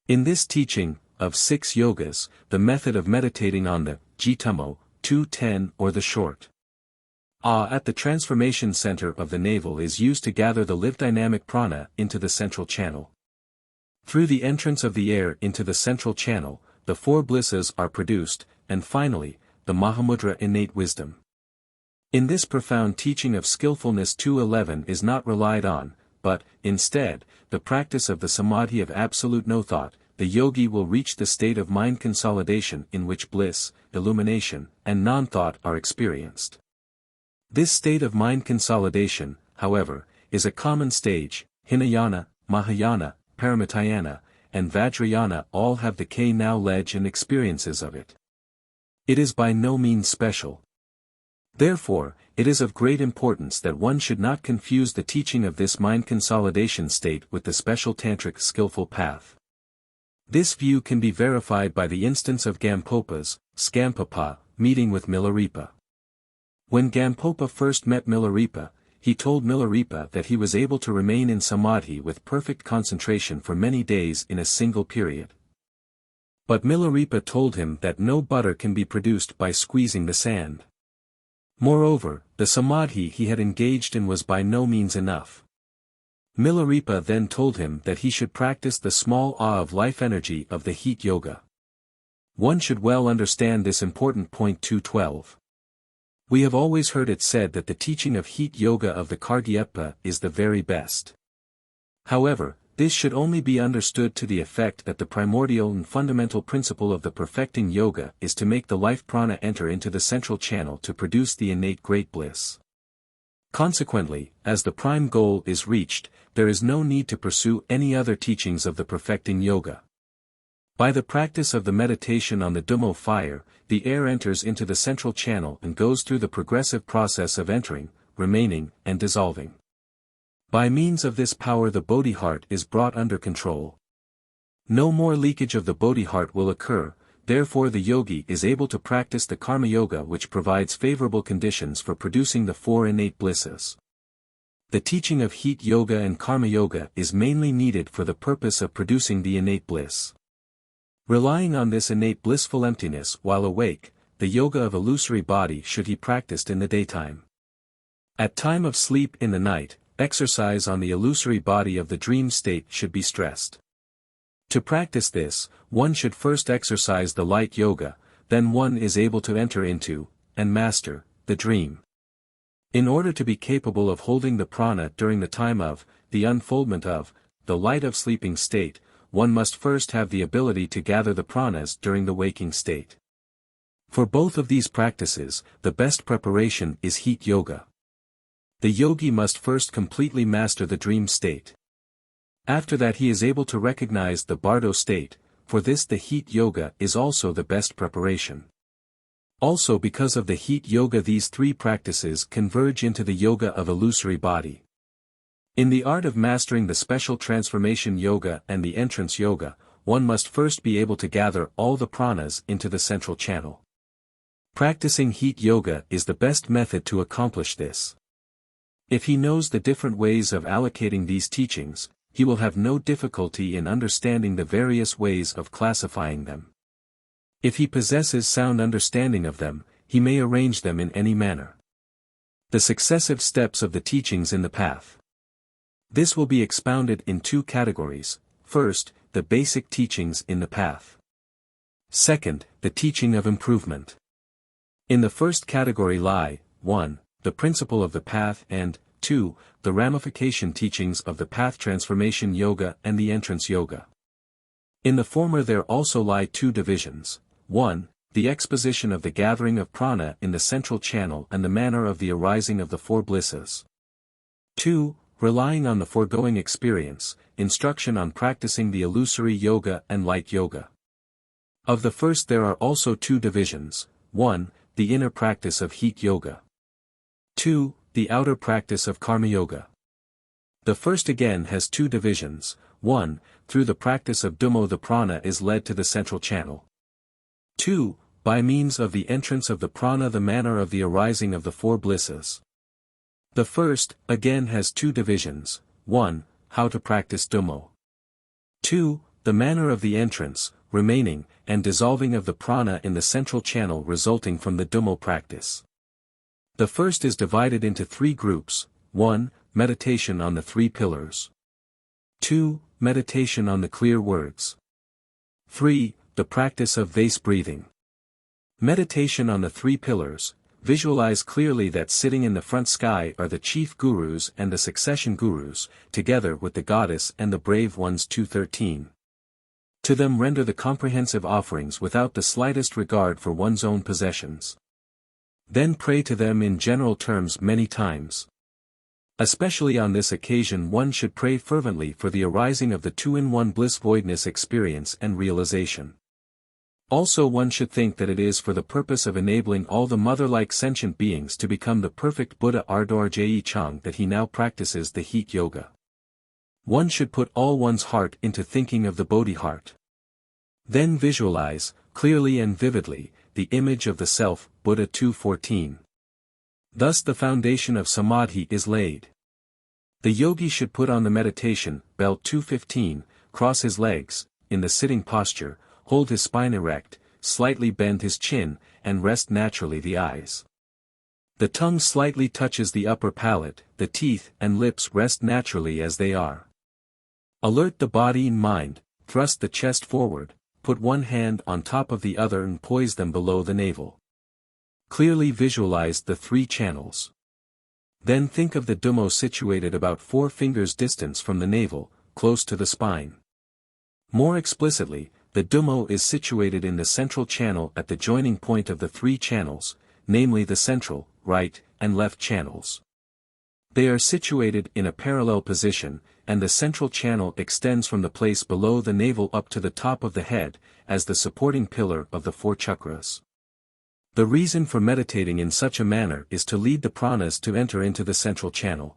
In this teaching, of 6 yogas, the method of meditating on the Gtum-Mo, 210 or the short at the transformation center of the navel is used to gather the live dynamic prana into the central channel. Through the entrance of the air into the central channel, the 4 blisses are produced, and finally, the Mahamudra innate wisdom. In this profound teaching of skillfulness 211 is not relied on, but, instead, the practice of the samadhi of absolute no-thought, the yogi will reach the state of mind consolidation in which bliss, illumination, and non-thought are experienced. This state of mind consolidation, however, is a common stage. Hinayana, Mahayana, Paramitayana, and Vajrayana all have the K-now ledge and experiences of it. It is by no means special. Therefore, it is of great importance that one should not confuse the teaching of this mind consolidation state with the special tantric skillful path. This view can be verified by the instance of Gampopa's, Tsong-Kha-Pa, meeting with Milarepa. When Gampopa first met Milarepa, he told Milarepa that he was able to remain in samadhi with perfect concentration for many days in a single period. But Milarepa told him that no butter can be produced by squeezing the sand. Moreover, the samadhi he had engaged in was by no means enough. Milarepa then told him that he should practice the small awe of life energy of the heat yoga. One should well understand this important point. 212. We have always heard it said that the teaching of heat yoga of the Kargyapa is the very best. However, this should only be understood to the effect that the primordial and fundamental principle of the perfecting yoga is to make the life prana enter into the central channel to produce the innate great bliss. Consequently, as the prime goal is reached, there is no need to pursue any other teachings of the perfecting yoga. By the practice of the meditation on the Dhammo fire, the air enters into the central channel and goes through the progressive process of entering, remaining, and dissolving. By means of this power the Bodhi heart is brought under control. No more leakage of the Bodhi heart will occur, therefore the yogi is able to practice the Karma Yoga which provides favorable conditions for producing the 4 innate blisses. The teaching of heat yoga and Karma Yoga is mainly needed for the purpose of producing the innate bliss. Relying on this innate blissful emptiness while awake, the yoga of illusory body should be practiced in the daytime. At time of sleep in the night, exercise on the illusory body of the dream state should be stressed. To practice this, one should first exercise the light yoga, then one is able to enter into, and master, the dream. In order to be capable of holding the prana during the time of, the unfoldment of, the light of sleeping state, one must first have the ability to gather the pranas during the waking state. For both of these practices, the best preparation is heat yoga. The yogi must first completely master the dream state. After that he is able to recognize the Bardo state, for this the heat yoga is also the best preparation. Also because of the heat yoga these 3 practices converge into the yoga of illusory body. In the art of mastering the special transformation yoga and the entrance yoga, one must first be able to gather all the pranas into the central channel. Practicing heat yoga is the best method to accomplish this. If he knows the different ways of allocating these teachings, he will have no difficulty in understanding the various ways of classifying them. If he possesses sound understanding of them, he may arrange them in any manner. The successive steps of the teachings in the path. This will be expounded in 2 categories. First, the basic teachings in the path. Second, the teaching of improvement. In the first category lie, 1. The principle of the path and, 2. The ramification teachings of the path transformation yoga and the entrance yoga. In the former there also lie 2 divisions. 1. The exposition of the gathering of prana in the central channel and the manner of the arising of the 4 blisses. 2. Relying on the foregoing experience, instruction on practicing the illusory yoga and light yoga. Of the first there are also two divisions: 1. The inner practice of heat yoga. 2. The outer practice of karma yoga. The first again has two divisions: 1. Through the practice of Gtum-Mo the prana is led to the central channel. 2. By means of the entrance of the prana the manner of the arising of the four blisses. The first, again has two divisions: 1. How to practice Gtum-Mo. 2. The manner of the entrance, remaining, and dissolving of the prana in the central channel resulting from the Gtum-Mo practice. The first is divided into three groups: 1. Meditation on the three pillars. 2. Meditation on the clear words. 3. The practice of vase breathing. Meditation on the three pillars. Visualize clearly that sitting in the front sky are the chief gurus and the succession gurus, together with the goddess and the brave ones. 2:13. To them render the comprehensive offerings without the slightest regard for one's own possessions. Then pray to them in general terms many times. Especially on this occasion one should pray fervently for the arising of the two-in-one bliss voidness experience and realization. Also one should think that it is for the purpose of enabling all the mother-like sentient beings to become the perfect Buddha Ardor Chang that he now practices the heat yoga. One should put all one's heart into thinking of the Bodhi heart. Then visualize, clearly and vividly, the image of the self, Buddha. 2:14. Thus the foundation of samadhi is laid. The yogi should put on the meditation belt. 2:15, cross his legs, in the sitting posture, hold his spine erect, slightly bend his chin, and rest naturally the eyes. The tongue slightly touches the upper palate, the teeth and lips rest naturally as they are. Alert the body and mind, thrust the chest forward, put one hand on top of the other and poise them below the navel. Clearly visualize the three channels. Then think of the Gtum-Mo situated about 4 fingers distance from the navel, close to the spine. More explicitly, the Gtum-Mo is situated in the central channel at the joining point of the three channels, namely the central, right, and left channels. They are situated in a parallel position, and the central channel extends from the place below the navel up to the top of the head, as the supporting pillar of the 4 chakras. The reason for meditating in such a manner is to lead the pranas to enter into the central channel.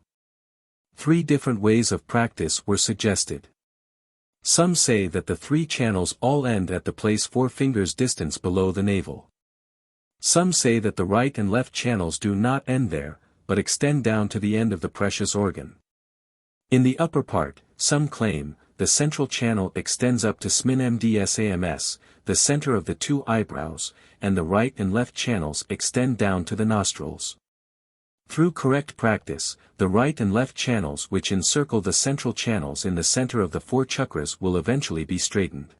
3 different ways of practice were suggested. Some say that the 3 channels all end at the place 4 fingers distance below the navel. Some say that the right and left channels do not end there, but extend down to the end of the precious organ. In the upper part, some claim, the central channel extends up to Smin-Mdsams, the center of the 2 eyebrows, and the right and left channels extend down to the nostrils. Through correct practice, the right and left channels which encircle the central channels in the center of the 4 chakras will eventually be straightened.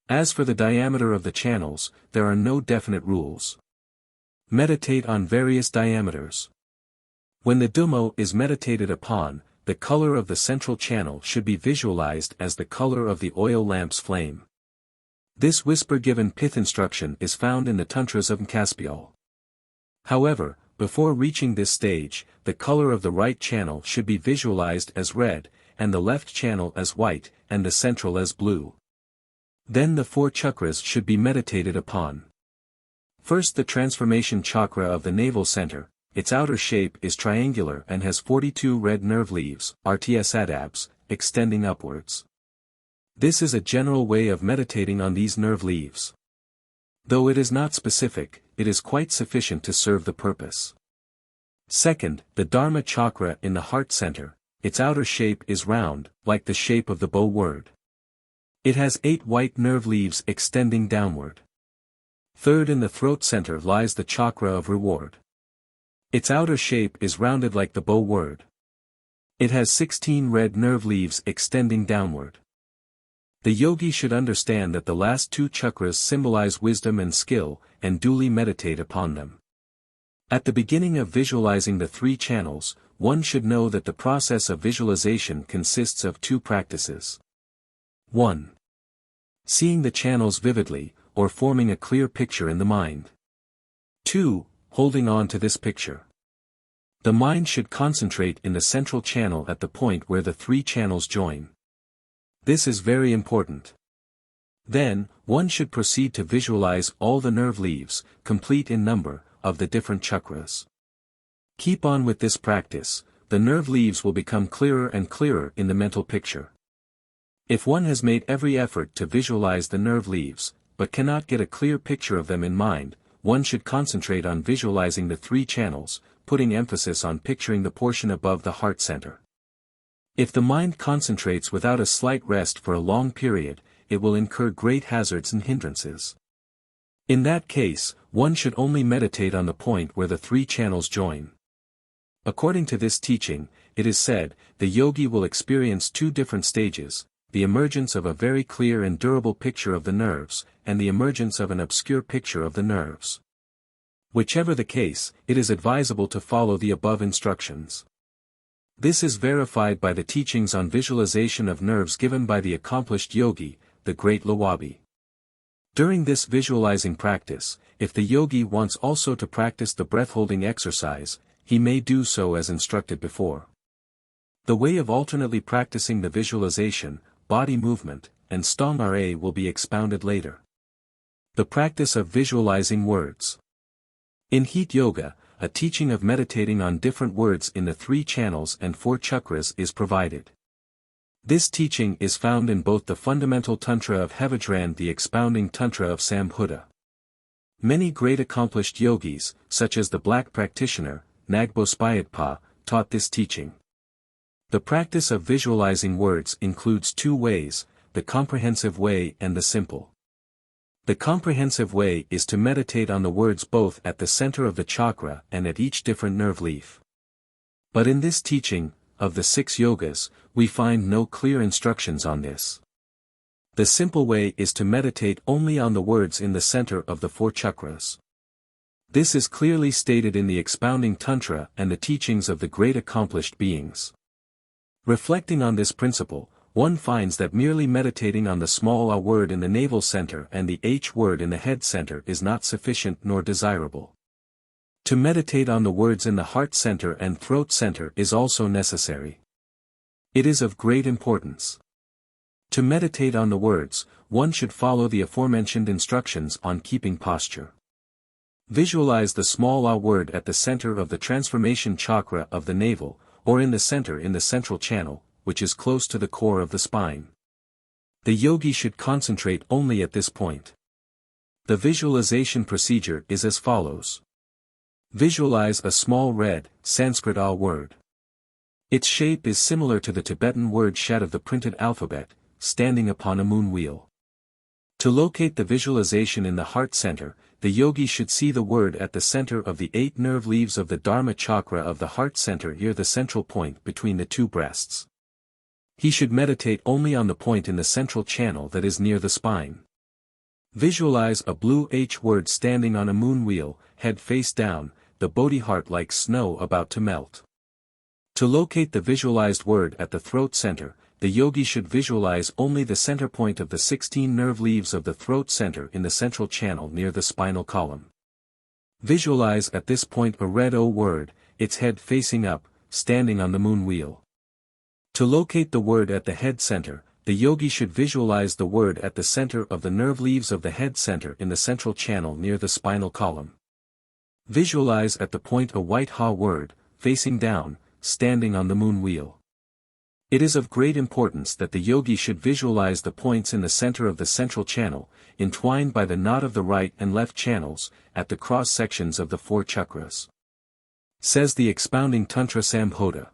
As for the diameter of the channels, there are no definite rules. Meditate on various diameters. When the Gtum-Mo is meditated upon, the color of the central channel should be visualized as the color of the oil lamp's flame. This whisper-given pith instruction is found in the Tantras of Caspial. However, before reaching this stage, the color of the right channel should be visualized as red, and the left channel as white, and the central as blue. Then the 4 chakras should be meditated upon. First, the transformation chakra of the navel center. Its outer shape is triangular and has 42 red nerve leaves, rtsadabs, extending upwards. This is a general way of meditating on these nerve leaves. Though it is not specific, it is quite sufficient to serve the purpose. Second, the Dharma chakra in the heart center. Its outer shape is round, like the shape of the bow word. It has 8 white nerve leaves extending downward. Third, in the throat center lies the chakra of reward. Its outer shape is rounded like the bow word. It has 16 red nerve leaves extending downward. The yogi should understand that the last 2 chakras symbolize wisdom and skill, and duly meditate upon them. At the beginning of visualizing the 3 channels, one should know that the process of visualization consists of 2 practices. 1. Seeing the channels vividly, or forming a clear picture in the mind. 2. Holding on to this picture. The mind should concentrate in the central channel at the point where the 3 channels join. This is very important. Then, one should proceed to visualize all the nerve leaves, complete in number, of the different chakras. Keep on with this practice, the nerve leaves will become clearer and clearer in the mental picture. If one has made every effort to visualize the nerve leaves, but cannot get a clear picture of them in mind, one should concentrate on visualizing the three channels, putting emphasis on picturing the portion above the heart center. If the mind concentrates without a slight rest for a long period, it will incur great hazards and hindrances. In that case, one should only meditate on the point where the three channels join. According to this teaching, it is said, the yogi will experience two different stages, the emergence of a very clear and durable picture of the nerves, and the emergence of an obscure picture of the nerves. Whichever the case, it is advisable to follow the above instructions. This is verified by the teachings on visualization of nerves given by the accomplished yogi, the great Lawabi. During this visualizing practice, if the yogi wants also to practice the breath-holding exercise, he may do so as instructed before. The way of alternately practicing the visualization, body movement, and Tsong-Kha-Pa will be expounded later. The practice of visualizing words. In Heat Yoga, a teaching of meditating on different words in the three channels and four chakras is provided. This teaching is found in both the Fundamental Tantra of Hayagriva and the Expounding Tantra of Sambuddha. Many great accomplished yogis, such as the black practitioner, Nagbospa, taught this teaching. The practice of visualizing words includes two ways, the comprehensive way and the simple. The comprehensive way is to meditate on the words both at the center of the chakra and at each different nerve leaf. But in this teaching, of the 6 yogas, we find no clear instructions on this. The simple way is to meditate only on the words in the center of the 4 chakras. This is clearly stated in the Expounding Tantra and the teachings of the great accomplished beings. Reflecting on this principle, one finds that merely meditating on the small a word in the navel center and the h word in the head center is not sufficient nor desirable. To meditate on the words in the heart center and throat center is also necessary. It is of great importance. To meditate on the words, one should follow the aforementioned instructions on keeping posture. Visualize the small a word at the center of the transformation chakra of the navel, or in the center in the central channel, which is close to the core of the spine. The yogi should concentrate only at this point. The visualization procedure is as follows. Visualize a small red, Sanskrit A word. Its shape is similar to the Tibetan word shat of the printed alphabet, standing upon a moon wheel. To locate the visualization in the heart center, the yogi should see the word at the center of the 8 nerve leaves of the Dharma chakra of the heart center near the central point between the 2 breasts. He should meditate only on the point in the central channel that is near the spine. Visualize a blue H word standing on a moon wheel, head face down, the bodhi heart like snow about to melt. To locate the visualized word at the throat center, the yogi should visualize only the center point of the 16 nerve leaves of the throat center in the central channel near the spinal column. Visualize at this point a red O word, its head facing up, standing on the moon wheel. To locate the word at the head center, the yogi should visualize the word at the center of the nerve leaves of the head center in the central channel near the spinal column. Visualize at the point a white ha word, facing down, standing on the moon wheel. It is of great importance that the yogi should visualize the points in the center of the central channel, entwined by the knot of the right and left channels, at the cross sections of the 4 chakras. Says the Expounding Tantra Sambuddha.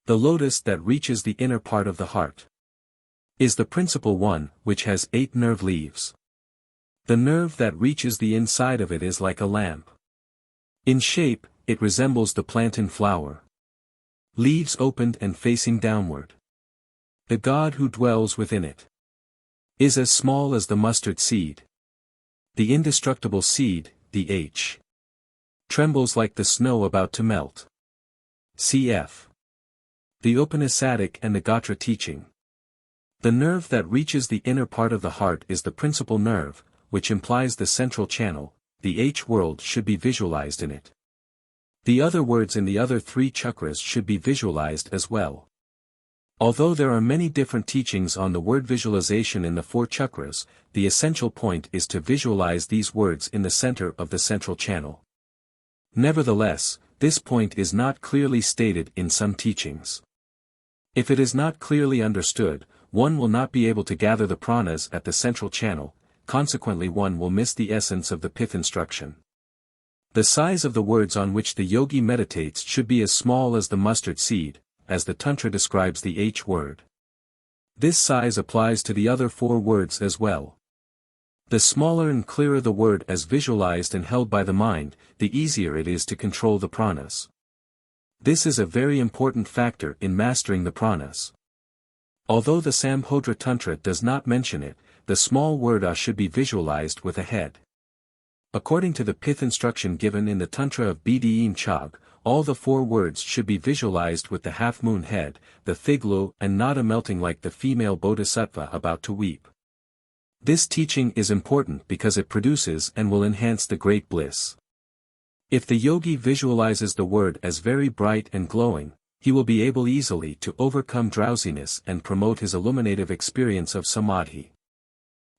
The lotus that reaches the inner part of the heart is the principal one, which has 8 nerve leaves. The nerve that reaches the inside of it is like a lamp. In shape, it resembles the plantain flower. Leaves opened and facing downward. The God who dwells within it is as small as the mustard seed. The indestructible seed, the H, trembles like the snow about to melt. Cf. The Upanishadic and the Gatra teaching. The nerve that reaches the inner part of the heart is the principal nerve, which implies the central channel, the H world should be visualized in it. The other words in the other 3 chakras should be visualized as well. Although there are many different teachings on the word visualization in the four chakras, the essential point is to visualize these words in the center of the central channel. Nevertheless, this point is not clearly stated in some teachings. If it is not clearly understood, one will not be able to gather the pranas at the central channel, consequently one will miss the essence of the pith instruction. The size of the words on which the yogi meditates should be as small as the mustard seed, as the Tantra describes the H word. This size applies to the other four words as well. The smaller and clearer the word as visualized and held by the mind, the easier it is to control the pranas. This is a very important factor in mastering the pranas. Although the Sambhodra Tantra does not mention it, the small word A should be visualized with a head. According to the pith instruction given in the Tantra of Bdm-Chog, all the four words should be visualized with the half-moon head, the thiglo and nada melting like the female bodhisattva about to weep. This teaching is important because it produces and will enhance the great bliss. If the yogi visualizes the word as very bright and glowing, he will be able easily to overcome drowsiness and promote his illuminative experience of samadhi.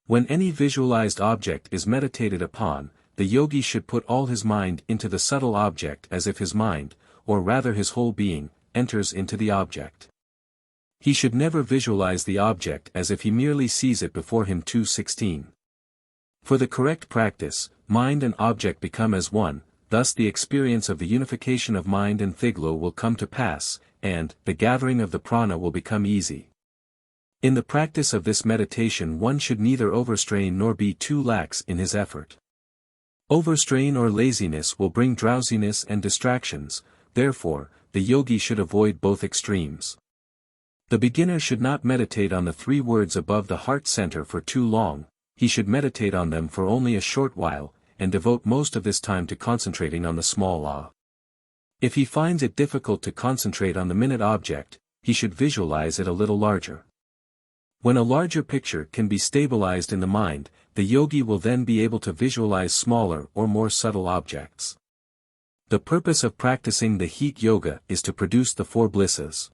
When any visualized object is meditated upon, the yogi should put all his mind into the subtle object as if his mind, or rather his whole being, enters into the object. He should never visualize the object as if he merely sees it before him. 2:16. For the correct practice, mind and object become as one, thus the experience of the unification of mind and thiglo will come to pass, and the gathering of the prana will become easy. In the practice of this meditation one should neither overstrain nor be too lax in his effort. Overstrain or laziness will bring drowsiness and distractions, therefore, the yogi should avoid both extremes. The beginner should not meditate on the three words above the heart center for too long, he should meditate on them for only a short while, and devote most of this time to concentrating on the small A. If he finds it difficult to concentrate on the minute object, he should visualize it a little larger. When a larger picture can be stabilized in the mind, the yogi will then be able to visualize smaller or more subtle objects. The purpose of practicing the heat yoga is to produce the four blisses.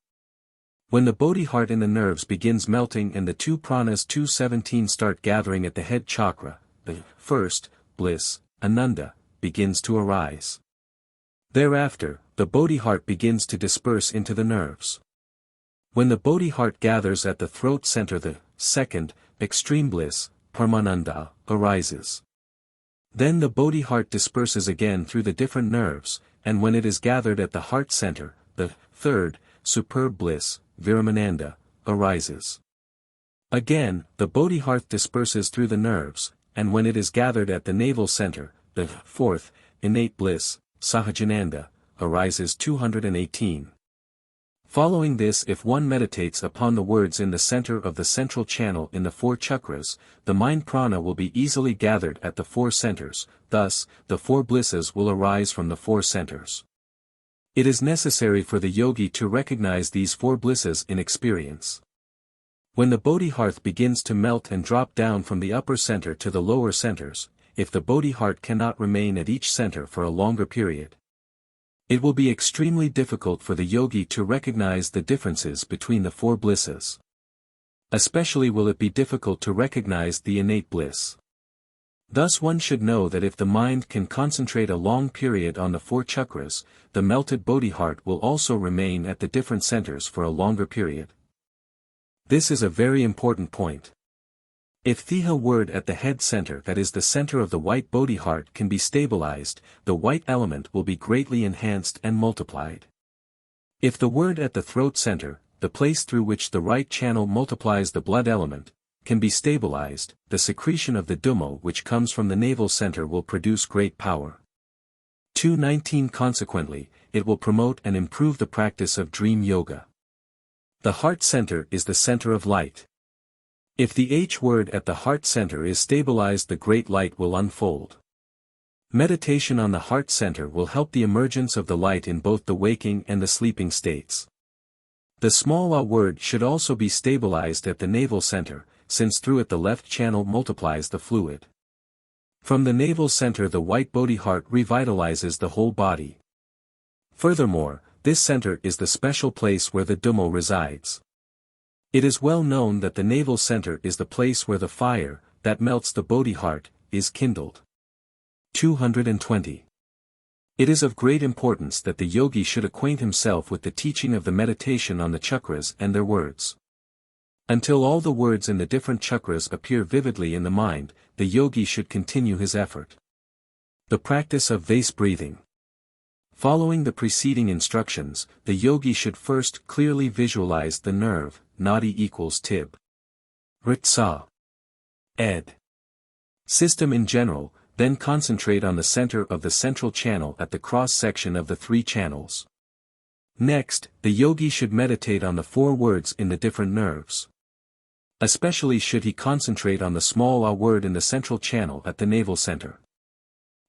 When the bodhi heart in the nerves begins melting and the two pranas 2:17 start gathering at the head chakra, the first bliss, Ananda, begins to arise. Thereafter, the bodhi heart begins to disperse into the nerves. When the bodhi heart gathers at the throat center, the second, extreme bliss, Paramananda, arises. Then the bodhi heart disperses again through the different nerves, and when it is gathered at the heart center, the third, superb bliss, Viramananda, arises. Again, the bodhi heart disperses through the nerves, and when it is gathered at the navel center, the fourth, innate bliss, Sahajananda, arises. 218. Following this, if one meditates upon the words in the center of the central channel in the four chakras, the mind prana will be easily gathered at the four centers, thus, the four blisses will arise from the four centers. It is necessary for the yogi to recognize these four blisses in experience. When the bodhi heart begins to melt and drop down from the upper center to the lower centers, if the bodhi heart cannot remain at each center for a longer period, it will be extremely difficult for the yogi to recognize the differences between the four blisses. Especially will it be difficult to recognize the innate bliss. Thus one should know that if the mind can concentrate a long period on the four chakras, the melted bodhi heart will also remain at the different centers for a longer period. This is a very important point. If the word at the head center, that is the center of the white bodhi heart, can be stabilized, the white element will be greatly enhanced and multiplied. If the word at the throat center, the place through which the right channel multiplies the blood element, can be stabilized, the secretion of the Gtum-Mo which comes from the navel center will produce great power. 219. Consequently, it will promote and improve the practice of dream yoga. The heart center is the center of light. If the H word at the heart center is stabilized, the great light will unfold. Meditation on the heart center will help the emergence of the light in both the waking and the sleeping states. The small A word should also be stabilized at the navel center, since through it the left channel multiplies the fluid. From the navel center the white bodhi heart revitalizes the whole body. Furthermore, this center is the special place where the Gtum-Mo resides. It is well known that the navel center is the place where the fire, that melts the Bodhi heart, is kindled. 220. It is of great importance that the yogi should acquaint himself with the teaching of the meditation on the chakras and their words. Until all the words in the different chakras appear vividly in the mind, the yogi should continue his effort. The practice of vase breathing. Following the preceding instructions, the yogi should first clearly visualize the nerve, nadi equals tib. Ritsa. Ed. System in general, then concentrate on the center of the central channel at the cross-section of the three channels. Next, the yogi should meditate on the four words in the different nerves. Especially should he concentrate on the small a word in the central channel at the navel center.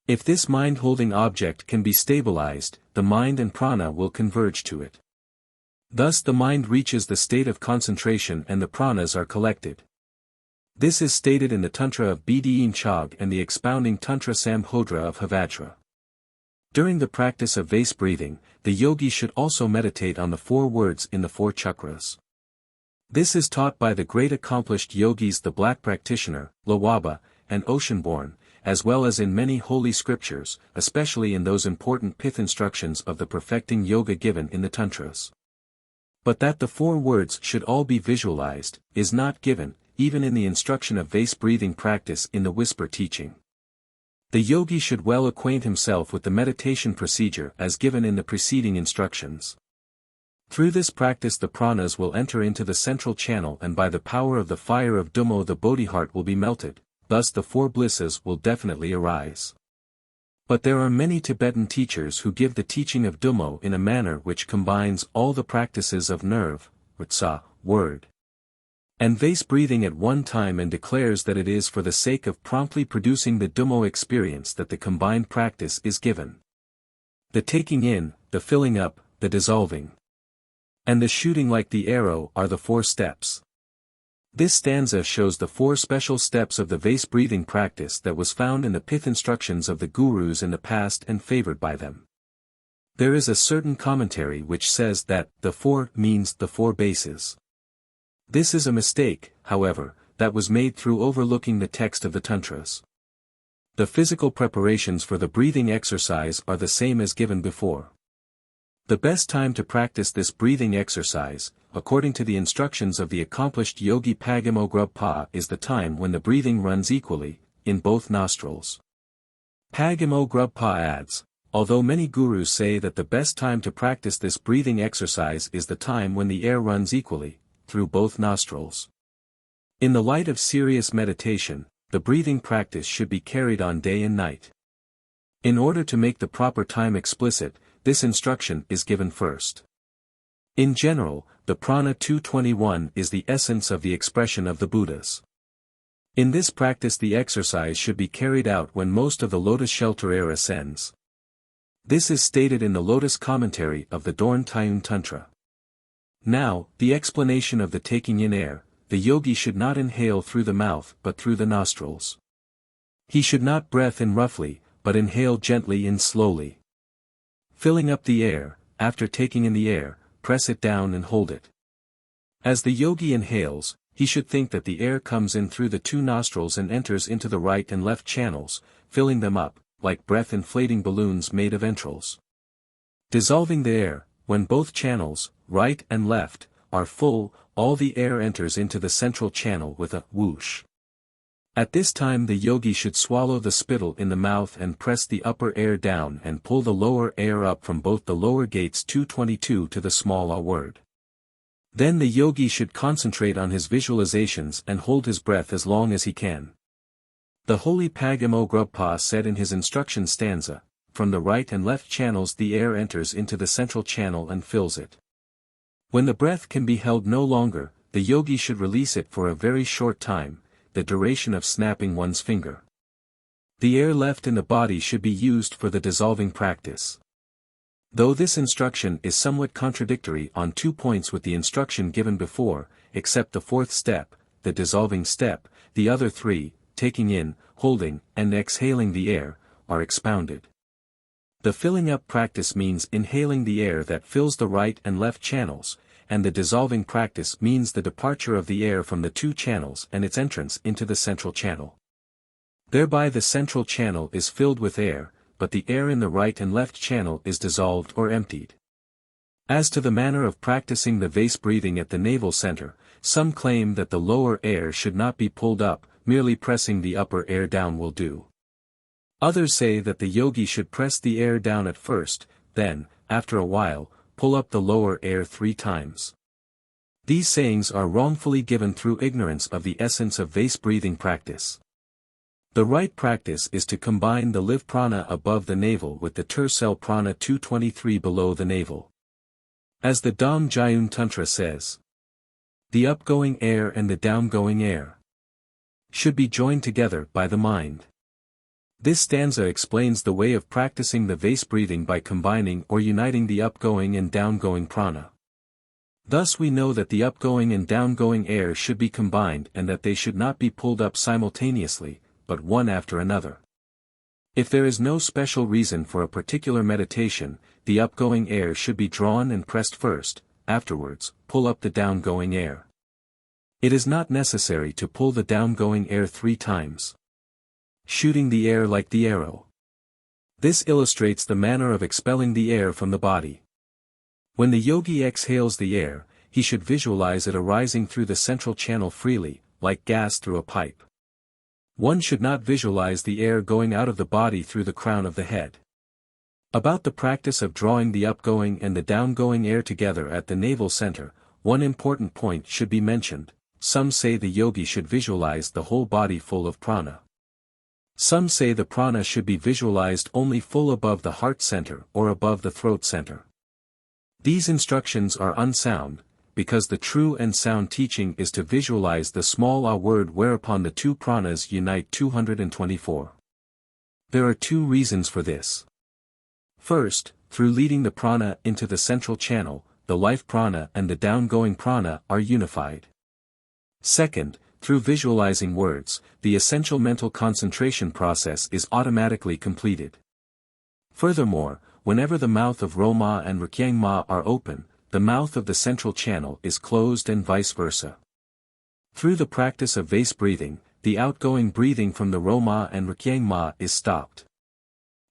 If this mind-holding object can be stabilized, the mind and prana will converge to it. Thus the mind reaches the state of concentration and the pranas are collected. This is stated in the Tantra of Bdeen Chog and the expounding Tantra Sambhodra of Havajra. During the practice of vase breathing, the yogi should also meditate on the four words in the four chakras. This is taught by the great accomplished yogis, the Black Practitioner, Lawaba, and Oceanborn, as well as in many holy scriptures, especially in those important pith instructions of the perfecting yoga given in the Tantras. But that the four words should all be visualized, is not given, even in the instruction of vase breathing practice in the whisper teaching. The yogi should well acquaint himself with the meditation procedure as given in the preceding instructions. Through this practice the pranas will enter into the central channel and by the power of the fire of Dhammo the Bodhi heart will be melted, thus the four blisses will definitely arise. But there are many Tibetan teachers who give the teaching of Dhammo in a manner which combines all the practices of nerve, ritsa, word, and vase breathing at one time and declares that it is for the sake of promptly producing the Dhammo experience that the combined practice is given. The taking in, the filling up, the dissolving, and the shooting like the arrow are the four steps. This stanza shows the four special steps of the vase breathing practice that was found in the pith instructions of the gurus in the past and favored by them. There is a certain commentary which says that the four means the four bases. This is a mistake, however, that was made through overlooking the text of the Tantras. The physical preparations for the breathing exercise are the same as given before. The best time to practice this breathing exercise, according to the instructions of the accomplished yogi Phagamo-Grub-Pa, is the time when the breathing runs equally, in both nostrils. Phagamo-Grub-Pa adds, although many gurus say that the best time to practice this breathing exercise is the time when the air runs equally, through both nostrils. In the light of serious meditation, the breathing practice should be carried on day and night. In order to make the proper time explicit, this instruction is given first. In general, the prana 221 is the essence of the expression of the Buddhas. In this practice the exercise should be carried out when most of the lotus shelter air ascends. This is stated in the lotus commentary of the Dorn Tayun Tantra. Now, the explanation of the taking in air, the yogi should not inhale through the mouth but through the nostrils. He should not breath in roughly, but inhale gently in slowly. Filling up the air, after taking in the air, press it down and hold it. As the yogi inhales, he should think that the air comes in through the two nostrils and enters into the right and left channels, filling them up, like breath-inflating balloons made of entrails. Dissolving the air, when both channels, right and left, are full, all the air enters into the central channel with a whoosh. At this time the yogi should swallow the spittle in the mouth and press the upper air down and pull the lower air up from both the lower gates 222 to the small a word. Then the yogi should concentrate on his visualizations and hold his breath as long as he can. The holy Phagamo-Grub-Pa said in his instruction stanza, from the right and left channels the air enters into the central channel and fills it. When the breath can be held no longer, the yogi should release it for a very short time, the duration of snapping one's finger. The air left in the body should be used for the dissolving practice. Though this instruction is somewhat contradictory on 2 points with the instruction given before, except the fourth step, the dissolving step, the other three, taking in, holding, and exhaling the air, are expounded. The filling up practice means inhaling the air that fills the right and left channels, and the dissolving practice means the departure of the air from the two channels and its entrance into the central channel. Thereby the central channel is filled with air, but the air in the right and left channel is dissolved or emptied. As to the manner of practicing the vase breathing at the navel center, some claim that the lower air should not be pulled up, merely pressing the upper air down will do. Others say that the yogi should press the air down at first, then, after a while, pull up the lower air 3 times. These sayings are wrongfully given through ignorance of the essence of vase breathing practice. The right practice is to combine the live prana above the navel with the Tercel prana 223 below the navel. As the Dam Gyun Tantra says, the upgoing air and the downgoing air should be joined together by the mind. This stanza explains the way of practicing the vase breathing by combining or uniting the upgoing and downgoing prana. Thus we know that the upgoing and downgoing air should be combined and that they should not be pulled up simultaneously, but one after another. If there is no special reason for a particular meditation, the upgoing air should be drawn and pressed first, afterwards, pull up the downgoing air. It is not necessary to pull the downgoing air 3 times. Shooting the air like the arrow. This illustrates the manner of expelling the air from the body. When the yogi exhales the air, he should visualize it arising through the central channel freely, like gas through a pipe. One should not visualize the air going out of the body through the crown of the head. About the practice of drawing the upgoing and the downgoing air together at the navel center, one important point should be mentioned. Some say the yogi should visualize the whole body full of prana. Some say the prana should be visualized only full above the heart center or above the throat center. These instructions are unsound, because the true and sound teaching is to visualize the small a word whereupon the 2 pranas unite 224. There are 2 reasons for this. First, through leading the prana into the central channel, the life prana and the downgoing prana are unified. Second, through visualizing words, the essential mental concentration process is automatically completed. Furthermore, whenever the mouth of Roma and Rkyangma are open, the mouth of the central channel is closed and vice versa. Through the practice of vase breathing, the outgoing breathing from the Roma and Rkyangma is stopped.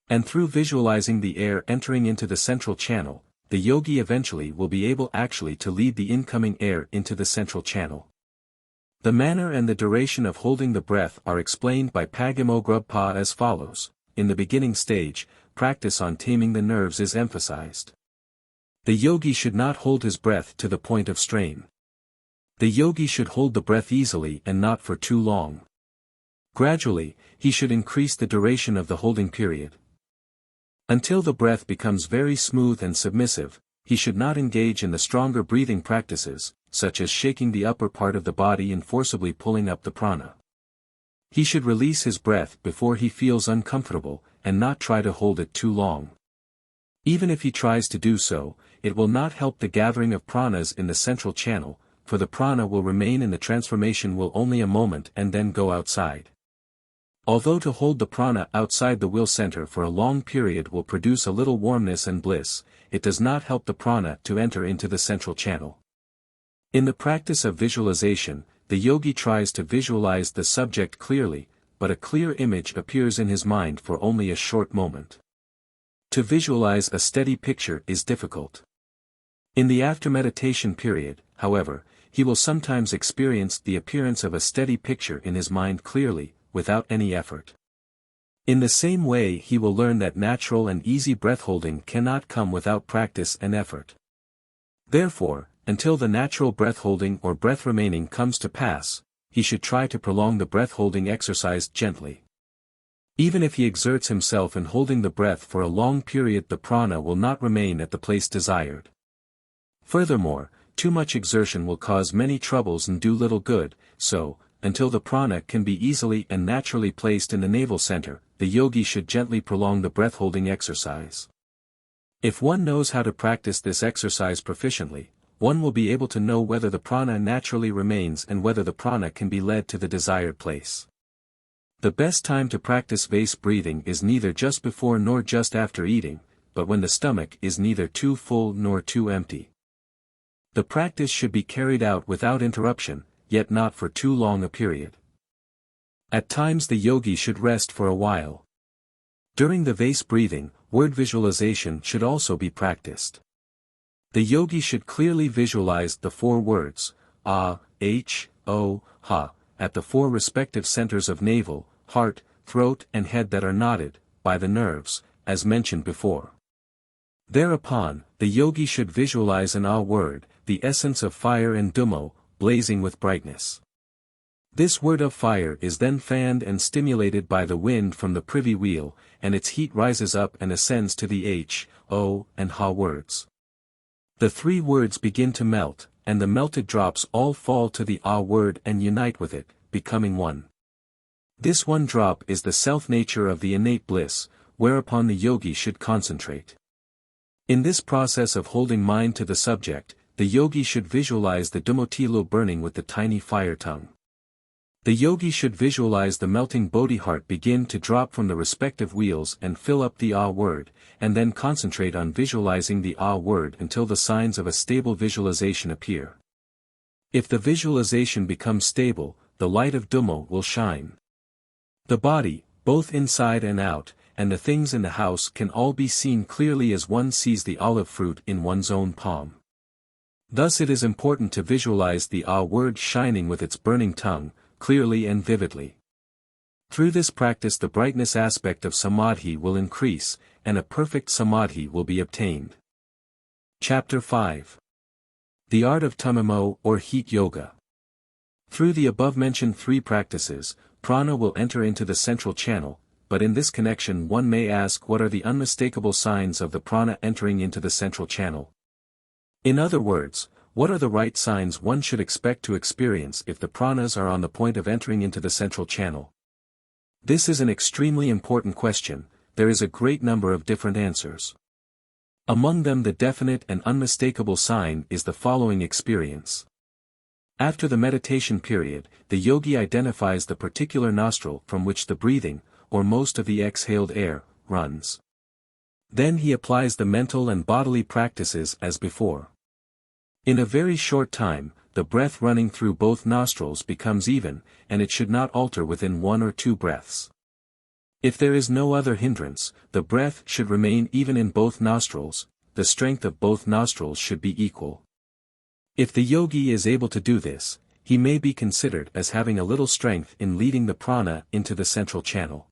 And through visualizing the air entering into the central channel, the yogi eventually will be able actually to lead the incoming air into the central channel. The manner and the duration of holding the breath are explained by Pagimogrubpa as follows. In the beginning stage, practice on taming the nerves is emphasized. The yogi should not hold his breath to the point of strain. The yogi should hold the breath easily and not for too long. Gradually, he should increase the duration of the holding period. Until the breath becomes very smooth and submissive, he should not engage in the stronger breathing practices, such as shaking the upper part of the body and forcibly pulling up the prana. He should release his breath before he feels uncomfortable, and not try to hold it too long. Even if he tries to do so, it will not help the gathering of pranas in the central channel, for the prana will remain in the transformation will only a moment and then go outside. Although to hold the prana outside the will center for a long period will produce a little warmness and bliss, it does not help the prana to enter into the central channel. In the practice of visualization, the yogi tries to visualize the subject clearly, but a clear image appears in his mind for only a short moment. To visualize a steady picture is difficult. In the after-meditation period, however, he will sometimes experience the appearance of a steady picture in his mind clearly, without any effort. In the same way he will learn that natural and easy breath-holding cannot come without practice and effort. Therefore, until the natural breath-holding or breath-remaining comes to pass, he should try to prolong the breath-holding exercise gently. Even if he exerts himself in holding the breath for a long period, the prana will not remain at the place desired. Furthermore, too much exertion will cause many troubles and do little good, so, until the prana can be easily and naturally placed in the navel center, the yogi should gently prolong the breath-holding exercise. If one knows how to practice this exercise proficiently, one will be able to know whether the prana naturally remains and whether the prana can be led to the desired place. The best time to practice vase breathing is neither just before nor just after eating, but when the stomach is neither too full nor too empty. The practice should be carried out without interruption, yet not for too long a period. At times the yogi should rest for a while. During the vase breathing, word visualization should also be practiced. The yogi should clearly visualize the 4 words, A, H, O, Ha, at the 4 respective centers of navel, heart, throat and head that are knotted, by the nerves, as mentioned before. Thereupon, the yogi should visualize an A word, the essence of fire and Gtum-Mo, blazing with brightness. This word of fire is then fanned and stimulated by the wind from the privy wheel, and its heat rises up and ascends to the H, O, and Ha words. The 3 words begin to melt, and the melted drops all fall to the A word and unite with it, becoming one. This one drop is the self-nature of the innate bliss, whereupon the yogi should concentrate. In this process of holding mind to the subject, the yogi should visualize the Gtum-Mo burning with the tiny fire tongue. The yogi should visualize the melting bodhi heart begin to drop from the respective wheels and fill up the A word, and then concentrate on visualizing the A word until the signs of a stable visualization appear. If the visualization becomes stable, the light of Gtum-Mo will shine. The body, both inside and out, and the things in the house can all be seen clearly as one sees the olive fruit in one's own palm. Thus it is important to visualize the A word shining with its burning tongue, clearly and vividly. Through this practice the brightness aspect of samadhi will increase, and a perfect samadhi will be obtained. Chapter 5. The Art of Gtum-Mo or Heat Yoga. Through the above-mentioned 3 practices, prana will enter into the central channel, but in this connection one may ask what are the unmistakable signs of the prana entering into the central channel. In other words, what are the right signs one should expect to experience if the pranas are on the point of entering into the central channel? This is an extremely important question. There is a great number of different answers. Among them the definite and unmistakable sign is the following experience. After the meditation period, the yogi identifies the particular nostril from which the breathing, or most of the exhaled air, runs. Then he applies the mental and bodily practices as before. In a very short time, the breath running through both nostrils becomes even, and it should not alter within 1 or 2 breaths. If there is no other hindrance, the breath should remain even in both nostrils, the strength of both nostrils should be equal. If the yogi is able to do this, he may be considered as having a little strength in leading the prana into the central channel.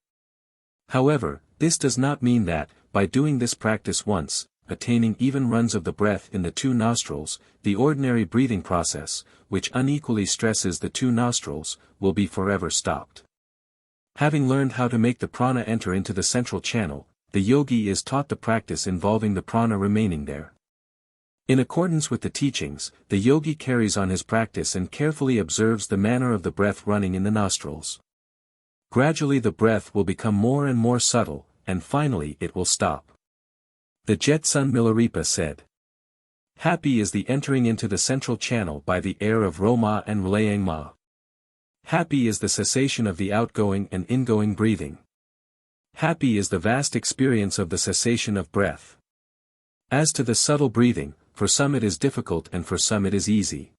However, this does not mean that, by doing this practice once, attaining even runs of the breath in the 2 nostrils, the ordinary breathing process, which unequally stresses the 2 nostrils, will be forever stopped. Having learned how to make the prana enter into the central channel, the yogi is taught the practice involving the prana remaining there. In accordance with the teachings, the yogi carries on his practice and carefully observes the manner of the breath running in the nostrils. Gradually the breath will become more and more subtle, and finally it will stop. The Jetsun Milarepa said, "Happy is the entering into the central channel by the air of Roma and Relayangma. Happy is the cessation of the outgoing and ingoing breathing. Happy is the vast experience of the cessation of breath. As to the subtle breathing, for some it is difficult and for some it is easy.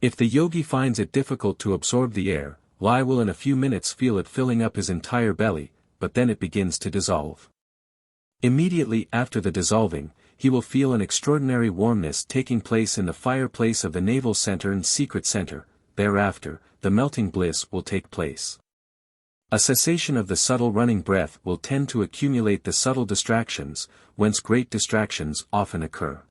If the yogi finds it difficult to absorb the air, he will in a few minutes feel it filling up his entire belly, but then it begins to dissolve. Immediately after the dissolving, he will feel an extraordinary warmness taking place in the fireplace of the navel center and secret center. Thereafter, the melting bliss will take place. A cessation of the subtle running breath will tend to accumulate the subtle distractions, whence great distractions often occur.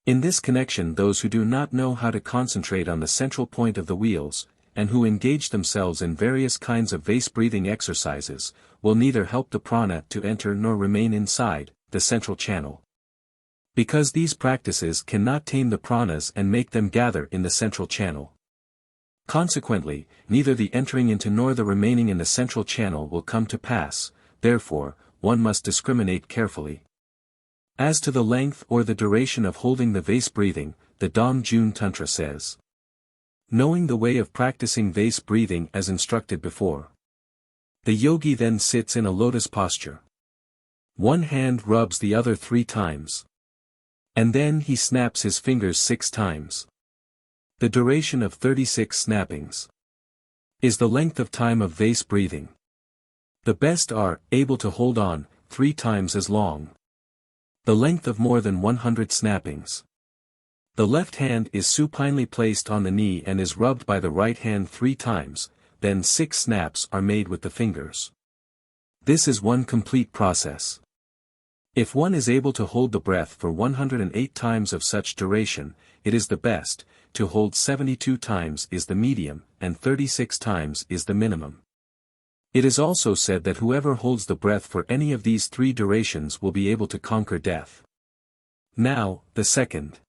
In this connection those who do not know how to concentrate on the central point of the wheels, and who engage themselves in various kinds of vase breathing exercises, will neither help the prana to enter nor remain inside the central channel. Because these practices cannot tame the pranas and make them gather in the central channel. Consequently, neither the entering into nor the remaining in the central channel will come to pass, therefore, one must discriminate carefully. As to the length or the duration of holding the vase breathing, the Dom-Jun Tantra says, knowing the way of practicing vase breathing as instructed before. The yogi then sits in a lotus posture. One hand rubs the other 3 times. And then he snaps his fingers 6 times. The duration of 36 snappings is the length of time of vase breathing. The best are able to hold on 3 times as long. The length of more than 100 snappings. The left hand is supinely placed on the knee and is rubbed by the right hand 3 times, then 6 snaps are made with the fingers. This is one complete process. If one is able to hold the breath for 108 times of such duration, it is the best. To hold 72 times is the medium, and 36 times is the minimum. It is also said that whoever holds the breath for any of these 3 durations will be able to conquer death. Now, the second.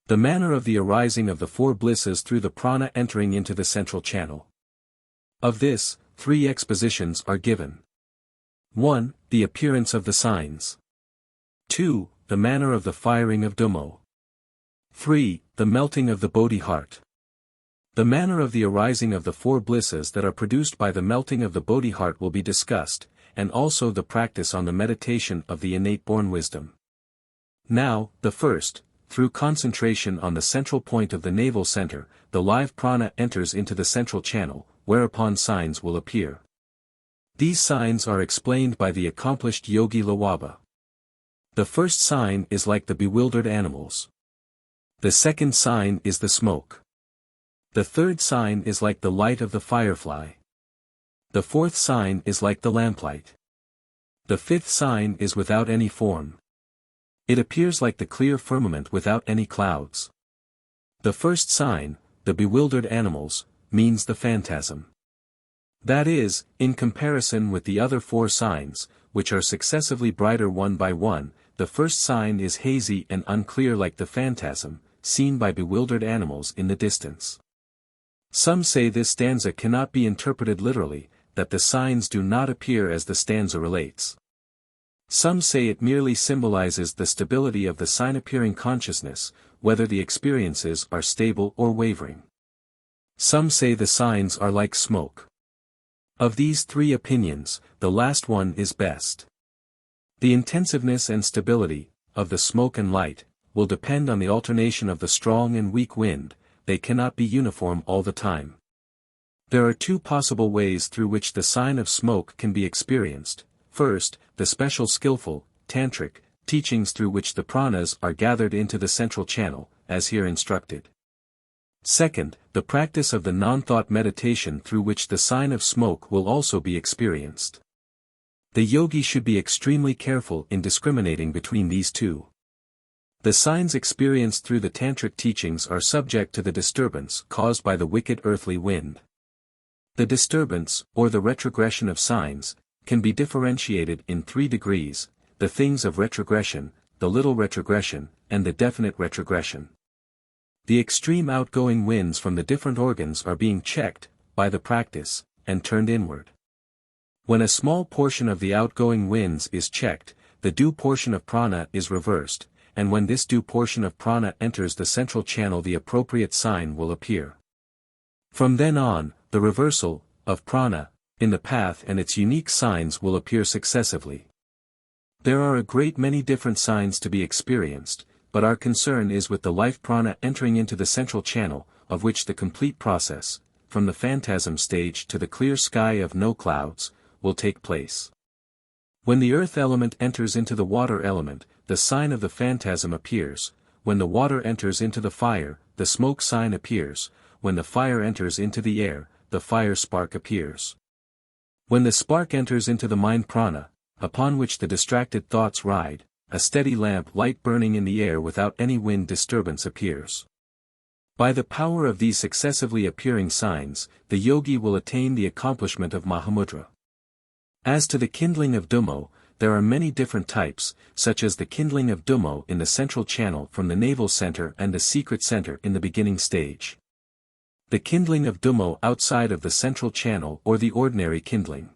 The manner of the arising of the 4 blisses through the prana entering into the central channel. Of this, 3 expositions are given. 1. The appearance of the signs. 2. The manner of the firing of Gtum-Mo. 3. The melting of the Bodhi heart. The manner of the arising of the 4 blisses that are produced by the melting of the Bodhi heart will be discussed, and also the practice on the meditation of the innate born wisdom. Now, the first, through concentration on the central point of the navel center, the live prana enters into the central channel, whereupon signs will appear. These signs are explained by the accomplished yogi Lawaba. The first sign is like the bewildered animals. The second sign is the smoke. The third sign is like the light of the firefly. The fourth sign is like the lamplight. The fifth sign is without any form. It appears like the clear firmament without any clouds. The first sign, the bewildered animals, means the phantasm. That is, in comparison with the other 4 signs, which are successively brighter one by one, the first sign is hazy and unclear like the phantasm, seen by bewildered animals in the distance. Some say this stanza cannot be interpreted literally, that the signs do not appear as the stanza relates. Some say it merely symbolizes the stability of the sign-appearing consciousness, whether the experiences are stable or wavering. Some say the signs are like smoke. Of these 3 opinions, the last one is best. The intensiveness and stability of the smoke and light will depend on the alternation of the strong and weak wind. They cannot be uniform all the time. There are 2 possible ways through which the sign of smoke can be experienced. First, the special skillful, tantric, teachings through which the pranas are gathered into the central channel, as here instructed. Second, the practice of the non-thought meditation through which the sign of smoke will also be experienced. The yogi should be extremely careful in discriminating between these 2. The signs experienced through the tantric teachings are subject to the disturbance caused by the wicked earthly wind. The disturbance, or the retrogression of signs, can be differentiated in 3 degrees, the things of retrogression, the little retrogression, and the definite retrogression. The extreme outgoing winds from the different organs are being checked, by the practice, and turned inward. When a small portion of the outgoing winds is checked, the due portion of prana is reversed, and when this due portion of prana enters the central channel the appropriate sign will appear. From then on, the reversal, of prana, in the path and its unique signs will appear successively. There are a great many different signs to be experienced, but our concern is with the life prana entering into the central channel, of which the complete process, from the phantasm stage to the clear sky of no clouds, will take place. When the earth element enters into the water element, the sign of the phantasm appears. When the water enters into the fire, the smoke sign appears. When the fire enters into the air, the fire spark appears. When the spark enters into the mind prana, upon which the distracted thoughts ride, a steady lamp light burning in the air without any wind disturbance appears. By the power of these successively appearing signs, the yogi will attain the accomplishment of Mahamudra. As to the kindling of Gtum-Mo, there are many different types, such as the kindling of Gtum-Mo in the central channel from the navel center and the secret center in the beginning stage. The kindling of Gtum-Mo outside of the central channel or the ordinary kindling.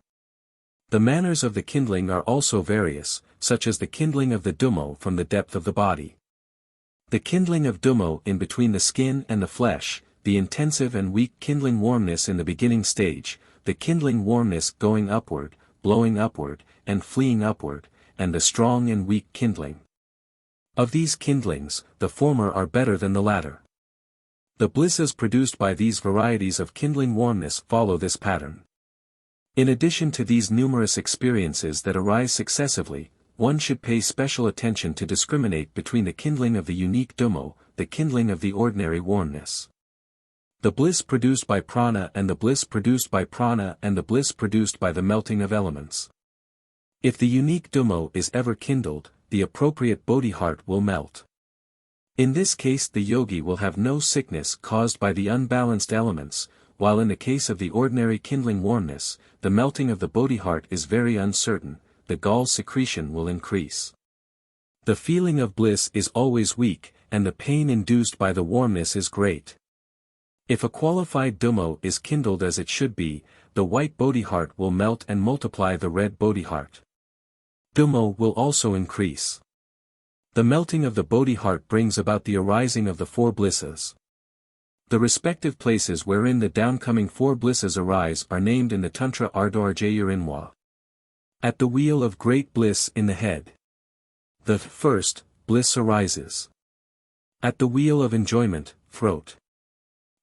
The manners of the kindling are also various, such as the kindling of the Gtum-Mo from the depth of the body. The kindling of Gtum-Mo in between the skin and the flesh, the intensive and weak kindling warmness in the beginning stage, the kindling warmness going upward, blowing upward, and fleeing upward, and the strong and weak kindling. Of these kindlings, the former are better than the latter. The blisses produced by these varieties of kindling warmness follow this pattern. In addition to these numerous experiences that arise successively, one should pay special attention to discriminate between the kindling of the unique Dhammo, the kindling of the ordinary warmness. The bliss produced by prana and the bliss produced by prana and the bliss produced by the melting of elements. If the unique Dhammo is ever kindled, the appropriate bodhi heart will melt. In this case the yogi will have no sickness caused by the unbalanced elements, while in the case of the ordinary kindling warmness, the melting of the bodhi heart is very uncertain, the gall secretion will increase. The feeling of bliss is always weak, and the pain induced by the warmness is great. If a qualified Dhammo is kindled as it should be, the white bodhi heart will melt and multiply the red bodhi heart. Dhammo will also increase. The melting of the bodhi heart brings about the arising of the four blisses. The respective places wherein the downcoming four blisses arise are named in the Tantra Ardorjayurinwa. At the wheel of great bliss in the head, the first bliss arises. At the wheel of enjoyment, throat,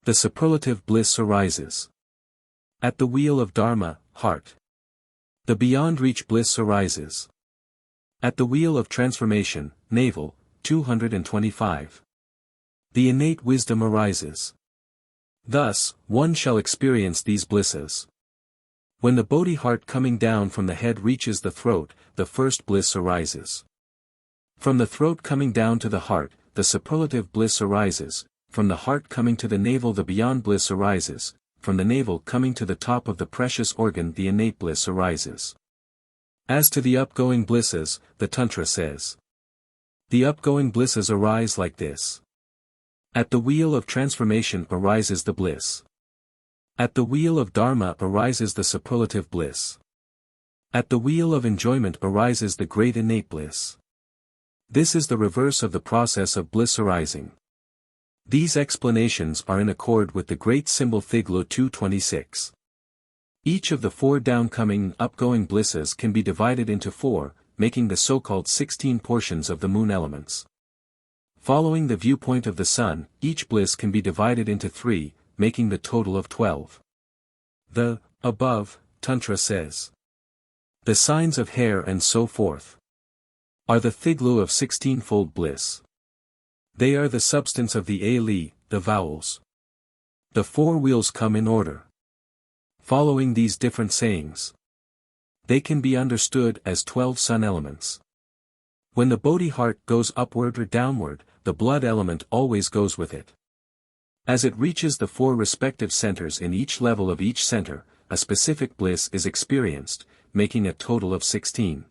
the superlative bliss arises. At the wheel of dharma, heart, the beyond reach bliss arises. At the wheel of transformation, navel, 225. The innate wisdom arises. Thus, one shall experience these blisses. When the bodhi heart coming down from the head reaches the throat, the first bliss arises. From the throat coming down to the heart, the superlative bliss arises. From the heart coming to the navel the beyond bliss arises. From the navel coming to the top of the precious organ the innate bliss arises. As to the upgoing blisses, the Tantra says. The upgoing blisses arise like this. At the wheel of transformation arises the bliss. At the wheel of dharma arises the superlative bliss. At the wheel of enjoyment arises the great innate bliss. This is the reverse of the process of bliss arising. These explanations are in accord with the great symbol Thiglo 226. Each of the four downcoming and upgoing blisses can be divided into four, making the so-called 16 portions of the moon elements. Following the viewpoint of the sun, each bliss can be divided into 3, making the total of 12. The above Tantra says. The signs of hair and so forth are the Thiglo of 16-fold bliss. They are the substance of the Ali, the vowels. The four wheels come in order. Following these different sayings, they can be understood as 12 sun elements. When the bodhi heart goes upward or downward, the blood element always goes with it. As it reaches the four respective centers in each level of each center, a specific bliss is experienced, making a total of 16.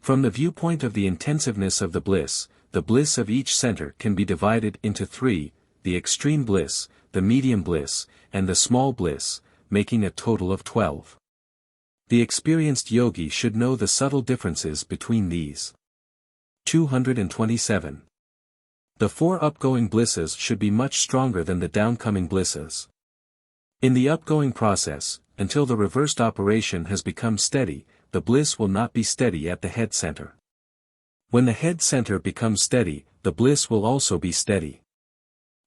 From the viewpoint of the intensiveness of the bliss of each center can be divided into 3, the extreme bliss, the medium bliss, and the small bliss, making a total of 12. The experienced yogi should know the subtle differences between these. 227. The four upgoing blisses should be much stronger than the downcoming blisses. In the upgoing process, until the reversed operation has become steady, the bliss will not be steady at the head center. When the head center becomes steady, the bliss will also be steady.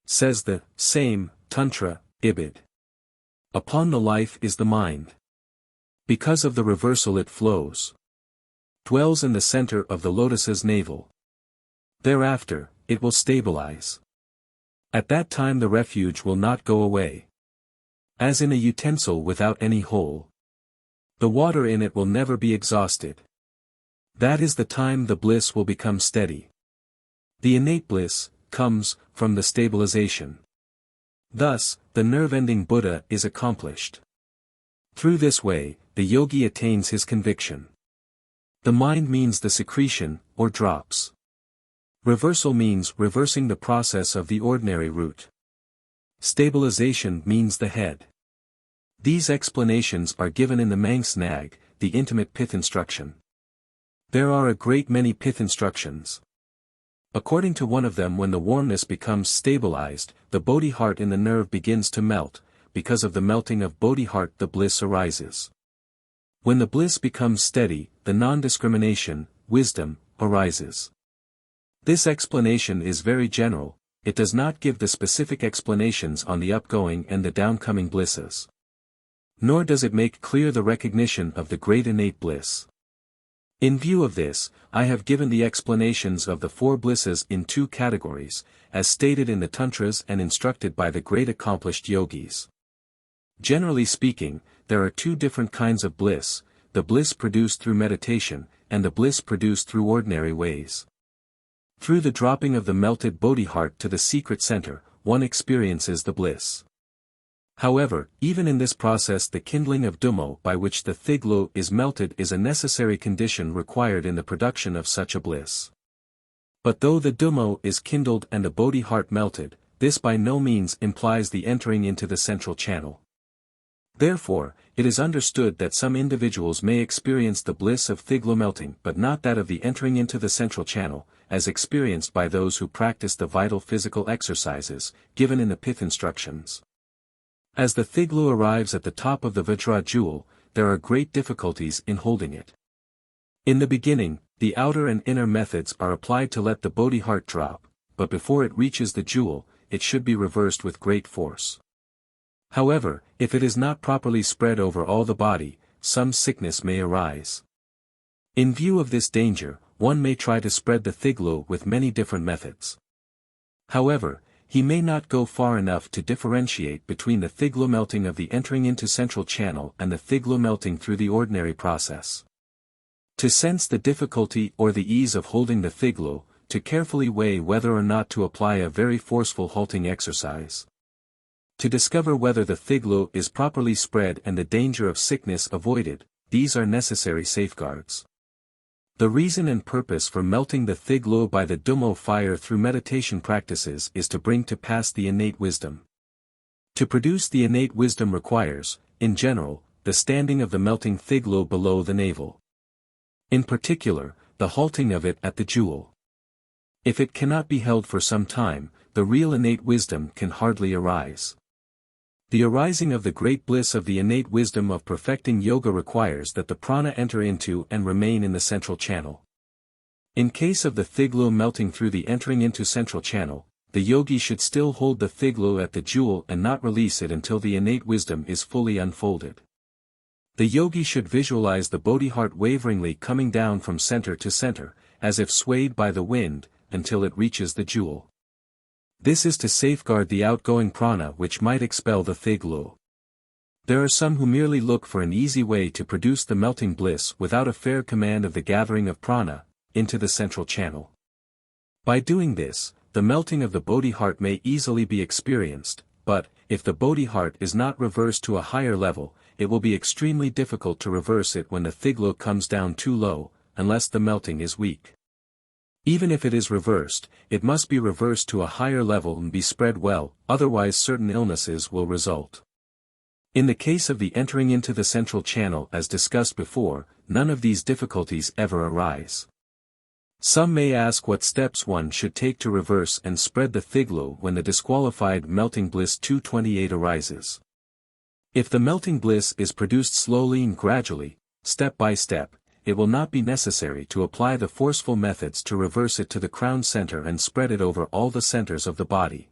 Says the same Tantra, Ibid. Upon the life is the mind. Because of the reversal it flows. Dwells in the center of the lotus's navel. Thereafter, it will stabilize. At that time the refuge will not go away. As in a utensil without any hole. The water in it will never be exhausted. That is the time the bliss will become steady. The innate bliss comes from the stabilization. Thus, the nerve-ending Buddha is accomplished. Through this way, the yogi attains his conviction. The mind means the secretion, or drops. Reversal means reversing the process of the ordinary route. Stabilization means the head. These explanations are given in the Mangsnag, the intimate pith instruction. There are a great many pith instructions. According to one of them, when the warmness becomes stabilized, the bodhi heart in the nerve begins to melt, because of the melting of bodhi heart the bliss arises. When the bliss becomes steady, the non-discrimination, wisdom, arises. This explanation is very general, it does not give the specific explanations on the upgoing and the downcoming blisses. Nor does it make clear the recognition of the great innate bliss. In view of this, I have given the explanations of the four blisses in two categories, as stated in the Tantras and instructed by the great accomplished yogis. Generally speaking, there are two different kinds of bliss, the bliss produced through meditation, and the bliss produced through ordinary ways. Through the dropping of the melted Bodhi heart to the secret center, one experiences the bliss. However, even in this process the kindling of Gtum-Mo by which the thiglo is melted is a necessary condition required in the production of such a bliss. But though the Gtum-Mo is kindled and the Bodhi heart melted, this by no means implies the entering into the central channel. Therefore, it is understood that some individuals may experience the bliss of thiglo melting but not that of the entering into the central channel, as experienced by those who practice the vital physical exercises, given in the pith instructions. As the thiglo arrives at the top of the Vajra jewel, there are great difficulties in holding it. In the beginning, the outer and inner methods are applied to let the Bodhi heart drop, but before it reaches the jewel, it should be reversed with great force. However, if it is not properly spread over all the body, some sickness may arise. In view of this danger, one may try to spread the thiglo with many different methods. However, he may not go far enough to differentiate between the thiglo melting of the entering into central channel and the thiglo melting through the ordinary process. To sense the difficulty or the ease of holding the thiglo, to carefully weigh whether or not to apply a very forceful halting exercise. To discover whether the thiglo is properly spread and the danger of sickness avoided, these are necessary safeguards. The reason and purpose for melting the thiglo by the Gtum-Mo fire through meditation practices is to bring to pass the innate wisdom. To produce the innate wisdom requires, in general, the standing of the melting thiglo below the navel. In particular, the halting of it at the jewel. If it cannot be held for some time, the real innate wisdom can hardly arise. The arising of the great bliss of the innate wisdom of perfecting yoga requires that the prana enter into and remain in the central channel. In case of the thiglo melting through the entering into central channel, the yogi should still hold the thiglo at the jewel and not release it until the innate wisdom is fully unfolded. The yogi should visualize the Bodhi heart waveringly coming down from center to center, as if swayed by the wind, until it reaches the jewel. This is to safeguard the outgoing prana which might expel the thiglo. There are some who merely look for an easy way to produce the melting bliss without a fair command of the gathering of prana, into the central channel. By doing this, the melting of the Bodhi heart may easily be experienced, but, if the Bodhi heart is not reversed to a higher level, it will be extremely difficult to reverse it when the thiglo comes down too low, unless the melting is weak. Even if it is reversed, it must be reversed to a higher level and be spread well, otherwise certain illnesses will result. In the case of the entering into the central channel as discussed before, none of these difficulties ever arise. Some may ask what steps one should take to reverse and spread the thiglo when the disqualified melting bliss 228 arises. If the melting bliss is produced slowly and gradually, step by step, it will not be necessary to apply the forceful methods to reverse it to the crown center and spread it over all the centers of the body.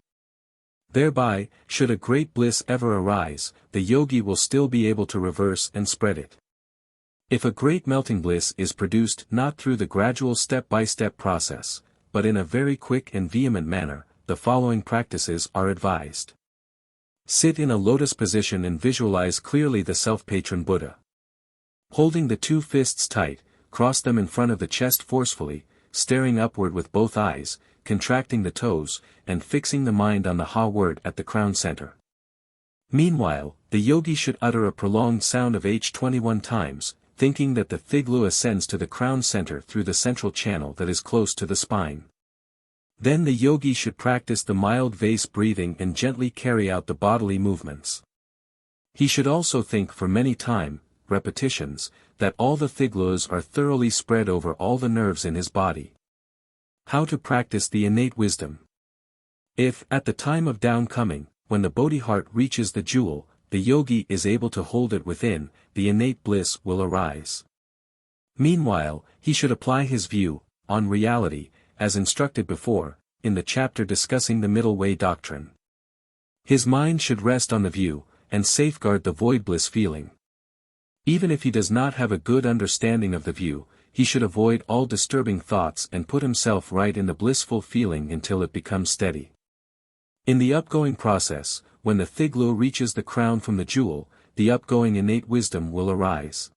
Thereby, should a great bliss ever arise, the yogi will still be able to reverse and spread it. If a great melting bliss is produced not through the gradual step-by-step process, but in a very quick and vehement manner, the following practices are advised. Sit in a lotus position and visualize clearly the self-patron Buddha. Holding the two fists tight, cross them in front of the chest forcefully, staring upward with both eyes, contracting the toes, and fixing the mind on the Ha word at the crown center. Meanwhile, the yogi should utter a prolonged sound of H 21 times, thinking that the thiglo ascends to the crown center through the central channel that is close to the spine. Then the yogi should practice the mild vase breathing and gently carry out the bodily movements. He should also think for many repetitions, that all the thiglos are thoroughly spread over all the nerves in his body. How to practice the innate wisdom. If, at the time of downcoming, when the Bodhi heart reaches the jewel, the yogi is able to hold it within, the innate bliss will arise. Meanwhile, he should apply his view, on reality, as instructed before, in the chapter discussing the middle way doctrine. His mind should rest on the view, and safeguard the void bliss feeling. Even if he does not have a good understanding of the view, he should avoid all disturbing thoughts and put himself right in the blissful feeling until it becomes steady. In the upgoing process, when the thiglu reaches the crown from the jewel, the upgoing innate wisdom will arise.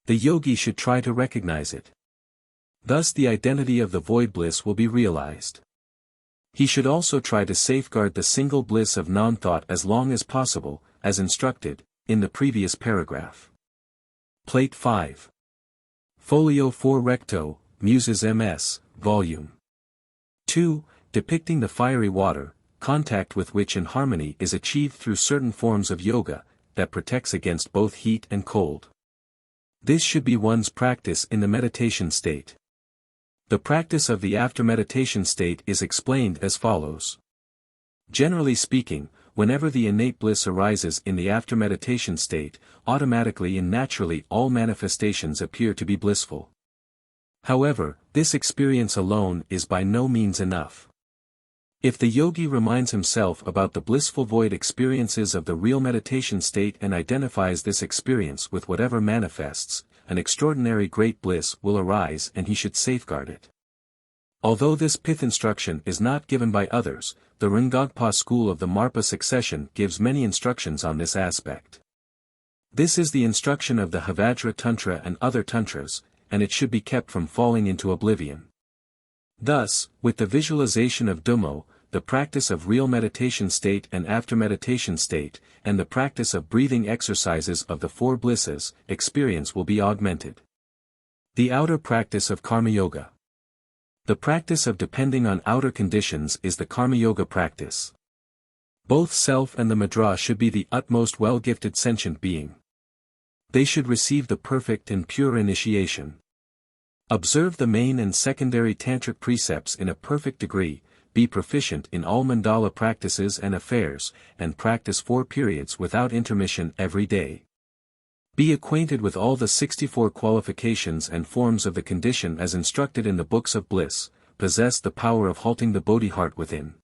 The yogi should try to recognize it. Thus the identity of the void bliss will be realized. He should also try to safeguard the single bliss of non-thought as long as possible, as instructed, in the previous paragraph. Plate 5. Folio 4 Recto, Muses MS, Volume 2, depicting the fiery water, contact with which in harmony is achieved through certain forms of yoga, that protects against both heat and cold. This should be one's practice in the meditation state. The practice of the after-meditation state is explained as follows. Generally speaking, whenever the innate bliss arises in the after-meditation state, automatically and naturally all manifestations appear to be blissful. However, this experience alone is by no means enough. If the yogi reminds himself about the blissful void experiences of the real meditation state and identifies this experience with whatever manifests, an extraordinary great bliss will arise and he should safeguard it. Although this pith instruction is not given by others, the Ringagpa school of the Marpa succession gives many instructions on this aspect. This is the instruction of the Havajra Tantra and other tantras, and it should be kept from falling into oblivion. Thus, with the visualization of Gtum-Mo, the practice of real meditation state and after-meditation state, and the practice of breathing exercises of the four blisses, experience will be augmented. The outer practice of Karma Yoga. The practice of depending on outer conditions is the Karma Yoga practice. Both self and the Mudra should be the utmost well-gifted sentient being. They should receive the perfect and pure initiation. Observe the main and secondary tantric precepts in a perfect degree, be proficient in all mandala practices and affairs, and practice 4 periods without intermission every day. Be acquainted with all the 64 qualifications and forms of the condition as instructed in the books of bliss, possess the power of halting the Bodhi heart within.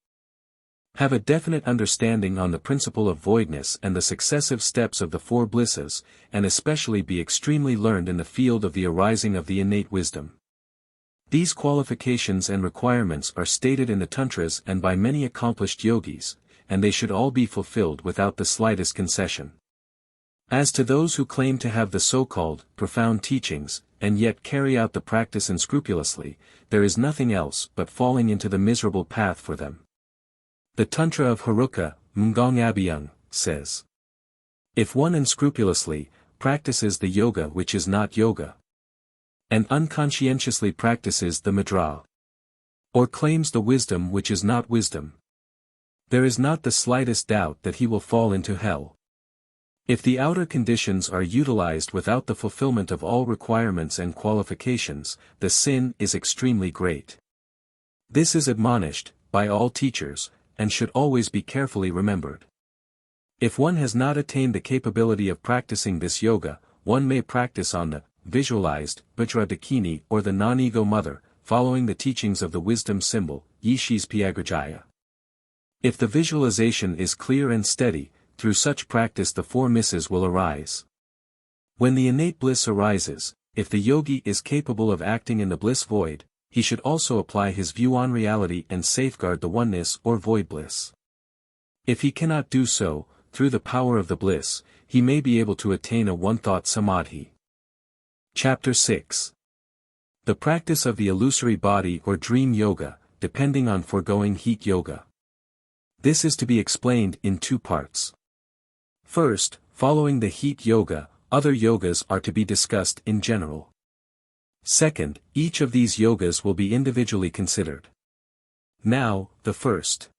Have a definite understanding on the principle of voidness and the successive steps of the 4 blisses, and especially be extremely learned in the field of the arising of the innate wisdom. These qualifications and requirements are stated in the tantras and by many accomplished yogis, and they should all be fulfilled without the slightest concession. As to those who claim to have the so-called profound teachings, and yet carry out the practice unscrupulously, there is nothing else but falling into the miserable path for them. The Tantra of Haruka, Mgong Abhyung, says, if one unscrupulously practices the yoga which is not yoga, and unconscientiously practices the Mudra, or claims the wisdom which is not wisdom, there is not the slightest doubt that he will fall into hell. If the outer conditions are utilized without the fulfillment of all requirements and qualifications, the sin is extremely great. This is admonished, by all teachers, and should always be carefully remembered. If one has not attained the capability of practicing this yoga, one may practice on the visualized Vajradakini or the non-ego mother, following the teachings of the wisdom symbol, Yishis Pyagrajaya. If the visualization is clear and steady, through such practice the 4 misses will arise. When the innate bliss arises, if the yogi is capable of acting in the bliss void, he should also apply his view on reality and safeguard the oneness or void bliss. If he cannot do so, through the power of the bliss, he may be able to attain a one-thought samadhi. Chapter 6. The practice of the illusory body or dream yoga, depending on foregoing heat yoga. This is to be explained in 2 parts. First, following the heat yoga, other yogas are to be discussed in general. Second, each of these yogas will be individually considered. Now, the first.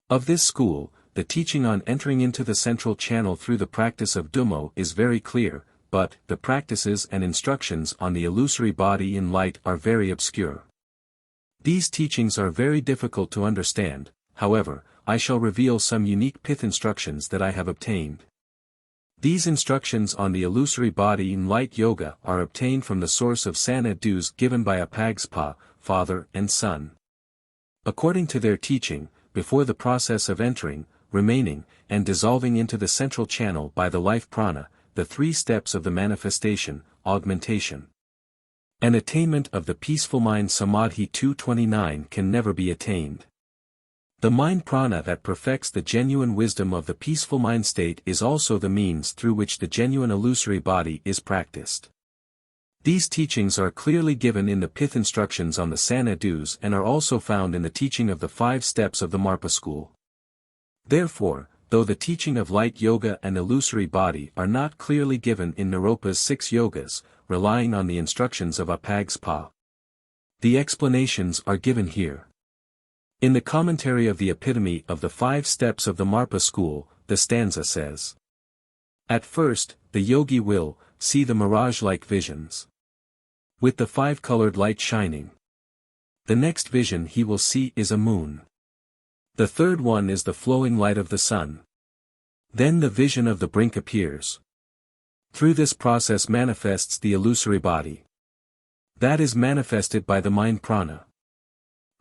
Of this school, the teaching on entering into the central channel through the practice of Gtum-Mo is very clear, but the practices and instructions on the illusory body in light are very obscure. These teachings are very difficult to understand, however, I shall reveal some unique pith instructions that I have obtained. These instructions on the illusory body in light yoga are obtained from the source of Sanad Dus given by Apagspa, father and son. According to their teaching, before the process of entering, remaining, and dissolving into the central channel by the life prana, the 3 steps of the manifestation, augmentation, and attainment of the peaceful mind samadhi 229 can never be attained. The mind prana that perfects the genuine wisdom of the peaceful mind state is also the means through which the genuine illusory body is practiced. These teachings are clearly given in the pith instructions on the Sanadus and are also found in the teaching of the 5 steps of the Marpa school. Therefore, though the teaching of light yoga and illusory body are not clearly given in Naropa's 6 yogas, relying on the instructions of Aphagpa, the explanations are given here. In the commentary of the epitome of the 5 steps of the Marpa school, the stanza says, "At first, the yogi will see the mirage-like visions, with the 5-colored light shining. The next vision he will see is a moon. The third one is the flowing light of the sun. Then the vision of the brink appears. Through this process manifests the illusory body. That is manifested by the mind prana.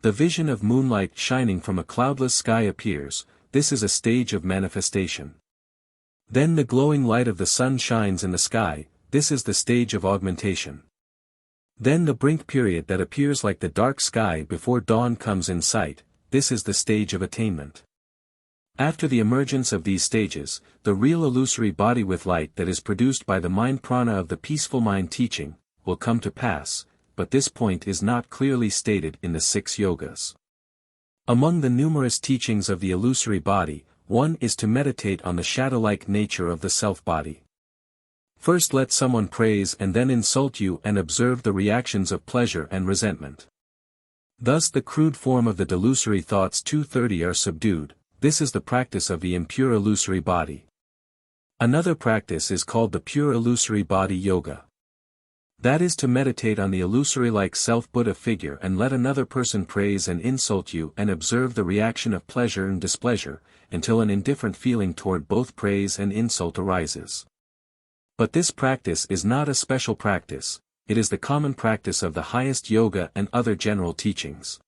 The vision of moonlight shining from a cloudless sky appears, this is a stage of manifestation. Then the glowing light of the sun shines in the sky, this is the stage of augmentation. Then the brink period that appears like the dark sky before dawn comes in sight, this is the stage of attainment. After the emergence of these stages, the real illusory body with light that is produced by the mind prana of the peaceful mind teaching, will come to pass, but this point is not clearly stated in the 6 yogas. Among the numerous teachings of the illusory body, one is to meditate on the shadow-like nature of the self-body. First let someone praise and then insult you and observe the reactions of pleasure and resentment. Thus the crude form of the delusory thoughts 230 are subdued, this is the practice of the impure illusory body. Another practice is called the pure illusory body yoga. That is to meditate on the illusory-like self-Buddha figure and let another person praise and insult you and observe the reaction of pleasure and displeasure, until an indifferent feeling toward both praise and insult arises. But this practice is not a special practice, it is the common practice of the highest yoga and other general teachings.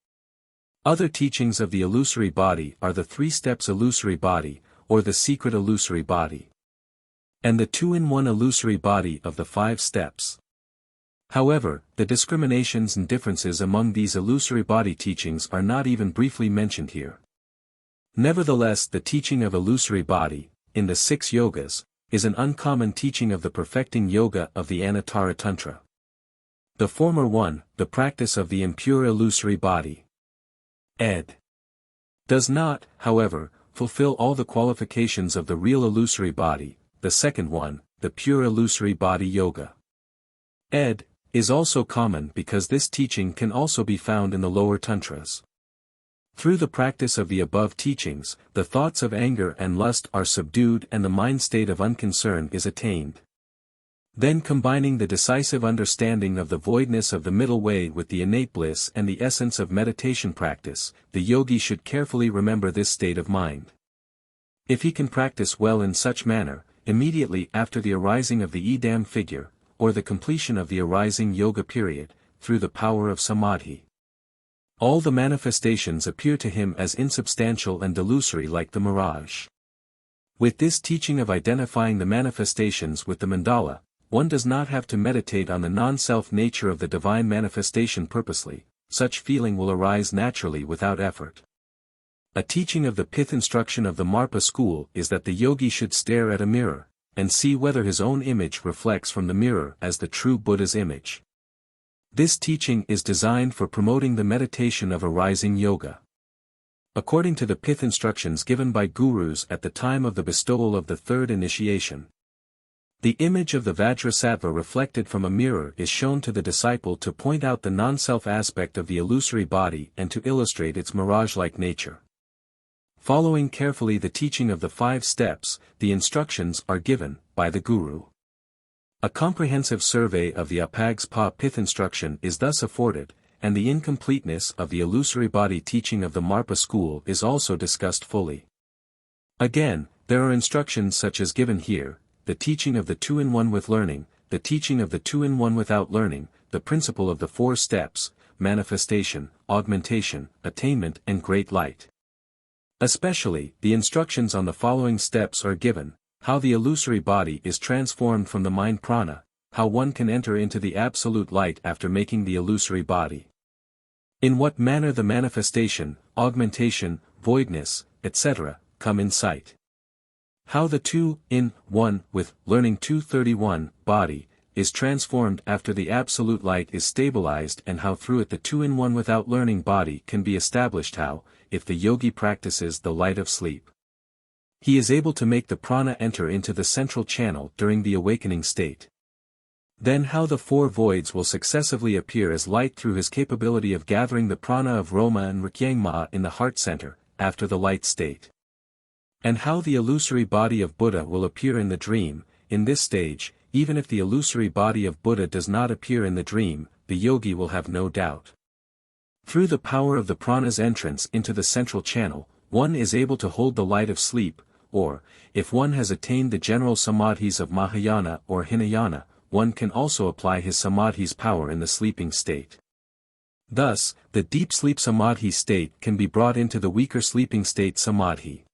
Other teachings of the illusory body are the 3 steps illusory body, or the secret illusory body, and the 2-in-1 illusory body of the 5 steps. However, the discriminations and differences among these illusory body teachings are not even briefly mentioned here. Nevertheless, the teaching of illusory body, in the 6 yogas, is an uncommon teaching of the perfecting yoga of the Anuttara Tantra. The former one, the practice of the impure illusory body, ed. does not, however, fulfill all the qualifications of the real illusory body. The second one, the pure illusory body yoga, ed. is also common because this teaching can also be found in the lower tantras. Through the practice of the above teachings, the thoughts of anger and lust are subdued and the mind state of unconcern is attained. Then combining the decisive understanding of the voidness of the middle way with the innate bliss and the essence of meditation practice, the yogi should carefully remember this state of mind. If he can practice well in such manner, immediately after the arising of the idam figure, or the completion of the arising yoga period, through the power of samadhi, all the manifestations appear to him as insubstantial and delusory like the mirage. With this teaching of identifying the manifestations with the mandala, one does not have to meditate on the non-self nature of the divine manifestation purposely, such feeling will arise naturally without effort. A teaching of the pith instruction of the Marpa school is that the yogi should stare at a mirror, and see whether his own image reflects from the mirror as the true Buddha's image. This teaching is designed for promoting the meditation of arising yoga. According to the pith instructions given by gurus at the time of the bestowal of the 3rd initiation, the image of the Vajrasattva reflected from a mirror is shown to the disciple to point out the non-self aspect of the illusory body and to illustrate its mirage-like nature. Following carefully the teaching of the 5 steps, the instructions are given by the guru. A comprehensive survey of the Aphagpa pith instruction is thus afforded, and the incompleteness of the illusory body teaching of the Marpa school is also discussed fully. Again, there are instructions such as given here, the teaching of the 2-in-1 with learning, the teaching of the 2-in-1 without learning, the principle of the 4 steps, manifestation, augmentation, attainment and great light. Especially, the instructions on the following steps are given: how the illusory body is transformed from the mind prana, how one can enter into the absolute light after making the illusory body, in what manner the manifestation, augmentation, voidness, etc., come in sight, how the two in one with learning 231 body is transformed after the absolute light is stabilized, and how through it the two-in-one without learning body can be established, how, if the yogi practices the light of sleep, he is able to make the prana enter into the central channel during the awakening state. Then how the four voids will successively appear as light through his capability of gathering the prana of Roma and Rkyangma in the heart center, after the light state. And how the illusory body of Buddha will appear in the dream. In this stage, even if the illusory body of Buddha does not appear in the dream, the yogi will have no doubt. Through the power of the prana's entrance into the central channel, one is able to hold the light of sleep, or, if one has attained the general samadhis of Mahayana or Hinayana, one can also apply his samadhi's power in the sleeping state. Thus, the deep sleep samadhi state can be brought into the weaker sleeping state samadhi.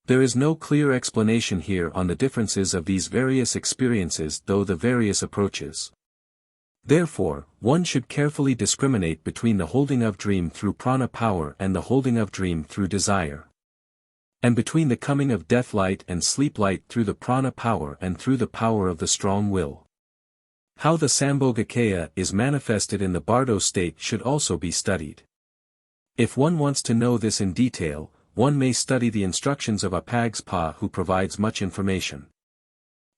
There is no clear explanation here on the differences of these various experiences, though the various approaches. Therefore, one should carefully discriminate between the holding of dream through prana power and the holding of dream through desire, and between the coming of death light and sleep light through the prana power and through the power of the strong will. How the Sambhogakaya is manifested in the Bardo state should also be studied. If one wants to know this in detail, one may study the instructions of Apagspa, who provides much information.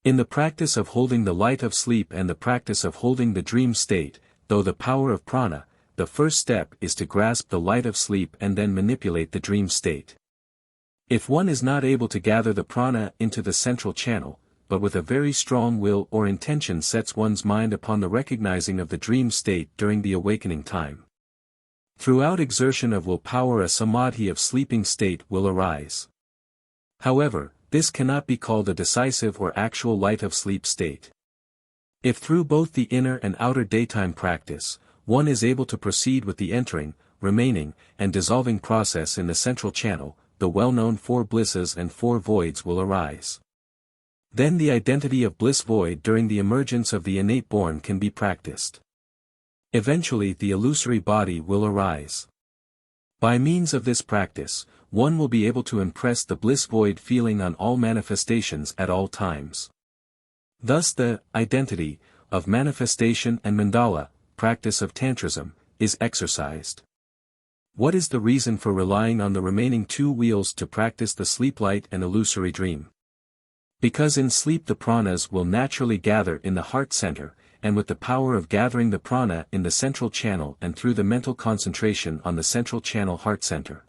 In the practice of holding the light of sleep and the practice of holding the dream state, though the power of prana, the first step is to grasp the light of sleep and then manipulate the dream state. If one is not able to gather the prana into the central channel, but with a very strong will or intention sets one's mind upon the recognizing of the dream state during the awakening time, throughout exertion of will power a samadhi of sleeping state will arise. However, this cannot be called a decisive or actual light of sleep state. If through both the inner and outer daytime practice, one is able to proceed with the entering, remaining, and dissolving process in the central channel, the well-known four blisses and four voids will arise. Then the identity of bliss void during the emergence of the innate born can be practiced. Eventually the illusory body will arise. By means of this practice, one will be able to impress the bliss void feeling on all manifestations at all times. Thus the identity of manifestation and mandala, practice of Tantrism, is exercised. What is the reason for relying on the remaining two wheels to practice the sleep light and illusory dream? Because in sleep the pranas will naturally gather in the heart center, and with the power of gathering the prana in the central channel and through the mental concentration on the central channel heart center,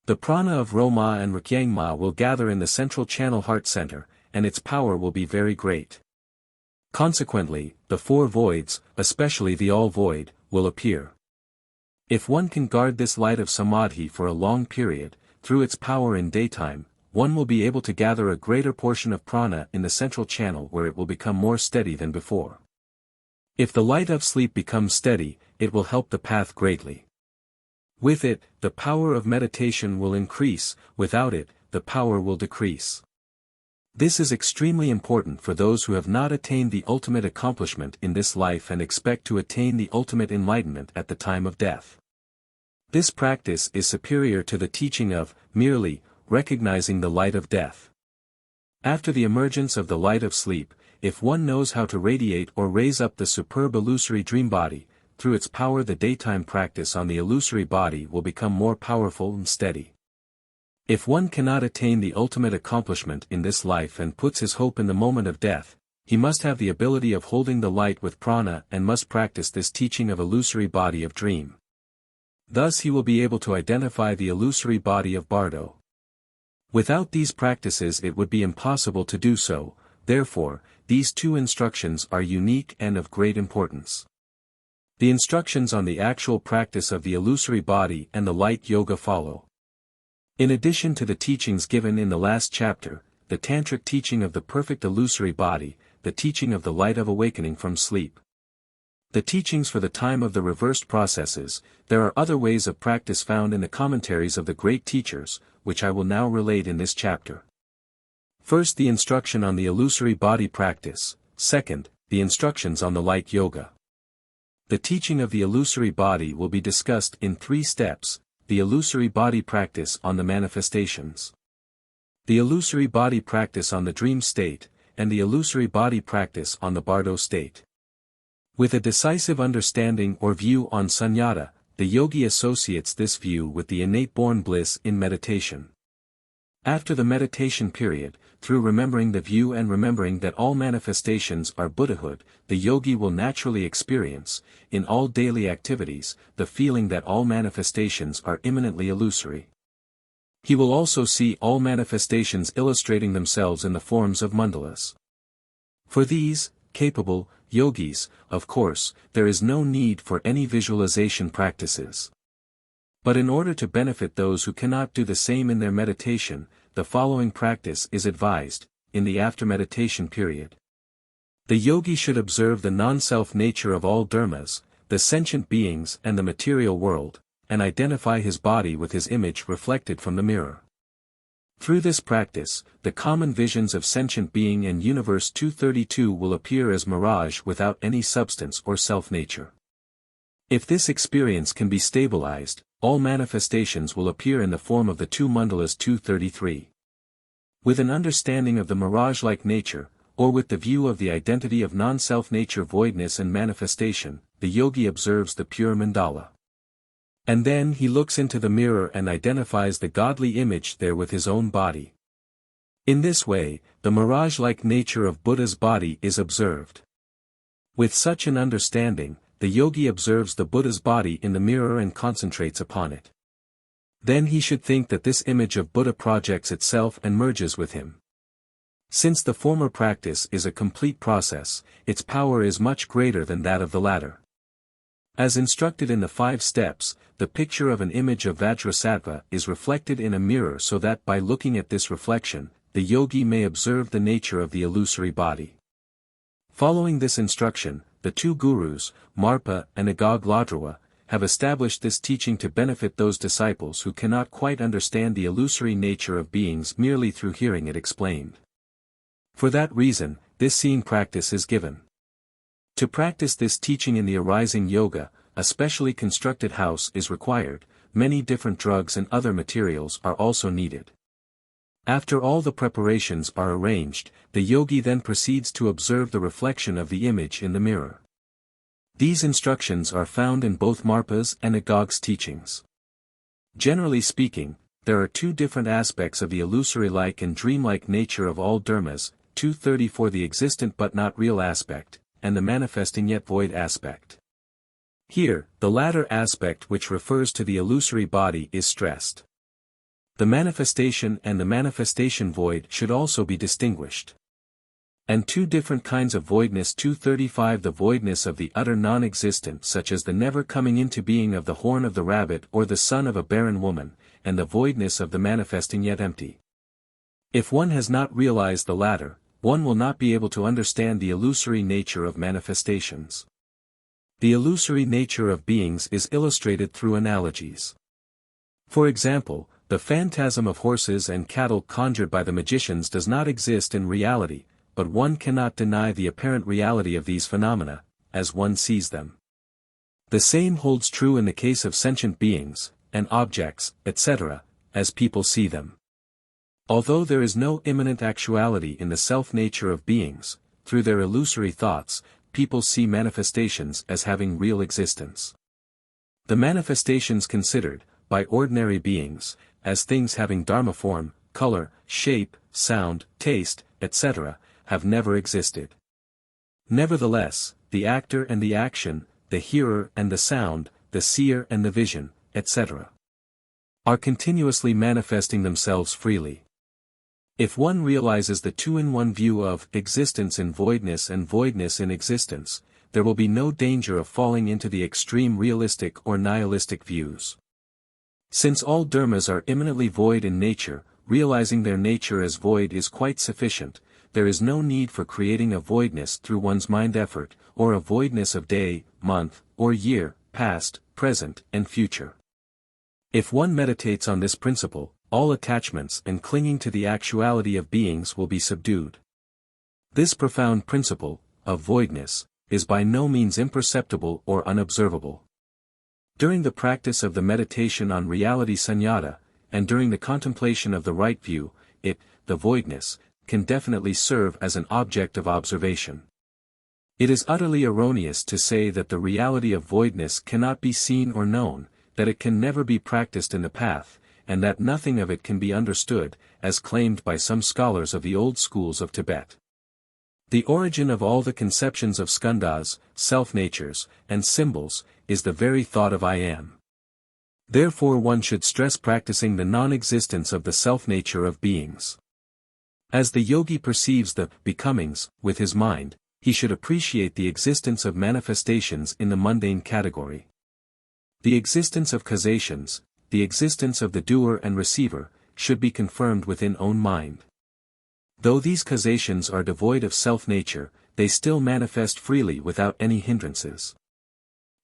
the prana of Roma and Rkyangma will gather in the central channel heart center, and its power will be very great. Consequently, the four voids, especially the all void, will appear. If one can guard this light of samadhi for a long period, through its power in daytime, one will be able to gather a greater portion of prana in the central channel where it will become more steady than before. If the light of sleep becomes steady, it will help the path greatly. With it, the power of meditation will increase, without it, the power will decrease. This is extremely important for those who have not attained the ultimate accomplishment in this life and expect to attain the ultimate enlightenment at the time of death. This practice is superior to the teaching of, merely, recognizing the light of death. After the emergence of the light of sleep, if one knows how to radiate or raise up the superb illusory dream body, through its power the daytime practice on the illusory body will become more powerful and steady. If one cannot attain the ultimate accomplishment in this life and puts his hope in the moment of death, he must have the ability of holding the light with prana and must practice this teaching of illusory body of dream. Thus he will be able to identify the illusory body of Bardo. Without these practices it would be impossible to do so, therefore, these two instructions are unique and of great importance. The instructions on the actual practice of the illusory body and the light yoga follow. In addition to the teachings given in the last chapter, the Tantric teaching of the perfect illusory body, the teaching of the light of awakening from sleep, The teachings for the time of the reversed processes. There are other ways of practice found in the commentaries of the great teachers, which I will now relate in this chapter. First, the instruction on the illusory body practice. Second, the instructions on the light yoga. The teaching of the illusory body will be discussed in 3 steps: the illusory body practice on the manifestations, the illusory body practice on the dream state, and the illusory body practice on the Bardo state. With a decisive understanding or view on sunyata, the yogi associates this view with the innate born bliss in meditation. After the meditation period, through remembering the view and remembering that all manifestations are Buddhahood, the yogi will naturally experience, in all daily activities, the feeling that all manifestations are immanently illusory. He will also see all manifestations illustrating themselves in the forms of mandalas. For these, capable, yogis, of course, there is no need for any visualization practices. But in order to benefit those who cannot do the same in their meditation, the following practice is advised, in the after-meditation period. The yogi should observe the non-self nature of all dharmas, the sentient beings and the material world, and identify his body with his image reflected from the mirror. Through this practice, the common visions of sentient being and universe 232 will appear as mirage without any substance or self-nature. If this experience can be stabilized, all manifestations will appear in the form of the 2 mandalas 233. With an understanding of the mirage-like nature, or with the view of the identity of non-self nature voidness and manifestation, the yogi observes the pure mandala. And then he looks into the mirror and identifies the godly image there with his own body. In this way, the mirage-like nature of Buddha's body is observed. With such an understanding, the yogi observes the Buddha's body in the mirror and concentrates upon it. Then he should think that this image of Buddha projects itself and merges with him. Since the former practice is a complete process, its power is much greater than that of the latter. As instructed in the 5 steps, the picture of an image of Vajrasattva is reflected in a mirror so that by looking at this reflection, the yogi may observe the nature of the illusory body. Following this instruction, the 2 gurus, Marpa and Amoghasiddhi, have established this teaching to benefit those disciples who cannot quite understand the illusory nature of beings merely through hearing it explained. For that reason, this seeing practice is given. To practice this teaching in the arising yoga, a specially constructed house is required, many different drugs and other materials are also needed. After all the preparations are arranged, the yogi then proceeds to observe the reflection of the image in the mirror. These instructions are found in both Marpa's and Amoghasiddhi's teachings. Generally speaking, there are 2 different aspects of the illusory-like and dreamlike nature of all dharmas, 234 the existent but not real aspect, and the manifesting yet void aspect. Here, the latter aspect which refers to the illusory body is stressed. The manifestation and the manifestation void should also be distinguished. And 2 different kinds of voidness 235 the voidness of the utter non-existent such as the never coming into being of the horn of the rabbit or the son of a barren woman, and the voidness of the manifesting yet empty. If one has not realized the latter, one will not be able to understand the illusory nature of manifestations. The illusory nature of beings is illustrated through analogies. For example, the phantasm of horses and cattle conjured by the magicians does not exist in reality, but one cannot deny the apparent reality of these phenomena, as one sees them. The same holds true in the case of sentient beings, and objects, etc., as people see them. Although there is no immanent actuality in the self-nature of beings, through their illusory thoughts, people see manifestations as having real existence. The manifestations considered, by ordinary beings, as things having dharma form, color, shape, sound, taste, etc., have never existed. Nevertheless, the actor and the action, the hearer and the sound, the seer and the vision, etc., are continuously manifesting themselves freely. If one realizes the 2-in-1 view of existence in voidness and voidness in existence, there will be no danger of falling into the extreme realistic or nihilistic views. Since all dharmas are immanently void in nature, realizing their nature as void is quite sufficient. There is no need for creating a voidness through one's mind effort, or a voidness of day, month, or year, past, present, and future. If one meditates on this principle, all attachments and clinging to the actuality of beings will be subdued. This profound principle, of voidness, is by no means imperceptible or unobservable. During the practice of the meditation on reality sunyata, and during the contemplation of the right view, the voidness, can definitely serve as an object of observation. It is utterly erroneous to say that the reality of voidness cannot be seen or known, that it can never be practiced in the path, and that nothing of it can be understood, as claimed by some scholars of the old schools of Tibet. The origin of all the conceptions of skandhas, self-natures, and symbols, is the very thought of I am. Therefore one should stress practicing the non-existence of the self-nature of beings. As the yogi perceives the becomings with his mind, he should appreciate the existence of manifestations in the mundane category. The existence of causations, the existence of the doer and receiver, should be confirmed within own mind. Though these causations are devoid of self-nature, they still manifest freely without any hindrances.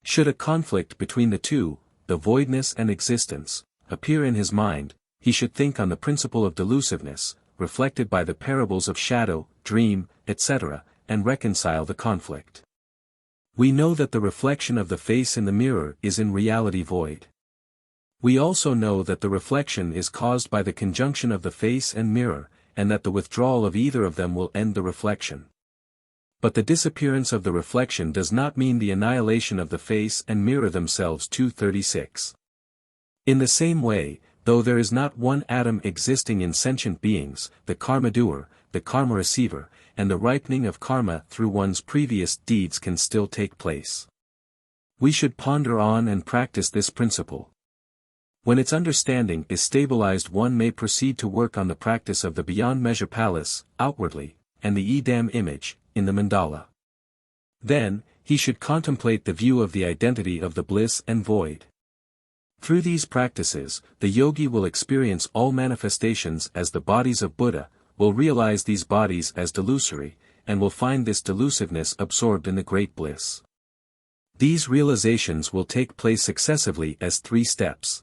Should a conflict between the two, the voidness and existence, appear in his mind, he should think on the principle of delusiveness, reflected by the parables of shadow, dream, etc., and reconcile the conflict. We know that the reflection of the face in the mirror is in reality void. We also know that the reflection is caused by the conjunction of the face and mirror, and that the withdrawal of either of them will end the reflection. But the disappearance of the reflection does not mean the annihilation of the face and mirror themselves. 236. In the same way, though there is not one atom existing in sentient beings, the karma doer, the karma receiver, and the ripening of karma through one's previous deeds can still take place. We should ponder on and practice this principle. When its understanding is stabilized, one may proceed to work on the practice of the beyond measure palace, outwardly, and the Idam image, in the mandala. Then, he should contemplate the view of the identity of the bliss and void. Through these practices, the yogi will experience all manifestations as the bodies of Buddha, will realize these bodies as delusory, and will find this delusiveness absorbed in the great bliss. These realizations will take place successively as 3 steps.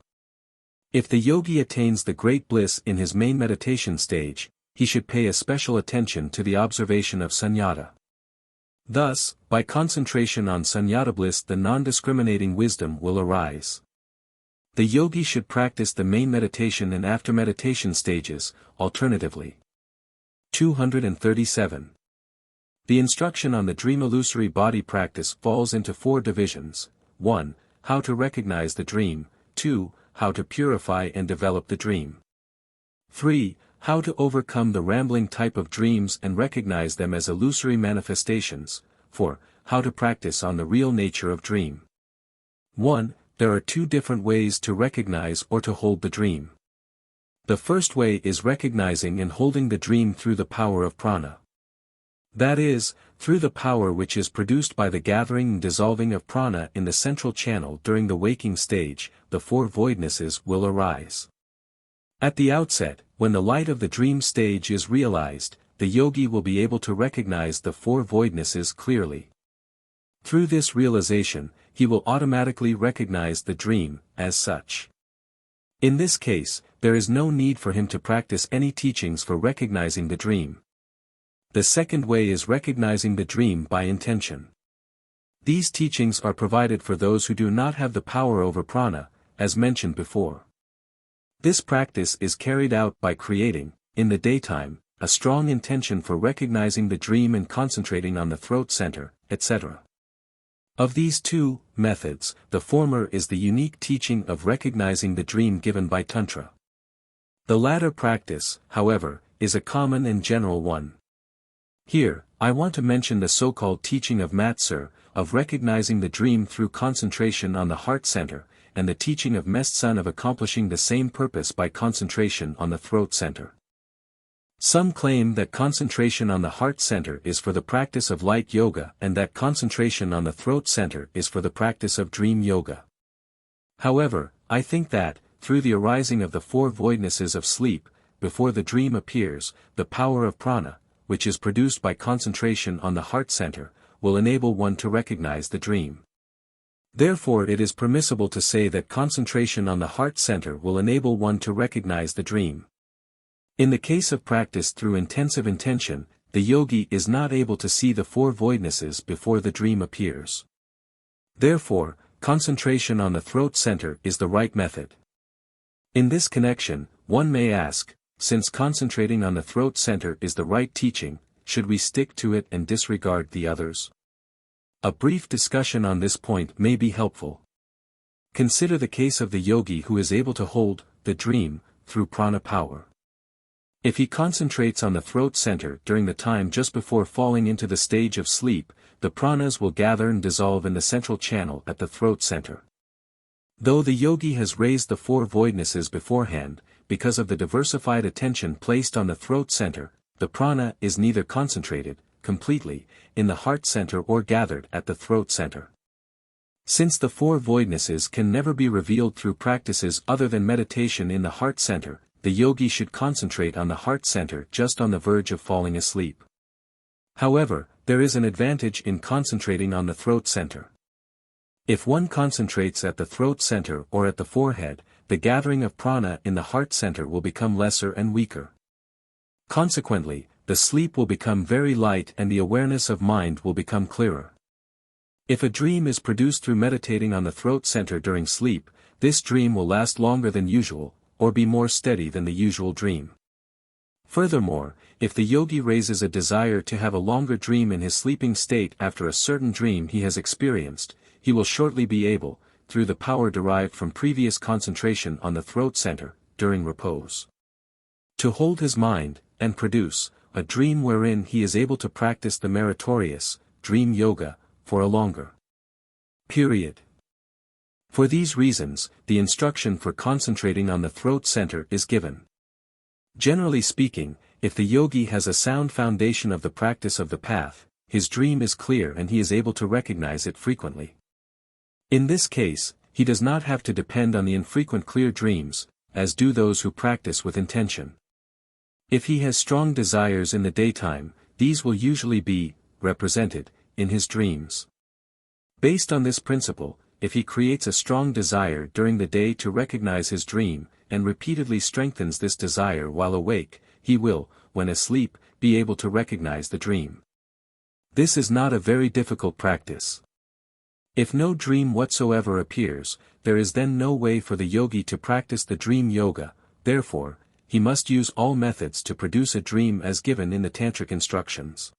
If the yogi attains the great bliss in his main meditation stage, he should pay especial attention to the observation of sunyata. Thus, by concentration on sunyata bliss, the non-discriminating wisdom will arise. The yogi should practice the main meditation and after meditation stages, alternatively. 237. The instruction on the dream illusory body practice falls into 4 divisions. 1. How to recognize the dream. 2. How to purify and develop the dream. 3. How to overcome the rambling type of dreams and recognize them as illusory manifestations. 4. How to practice on the real nature of dream. 1. There are 2 different ways to recognize or to hold the dream. The first way is recognizing and holding the dream through the power of prana. That is, through the power which is produced by the gathering and dissolving of prana in the central channel during the waking stage, the 4 voidnesses will arise. At the outset, when the light of the dream stage is realized, the yogi will be able to recognize the 4 voidnesses clearly. Through this realization, he will automatically recognize the dream, as such. In this case, there is no need for him to practice any teachings for recognizing the dream. The second way is recognizing the dream by intention. These teachings are provided for those who do not have the power over prana, as mentioned before. This practice is carried out by creating, in the daytime, a strong intention for recognizing the dream and concentrating on the throat center, etc. Of these 2 methods, the former is the unique teaching of recognizing the dream given by Tantra. The latter practice, however, is a common and general one. Here, I want to mention the so-called teaching of Matsur, of recognizing the dream through concentration on the heart center, and the teaching of Mestsun of accomplishing the same purpose by concentration on the throat center. Some claim that concentration on the heart center is for the practice of light yoga and that concentration on the throat center is for the practice of dream yoga. However, I think that, through the arising of the 4 voidnesses of sleep, before the dream appears, the power of prana, which is produced by concentration on the heart center, will enable one to recognize the dream. Therefore it is permissible to say that concentration on the heart center will enable one to recognize the dream. In the case of practice through intensive intention, the yogi is not able to see the four voidnesses before the dream appears. Therefore, concentration on the throat center is the right method. In this connection, one may ask, since concentrating on the throat center is the right teaching, should we stick to it and disregard the others? A brief discussion on this point may be helpful. Consider the case of the yogi who is able to hold the dream through prana power. If he concentrates on the throat center during the time just before falling into the stage of sleep, the pranas will gather and dissolve in the central channel at the throat center. Though the yogi has raised the four voidnesses beforehand, because of the diversified attention placed on the throat center, the prana is neither concentrated, completely, in the heart center or gathered at the throat center. Since the four voidnesses can never be revealed through practices other than meditation in the heart center, the yogi should concentrate on the heart center just on the verge of falling asleep. However, there is an advantage in concentrating on the throat center. If one concentrates at the throat center or at the forehead, the gathering of prana in the heart center will become lesser and weaker. Consequently, the sleep will become very light and the awareness of mind will become clearer. If a dream is produced through meditating on the throat center during sleep, this dream will last longer than usual, or be more steady than the usual dream. Furthermore, if the yogi raises a desire to have a longer dream in his sleeping state after a certain dream he has experienced, he will shortly be able, through the power derived from previous concentration on the throat center, during repose, to hold his mind, and produce a dream wherein he is able to practice the meritorious dream yoga for a longer period. For these reasons, the instruction for concentrating on the throat center is given. Generally speaking, if the yogi has a sound foundation of the practice of the path, his dream is clear and he is able to recognize it frequently. In this case, he does not have to depend on the infrequent clear dreams, as do those who practice with intention. If he has strong desires in the daytime, these will usually be represented in his dreams. Based on this principle, if he creates a strong desire during the day to recognize his dream, and repeatedly strengthens this desire while awake, he will, when asleep, be able to recognize the dream. This is not a very difficult practice. If no dream whatsoever appears, there is then no way for the yogi to practice the dream yoga, therefore, he must use all methods to produce a dream as given in the tantric instructions.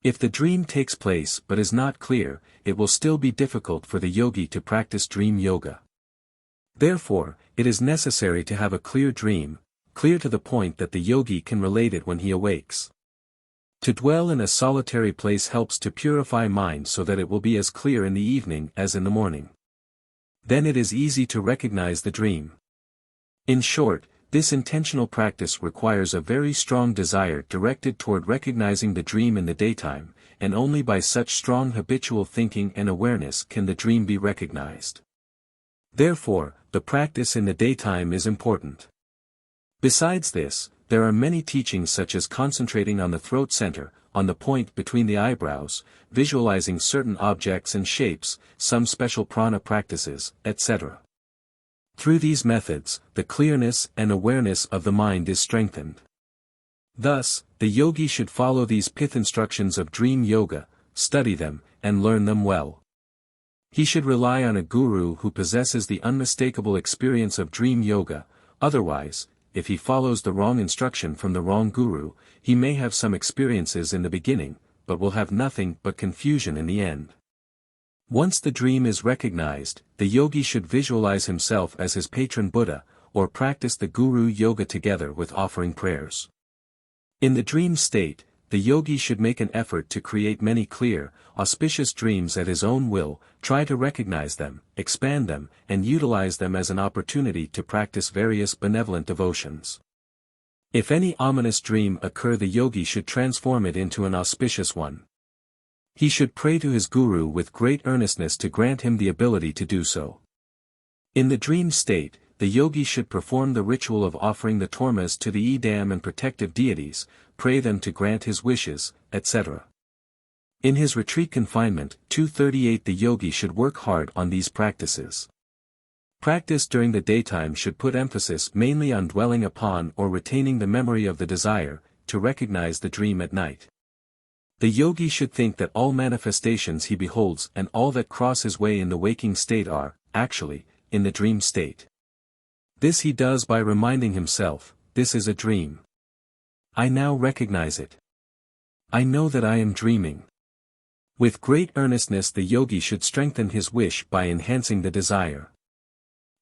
If the dream takes place but is not clear, it will still be difficult for the yogi to practice dream yoga. Therefore, it is necessary to have a clear dream, clear to the point that the yogi can relate it when he awakes. To dwell in a solitary place helps to purify mind so that it will be as clear in the evening as in the morning. Then it is easy to recognize the dream. In short, this intentional practice requires a very strong desire directed toward recognizing the dream in the daytime, and only by such strong habitual thinking and awareness can the dream be recognized. Therefore, the practice in the daytime is important. Besides this, there are many teachings such as concentrating on the throat center, on the point between the eyebrows, visualizing certain objects and shapes, some special prana practices, etc. Through these methods, the clearness and awareness of the mind is strengthened. Thus, the yogi should follow these pith instructions of dream yoga, study them, and learn them well. He should rely on a guru who possesses the unmistakable experience of dream yoga, otherwise, if he follows the wrong instruction from the wrong guru, he may have some experiences in the beginning, but will have nothing but confusion in the end. Once the dream is recognized, the yogi should visualize himself as his patron Buddha, or practice the guru yoga together with offering prayers. In the dream state, the yogi should make an effort to create many clear, auspicious dreams at his own will, try to recognize them, expand them, and utilize them as an opportunity to practice various benevolent devotions. If any ominous dream occur, the yogi should transform it into an auspicious one. He should pray to his guru with great earnestness to grant him the ability to do so. In the dream state, the yogi should perform the ritual of offering the tormas to the idam and protective deities, pray them to grant his wishes, etc. In his retreat confinement, 238 the yogi should work hard on these practices. Practice during the daytime should put emphasis mainly on dwelling upon or retaining the memory of the desire, to recognize the dream at night. The yogi should think that all manifestations he beholds and all that cross his way in the waking state are, actually, in the dream state. This he does by reminding himself, this is a dream. I now recognize it. I know that I am dreaming. With great earnestness the yogi should strengthen his wish by enhancing the desire.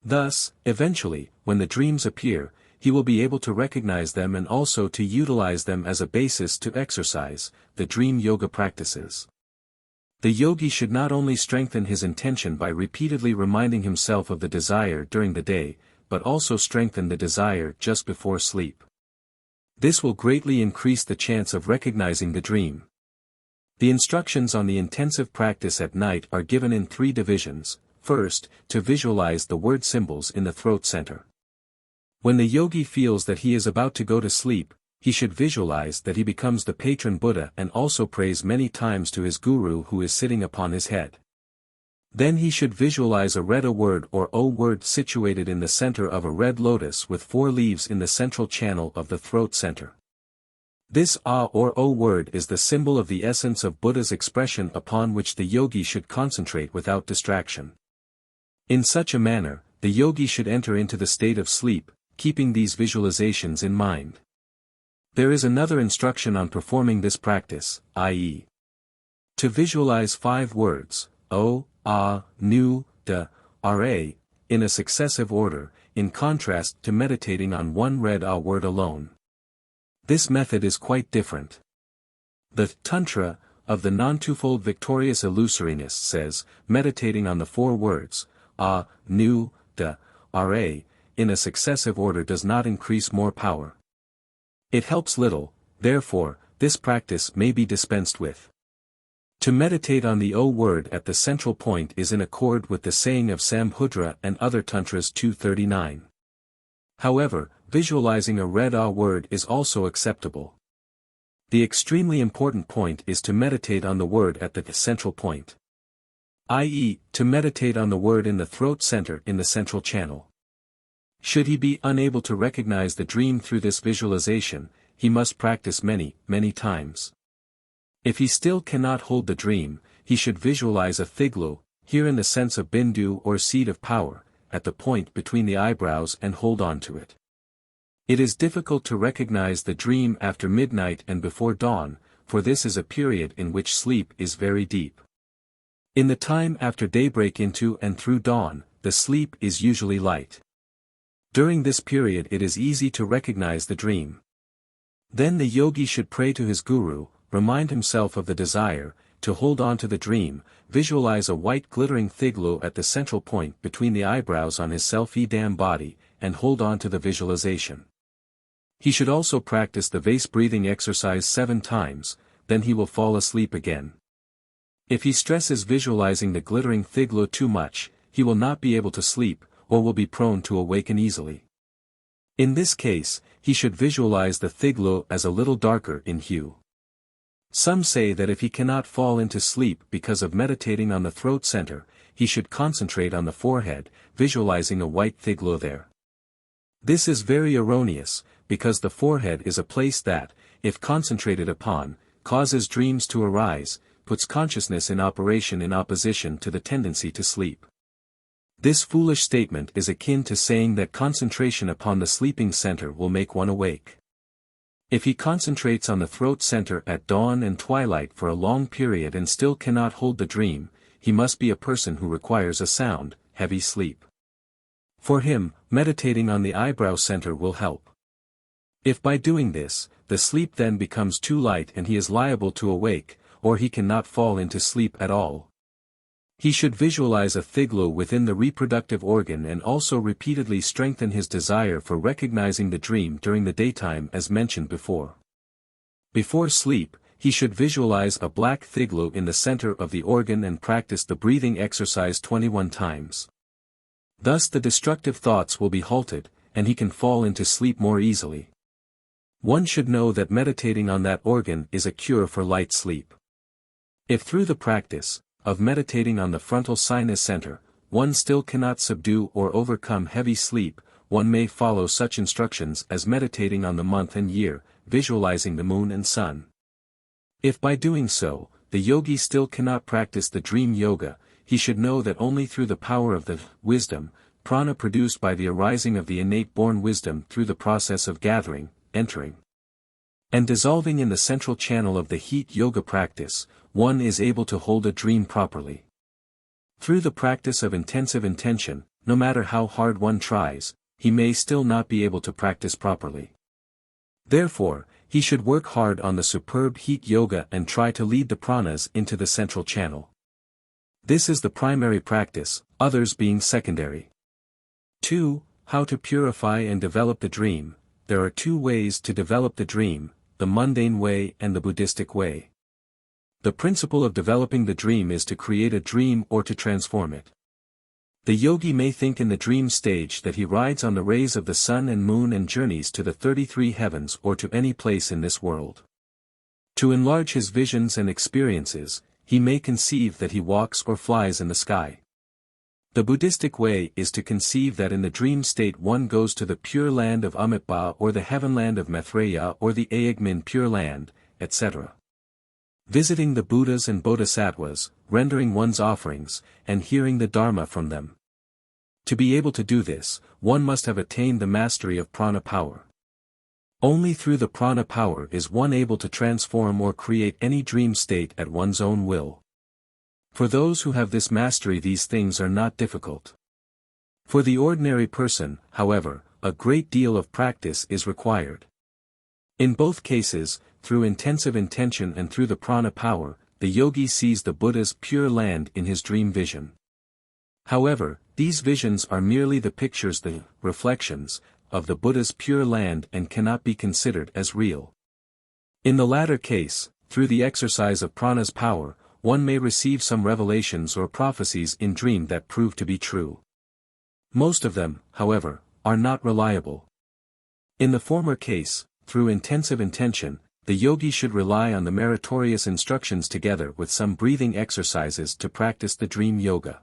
Thus, eventually, when the dreams appear, he will be able to recognize them and also to utilize them as a basis to exercise the dream yoga practices. The yogi should not only strengthen his intention by repeatedly reminding himself of the desire during the day, but also strengthen the desire just before sleep. This will greatly increase the chance of recognizing the dream. The instructions on the intensive practice at night are given in 3 divisions. First, to visualize the word symbols in the throat center. When the yogi feels that he is about to go to sleep, he should visualize that he becomes the patron Buddha and also prays many times to his guru who is sitting upon his head. Then he should visualize a red A word or O word situated in the center of a red lotus with 4 leaves in the central channel of the throat center. This A or O word is the symbol of the essence of Buddha's expression upon which the yogi should concentrate without distraction. In such a manner, the yogi should enter into the state of sleep, keeping these visualizations in mind. There is another instruction on performing this practice, i.e. to visualize 5 words, O, A, Nu, Da, Ra, in a successive order, in contrast to meditating on one red A word alone. This method is quite different. The Tantra of the non-twofold victorious illusoriness says, meditating on the 4 words, A, Nu, Da, Ra, in a successive order does not increase more power. It helps little, therefore, this practice may be dispensed with. To meditate on the O word at the central point is in accord with the saying of Samhudra and other Tantras 239. However, visualizing a red A word is also acceptable. The extremely important point is to meditate on the word at the central point. I.e., to meditate on the word in the throat center in the central channel. Should he be unable to recognize the dream through this visualization, he must practice many, many times. If he still cannot hold the dream, he should visualize a thiglo, here in the sense of bindu or seed of power, at the point between the eyebrows and hold on to it. It is difficult to recognize the dream after midnight and before dawn, for this is a period in which sleep is very deep. In the time after daybreak into and through dawn, the sleep is usually light. During this period it is easy to recognize the dream. Then the yogi should pray to his guru, remind himself of the desire, to hold on to the dream, visualize a white glittering thiglo at the central point between the eyebrows on his self-idam body, and hold on to the visualization. He should also practice the vase breathing exercise 7 times, then he will fall asleep again. If he stresses visualizing the glittering thiglo too much, he will not be able to sleep, or will be prone to awaken easily. In this case, he should visualize the thiglo as a little darker in hue. Some say that if he cannot fall into sleep because of meditating on the throat center, he should concentrate on the forehead, visualizing a white thiglo there. This is very erroneous, because the forehead is a place that, if concentrated upon, causes dreams to arise, puts consciousness in operation in opposition to the tendency to sleep. This foolish statement is akin to saying that concentration upon the sleeping center will make one awake. If he concentrates on the throat center at dawn and twilight for a long period and still cannot hold the dream, he must be a person who requires a sound, heavy sleep. For him, meditating on the eyebrow center will help. If by doing this, the sleep then becomes too light and he is liable to awake, or he cannot fall into sleep at all. He should visualize a thiglo within the reproductive organ and also repeatedly strengthen his desire for recognizing the dream during the daytime as mentioned before. Before sleep, he should visualize a black thiglo in the center of the organ and practice the breathing exercise 21 times. Thus the destructive thoughts will be halted, and he can fall into sleep more easily. One should know that meditating on that organ is a cure for light sleep. If through the practice of meditating on the frontal sinus center, one still cannot subdue or overcome heavy sleep, one may follow such instructions as meditating on the month and year, visualizing the moon and sun. If by doing so, the yogi still cannot practice the dream yoga, he should know that only through the power of the wisdom, prana produced by the arising of the innate born wisdom through the process of gathering, entering, and dissolving in the central channel of the heat yoga practice, one is able to hold a dream properly. Through the practice of intensive intention, no matter how hard one tries, he may still not be able to practice properly. Therefore, he should work hard on the superb heat yoga and try to lead the pranas into the central channel. This is the primary practice, others being secondary. 2. How to purify and develop the dream. There are two ways to develop the dream, the mundane way and the Buddhistic way. The principle of developing the dream is to create a dream or to transform it. The yogi may think in the dream stage that he rides on the rays of the sun and moon and journeys to the 33 heavens or to any place in this world. To enlarge his visions and experiences, he may conceive that he walks or flies in the sky. The Buddhistic way is to conceive that in the dream state one goes to the pure land of Amitabha or the heavenland of Maitreya or the Ayagmin pure land, etc. Visiting the Buddhas and Bodhisattvas, rendering one's offerings, and hearing the Dharma from them. To be able to do this, one must have attained the mastery of prana power. Only through the prana power is one able to transform or create any dream state at one's own will. For those who have this mastery, these things are not difficult. For the ordinary person, however, a great deal of practice is required. In both cases, through intensive intention and through the prana power, the yogi sees the Buddha's pure land in his dream vision. However, these visions are merely the pictures, the reflections, of the Buddha's pure land and cannot be considered as real. In the latter case, through the exercise of prana's power, one may receive some revelations or prophecies in dream that prove to be true. Most of them, however, are not reliable. In the former case, through intensive intention, the yogi should rely on the meritorious instructions together with some breathing exercises to practice the dream yoga.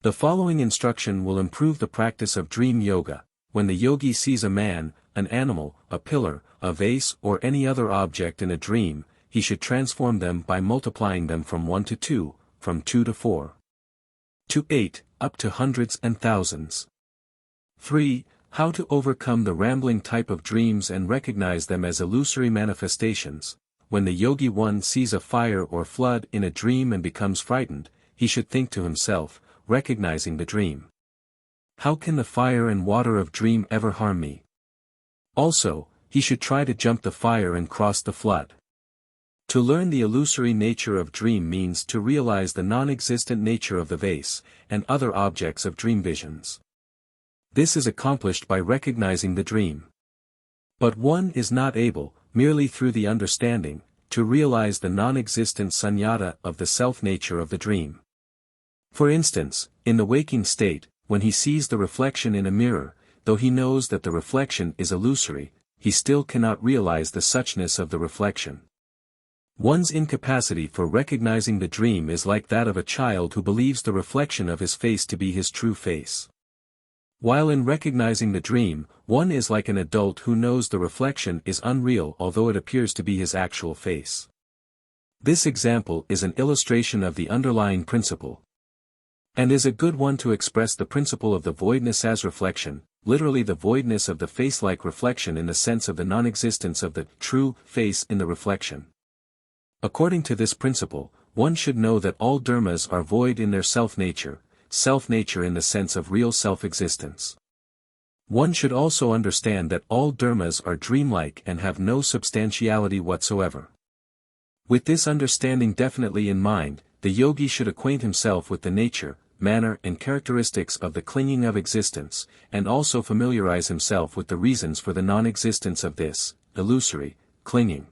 The following instruction will improve the practice of dream yoga. When the yogi sees a man, an animal, a pillar, a vase or any other object in a dream, he should transform them by multiplying them from 1 to 2, from 2 to 4, to 8, up to hundreds and thousands. 3. How to overcome the rambling type of dreams and recognize them as illusory manifestations. When the yogi one sees a fire or flood in a dream and becomes frightened, he should think to himself, recognizing the dream, how can the fire and water of dream ever harm me? Also, he should try to jump the fire and cross the flood. To learn the illusory nature of dream means to realize the non-existent nature of the vase, and other objects of dream visions. This is accomplished by recognizing the dream. But one is not able, merely through the understanding, to realize the non-existent sunyata of the self-nature of the dream. For instance, in the waking state, when he sees the reflection in a mirror, though he knows that the reflection is illusory, he still cannot realize the suchness of the reflection. One's incapacity for recognizing the dream is like that of a child who believes the reflection of his face to be his true face. While in recognizing the dream, one is like an adult who knows the reflection is unreal although it appears to be his actual face. This example is an illustration of the underlying principle, and is a good one to express the principle of the voidness as reflection, literally the voidness of the face-like reflection in the sense of the non-existence of the true face in the reflection. According to this principle, one should know that all dharmas are void in their self-nature in the sense of real self-existence. One should also understand that all dharmas are dreamlike and have no substantiality whatsoever. With this understanding definitely in mind, the yogi should acquaint himself with the nature, manner and characteristics of the clinging of existence, and also familiarize himself with the reasons for the non-existence of this, illusory, clinging.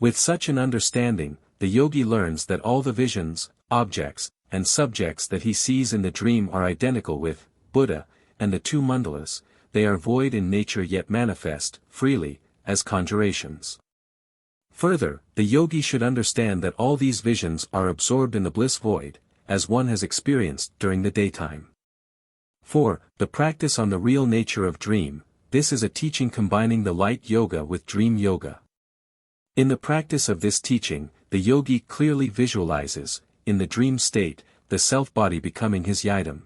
With such an understanding, the yogi learns that all the visions, objects, and subjects that he sees in the dream are identical with Buddha, and the two mandalas, they are void in nature yet manifest, freely, as conjurations. Further, the yogi should understand that all these visions are absorbed in the bliss void, as one has experienced during the daytime. 4. The practice on the real nature of dream. This is a teaching combining the light yoga with dream yoga. In the practice of this teaching, the yogi clearly visualizes, in the dream state, the self-body becoming his yidam.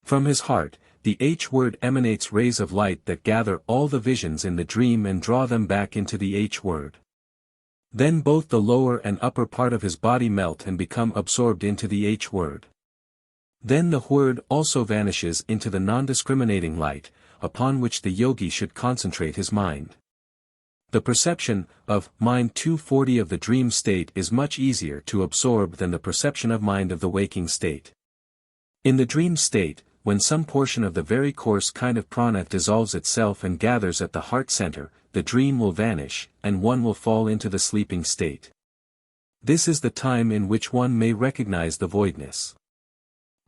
From his heart, the H-word emanates rays of light that gather all the visions in the dream and draw them back into the H-word. Then both the lower and upper part of his body melt and become absorbed into the H-word. Then the word also vanishes into the non-discriminating light, upon which the yogi should concentrate his mind. The perception of mind 240 of the dream state is much easier to absorb than the perception of mind of the waking state. In the dream state, when some portion of the very coarse kind of prana dissolves itself and gathers at the heart center, the dream will vanish, and one will fall into the sleeping state. This is the time in which one may recognize the voidness.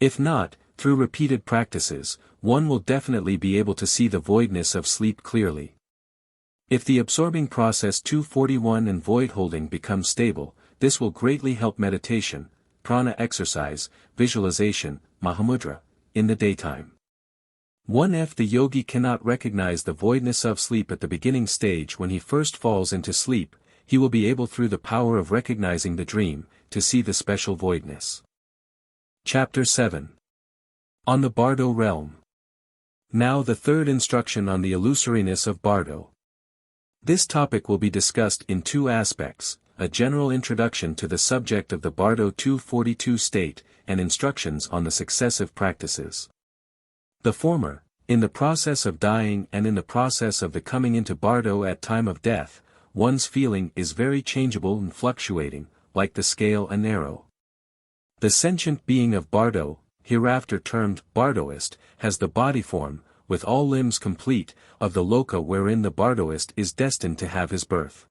If not, through repeated practices, one will definitely be able to see the voidness of sleep clearly. If the absorbing process 241 and void holding becomes stable, this will greatly help meditation, prana exercise, visualization, Mahamudra, in the daytime. 1. The yogi cannot recognize the voidness of sleep at the beginning stage. When he first falls into sleep, he will be able through the power of recognizing the dream, to see the special voidness. Chapter 7. On the Bardo Realm. Now the third instruction on the illusoriness of Bardo. This topic will be discussed in two aspects, a general introduction to the subject of the Bardo 242 state, and instructions on the successive practices. The former, in the process of dying and in the process of the coming into Bardo at time of death, one's feeling is very changeable and fluctuating, like the scale and arrow. The sentient being of Bardo, hereafter termed Bardoist, has the body form, with all limbs complete, of the loka wherein the Bardoist is destined to have his birth.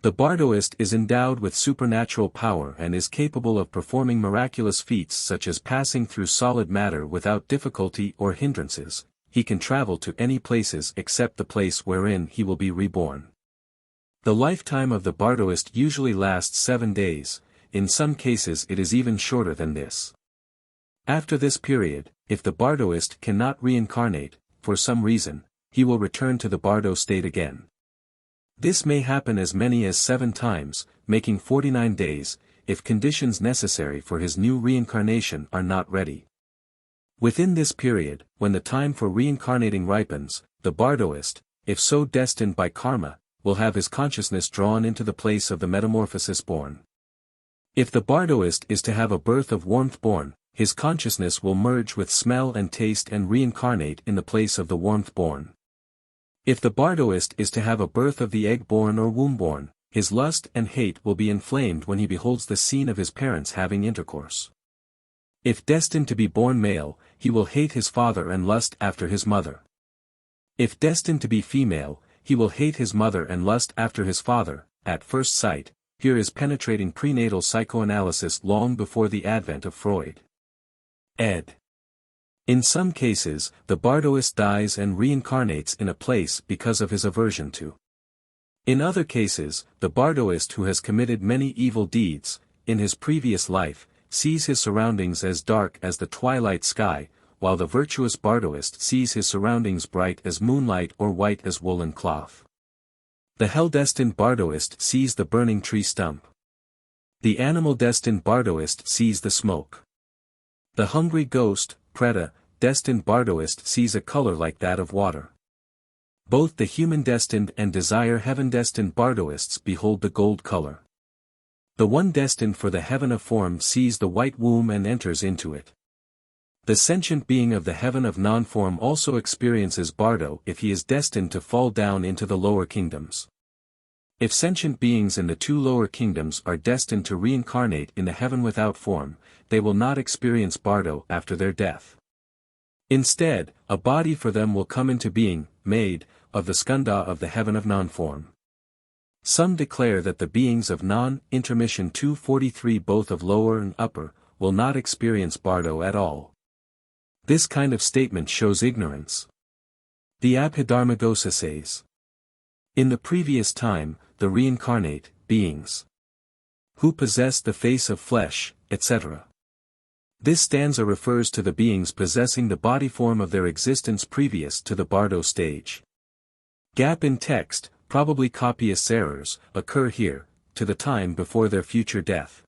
The Bardoist is endowed with supernatural power and is capable of performing miraculous feats such as passing through solid matter without difficulty or hindrances. He can travel to any places except the place wherein he will be reborn. The lifetime of the Bardoist usually lasts 7 days, in some cases it is even shorter than this. After this period, if the Bardoist cannot reincarnate, for some reason, he will return to the Bardo state again. This may happen as many as 7 times, making 49 days, if conditions necessary for his new reincarnation are not ready. Within this period, when the time for reincarnating ripens, the Bardoist, if so destined by karma, will have his consciousness drawn into the place of the metamorphosis born. If the Bardoist is to have a birth of warmth born, his consciousness will merge with smell and taste and reincarnate in the place of the warmth born. If the Bardoist is to have a birth of the egg born or womb born, his lust and hate will be inflamed when he beholds the scene of his parents having intercourse. If destined to be born male, he will hate his father and lust after his mother. If destined to be female, he will hate his mother and lust after his father. At first sight, here is penetrating prenatal psychoanalysis long before the advent of Freud. Ed. In some cases, the Bardoist dies and reincarnates in a place because of his aversion to. In other cases, the Bardoist who has committed many evil deeds, in his previous life, sees his surroundings as dark as the twilight sky, while the virtuous Bardoist sees his surroundings bright as moonlight or white as woolen cloth. The hell-destined Bardoist sees the burning tree stump. The animal-destined Bardoist sees the smoke. The hungry ghost, Preta, destined Bardoist sees a color like that of water. Both the human-destined and desire-heaven-destined Bardoists behold the gold color. The one destined for the heaven of form sees the white womb and enters into it. The sentient being of the heaven of non-form also experiences Bardo if he is destined to fall down into the lower kingdoms. If sentient beings in the 2 lower kingdoms are destined to reincarnate in the heaven without form, they will not experience Bardo after their death. Instead, a body for them will come into being, made, of the skanda of the heaven of non-form. Some declare that the beings of non-intermission 243 both of lower and upper, will not experience Bardo at all. This kind of statement shows ignorance. The Abhidharmagosa says. In the previous time, the reincarnate, beings who possess the face of flesh, etc. This stanza refers to the beings possessing the body form of their existence previous to the Bardo stage. Gap in text, probably copyist errors, occur here, to the time before their future death.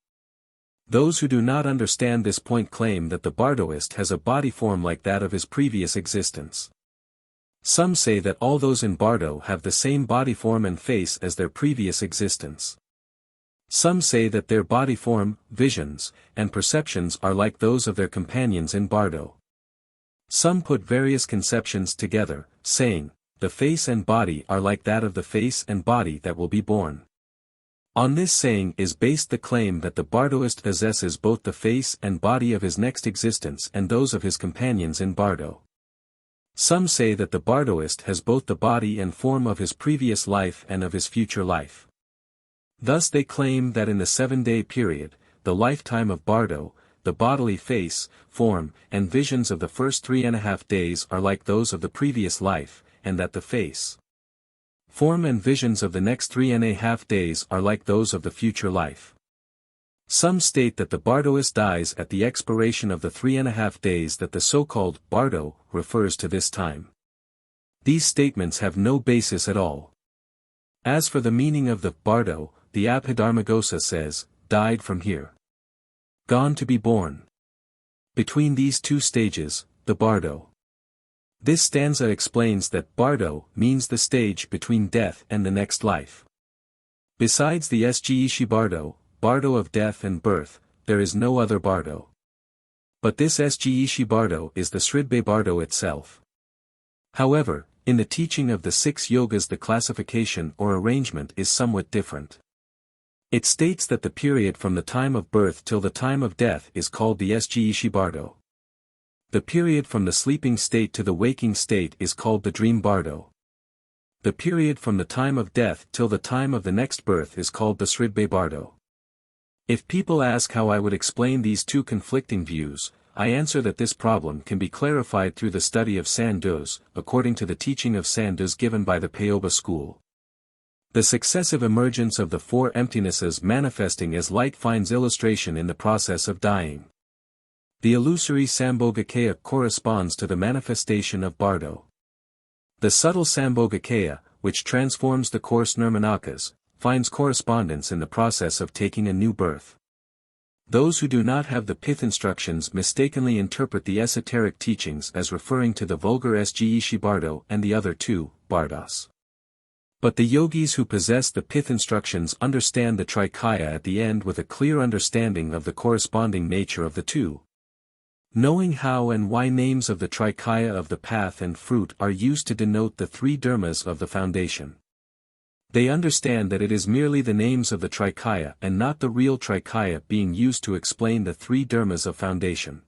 Those who do not understand this point claim that the Bardoist has a body form like that of his previous existence. Some say that all those in Bardo have the same body form and face as their previous existence. Some say that their body form, visions, and perceptions are like those of their companions in Bardo. Some put various conceptions together, saying, the face and body are like that of the face and body that will be born. On this saying is based the claim that the Bardoist possesses both the face and body of his next existence and those of his companions in Bardo. Some say that the Bardoist has both the body and form of his previous life and of his future life. Thus they claim that in the 7-day period, the lifetime of Bardo, the bodily face, form, and visions of the first 3.5 days are like those of the previous life, and that the face, form and visions of the next 3.5 days are like those of the future life. Some state that the Bardoist dies at the expiration of the 3.5 days that the so-called Bardo refers to this time. These statements have no basis at all. As for the meaning of the Bardo, the Abhidharmagosa says, died from here. Gone to be born. Between these two stages, the Bardo. This stanza explains that Bardo means the stage between death and the next life. Besides the Sgishi Bardo, Bardo of death and birth, there is no other Bardo. But this Sgishi Bardo is the Sridbe Bardo itself. However, in the teaching of the 6 yogas the classification or arrangement is somewhat different. It states that the period from the time of birth till the time of death is called the Sgishi Bardo. The period from the sleeping state to the waking state is called the dream Bardo. The period from the time of death till the time of the next birth is called the Sridbe Bardo. If people ask how I would explain these two conflicting views, I answer that this problem can be clarified through the study of Sanduz, according to the teaching of Sanduz given by the Phurba school. The successive emergence of the 4 emptinesses manifesting as light finds illustration in the process of dying. The illusory Sambhogakaya corresponds to the manifestation of Bardo. The subtle Sambhogakaya, which transforms the coarse Nirmanakas, finds correspondence in the process of taking a new birth. Those who do not have the pith instructions mistakenly interpret the esoteric teachings as referring to the vulgar Sgishi Bardo and the other 2, Bardas. But the yogis who possess the pith instructions understand the Trikaya at the end with a clear understanding of the corresponding nature of the 2. Knowing how and why names of the Trikaya of the path and fruit are used to denote the 3 dharmas of the foundation. They understand that it is merely the names of the Trikaya and not the real Trikaya being used to explain the 3 dharmas of foundation.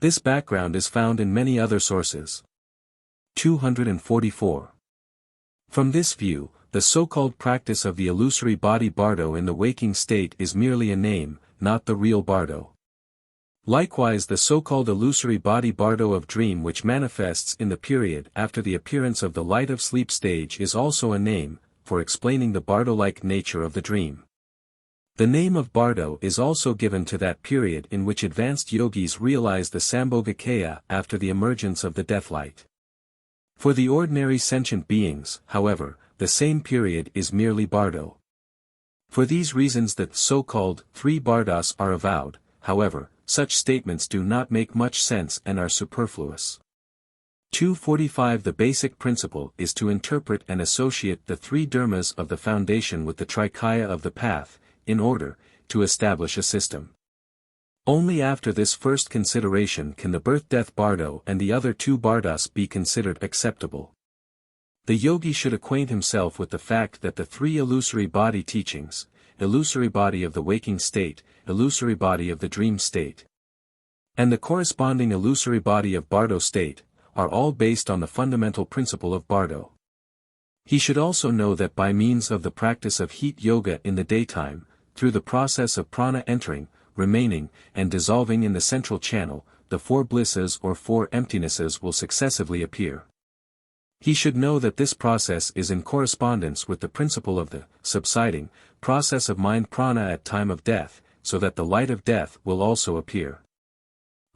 This background is found in many other sources. 244. From this view, the so-called practice of the illusory body Bardo in the waking state is merely a name, not the real Bardo. Likewise the so-called illusory body Bardo of dream which manifests in the period after the appearance of the light of sleep stage is also a name, for explaining the Bardo-like nature of the dream. The name of Bardo is also given to that period in which advanced yogis realize the Sambhogakaya after the emergence of the deathlight. For the ordinary sentient beings, however, the same period is merely Bardo. For these reasons the so-called 3 Bardas are avowed, however, such statements do not make much sense and are superfluous. 245 The basic principle is to interpret and associate the 3 dharmas of the foundation with the Trikaya of the path, in order to establish a system. Only after this first consideration can the birth-death Bardo and the other 2 Bardas be considered acceptable. The yogi should acquaint himself with the fact that the 3 illusory body teachings, illusory body of the waking state, illusory body of the dream state, and the corresponding illusory body of Bardo state, are all based on the fundamental principle of Bardo. He should also know that by means of the practice of heat yoga in the daytime, through the process of prana entering, remaining, and dissolving in the central channel, the 4 blisses or 4 emptinesses will successively appear. He should know that this process is in correspondence with the principle of the subsiding process of mind prana at time of death, so that the light of death will also appear.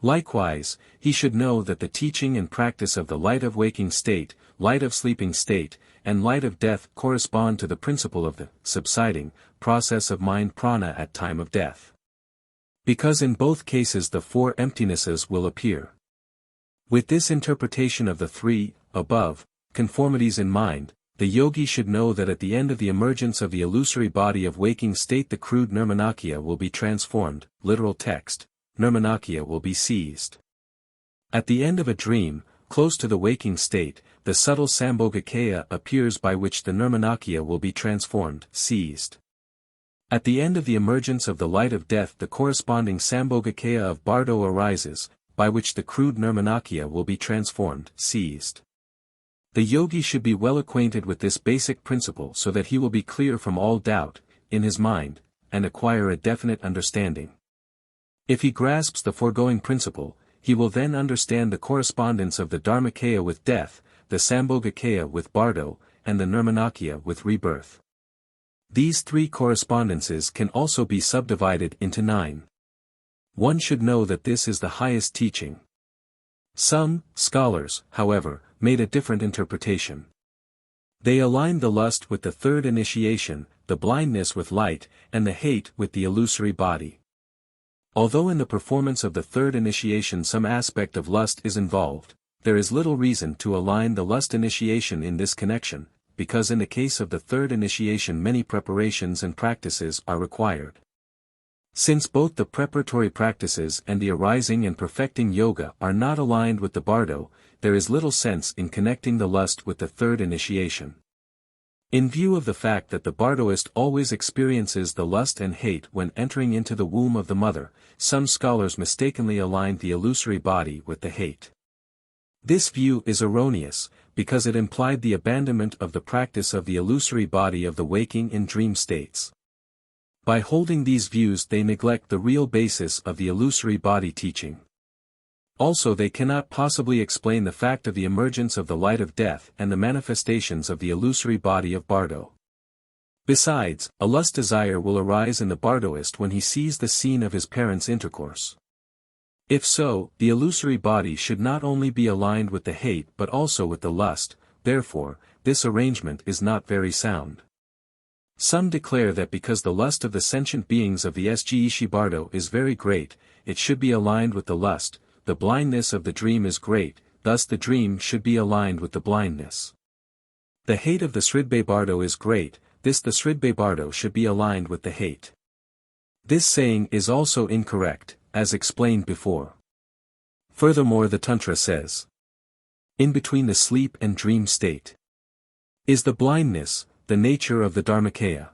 Likewise, he should know that the teaching and practice of the light of waking state, light of sleeping state, and light of death correspond to the principle of the subsiding process of mind prana at time of death. Because in both cases the four emptinesses will appear. With this interpretation of the three, above, conformities in mind, the yogi should know that at the end of the emergence of the illusory body of waking state the crude nirmanakya will be transformed, literal text, nirmanakya will be seized. At the end of a dream, close to the waking state, the subtle sambhogakaya appears by which the nirmanakya will be transformed, seized. At the end of the emergence of the light of death the corresponding sambhogakaya of Bardo arises, by which the crude nirmanakya will be transformed, seized. The yogi should be well acquainted with this basic principle so that he will be clear from all doubt, in his mind, and acquire a definite understanding. If he grasps the foregoing principle, he will then understand the correspondence of the Dharmakaya with death, the Sambhogakaya with Bardo, and the Nirmanakya with rebirth. These three correspondences can also be subdivided into 9. One should know that this is the highest teaching. Some scholars, however, made a different interpretation. They aligned the lust with the third initiation, the blindness with light, and the hate with the illusory body. Although in the performance of the third initiation some aspect of lust is involved, there is little reason to align the lust initiation in this connection, because in the case of the third initiation many preparations and practices are required. Since both the preparatory practices and the arising and perfecting yoga are not aligned with the Bardo, there is little sense in connecting the lust with the third initiation. In view of the fact that the Bardoist always experiences the lust and hate when entering into the womb of the mother, some scholars mistakenly aligned the illusory body with the hate. This view is erroneous, because it implied the abandonment of the practice of the illusory body of the waking and dream states. By holding these views they neglect the real basis of the illusory body teaching. Also they cannot possibly explain the fact of the emergence of the light of death and the manifestations of the illusory body of Bardo. Besides, a lust desire will arise in the Bardoist when he sees the scene of his parents' intercourse. If so, the illusory body should not only be aligned with the hate but also with the lust, therefore, this arrangement is not very sound. Some declare that because the lust of the sentient beings of the Sgishi Bardo is very great, it should be aligned with the lust, the blindness of the dream is great, thus the dream should be aligned with the blindness. The hate of the Sridbe Bardo is great, this the Sridbe Bardo should be aligned with the hate. This saying is also incorrect, as explained before. Furthermore the Tantra says, in between the sleep and dream state is the blindness, the nature of the Dharmakaya.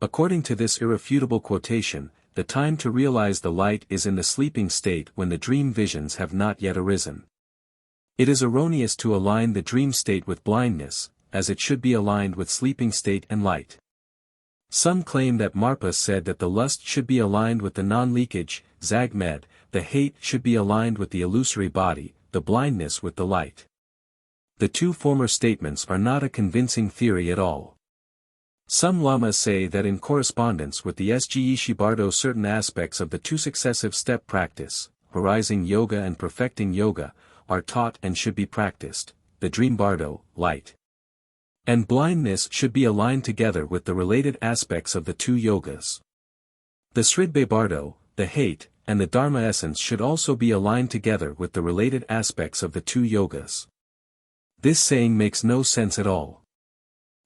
According to this irrefutable quotation, the time to realize the light is in the sleeping state when the dream visions have not yet arisen. It is erroneous to align the dream state with blindness, as it should be aligned with sleeping state and light. Some claim that Marpa said that the lust should be aligned with the non-leakage, Zagmed, the hate should be aligned with the illusory body, the blindness with the light. The two former statements are not a convincing theory at all. Some lamas say that in correspondence with the Sgishi Bardo certain aspects of the two successive step practice, arising yoga and perfecting yoga, are taught and should be practiced, the dream Bardo, light, and blindness should be aligned together with the related aspects of the two yogas. The Sridbe Bardo, the hate, and the Dharma essence should also be aligned together with the related aspects of the two yogas. This saying makes no sense at all.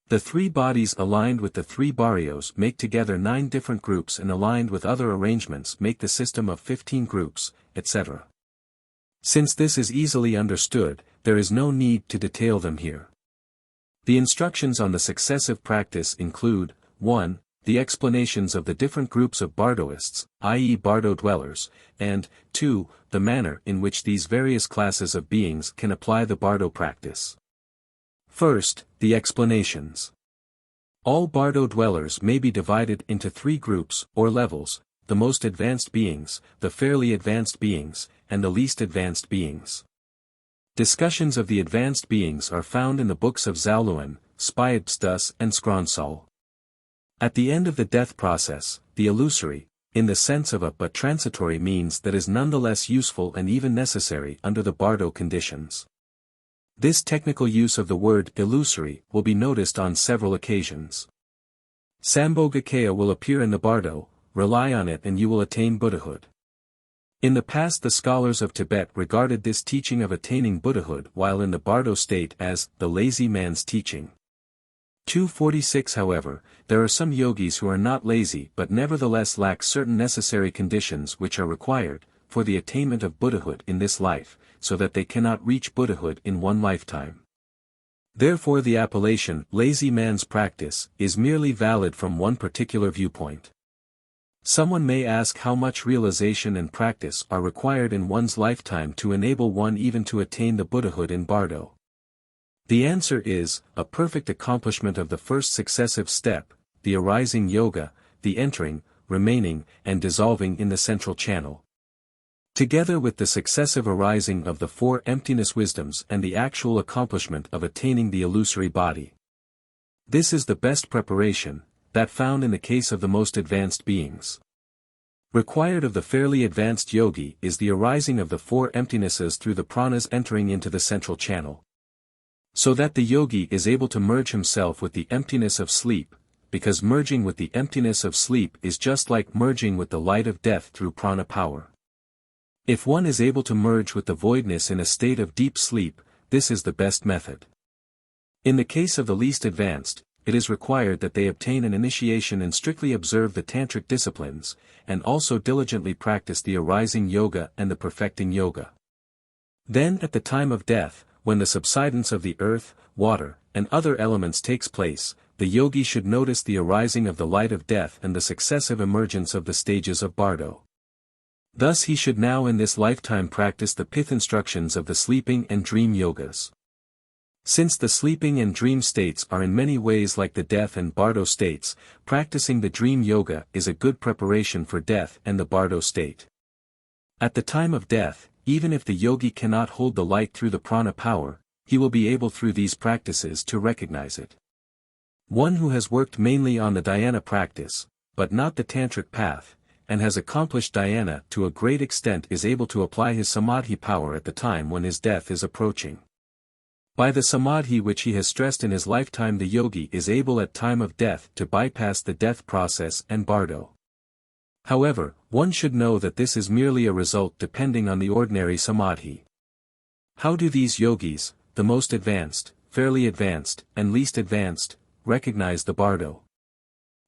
The three bodies aligned with the three barrios make together 9 different groups and aligned with other arrangements make the system of 15 groups, etc. Since this is easily understood, there is no need to detail them here. The instructions on the successive practice include, 1. The explanations of the different groups of Bardoists, i.e. Bardo dwellers, and, 2. The manner in which these various classes of beings can apply the Bardo practice. First, the explanations. All Bardo dwellers may be divided into 3 groups, or levels, the most advanced beings, the fairly advanced beings, and the least advanced beings. Discussions of the advanced beings are found in the books of Zhaoluan, Spydstus and Scronsol. At the end of the death process, the illusory, in the sense of a but transitory means that is nonetheless useful and even necessary under the Bardo conditions. This technical use of the word illusory will be noticed on several occasions. Sambhogakaya will appear in the Bardo, rely on it and you will attain Buddhahood. In the past the scholars of Tibet regarded this teaching of attaining Buddhahood while in the Bardo state as the lazy man's teaching. 246 However, there are some yogis who are not lazy but nevertheless lack certain necessary conditions which are required for the attainment of Buddhahood in this life, so that they cannot reach Buddhahood in one lifetime. Therefore the appellation lazy man's practice is merely valid from one particular viewpoint. Someone may ask how much realization and practice are required in one's lifetime to enable one even to attain the Buddhahood in Bardo. The answer is, a perfect accomplishment of the first successive step, the arising yoga, the entering, remaining, and dissolving in the central channel. Together with the successive arising of the four emptiness wisdoms and the actual accomplishment of attaining the illusory body. This is the best preparation, that found in the case of the most advanced beings. Required of the fairly advanced yogi is the arising of the four emptinesses through the pranas entering into the central channel. So that the yogi is able to merge himself with the emptiness of sleep, because merging with the emptiness of sleep is just like merging with the light of death through prana power. If one is able to merge with the voidness in a state of deep sleep, this is the best method. In the case of the least advanced, it is required that they obtain an initiation and strictly observe the tantric disciplines, and also diligently practice the arising yoga and the perfecting yoga. Then at the time of death, when the subsidence of the earth, water, and other elements takes place, the yogi should notice the arising of the light of death and the successive emergence of the stages of Bardo. Thus he should now in this lifetime practice the pith instructions of the sleeping and dream yogas. Since the sleeping and dream states are in many ways like the death and Bardo states, practicing the dream yoga is a good preparation for death and the Bardo state. At the time of death, even if the yogi cannot hold the light through the prana power, he will be able through these practices to recognize it. One who has worked mainly on the dhyana practice, but not the tantric path, and has accomplished dhyana to a great extent is able to apply his samadhi power at the time when his death is approaching. By the samadhi which he has stressed in his lifetime the yogi is able at time of death to bypass the death process and Bardo. However, one should know that this is merely a result depending on the ordinary samadhi. How do these yogis, the most advanced, fairly advanced, and least advanced, recognize the Bardo?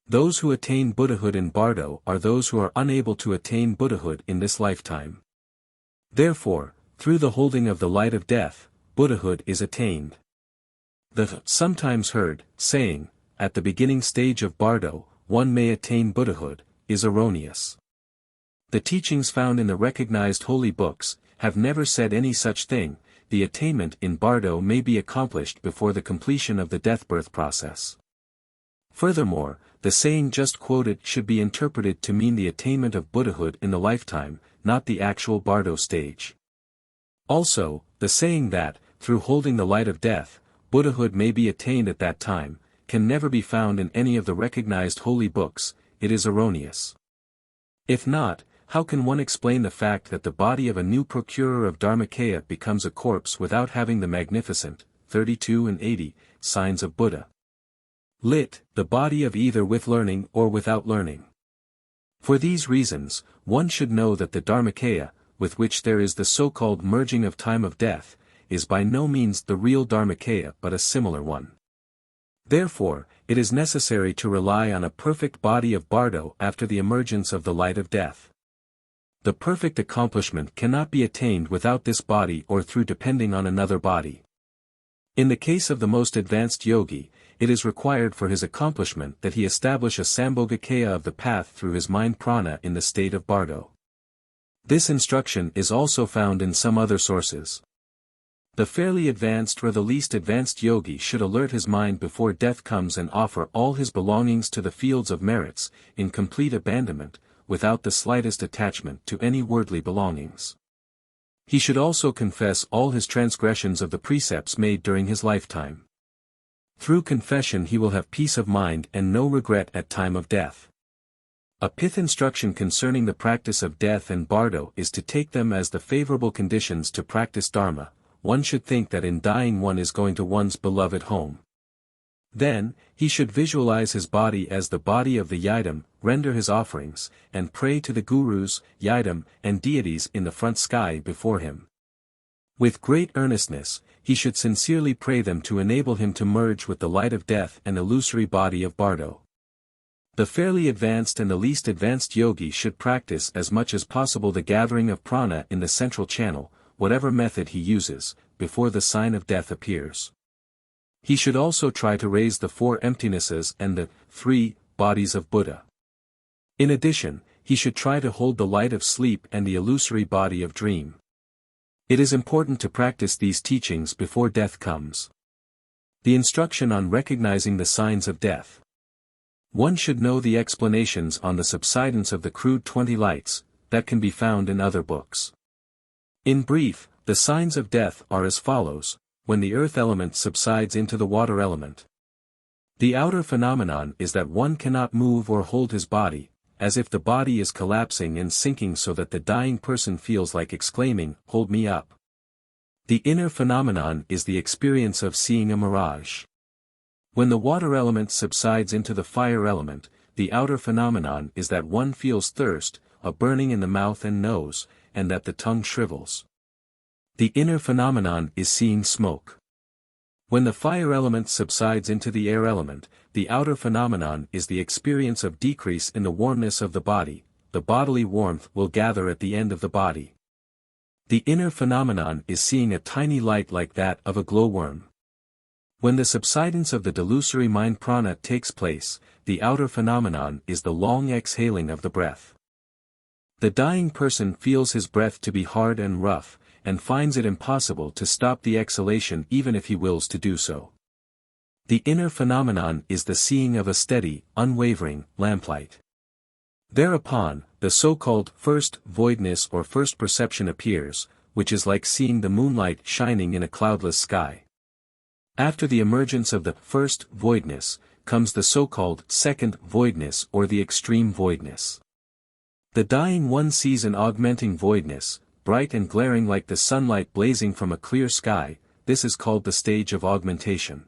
Those who attain Buddhahood in Bardo are those who are unable to attain Buddhahood in this lifetime. Therefore, through the holding of the light of death, Buddhahood is attained. The sometimes heard saying, at the beginning stage of Bardo, one may attain Buddhahood, is erroneous. The teachings found in the recognized holy books have never said any such thing. The attainment in Bardo may be accomplished before the completion of the death-birth process. Furthermore, the saying just quoted should be interpreted to mean the attainment of Buddhahood in the lifetime, not the actual Bardo stage. Also, the saying that, through holding the light of death, Buddhahood may be attained at that time, can never be found in any of the recognized holy books. It is erroneous. If not, how can one explain the fact that the body of a new procurer of Dharmakaya becomes a corpse without having the magnificent, 32 and 80, signs of Buddha? Lit, the body of either with learning or without learning. For these reasons, one should know that the Dharmakaya, with which there is the so-called merging of time of death, is by no means the real Dharmakaya but a similar one. Therefore, it is necessary to rely on a perfect body of Bardo after the emergence of the light of death. The perfect accomplishment cannot be attained without this body or through depending on another body. In the case of the most advanced yogi, it is required for his accomplishment that he establish a sambhogakaya of the path through his mind prana in the state of Bardo. This instruction is also found in some other sources. The fairly advanced or the least advanced yogi should alert his mind before death comes and offer all his belongings to the fields of merits, in complete abandonment, without the slightest attachment to any worldly belongings. He should also confess all his transgressions of the precepts made during his lifetime. Through confession he will have peace of mind and no regret at time of death. A pith instruction concerning the practice of death and bardo is to take them as the favorable conditions to practice dharma. One should think that in dying one is going to one's beloved home. Then, he should visualize his body as the body of the yidam, render his offerings, and pray to the gurus, yidam, and deities in the front sky before him. With great earnestness, he should sincerely pray them to enable him to merge with the light of death and illusory body of Bardo. The fairly advanced and the least advanced yogi should practice as much as possible the gathering of prana in the central channel, whatever method he uses, before the sign of death appears. He should also try to raise the 4 emptinesses and the 3 bodies of Buddha. In addition, he should try to hold the light of sleep and the illusory body of dream. It is important to practice these teachings before death comes. The instruction on recognizing the signs of death. One should know the explanations on the subsidence of the crude 20 lights, that can be found in other books. In brief, the signs of death are as follows: when the earth element subsides into the water element. The outer phenomenon is that one cannot move or hold his body, as if the body is collapsing and sinking so that the dying person feels like exclaiming, "Hold me up." The inner phenomenon is the experience of seeing a mirage. When the water element subsides into the fire element, the outer phenomenon is that one feels thirst, a burning in the mouth and nose, and that the tongue shrivels. The inner phenomenon is seeing smoke. When the fire element subsides into the air element, the outer phenomenon is the experience of decrease in the warmness of the body. The bodily warmth will gather at the end of the body. The inner phenomenon is seeing a tiny light like that of a glowworm. When the subsidence of the delusory mind prana takes place, the outer phenomenon is the long exhaling of the breath. The dying person feels his breath to be hard and rough, and finds it impossible to stop the exhalation even if he wills to do so. The inner phenomenon is the seeing of a steady, unwavering, lamplight. Thereupon, the so-called first voidness or first perception appears, which is like seeing the moonlight shining in a cloudless sky. After the emergence of the first voidness, comes the so-called second voidness or the extreme voidness. The dying one sees an augmenting voidness, bright and glaring like the sunlight blazing from a clear sky. This is called the stage of augmentation.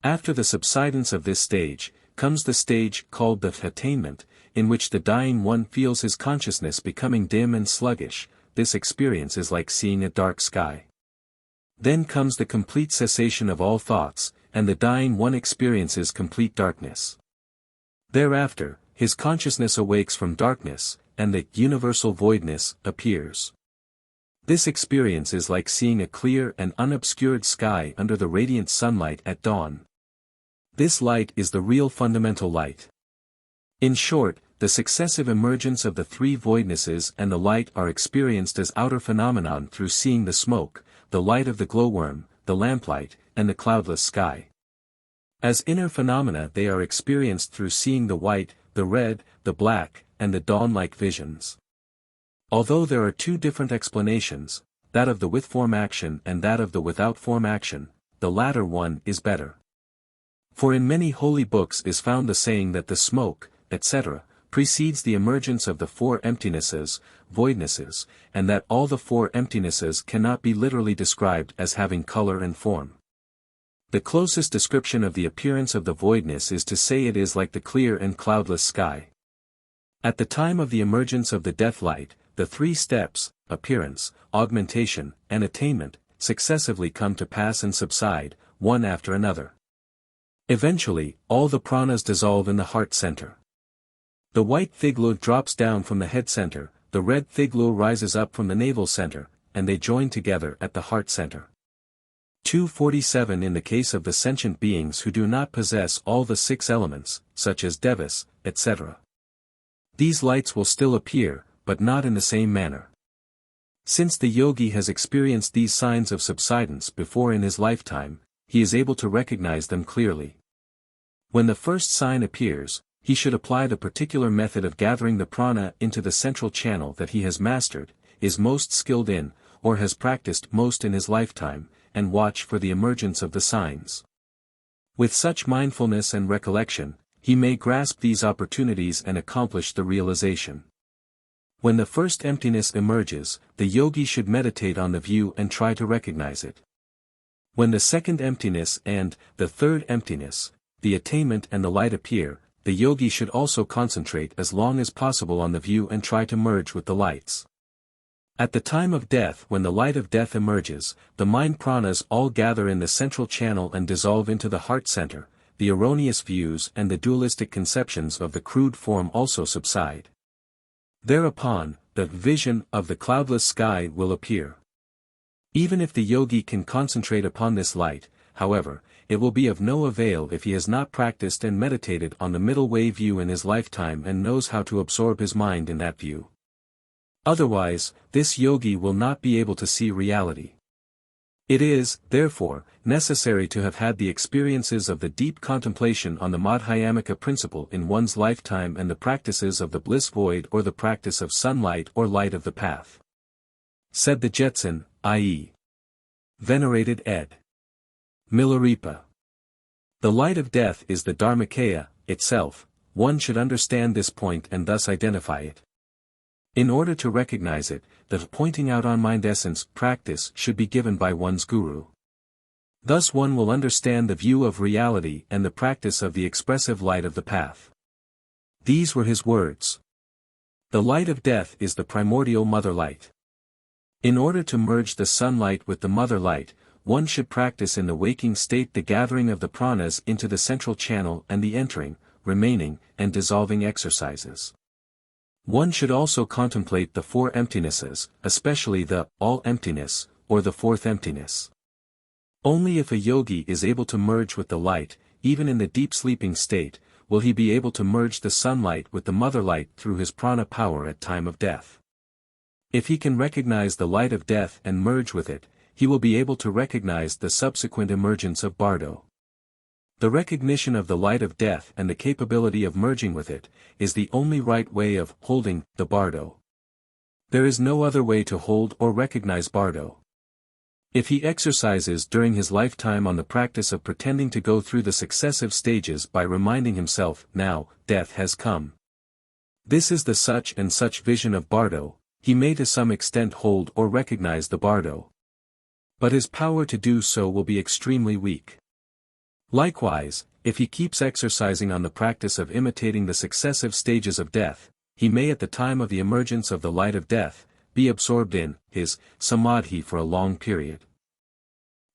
After the subsidence of this stage, comes the stage called the attainment, in which the dying one feels his consciousness becoming dim and sluggish. This experience is like seeing a dark sky. Then comes the complete cessation of all thoughts, and the dying one experiences complete darkness. Thereafter, his consciousness awakes from darkness, and the universal voidness appears. This experience is like seeing a clear and unobscured sky under the radiant sunlight at dawn. This light is the real fundamental light. In short, the successive emergence of the 3 voidnesses and the light are experienced as outer phenomenon through seeing the smoke, the light of the glowworm, the lamplight, and the cloudless sky. As inner phenomena they are experienced through seeing the white, the red, the black, and the dawn-like visions. Although there are 2 different explanations, that of the with-form action and that of the without-form action, the latter one is better. For in many holy books is found the saying that the smoke, etc., precedes the emergence of the 4 emptinesses, voidnesses, and that all the 4 emptinesses cannot be literally described as having color and form. The closest description of the appearance of the voidness is to say it is like the clear and cloudless sky. At the time of the emergence of the death light, the 3 steps, appearance, augmentation, and attainment, successively come to pass and subside, one after another. Eventually, all the pranas dissolve in the heart center. The white thiglo drops down from the head center, the red thiglo rises up from the navel center, and they join together at the heart center. 247 In the case of the sentient beings who do not possess all the 6 elements, such as devas, etc. These lights will still appear, but not in the same manner. Since the yogi has experienced these signs of subsidence before in his lifetime, he is able to recognize them clearly. When the first sign appears, he should apply the particular method of gathering the prana into the central channel that he has mastered, is most skilled in, or has practiced most in his lifetime, and watch for the emergence of the signs. With such mindfulness and recollection, he may grasp these opportunities and accomplish the realization. When the first emptiness emerges, the yogi should meditate on the view and try to recognize it. When the second emptiness and the third emptiness, the attainment and the light appear, the yogi should also concentrate as long as possible on the view and try to merge with the lights. At the time of death, when the light of death emerges, the mind pranas all gather in the central channel and dissolve into the heart center, the erroneous views and the dualistic conceptions of the crude form also subside. Thereupon, the vision of the cloudless sky will appear. Even if the yogi can concentrate upon this light, however, it will be of no avail if he has not practiced and meditated on the middle way view in his lifetime and knows how to absorb his mind in that view. Otherwise, this yogi will not be able to see reality. It is, therefore, necessary to have had the experiences of the deep contemplation on the Madhyamaka principle in one's lifetime and the practices of the bliss void or the practice of sunlight or light of the path. Said the Jetson, i.e. Venerated Ed. Milarepa. The light of death is the Dharmakaya itself. One should understand this point and thus identify it. In order to recognize it, the pointing out on mind essence practice should be given by one's guru. Thus one will understand the view of reality and the practice of the expressive light of the path. These were his words. The light of death is the primordial mother light. In order to merge the sunlight with the mother light, one should practice in the waking state the gathering of the pranas into the central channel and the entering, remaining, and dissolving exercises. One should also contemplate the four emptinesses, especially the all-emptiness, or the fourth emptiness. Only if a yogi is able to merge with the light, even in the deep sleeping state, will he be able to merge the sunlight with the mother light through his prana power at time of death. If he can recognize the light of death and merge with it, he will be able to recognize the subsequent emergence of Bardo. The recognition of the light of death and the capability of merging with it, is the only right way of holding the Bardo. There is no other way to hold or recognize Bardo. If he exercises during his lifetime on the practice of pretending to go through the successive stages by reminding himself, now, death has come. This is the such and such vision of Bardo, he may to some extent hold or recognize the Bardo. But his power to do so will be extremely weak. Likewise, if he keeps exercising on the practice of imitating the successive stages of death, he may at the time of the emergence of the light of death, be absorbed in his samadhi for a long period.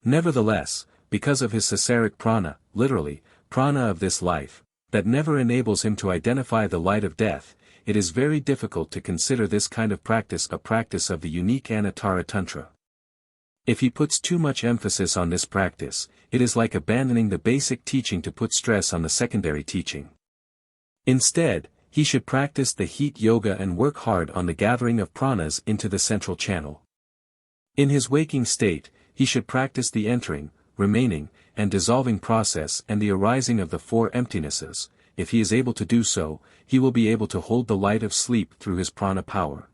Nevertheless, because of his sasaric prana, literally, prana of this life, that never enables him to identify the light of death, it is very difficult to consider this kind of practice a practice of the unique Anuttara Tantra. If he puts too much emphasis on this practice, it is like abandoning the basic teaching to put stress on the secondary teaching. Instead, he should practice the heat yoga and work hard on the gathering of pranas into the central channel. In his waking state, he should practice the entering, remaining, and dissolving process and the arising of the four emptinesses. If he is able to do so, he will be able to hold the light of sleep through his prana power.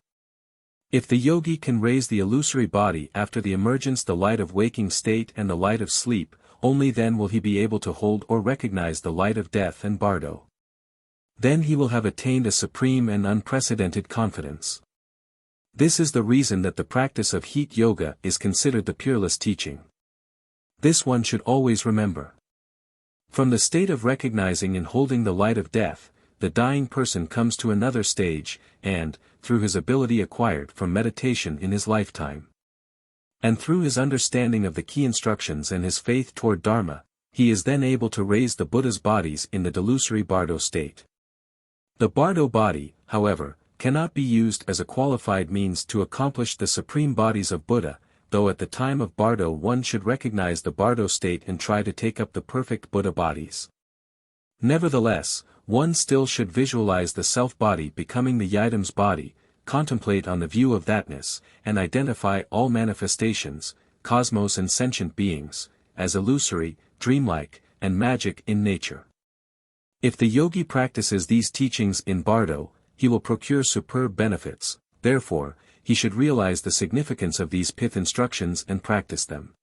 If the yogi can raise the illusory body after the emergence the light of waking state and the light of sleep, only then will he be able to hold or recognize the light of death and Bardo. Then he will have attained a supreme and unprecedented confidence. This is the reason that the practice of heat yoga is considered the pureless teaching. This one should always remember. From the state of recognizing and holding the light of death, the dying person comes to another stage, and, through his ability acquired from meditation in his lifetime, and through his understanding of the key instructions and his faith toward Dharma, he is then able to raise the Buddha's bodies in the delusory Bardo state. The Bardo body, however, cannot be used as a qualified means to accomplish the supreme bodies of Buddha, though at the time of Bardo one should recognize the Bardo state and try to take up the perfect Buddha bodies. Nevertheless, one still should visualize the self-body becoming the yidam's body, contemplate on the view of thatness, and identify all manifestations, cosmos and sentient beings, as illusory, dreamlike, and magic in nature. If the yogi practices these teachings in Bardo, he will procure superb benefits. Therefore, he should realize the significance of these pith instructions and practice them.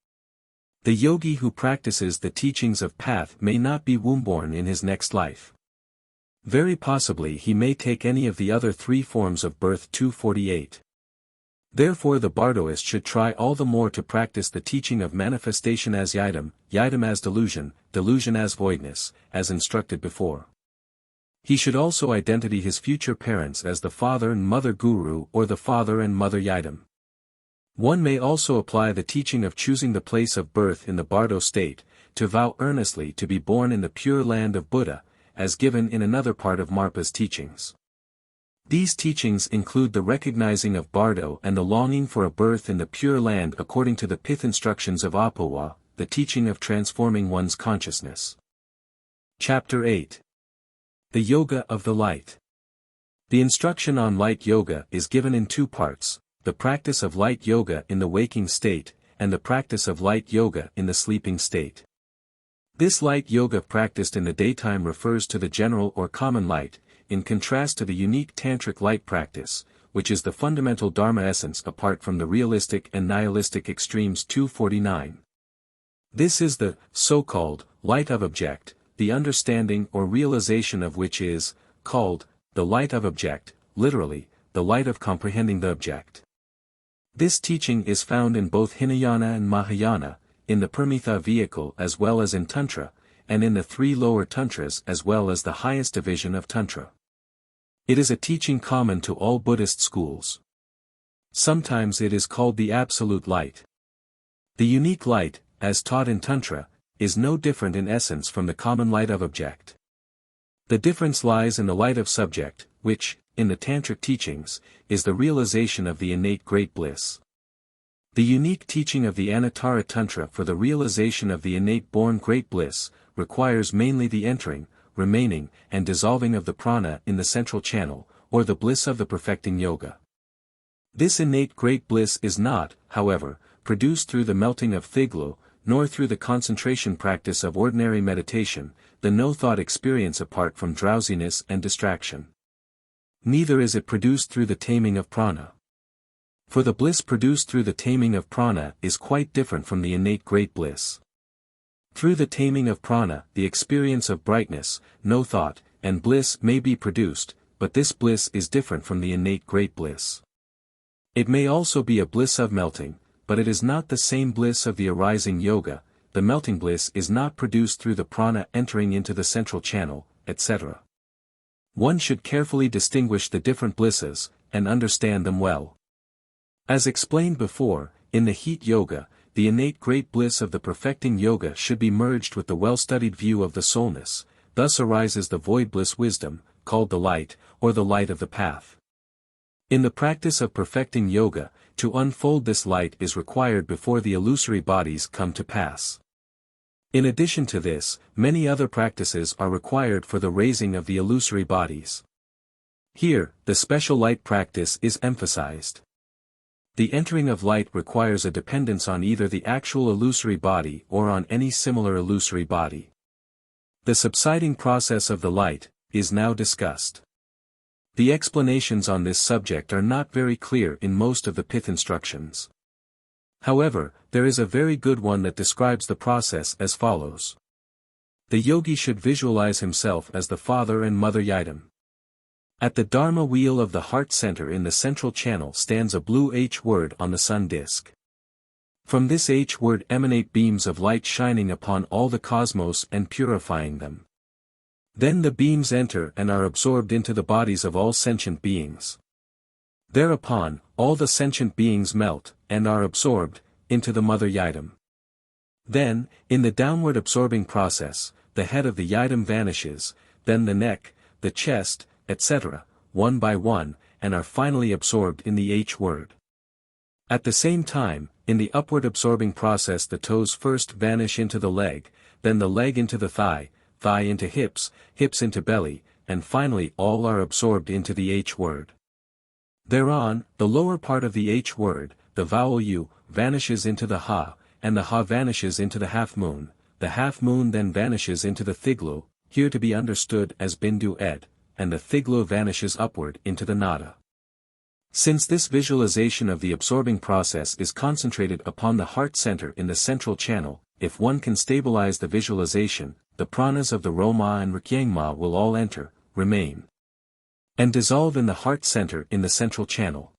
The yogi who practices the teachings of path may not be wombborn in his next life. Very possibly he may take any of the other three forms of birth. 248. Therefore the Bardoist should try all the more to practice the teaching of manifestation as yidam, yidam as delusion, delusion as voidness, as instructed before. He should also identify his future parents as the father and mother guru or the father and mother yidam. One may also apply the teaching of choosing the place of birth in the Bardo state, to vow earnestly to be born in the pure land of Buddha, as given in another part of Marpa's teachings. These teachings include the recognizing of Bardo and the longing for a birth in the pure land according to the pith instructions of Apawa, the teaching of transforming one's consciousness. Chapter 8. The Yoga of the Light. The instruction on light yoga is given in two parts, the practice of light yoga in the waking state, and the practice of light yoga in the sleeping state. This light yoga practiced in the daytime refers to the general or common light, in contrast to the unique tantric light practice, which is the fundamental dharma essence apart from the realistic and nihilistic extremes. 249. This is the, so-called, light of object, the understanding or realization of which is, called, the light of object, literally, the light of comprehending the object. This teaching is found in both Hinayana and Mahayana, in the Paramitha vehicle as well as in Tantra, and in the three lower Tantras as well as the highest division of Tantra. It is a teaching common to all Buddhist schools. Sometimes it is called the Absolute Light. The unique light, as taught in Tantra, is no different in essence from the common light of object. The difference lies in the light of subject, which, in the Tantric teachings, is the realization of the innate great bliss. The unique teaching of the Anuttara Tantra for the realization of the innate born great bliss, requires mainly the entering, remaining, and dissolving of the prana in the central channel, or the bliss of the perfecting yoga. This innate great bliss is not, however, produced through the melting of thiglo, nor through the concentration practice of ordinary meditation, the no-thought experience apart from drowsiness and distraction. Neither is it produced through the taming of prana. For the bliss produced through the taming of prana is quite different from the innate great bliss. Through the taming of prana, the experience of brightness, no thought, and bliss may be produced, but this bliss is different from the innate great bliss. It may also be a bliss of melting, but it is not the same bliss of the arising yoga. The melting bliss is not produced through the prana entering into the central channel, etc. One should carefully distinguish the different blisses, and understand them well. As explained before, in the heat yoga, the innate great bliss of the perfecting yoga should be merged with the well-studied view of the soulness, thus arises the void bliss wisdom, called the light, or the light of the path. In the practice of perfecting yoga, to unfold this light is required before the illusory bodies come to pass. In addition to this, many other practices are required for the raising of the illusory bodies. Here, the special light practice is emphasized. The entering of light requires a dependence on either the actual illusory body or on any similar illusory body. The subsiding process of the light is now discussed. The explanations on this subject are not very clear in most of the pith instructions. However, there is a very good one that describes the process as follows. The yogi should visualize himself as the father and mother yidam. At the Dharma wheel of the heart center in the central channel stands a blue H word on the sun disk. From this H word emanate beams of light shining upon all the cosmos and purifying them. Then the beams enter and are absorbed into the bodies of all sentient beings. Thereupon, all the sentient beings melt, and are absorbed, into the mother yidam. Then, in the downward absorbing process, the head of the yidam vanishes, then the neck, the chest, etc., one by one, and are finally absorbed in the H word. At the same time, in the upward absorbing process the toes first vanish into the leg, then the leg into the thigh, thigh into hips, hips into belly, and finally all are absorbed into the H word. Thereon, the lower part of the H word, the vowel U, vanishes into the Ha, and the Ha vanishes into the half moon. The half moon then vanishes into the thiglo, here to be understood as Bindu Ed, and the thiglo vanishes upward into the Nada. Since this visualization of the absorbing process is concentrated upon the heart center in the central channel, if one can stabilize the visualization, the pranas of the Roma and Rkyengma will all enter, remain, and dissolve in the heart center in the central channel.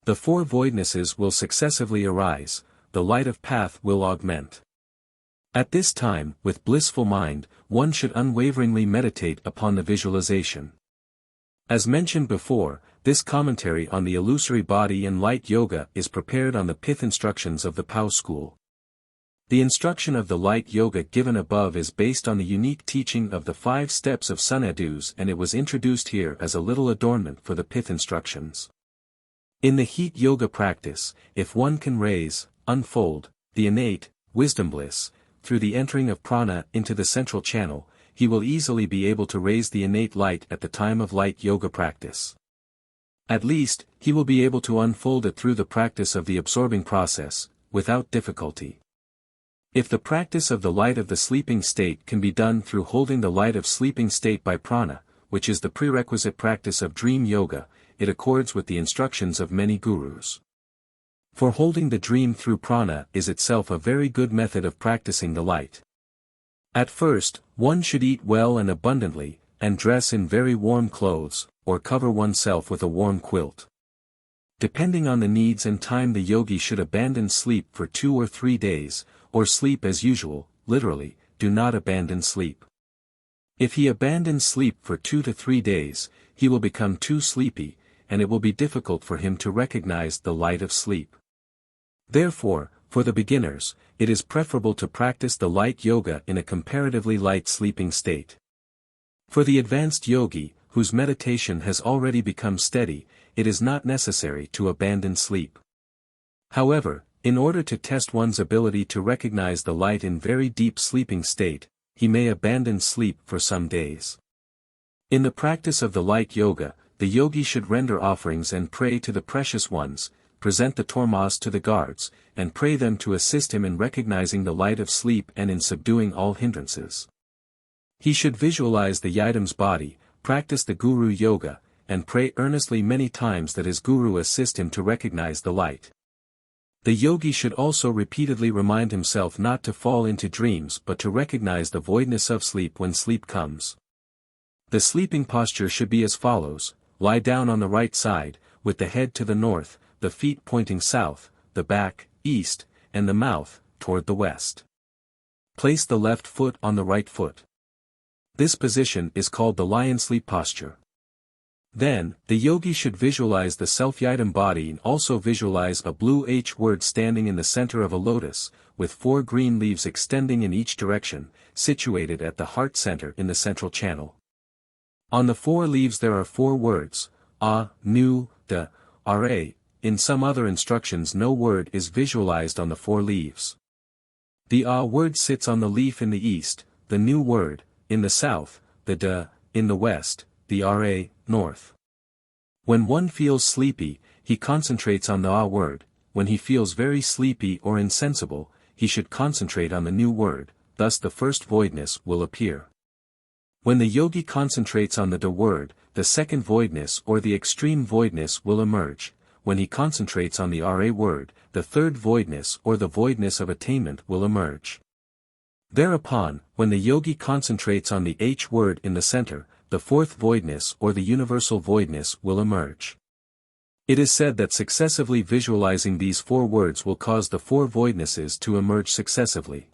The four voidnesses will successively arise, the light of path will augment. At this time, with blissful mind, one should unwaveringly meditate upon the visualization. As mentioned before, this commentary on the illusory body and light yoga is prepared on the pith instructions of the Pao school. The instruction of the light yoga given above is based on the unique teaching of the 5 steps of Sunedus, and it was introduced here as a little adornment for the pith instructions. In the heat yoga practice, if one can raise, unfold, the innate, wisdom bliss, through the entering of prana into the central channel, he will easily be able to raise the innate light at the time of light yoga practice. At least, he will be able to unfold it through the practice of the absorbing process, without difficulty. If the practice of the light of the sleeping state can be done through holding the light of sleeping state by prana, which is the prerequisite practice of dream yoga, it accords with the instructions of many gurus. For holding the dream through prana is itself a very good method of practicing the light. At first, one should eat well and abundantly, and dress in very warm clothes, or cover oneself with a warm quilt. Depending on the needs and time, the yogi should abandon sleep for 2 or 3 days, or sleep as usual, literally, do not abandon sleep. If he abandons sleep for 2 to 3 days, he will become too sleepy, and it will be difficult for him to recognize the light of sleep. Therefore, for the beginners, it is preferable to practice the light yoga in a comparatively light sleeping state. For the advanced yogi, whose meditation has already become steady, it is not necessary to abandon sleep. However, in order to test one's ability to recognize the light in very deep sleeping state, he may abandon sleep for some days. In the practice of the light yoga, the yogi should render offerings and pray to the precious ones, present the tormas to the guards, and pray them to assist him in recognizing the light of sleep and in subduing all hindrances. He should visualize the yidam's body, practice the guru yoga, and pray earnestly many times that his guru assist him to recognize the light. The yogi should also repeatedly remind himself not to fall into dreams but to recognize the voidness of sleep when sleep comes. The sleeping posture should be as follows: lie down on the right side, with the head to the north, the feet pointing south, the back, east, and the mouth, toward the west. Place the left foot on the right foot. This position is called the lion sleep posture. Then, the yogi should visualize the self-yidam body and also visualize a blue H word standing in the center of a lotus, with 4 green leaves extending in each direction, situated at the heart center in the central channel. On the 4 leaves there are 4 words, A, Nu, Da, Ra. In some other instructions no word is visualized on the 4 leaves. The A word sits on the leaf in the east, the Nu word, in the south, the Da, in the west, the Ra, north. When one feels sleepy, he concentrates on the A word; when he feels very sleepy or insensible, he should concentrate on the Nu word, thus the first voidness will appear. When the yogi concentrates on the Da word, the second voidness or the extreme voidness will emerge; when he concentrates on the Ra word, the third voidness or the voidness of attainment will emerge. Thereupon, when the yogi concentrates on the H word in the center, the fourth voidness or the universal voidness will emerge. It is said that successively visualizing these 4 words will cause the 4 voidnesses to emerge successively.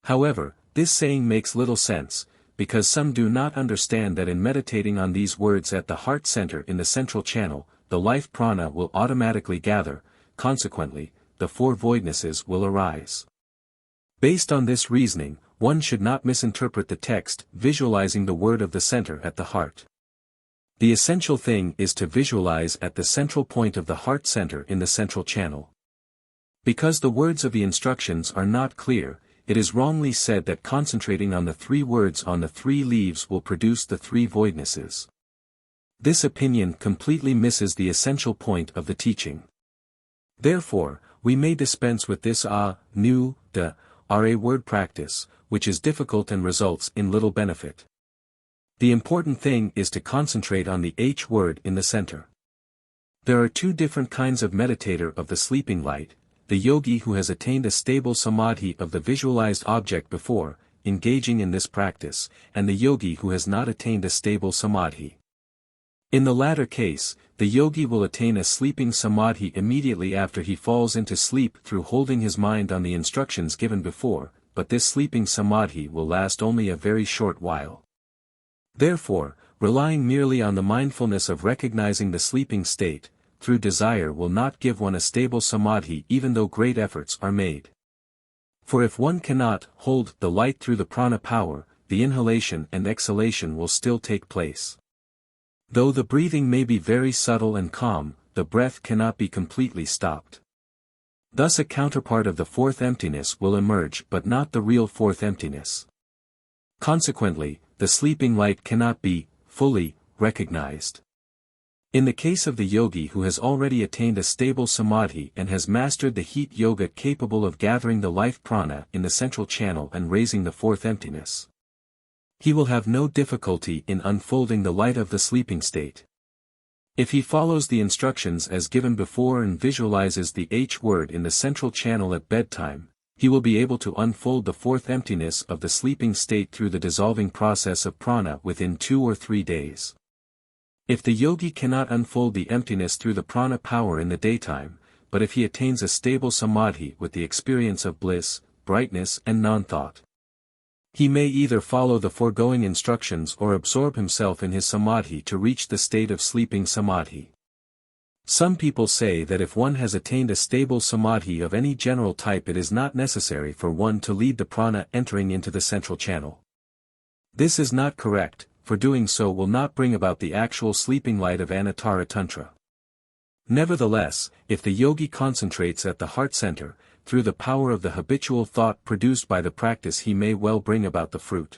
However, this saying makes little sense, because some do not understand that in meditating on these words at the heart center in the central channel, the life prana will automatically gather, consequently, the 4 voidnesses will arise. Based on this reasoning, one should not misinterpret the text visualizing the word of the center at the heart. The essential thing is to visualize at the central point of the heart center in the central channel. Because the words of the instructions are not clear, it is wrongly said that concentrating on the 3 words on the 3 leaves will produce the 3 voidnesses. This opinion completely misses the essential point of the teaching. Therefore, we may dispense with this A, Nu, Da, Ra word practice, which is difficult and results in little benefit. The important thing is to concentrate on the H word in the center. There are two different kinds of meditator of the sleeping light: the yogi who has attained a stable samadhi of the visualized object before engaging in this practice, and the yogi who has not attained a stable samadhi. In the latter case, the yogi will attain a sleeping samadhi immediately after he falls into sleep through holding his mind on the instructions given before, but this sleeping samadhi will last only a very short while. Therefore, relying merely on the mindfulness of recognizing the sleeping state, through desire will not give one a stable samadhi even though great efforts are made. For if one cannot hold the light through the prana power, the inhalation and exhalation will still take place. Though the breathing may be very subtle and calm, the breath cannot be completely stopped. Thus a counterpart of the fourth emptiness will emerge but not the real fourth emptiness. Consequently, the sleeping light cannot be fully recognized. In the case of the yogi who has already attained a stable samadhi and has mastered the heat yoga capable of gathering the life prana in the central channel and raising the fourth emptiness, he will have no difficulty in unfolding the light of the sleeping state. If he follows the instructions as given before and visualizes the H word in the central channel at bedtime, he will be able to unfold the fourth emptiness of the sleeping state through the dissolving process of prana within 2 or 3 days. If the yogi cannot unfold the emptiness through the prana power in the daytime, but if he attains a stable samadhi with the experience of bliss, brightness and non-thought, he may either follow the foregoing instructions or absorb himself in his samadhi to reach the state of sleeping samadhi. Some people say that if one has attained a stable samadhi of any general type, it is not necessary for one to lead the prana entering into the central channel. This is not correct, for doing so will not bring about the actual sleeping light of Anuttara Tantra. Nevertheless, if the yogi concentrates at the heart center, through the power of the habitual thought produced by the practice, he may well bring about the fruit.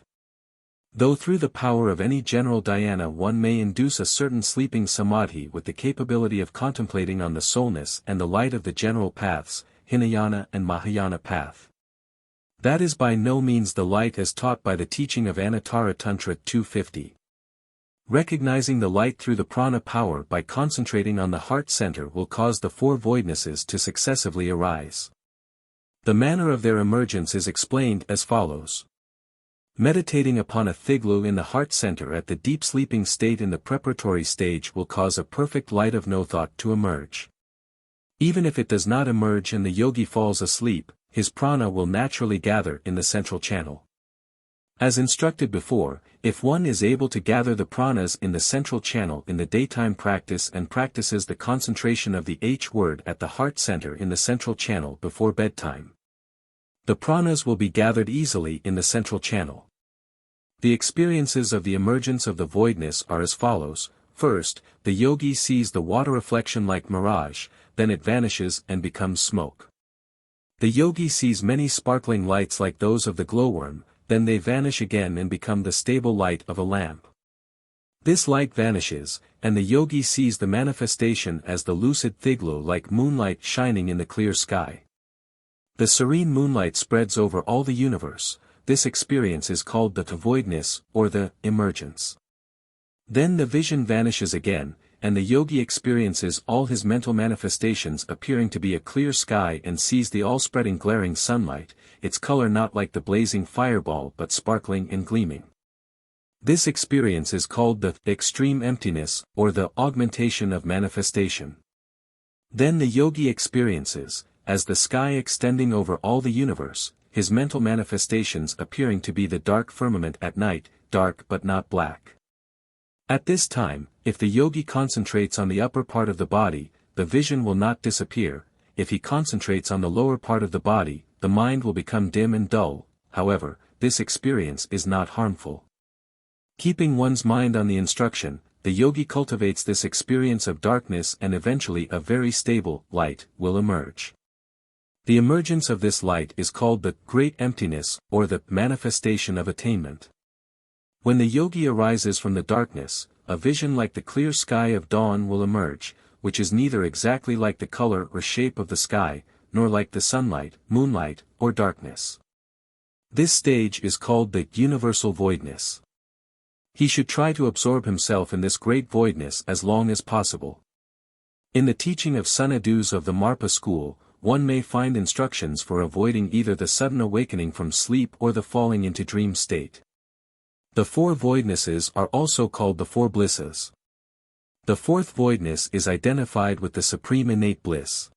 Though through the power of any general dhyana one may induce a certain sleeping samadhi with the capability of contemplating on the soulness and the light of the general paths, Hinayana and Mahayana path. That is by no means the light as taught by the teaching of Anuttara Tantra 250. Recognizing the light through the prana power by concentrating on the heart center will cause the four voidnesses to successively arise. The manner of their emergence is explained as follows. Meditating upon a thiglu in the heart center at the deep sleeping state in the preparatory stage will cause a perfect light of no thought to emerge. Even if it does not emerge and the yogi falls asleep, his prana will naturally gather in the central channel. As instructed before, if one is able to gather the pranas in the central channel in the daytime practice and practices the concentration of the H word at the heart center in the central channel before bedtime, the pranas will be gathered easily in the central channel. The experiences of the emergence of the voidness are as follows. First, the yogi sees the water reflection like mirage, then it vanishes and becomes smoke. The yogi sees many sparkling lights like those of the glowworm, then they vanish again and become the stable light of a lamp. This light vanishes, and the yogi sees the manifestation as the lucid thiglu like moonlight shining in the clear sky. The serene moonlight spreads over all the universe. This experience is called the voidness, or the emergence. Then the vision vanishes again, and the yogi experiences all his mental manifestations appearing to be a clear sky and sees the all-spreading glaring sunlight, its color not like the blazing fireball but sparkling and gleaming. This experience is called the extreme emptiness, or the augmentation of manifestation. Then the yogi experiences, as the sky extending over all the universe, his mental manifestations appearing to be the dark firmament at night, dark but not black. At this time, if the yogi concentrates on the upper part of the body, the vision will not disappear. If he concentrates on the lower part of the body, the mind will become dim and dull. However, this experience is not harmful. Keeping one's mind on the instruction, the yogi cultivates this experience of darkness and eventually a very stable light will emerge. The emergence of this light is called the great emptiness, or the manifestation of attainment. When the yogi arises from the darkness, a vision like the clear sky of dawn will emerge, which is neither exactly like the color or shape of the sky, nor like the sunlight, moonlight, or darkness. This stage is called the universal voidness. He should try to absorb himself in this great voidness as long as possible. In the teaching of Sunadus of the Marpa school, one may find instructions for avoiding either the sudden awakening from sleep or the falling into dream state. The four voidnesses are also called the four blisses. The fourth voidness is identified with the supreme innate bliss.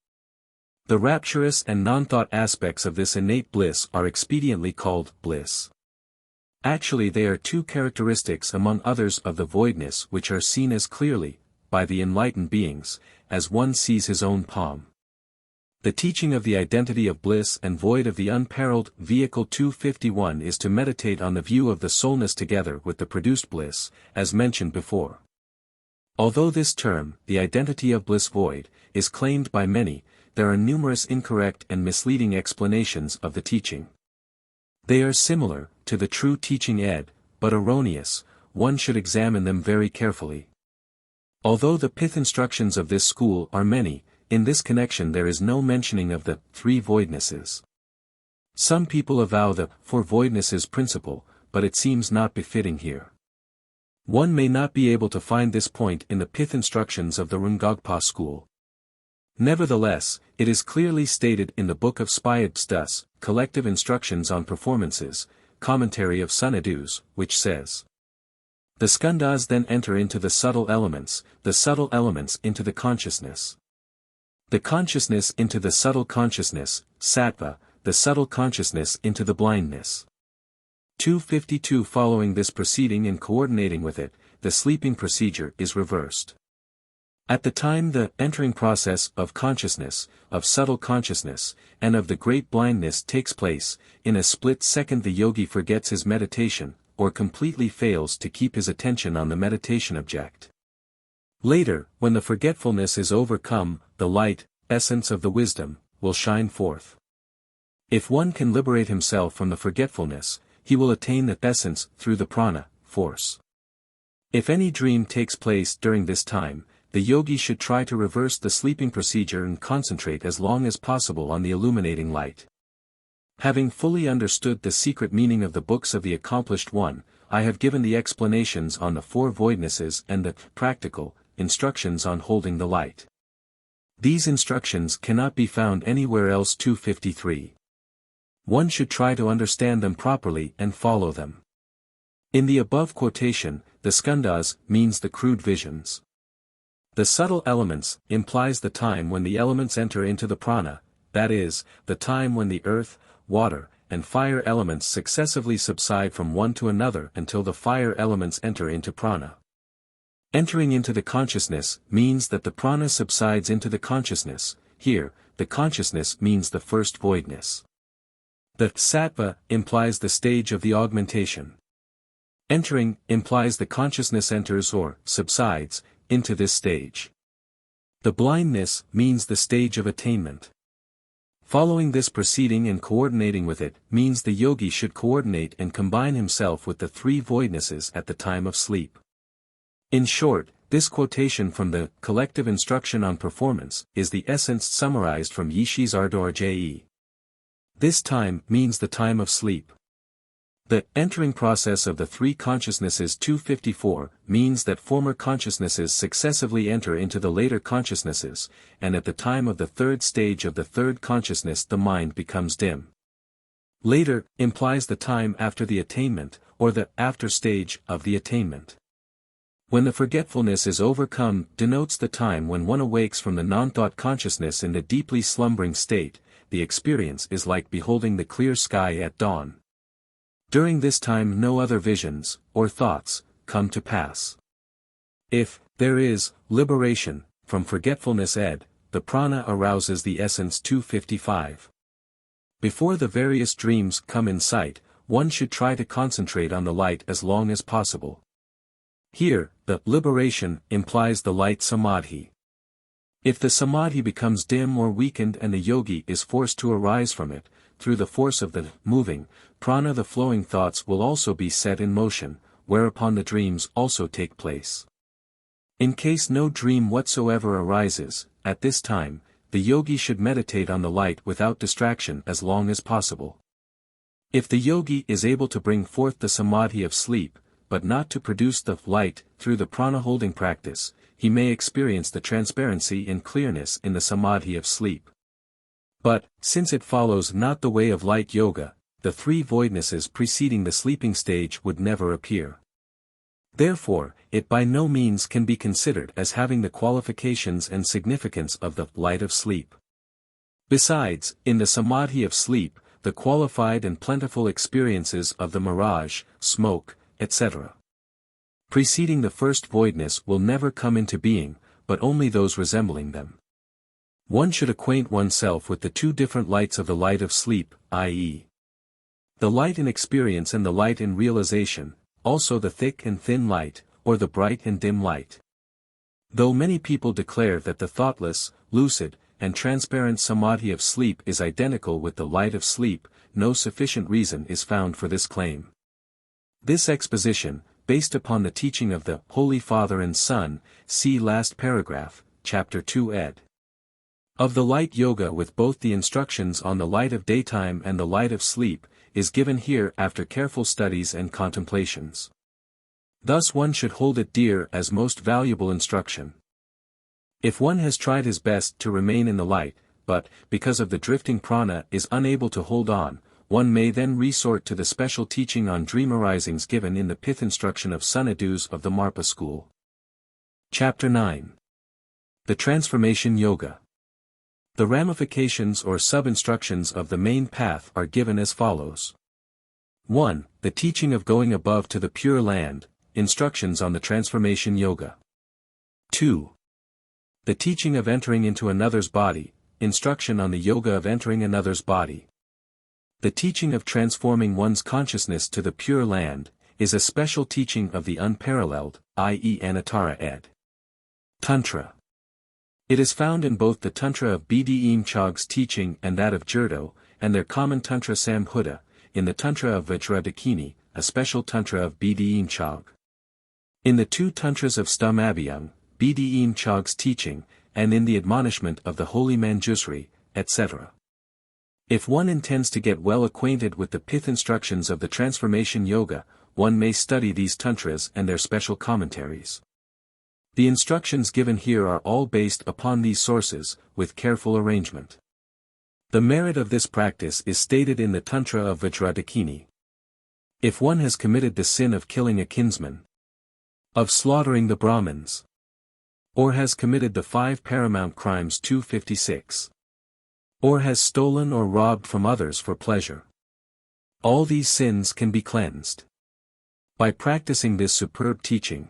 The rapturous and non-thought aspects of this innate bliss are expediently called bliss. Actually, they are two characteristics among others of the voidness which are seen as clearly, by the enlightened beings, as one sees his own palm. The teaching of the identity of bliss and void of the unparalleled vehicle 251 is to meditate on the view of the soulness together with the produced bliss, as mentioned before. Although this term, the identity of bliss void, is claimed by many, there are numerous incorrect and misleading explanations of the teaching. They are similar to the true teaching ed, but erroneous. One should examine them very carefully. Although the pith instructions of this school are many, in this connection there is no mentioning of the three voidnesses. Some people avow the four voidnesses principle, but it seems not befitting here. One may not be able to find this point in the pith instructions of the Rungagpa school. Nevertheless, it is clearly stated in the Book of Spyadustas, Collective Instructions on Performances, Commentary of Sunadus, which says, the skandhas then enter into the subtle elements into the consciousness. The consciousness into the subtle consciousness, sattva, the subtle consciousness into the blindness. 252. Following this proceeding and coordinating with it, the sleeping procedure is reversed. At the time the entering process of consciousness, of subtle consciousness, and of the great blindness takes place, in a split second the yogi forgets his meditation, or completely fails to keep his attention on the meditation object. Later, when the forgetfulness is overcome, the light, essence of the wisdom, will shine forth. If one can liberate himself from the forgetfulness, he will attain the essence through the prana, force. If any dream takes place during this time, the yogi should try to reverse the sleeping procedure and concentrate as long as possible on the illuminating light. Having fully understood the secret meaning of the books of the accomplished one, I have given the explanations on the four voidnesses and the practical instructions on holding the light. These instructions cannot be found anywhere else. 253. One should try to understand them properly and follow them. In the above quotation, the skandhas means the crude visions. The subtle elements implies the time when the elements enter into the prana, that is, the time when the earth, water, and fire elements successively subside from one to another until the fire elements enter into prana. Entering into the consciousness means that the prana subsides into the consciousness. Here, the consciousness means the first voidness. The sattva implies the stage of the augmentation. Entering implies the consciousness enters or subsides into this stage. The blindness means the stage of attainment. Following this proceeding and coordinating with it means the yogi should coordinate and combine himself with the three voidnesses at the time of sleep. In short, this quotation from the Collective Instruction on Performance is the essence summarized from Yishi's Ardor-Je. This time means the time of sleep. The entering process of the three consciousnesses 254 means that former consciousnesses successively enter into the later consciousnesses, and at the time of the third stage of the third consciousness the mind becomes dim. Later implies the time after the attainment, or the after stage of the attainment. When the forgetfulness is overcome denotes the time when one awakes from the non-thought consciousness in the deeply slumbering state. The experience is like beholding the clear sky at dawn. During this time no other visions, or thoughts, come to pass. If there is liberation from forgetfulness the prana arouses the essence 255. Before the various dreams come in sight, one should try to concentrate on the light as long as possible. Here, the liberation implies the light samadhi. If the samadhi becomes dim or weakened and the yogi is forced to arise from it, through the force of the moving prana the flowing thoughts will also be set in motion, whereupon the dreams also take place. In case no dream whatsoever arises, at this time, the yogi should meditate on the light without distraction as long as possible. If the yogi is able to bring forth the samadhi of sleep, but not to produce the light through the prana holding practice, he may experience the transparency and clearness in the samadhi of sleep. But, since it follows not the way of light yoga, the three voidnesses preceding the sleeping stage would never appear. Therefore, it by no means can be considered as having the qualifications and significance of the light of sleep. Besides, in the samadhi of sleep, the qualified and plentiful experiences of the mirage, smoke, etc. preceding the first voidness will never come into being, but only those resembling them. One should acquaint oneself with the two different lights of the light of sleep, i.e. the light in experience and the light in realization, also the thick and thin light, or the bright and dim light. Though many people declare that the thoughtless, lucid, and transparent samadhi of sleep is identical with the light of sleep, no sufficient reason is found for this claim. This exposition, based upon the teaching of the Holy Father and Son, see last paragraph, chapter 2 ed. Of the light yoga with both the instructions on the light of daytime and the light of sleep, is given here after careful studies and contemplations. Thus one should hold it dear as most valuable instruction. If one has tried his best to remain in the light, but, because of the drifting prana is unable to hold on, one may then resort to the special teaching on dream arisings given in the pith instruction of Sunadus of the Marpa school. Chapter 9. The Transformation Yoga. The ramifications or sub-instructions of the main path are given as follows. 1. The teaching of going above to the Pure Land, instructions on the Transformation Yoga. 2. The teaching of entering into another's body, instruction on the Yoga of entering another's body. The teaching of transforming one's consciousness to the Pure Land, is a special teaching of the unparalleled, i.e. Anuttara ed. Tantra. It is found in both the Tantra of Bdmchog's teaching and that of Jurdo, and their common Tantra Samhuta, in the Tantra of Vajradakini, a special Tantra of Bdmchog. In the two Tantras of Stamabhyang, Bdmchog's teaching, and in the admonishment of the Holy Manjusri, etc. If one intends to get well acquainted with the pith instructions of the Transformation Yoga, one may study these tantras and their special commentaries. The instructions given here are all based upon these sources, with careful arrangement. The merit of this practice is stated in the Tantra of Vajradakini. If one has committed the sin of killing a kinsman, of slaughtering the Brahmins, or has committed the 5 paramount crimes 256, or has stolen or robbed from others for pleasure, all these sins can be cleansed by practicing this superb teaching.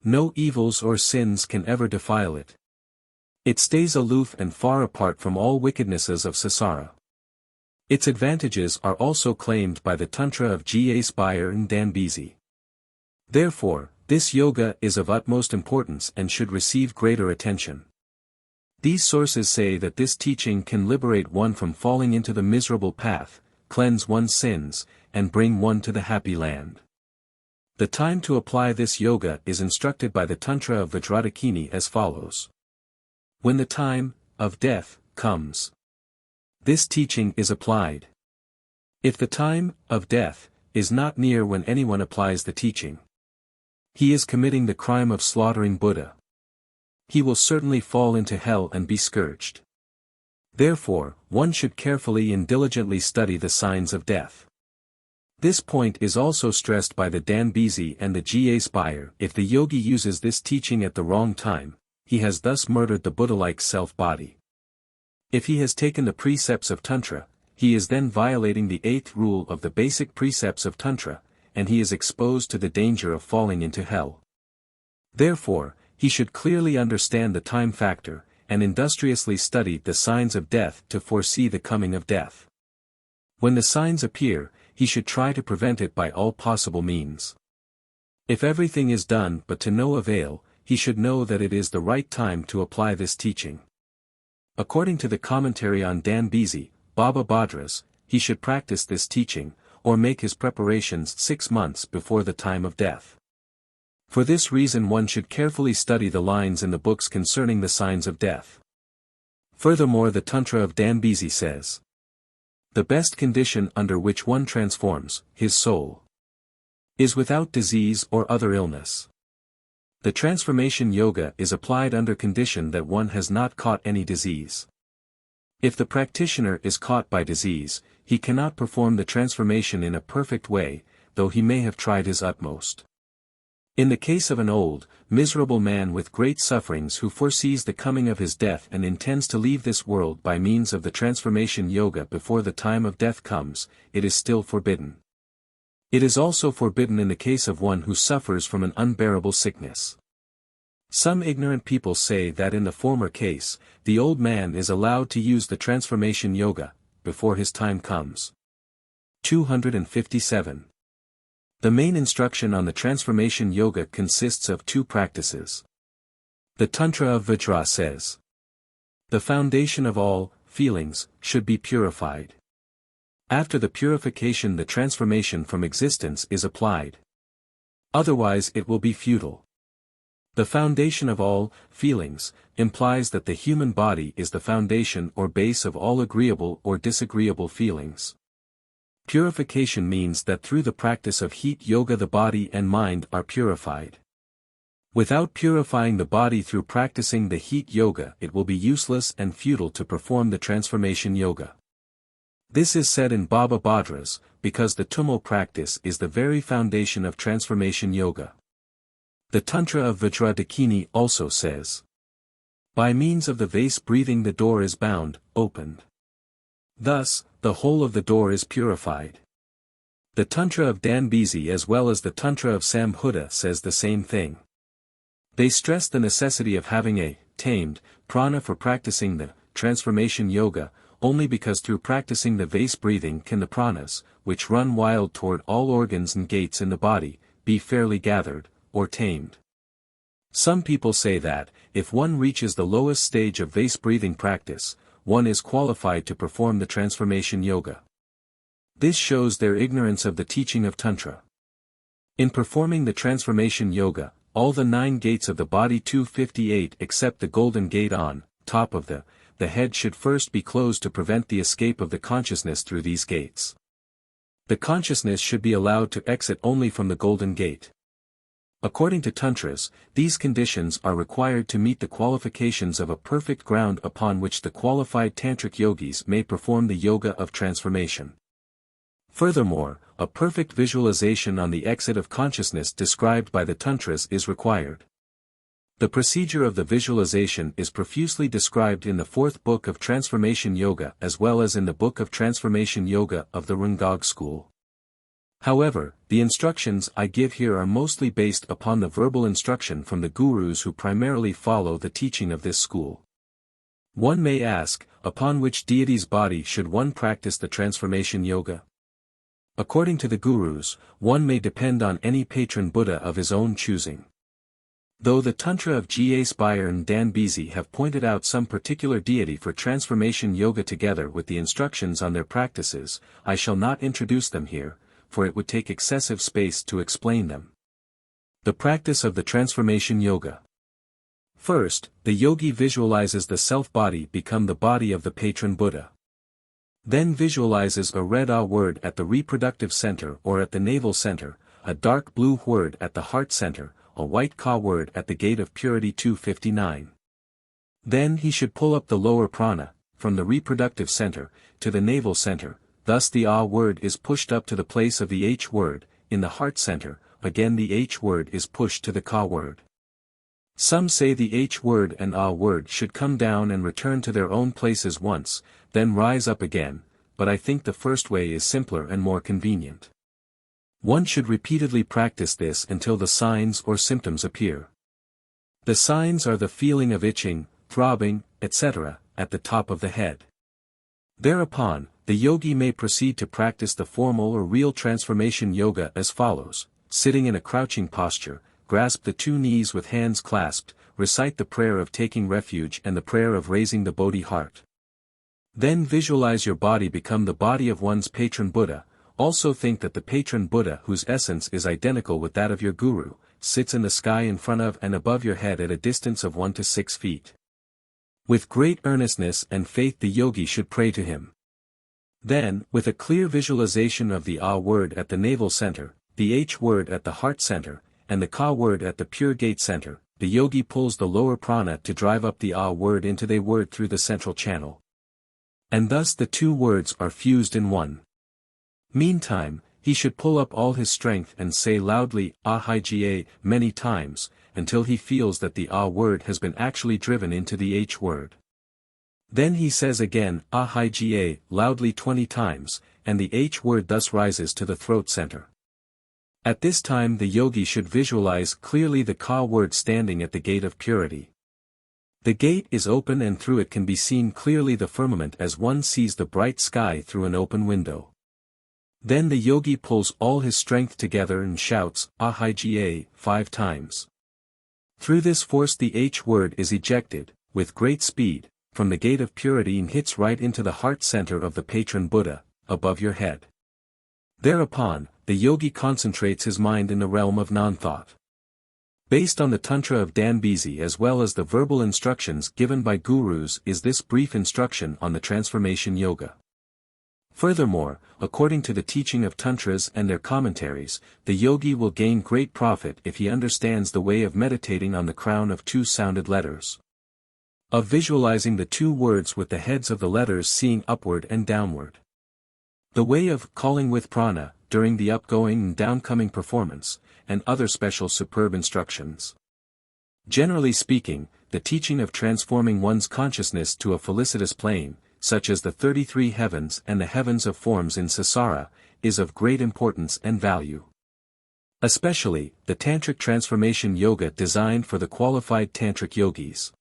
No evils or sins can ever defile it. It stays aloof and far apart from all wickednesses of samsara. Its advantages are also claimed by the Tantra of Ga Spire and Danbizi. Therefore, this yoga is of utmost importance and should receive greater attention. These sources say that this teaching can liberate one from falling into the miserable path, cleanse one's sins, and bring one to the happy land. The time to apply this yoga is instructed by the Tantra of Vajradakini as follows. When the time of death comes, this teaching is applied. If the time of death is not near when anyone applies the teaching, he is committing the crime of slaughtering Buddha. He will certainly fall into hell and be scourged. Therefore, one should carefully and diligently study the signs of death. This point is also stressed by the Danbizi and the Ga Spire. If the yogi uses this teaching at the wrong time, he has thus murdered the Buddha-like self-body. If he has taken the precepts of Tantra, he is then violating the 8th rule of the basic precepts of Tantra, and he is exposed to the danger of falling into hell. Therefore, he should clearly understand the time factor, and industriously study the signs of death to foresee the coming of death. When the signs appear, he should try to prevent it by all possible means. If everything is done but to no avail, he should know that it is the right time to apply this teaching. According to the commentary on Danbizi, Baba Bhadras, he should practice this teaching, or make his preparations 6 months before the time of death. For this reason one should carefully study the lines in the books concerning the signs of death. Furthermore, the Tantra of Danbizi says, the best condition under which one transforms his soul is without disease or other illness. The transformation yoga is applied under condition that one has not caught any disease. If the practitioner is caught by disease, he cannot perform the transformation in a perfect way, though he may have tried his utmost. In the case of an old, miserable man with great sufferings who foresees the coming of his death and intends to leave this world by means of the transformation yoga before the time of death comes, it is still forbidden. It is also forbidden in the case of one who suffers from an unbearable sickness. Some ignorant people say that in the former case, the old man is allowed to use the transformation yoga, before his time comes. 257. The main instruction on the transformation yoga consists of two practices. The Tantra of Vajra says, the foundation of all feelings should be purified. After the purification, the transformation from existence is applied. Otherwise it will be futile. The foundation of all feelings implies that the human body is the foundation or base of all agreeable or disagreeable feelings. Purification means that through the practice of heat yoga the body and mind are purified. Without purifying the body through practicing the heat yoga, it will be useless and futile to perform the transformation yoga. This is said in Baba Bhadras, because the Gtum-Mo practice is the very foundation of transformation yoga. The Tantra of Vajradakini also says, by means of the vase breathing the door is bound, opened. Thus, the whole of the door is purified. The Tantra of Danbisi as well as the Tantra of Sambuddha says the same thing. They stress the necessity of having a tamed prana for practicing the transformation yoga, only because through practicing the vase breathing can the pranas, which run wild toward all organs and gates in the body, be fairly gathered, or tamed. Some people say that, if one reaches the lowest stage of vase breathing practice, one is qualified to perform the transformation yoga. This shows their ignorance of the teaching of Tantra. In performing the transformation yoga, all the 9 gates of the body 258 except the golden gate on top of the head should first be closed to prevent the escape of the consciousness through these gates. The consciousness should be allowed to exit only from the golden gate. According to Tantras, these conditions are required to meet the qualifications of a perfect ground upon which the qualified tantric yogis may perform the yoga of transformation. Furthermore, a perfect visualization on the exit of consciousness described by the Tantras is required. The procedure of the visualization is profusely described in the 4th book of Transformation Yoga as well as in the book of Transformation Yoga of the Rungog school. However, the instructions I give here are mostly based upon the verbal instruction from the gurus who primarily follow the teaching of this school. One may ask, upon which deity's body should one practice the transformation yoga? According to the gurus, one may depend on any patron Buddha of his own choosing. Though the Tantra of Ga Spire and Danbisi have pointed out some particular deity for transformation yoga together with the instructions on their practices, I shall not introduce them here, for it would take excessive space to explain them. The practice of the transformation yoga. First, the yogi visualizes the self-body become the body of the patron Buddha. Then visualizes a red A word at the reproductive center or at the navel center, a dark blue word at the heart center, a white Ka word at the gate of purity 259. Then he should pull up the lower prana, from the reproductive center, to the navel center. Thus the A word is pushed up to the place of the H word, in the heart center, again the H word is pushed to the Ka word. Some say the H word and A word should come down and return to their own places once, then rise up again, but I think the first way is simpler and more convenient. One should repeatedly practice this until the signs or symptoms appear. The signs are the feeling of itching, throbbing, etc., at the top of the head. Thereupon, the yogi may proceed to practice the formal or real transformation yoga as follows: sitting in a crouching posture, grasp the 2 knees with hands clasped, recite the prayer of taking refuge and the prayer of raising the Bodhi heart. Then visualize your body become the body of one's patron Buddha. Also think that the patron Buddha, whose essence is identical with that of your guru, sits in the sky in front of and above your head at a distance of 1 to 6 feet. With great earnestness and faith the yogi should pray to him. Then, with a clear visualization of the A word at the navel center, the H word at the heart center, and the Ka word at the pure gate center, the yogi pulls the lower prana to drive up the A word into the word through the central channel. And thus the two words are fused in one. Meantime, he should pull up all his strength and say loudly, Ahige, many times, until he feels that the A word has been actually driven into the H word. Then he says again, Ahige, loudly 20 times, and the H word thus rises to the throat center. At this time the yogi should visualize clearly the Ka word standing at the gate of purity. The gate is open and through it can be seen clearly the firmament as one sees the bright sky through an open window. Then the yogi pulls all his strength together and shouts, Ahige, 5 times. Through this force the H word is ejected, with great speed, from the gate of purity and hits right into the heart center of the patron Buddha, above your head. Thereupon, the yogi concentrates his mind in the realm of non-thought. Based on the Tantra of Danbisi as well as the verbal instructions given by gurus is this brief instruction on the Transformation Yoga. Furthermore, according to the teaching of Tantras and their commentaries, the yogi will gain great profit if he understands the way of meditating on the crown of two sounded letters. Of visualizing the two words with the heads of the letters seeing upward and downward. The way of calling with prana, during the upgoing and downcoming performance, and other special superb instructions. Generally speaking, the teaching of transforming one's consciousness to a felicitous plane, such as the 33 heavens and the heavens of forms in Sasara, is of great importance and value. Especially, the Tantric Transformation Yoga designed for the qualified Tantric yogis.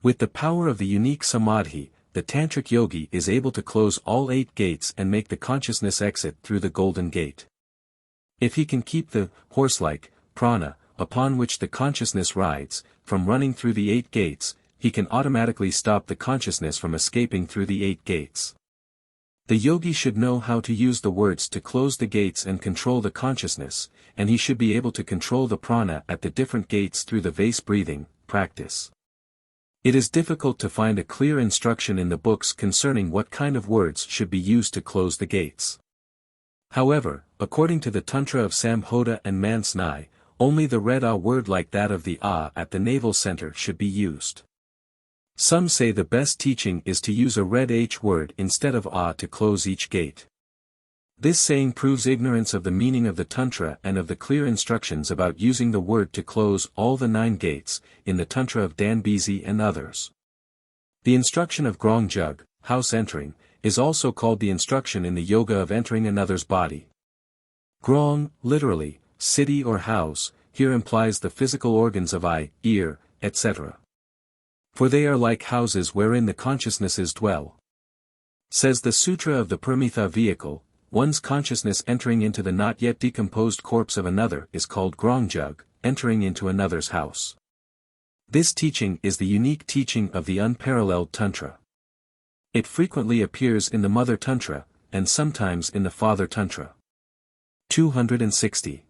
With the power of the unique Samadhi, the Tantric yogi is able to close all 8 gates and make the consciousness exit through the Golden Gate. If he can keep the horse-like prana, upon which the consciousness rides, from running through the 8 gates, he can automatically stop the consciousness from escaping through the 8 gates. The yogi should know how to use the words to close the gates and control the consciousness, and he should be able to control the prana at the different gates through the vase breathing practice. It is difficult to find a clear instruction in the books concerning what kind of words should be used to close the gates. However, according to the Tantra of Sambhoda and Mansnai, only the red A word like that of the A at the navel center should be used. Some say the best teaching is to use a red H word instead of A to close each gate. This saying proves ignorance of the meaning of the Tantra and of the clear instructions about using the word to close all the 9 gates, in the Tantra of Danbisi and others. The instruction of Grong Jug, house entering, is also called the instruction in the yoga of entering another's body. Grong, literally, city or house, here implies the physical organs of eye, ear, etc. For they are like houses wherein the consciousnesses dwell. Says the Sutra of the Permitha vehicle, one's consciousness entering into the not yet decomposed corpse of another is called Grongjug, entering into another's house. This teaching is the unique teaching of the unparalleled Tantra. It frequently appears in the Mother Tantra, and sometimes in the Father Tantra. 260.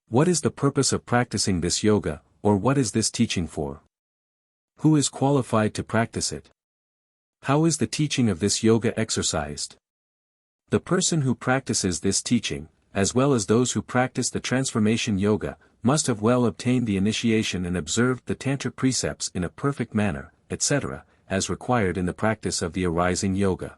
What is the purpose of practicing this yoga, or what is this teaching for? Who is qualified to practice it? How is the teaching of this yoga exercised? The person who practices this teaching, as well as those who practice the Transformation Yoga, must have well obtained the initiation and observed the Tantric precepts in a perfect manner, etc., as required in the practice of the arising yoga.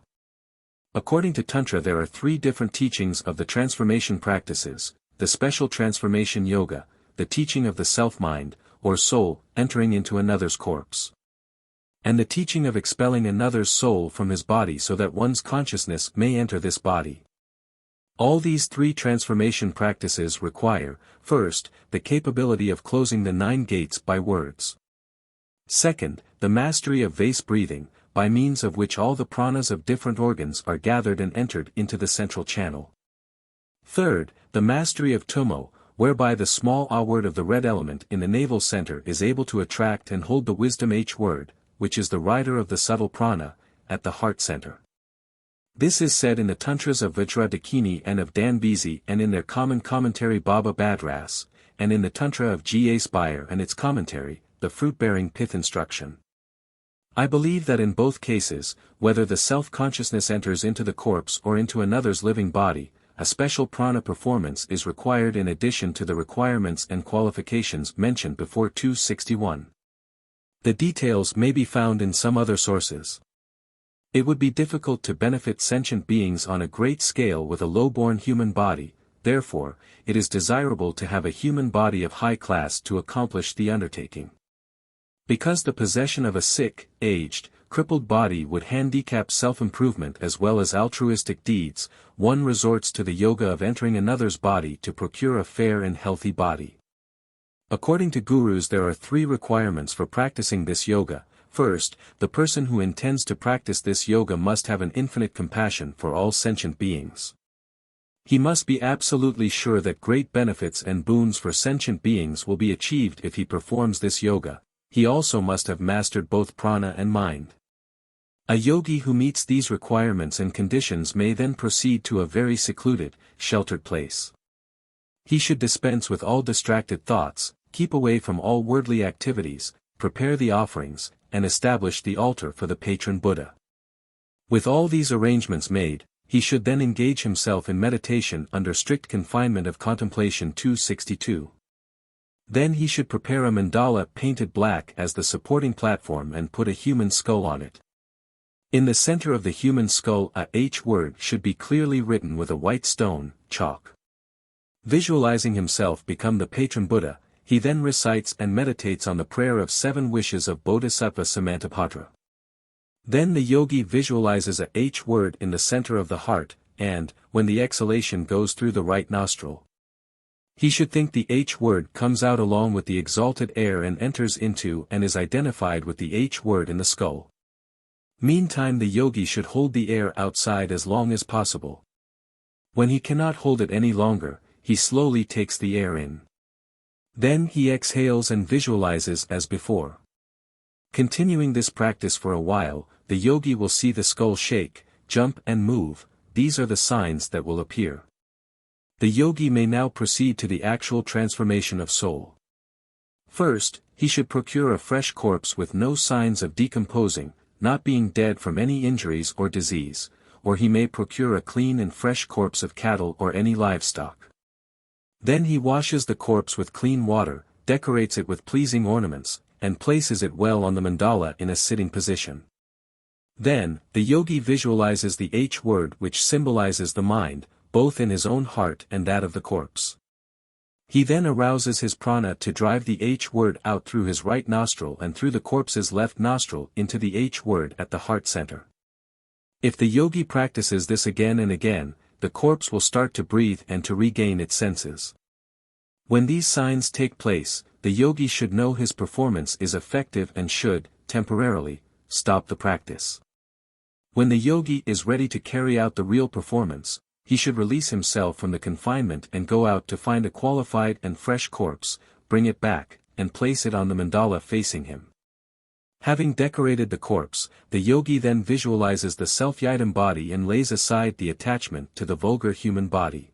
According to Tantra there are 3 different teachings of the transformation practices: the special Transformation Yoga, the teaching of the self-mind, or soul, entering into another's corpse, and the teaching of expelling another's soul from his body so that one's consciousness may enter this body. All these 3 transformation practices require, first, the capability of closing the 9 gates by words. Second, the mastery of vase breathing, by means of which all the pranas of different organs are gathered and entered into the central channel. Third, the mastery of Gtum-Mo, whereby the small A word of the red element in the navel center is able to attract and hold the wisdom H word, which is the rider of the subtle prana, at the heart center. This is said in the Tantras of Vajradakini and of Danbisi and in their common commentary Baba Badras, and in the Tantra of G. A. Spire and its commentary, the fruit-bearing pith instruction. I believe that in both cases, whether the self-consciousness enters into the corpse or into another's living body, a special prana performance is required in addition to the requirements and qualifications mentioned before 261. The details may be found in some other sources. It would be difficult to benefit sentient beings on a great scale with a low-born human body, therefore, it is desirable to have a human body of high class to accomplish the undertaking. Because the possession of a sick, aged, crippled body would handicap self-improvement as well as altruistic deeds, one resorts to the yoga of entering another's body to procure a fair and healthy body. According to gurus, there are 3 requirements for practicing this yoga. First, the person who intends to practice this yoga must have an infinite compassion for all sentient beings. He must be absolutely sure that great benefits and boons for sentient beings will be achieved if he performs this yoga. He also must have mastered both prana and mind. A yogi who meets these requirements and conditions may then proceed to a very secluded, sheltered place. He should dispense with all distracted thoughts, keep away from all worldly activities, prepare the offerings, and establish the altar for the patron Buddha. With all these arrangements made, he should then engage himself in meditation under strict confinement of contemplation 262. Then he should prepare a mandala painted black as the supporting platform and put a human skull on it. In the center of the human skull a H word should be clearly written with a white stone, chalk. Visualizing himself become the patron Buddha, he then recites and meditates on the prayer of 7 wishes of Bodhisattva Samantabhadra. Then the yogi visualizes a H word in the center of the heart, and, when the exhalation goes through the right nostril, he should think the H word comes out along with the exalted air and enters into and is identified with the H word in the skull. Meantime the yogi should hold the air outside as long as possible. When he cannot hold it any longer, he slowly takes the air in. Then he exhales and visualizes as before. Continuing this practice for a while, the yogi will see the skull shake, jump and move. These are the signs that will appear. The yogi may now proceed to the actual transformation of soul. First, he should procure a fresh corpse with no signs of decomposing, not being dead from any injuries or disease, or he may procure a clean and fresh corpse of cattle or any livestock. Then he washes the corpse with clean water, decorates it with pleasing ornaments, and places it well on the mandala in a sitting position. Then, the yogi visualizes the H word which symbolizes the mind, both in his own heart and that of the corpse. He then arouses his prana to drive the H word out through his right nostril and through the corpse's left nostril into the H word at the heart center. If the yogi practices this again and again, the corpse will start to breathe and to regain its senses. When these signs take place, the yogi should know his performance is effective and should, temporarily, stop the practice. When the yogi is ready to carry out the real performance, he should release himself from the confinement and go out to find a qualified and fresh corpse, bring it back, and place it on the mandala facing him. Having decorated the corpse, the yogi then visualizes the self-yidam body and lays aside the attachment to the vulgar human body.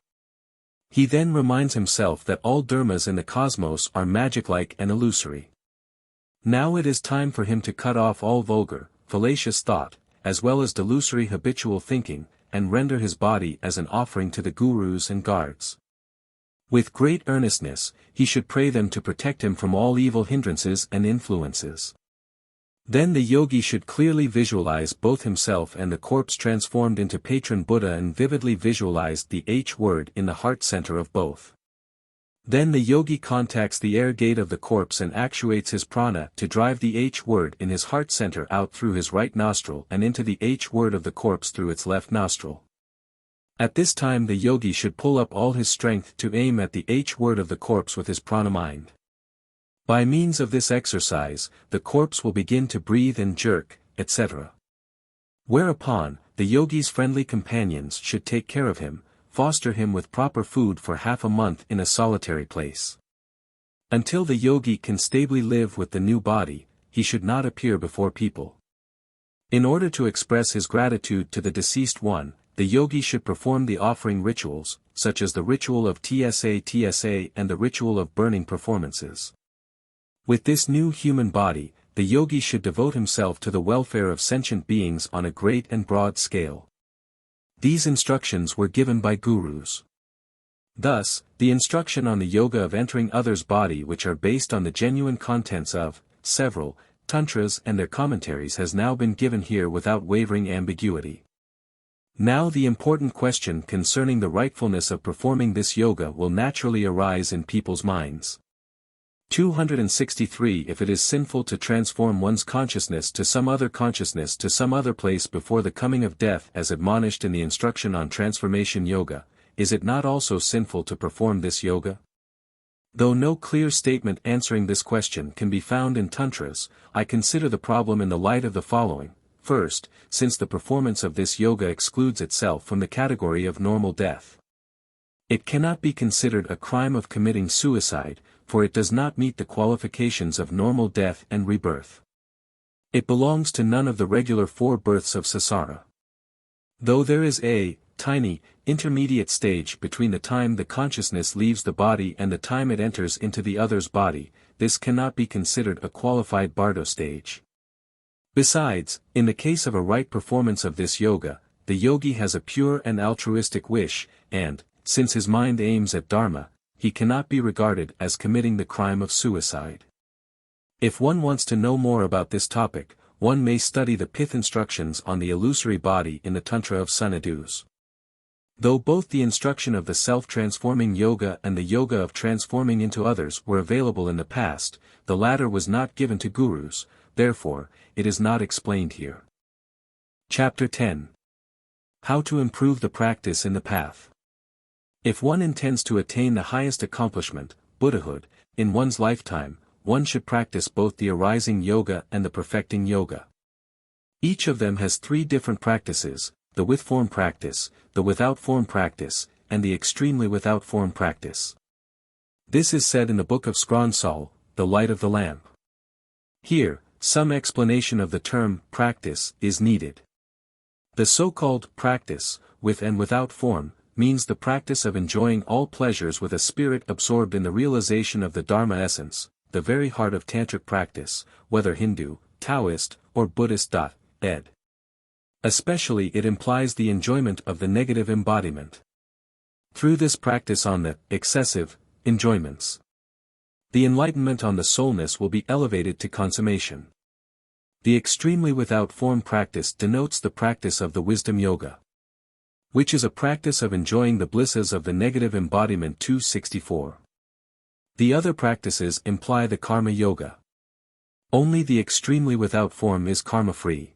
He then reminds himself that all dharmas in the cosmos are magic-like and illusory. Now it is time for him to cut off all vulgar, fallacious thought, as well as delusory habitual thinking, and render his body as an offering to the gurus and guards. With great earnestness, he should pray them to protect him from all evil hindrances and influences. Then the yogi should clearly visualize both himself and the corpse transformed into patron Buddha and vividly visualize the H word in the heart center of both. Then the yogi contacts the air gate of the corpse and actuates his prana to drive the H word in his heart center out through his right nostril and into the H word of the corpse through its left nostril. At this time the yogi should pull up all his strength to aim at the H word of the corpse with his prana mind. By means of this exercise, the corpse will begin to breathe and jerk, etc. Whereupon, the yogi's friendly companions should take care of him, foster him with proper food for half a month in a solitary place. Until the yogi can stably live with the new body, he should not appear before people. In order to express his gratitude to the deceased one, the yogi should perform the offering rituals, such as the ritual of TSA and the ritual of burning performances. With this new human body, the yogi should devote himself to the welfare of sentient beings on a great and broad scale. These instructions were given by gurus. Thus, the instruction on the yoga of entering others' body, which are based on the genuine contents of several tantras and their commentaries, has now been given here without wavering ambiguity. Now the important question concerning the rightfulness of performing this yoga will naturally arise in people's minds. 263 If it is sinful to transform one's consciousness to some other place before the coming of death as admonished in the instruction on transformation yoga, is it not also sinful to perform this yoga? Though no clear statement answering this question can be found in tantras, I consider the problem in the light of the following. First, since the performance of this yoga excludes itself from the category of normal death, it cannot be considered a crime of committing suicide, for it does not meet the qualifications of normal death and rebirth. It belongs to none of the regular 4 births of samsara. Though there is a tiny, intermediate stage between the time the consciousness leaves the body and the time it enters into the other's body, this cannot be considered a qualified Bardo stage. Besides, in the case of a right performance of this yoga, the yogi has a pure and altruistic wish, and, since his mind aims at Dharma, he cannot be regarded as committing the crime of suicide. If one wants to know more about this topic, one may study the pith instructions on the illusory body in the Tantra of Sanadus. Though both the instruction of the self-transforming yoga and the yoga of transforming into others were available in the past, the latter was not given to gurus, therefore, it is not explained here. Chapter 10. How to improve the practice in the path. If one intends to attain the highest accomplishment, Buddhahood, in one's lifetime, one should practice both the arising yoga and the perfecting yoga. Each of them has 3 different practices: the with-form practice, the without-form practice, and the extremely without-form practice. This is said in the Book of Scronsal, the Light of the Lamp. Here, some explanation of the term practice is needed. The so-called practice, with and without form, means the practice of enjoying all pleasures with a spirit absorbed in the realization of the Dharma essence, the very heart of Tantric practice, whether Hindu, Taoist, or Buddhist. Ed. Especially it implies the enjoyment of the negative embodiment. Through this practice on the excessive enjoyments, the enlightenment on the soulness will be elevated to consummation. The extremely without form practice denotes the practice of the wisdom yoga, which is a practice of enjoying the blisses of the negative embodiment. 264. The other practices imply the karma yoga. Only the extremely without form is karma-free.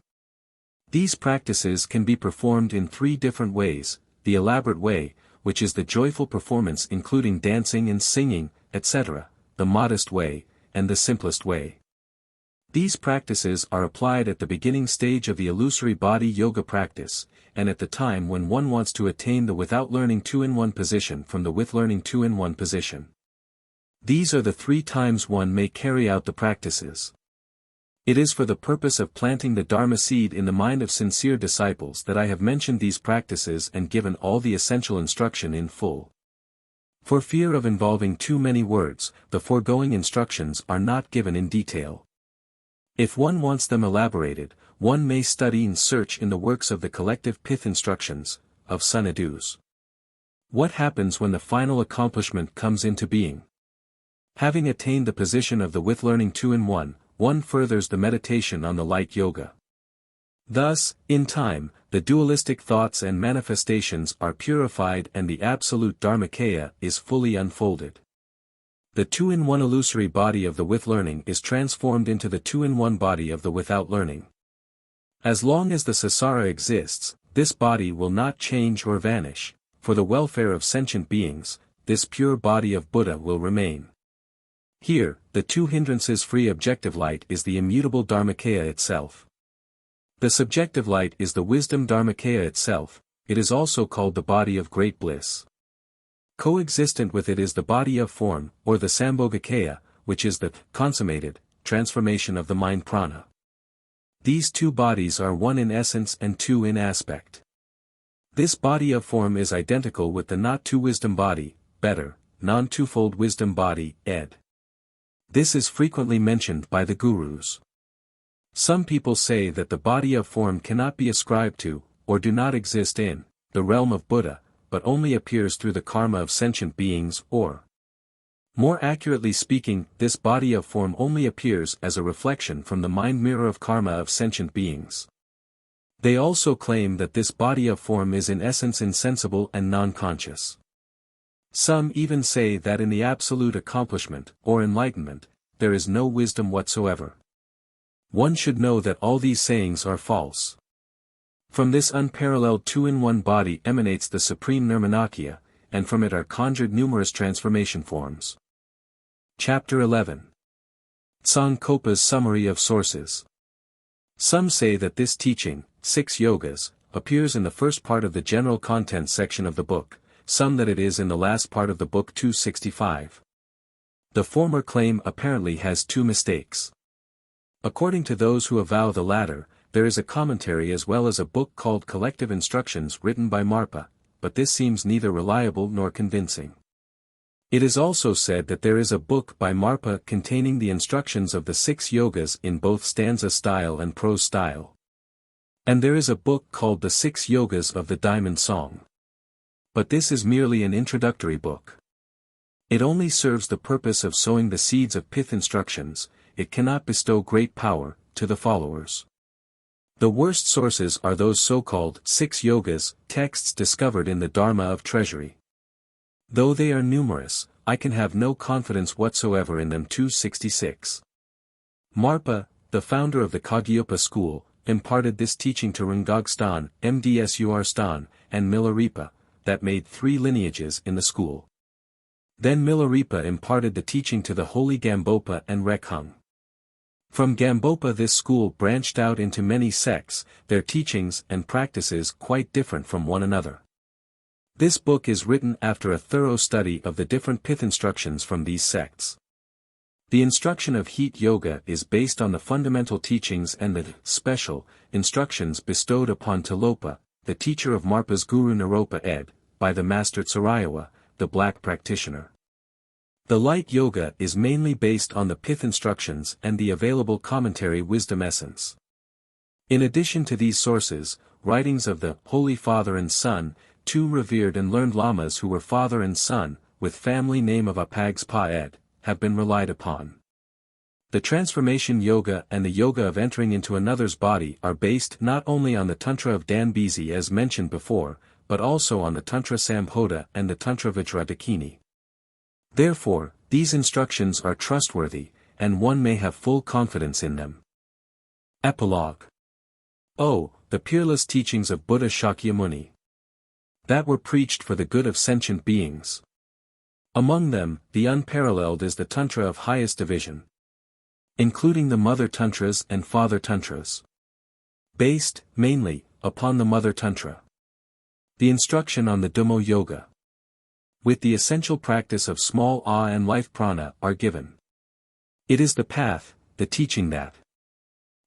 These practices can be performed in 3 different ways: the elaborate way, which is the joyful performance including dancing and singing, etc., the modest way, and the simplest way. These practices are applied at the beginning stage of the illusory body yoga practice, and at the time when one wants to attain the without learning 2-in-1 position from the with learning 2-in-1 position. These are the 3 times one may carry out the practices. It is for the purpose of planting the Dharma seed in the mind of sincere disciples that I have mentioned these practices and given all the essential instruction in full. For fear of involving too many words, the foregoing instructions are not given in detail. If one wants them elaborated, one may study and search in the works of the collective pith instructions of Sanadus. What happens when the final accomplishment comes into being? Having attained the position of the with learning 2-in-1, one furthers the meditation on the light yoga. Thus, in time, the dualistic thoughts and manifestations are purified and the absolute Dharmakaya is fully unfolded. The 2-in-1 illusory body of the with learning is transformed into the 2-in-1 body of the without learning. As long as the samsara exists, this body will not change or vanish. For the welfare of sentient beings, this pure body of Buddha will remain. Here, the 2 hindrances-free objective light is the immutable Dharmakaya itself. The subjective light is the wisdom Dharmakaya itself. It is also called the body of great bliss. Coexistent with it is the body of form, or the Sambhogakaya, which is the consummated transformation of the mind prana. These 2 bodies are 1 in essence and 2 in aspect. This body of form is identical with the not 2 wisdom body, better, non-twofold wisdom body, ed. This is frequently mentioned by the gurus. Some people say that the body of form cannot be ascribed to, or do not exist in, the realm of Buddha, but only appears through the karma of sentient beings or, more accurately speaking, this body of form only appears as a reflection from the mind mirror of karma of sentient beings. They also claim that this body of form is in essence insensible and non-conscious. Some even say that in the absolute accomplishment, or enlightenment, there is no wisdom whatsoever. One should know that all these sayings are false. From this unparalleled two-in-one body emanates the supreme Nirmanakya, and from it are conjured numerous transformation forms. Chapter 11. Tsong-Kha-Pa's Summary of Sources. Some say that this teaching, Six Yogas, appears in the first part of the general contents section of the book, some that it is in the last part of the book 265. The former claim apparently has two mistakes. According to those who avow the latter, there is a commentary as well as a book called Collective Instructions written by Marpa, but this seems neither reliable nor convincing. It is also said that there is a book by Marpa containing the instructions of the Six Yogas in both stanza style and prose style. And there is a book called the Six Yogas of the Diamond Song. But this is merely an introductory book. It only serves the purpose of sowing the seeds of pith instructions, it cannot bestow great power to the followers. The worst sources are those so-called Six Yogas texts discovered in the Dharma of Treasury. Though they are numerous, I can have no confidence whatsoever in them. 266. Marpa, the founder of the Kagyupa school, imparted this teaching to Rinpoche, Mdsurstan, and Milarepa, that made 3 lineages in the school. Then Milarepa imparted the teaching to the holy Gampopa and Rekhung. From Gampopa this school branched out into many sects, their teachings and practices quite different from one another. This book is written after a thorough study of the different pith instructions from these sects. The instruction of heat yoga is based on the fundamental teachings and the special instructions bestowed upon Tilopa, the teacher of Marpa's guru Naropa ed, by the master Tsarayawa, the black practitioner. The light yoga is mainly based on the pith instructions and the available commentary Wisdom Essence. In addition to these sources, writings of the Holy Father and Son, 2 revered and learned lamas who were father and son, with family name of Apagspa ed, have been relied upon. The transformation yoga and the yoga of entering into another's body are based not only on the Tantra of Danbisi as mentioned before, but also on the Tantra Sambhoda and the Tantra Vajradakini. Therefore, these instructions are trustworthy, and one may have full confidence in them. Epilogue. Oh, the peerless teachings of Buddha Shakyamuni, that were preached for the good of sentient beings. Among them, the unparalleled is the Tantra of highest division, including the Mother Tantras and Father Tantras. Based, mainly, upon the Mother Tantra. The instruction on the Dhammo Yoga, with the essential practice of small awe and life prana, are given. It is the path, the teaching that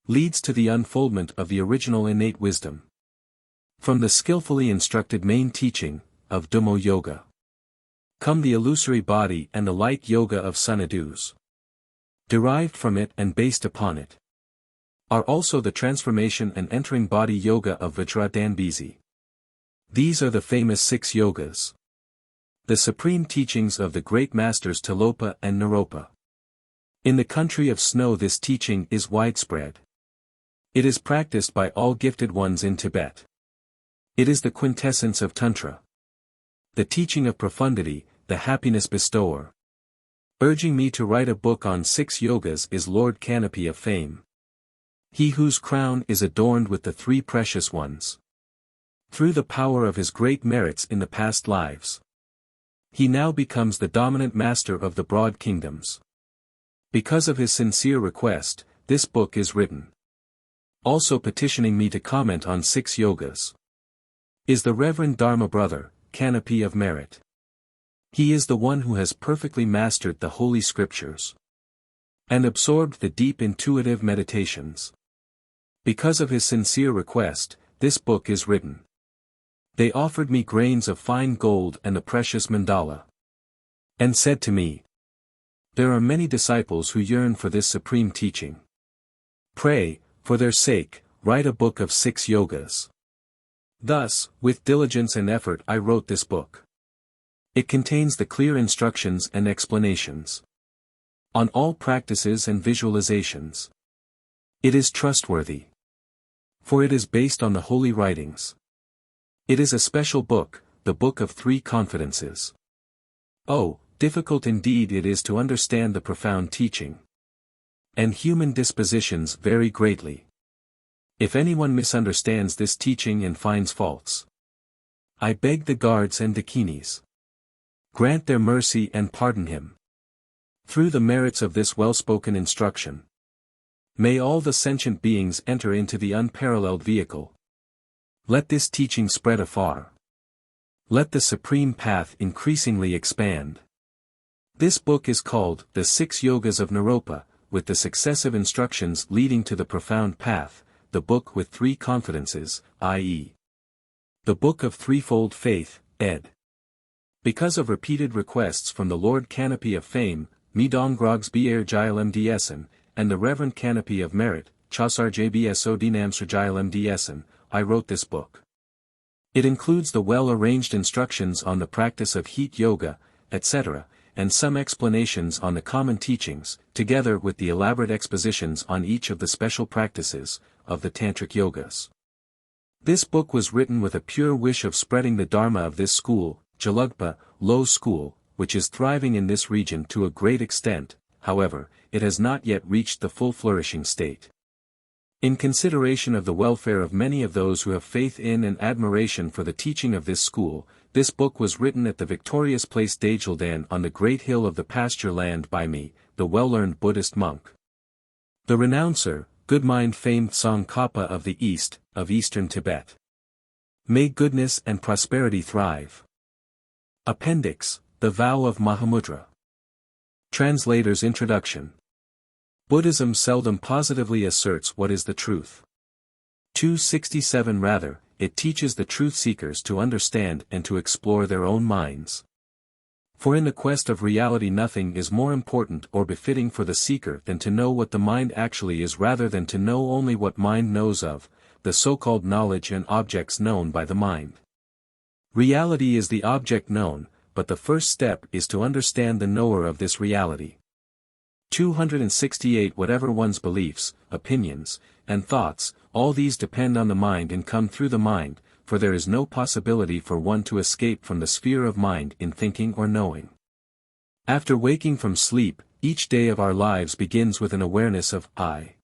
leads to the unfoldment of the original innate wisdom. From the skillfully instructed main teaching, of Dhammo Yoga, come the illusory body and the light yoga of Sunadus. Derived from it and based upon it are also the transformation and entering body yoga of Vajradambisi. These are the famous 6 yogas. The supreme teachings of the great masters Tilopa and Naropa. In the country of snow this teaching is widespread. It is practiced by all gifted ones in Tibet. It is the quintessence of Tantra. The teaching of profundity, the happiness bestower. Urging me to write a book on 6 yogas is Lord Canopy of Fame. He whose crown is adorned with the 3 precious ones. Through the power of his great merits in the past lives, he now becomes the dominant master of the broad kingdoms. Because of his sincere request, this book is written. Also petitioning me to comment on 6 yogas is the Reverend Dharma Brother, Canopy of Merit. He is the one who has perfectly mastered the Holy Scriptures and absorbed the deep intuitive meditations. Because of his sincere request, this book is written. They offered me grains of fine gold and a precious mandala, and said to me, there are many disciples who yearn for this supreme teaching. Pray, for their sake, write a book of 6 yogas. Thus, with diligence and effort I wrote this book. It contains the clear instructions and explanations on all practices and visualizations. It is trustworthy, for it is based on the holy writings. It is a special book, the Book of Three Confidences. Oh, difficult indeed it is to understand the profound teaching. And human dispositions vary greatly. If anyone misunderstands this teaching and finds faults, I beg the guards and dakinis, grant their mercy and pardon him. Through the merits of this well-spoken instruction, may all the sentient beings enter into the unparalleled vehicle. Let this teaching spread afar. Let the supreme path increasingly expand. This book is called The Six Yogas of Naropa, with the successive instructions leading to the profound path, the Book with Three Confidences, i.e. the Book of Threefold Faith, ed. Because of repeated requests from the Lord Canopy of Fame, Midong Grogs Bier Jilem Dsen, and the Reverend Canopy of Merit, Chasar JBSO Dinamsra Jilem Dsen, I wrote this book. It includes the well-arranged instructions on the practice of heat yoga, etc., and some explanations on the common teachings, together with the elaborate expositions on each of the special practices of the Tantric Yogas. This book was written with a pure wish of spreading the Dharma of this school, Gelugpa, Low School, which is thriving in this region to a great extent. However, it has not yet reached the full flourishing state. In consideration of the welfare of many of those who have faith in and admiration for the teaching of this school, this book was written at the victorious place Dajildan on the great hill of the pasture land by me, the well-learned Buddhist monk. The renouncer, good mind famed Tsong-Kha-Pa of the East, of Eastern Tibet. May goodness and prosperity thrive. Appendix, the Vow of Mahamudra. Translator's Introduction. Buddhism seldom positively asserts what is the truth. 267 Rather, it teaches the truth seekers to understand and to explore their own minds. For in the quest of reality nothing is more important or befitting for the seeker than to know what the mind actually is rather than to know only what mind knows of, the so-called knowledge and objects known by the mind. Reality is the object known, but the first step is to understand the knower of this reality. 268 Whatever one's beliefs, opinions, and thoughts, all these depend on the mind and come through the mind, for there is no possibility for one to escape from the sphere of mind in thinking or knowing. After waking from sleep, each day of our lives begins with an awareness of I.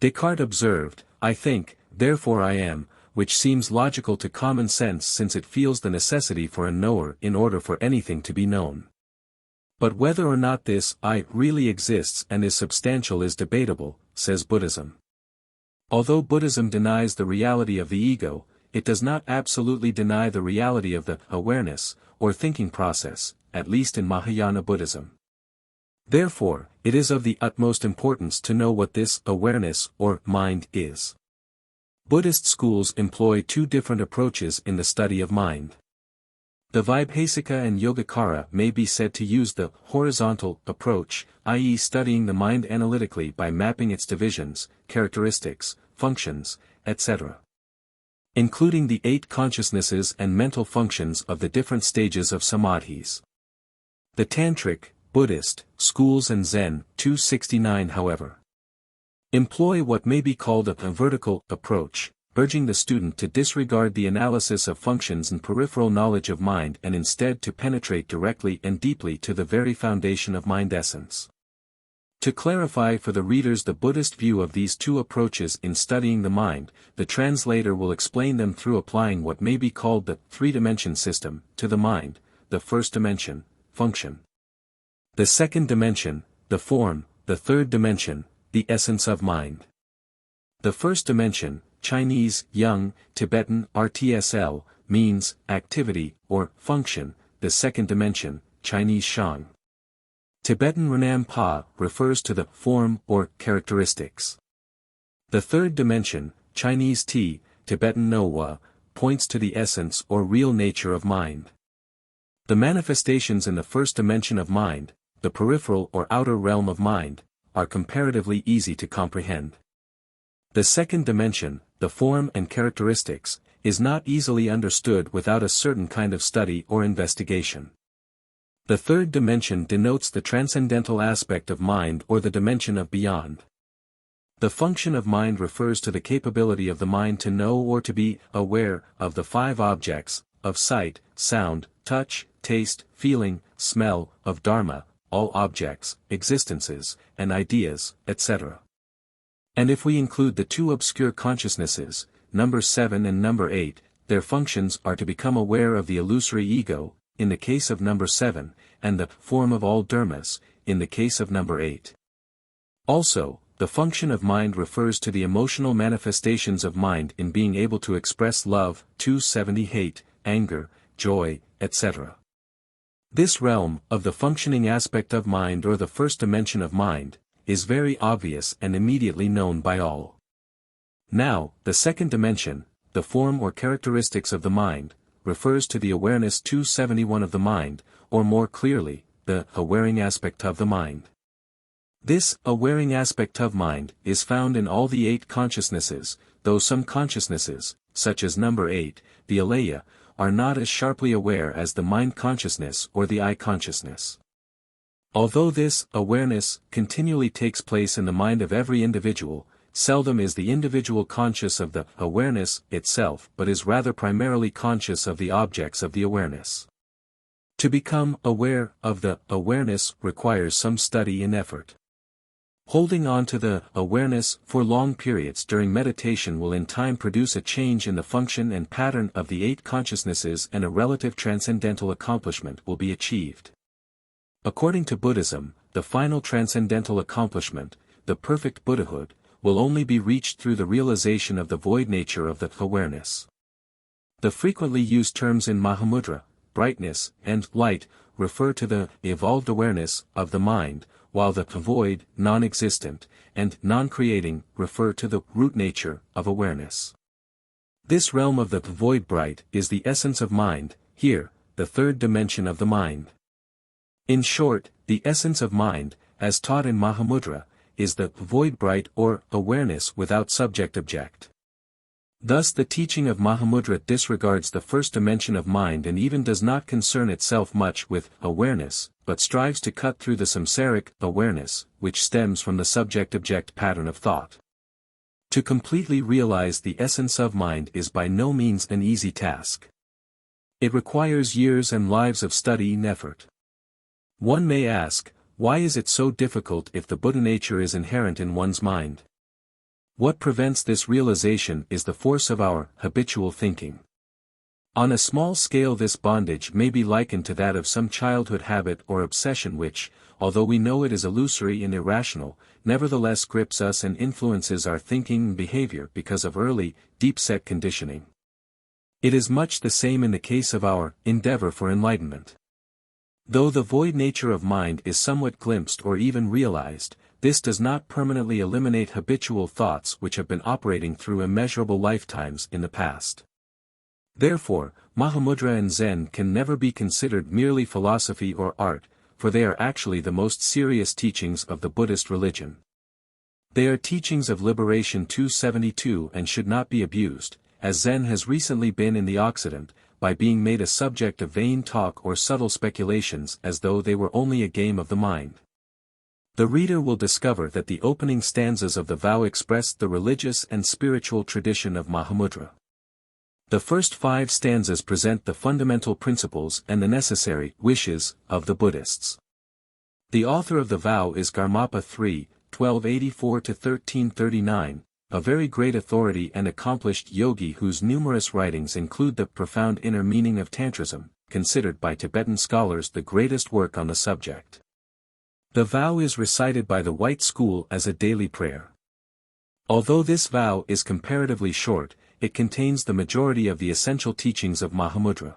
Descartes observed, I think, therefore I am, which seems logical to common sense since it feels the necessity for a knower in order for anything to be known. But whether or not this I really exists and is substantial is debatable, says Buddhism. Although Buddhism denies the reality of the ego, it does not absolutely deny the reality of the awareness, or thinking process, at least in Mahayana Buddhism. Therefore, it is of the utmost importance to know what this awareness or mind is. Buddhist schools employ two different approaches in the study of mind. The Vibhasika and Yogacara may be said to use the horizontal approach, i.e. studying the mind analytically by mapping its divisions, characteristics, functions, etc., including the 8 consciousnesses and mental functions of the different stages of samadhis. The Tantric, Buddhist, schools and Zen, 269 however, employ what may be called a vertical approach, urging the student to disregard the analysis of functions and peripheral knowledge of mind and instead to penetrate directly and deeply to the very foundation of mind essence. To clarify for the readers the Buddhist view of these two approaches in studying the mind, the translator will explain them through applying what may be called the three-dimension system to the mind, the first dimension, function, the second dimension, the form, the third dimension, the essence of mind. The first dimension, Chinese, Young, Tibetan, RTSL, means activity, or function. The second dimension, Chinese Shang, Tibetan Rinam-Pa, refers to the form or characteristics. The third dimension, Chinese T, Tibetan Nowa, points to the essence or real nature of mind. The manifestations in the first dimension of mind, the peripheral or outer realm of mind, are comparatively easy to comprehend. The second dimension, the form and characteristics, is not easily understood without a certain kind of study or investigation. The third dimension denotes the transcendental aspect of mind or the dimension of beyond. The function of mind refers to the capability of the mind to know or to be aware of the five objects, of sight, sound, touch, taste, feeling, smell, of Dharma, all objects, existences, and ideas, etc. And if we include the two obscure consciousnesses, number 7 and number 8, their functions are to become aware of the illusory ego, in the case of number 7, and the form of all dharmas, in the case of number 8. Also, the function of mind refers to the emotional manifestations of mind in being able to express love, 270 hate, anger, joy, etc. This realm of the functioning aspect of mind or the first dimension of mind, is very obvious and immediately known by all. Now, the second dimension, the form or characteristics of the mind, refers to the awareness 271 of the mind, or more clearly, the awaring aspect of the mind. This awaring aspect of mind is found in all the 8 consciousnesses, though some consciousnesses, such as number 8, the alaya, are not as sharply aware as the mind consciousness or the I consciousness. Although this awareness continually takes place in the mind of every individual, seldom is the individual conscious of the awareness itself but is rather primarily conscious of the objects of the awareness. To become aware of the awareness requires some study and effort. Holding on to the awareness for long periods during meditation will in time produce a change in the function and pattern of the 8 consciousnesses, and a relative transcendental accomplishment will be achieved. According to Buddhism, the final transcendental accomplishment, the perfect Buddhahood, will only be reached through the realization of the void nature of the awareness. The frequently used terms in Mahamudra, brightness, and light, refer to the evolved awareness of the mind, while the void, non-existent, and non-creating refer to the root nature of awareness. This realm of the void bright is the essence of mind, here, the third dimension of the mind. In short, the essence of mind, as taught in Mahamudra, is the void bright or awareness without subject-object. Thus the teaching of Mahamudra disregards the first dimension of mind and even does not concern itself much with awareness, but strives to cut through the samsaric awareness, which stems from the subject-object pattern of thought. To completely realize the essence of mind is by no means an easy task. It requires years and lives of study and effort. One may ask, why is it so difficult if the Buddha nature is inherent in one's mind? What prevents this realization is the force of our habitual thinking. On a small scale this bondage may be likened to that of some childhood habit or obsession which, although we know it is illusory and irrational, nevertheless grips us and influences our thinking and behavior because of early, deep-set conditioning. It is much the same in the case of our endeavor for enlightenment. Though the void nature of mind is somewhat glimpsed or even realized, this does not permanently eliminate habitual thoughts which have been operating through immeasurable lifetimes in the past. Therefore, Mahamudra and Zen can never be considered merely philosophy or art, for they are actually the most serious teachings of the Buddhist religion. They are teachings of liberation 272 and should not be abused, as Zen has recently been in the Occident, by being made a subject of vain talk or subtle speculations as though they were only a game of the mind. The reader will discover that the opening stanzas of the vow expressed the religious and spiritual tradition of Mahamudra. The first 5 stanzas present the fundamental principles and the necessary wishes of the Buddhists. The author of the vow is Karmapa III, 1284–1339, a very great authority and accomplished yogi whose numerous writings include the profound inner meaning of Tantrism, considered by Tibetan scholars the greatest work on the subject. The vow is recited by the white school as a daily prayer. Although this vow is comparatively short, it contains the majority of the essential teachings of Mahamudra.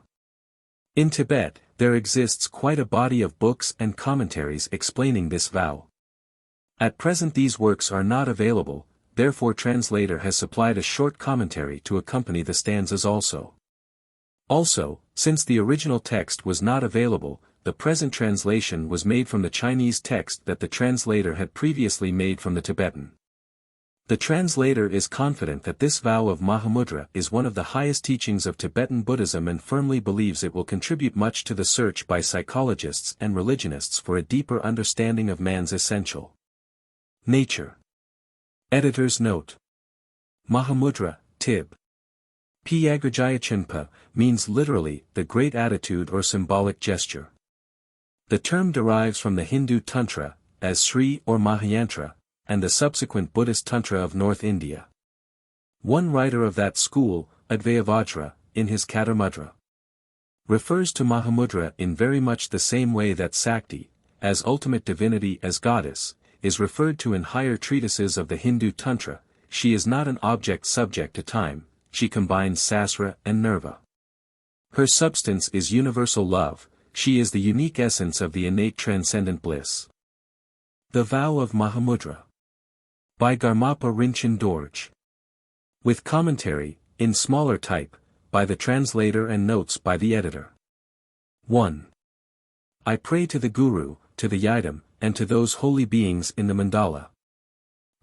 In Tibet, there exists quite a body of books and commentaries explaining this vow. At present these works are not available, therefore Translator has supplied a short commentary to accompany the stanzas also. Also, since the original text was not available, the present translation was made from the Chinese text that the translator had previously made from the Tibetan. The translator is confident that this vow of Mahamudra is one of the highest teachings of Tibetan Buddhism and firmly believes it will contribute much to the search by psychologists and religionists for a deeper understanding of man's essential nature. Editor's note. Mahamudra, Tib. P. means literally, the great attitude or symbolic gesture. The term derives from the Hindu Tantra, as Sri or Mahayantra, and the subsequent Buddhist Tantra of North India. One writer of that school, Advaita, in his Katamudra, refers to Mahamudra in very much the same way that Sakti, as ultimate divinity as goddess, is referred to in higher treatises of the Hindu Tantra. She is not an object subject to time, she combines Sasra and Nirva. Her substance is universal love, she is the unique essence of the innate transcendent bliss. The Vow of Mahamudra. By Garmapa Rinchen Dorje. With commentary, in smaller type, by the translator and notes by the editor. 1. I pray to the Guru, to the Yidam, and to those holy beings in the mandala.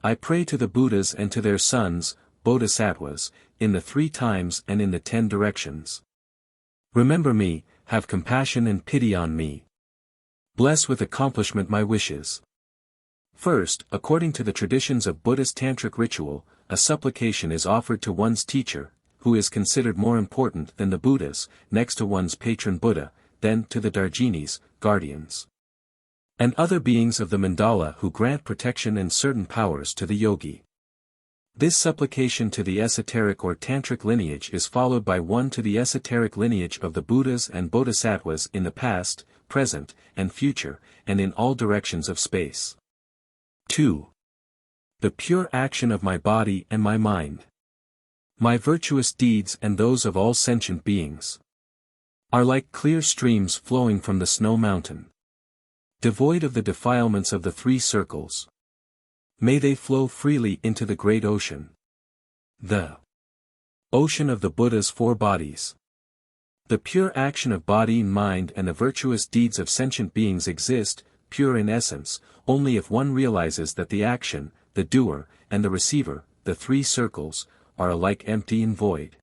I pray to the Buddhas and to their sons, Bodhisattvas, in the 3 times and in the 10 directions. Remember me, have compassion and pity on me. Bless with accomplishment my wishes. First, according to the traditions of Buddhist tantric ritual, a supplication is offered to one's teacher, who is considered more important than the Buddhas, next to one's patron Buddha, then to the Darjinis, guardians, and other beings of the mandala who grant protection and certain powers to the yogi. This supplication to the esoteric or tantric lineage is followed by one to the esoteric lineage of the Buddhas and Bodhisattvas in the past, present, and future, and in all directions of space. 2. The pure action of my body and my mind, my virtuous deeds and those of all sentient beings, are like clear streams flowing from the snow mountain, devoid of the defilements of the 3 circles. May they flow freely into the great ocean, the ocean of the Buddha's 4 bodies. The pure action of body and mind and the virtuous deeds of sentient beings exist, pure in essence, only if one realizes that the action, the doer, and the receiver, the 3 circles, are alike empty and void.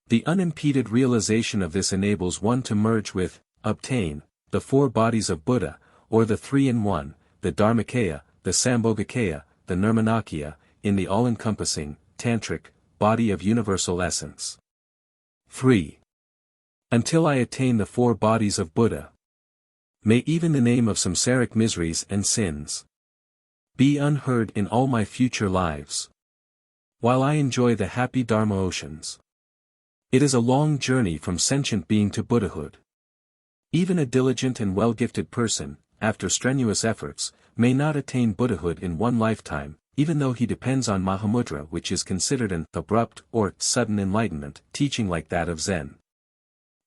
The unimpeded realization of this enables one to merge with, obtain, the 4 bodies of Buddha, or the 3 in 1, the Dharmakaya, the Sambhogakaya, the Nirmanakaya, in the all-encompassing, tantric, body of universal essence. 3. Until I attain the 4 bodies of Buddha, may even the name of samsaric miseries and sins be unheard in all my future lives, while I enjoy the happy Dharma oceans. It is a long journey from sentient being to Buddhahood. Even a diligent and well-gifted person, after strenuous efforts, may not attain Buddhahood in one lifetime, even though he depends on Mahamudra, which is considered an abrupt or sudden enlightenment, teaching like that of Zen.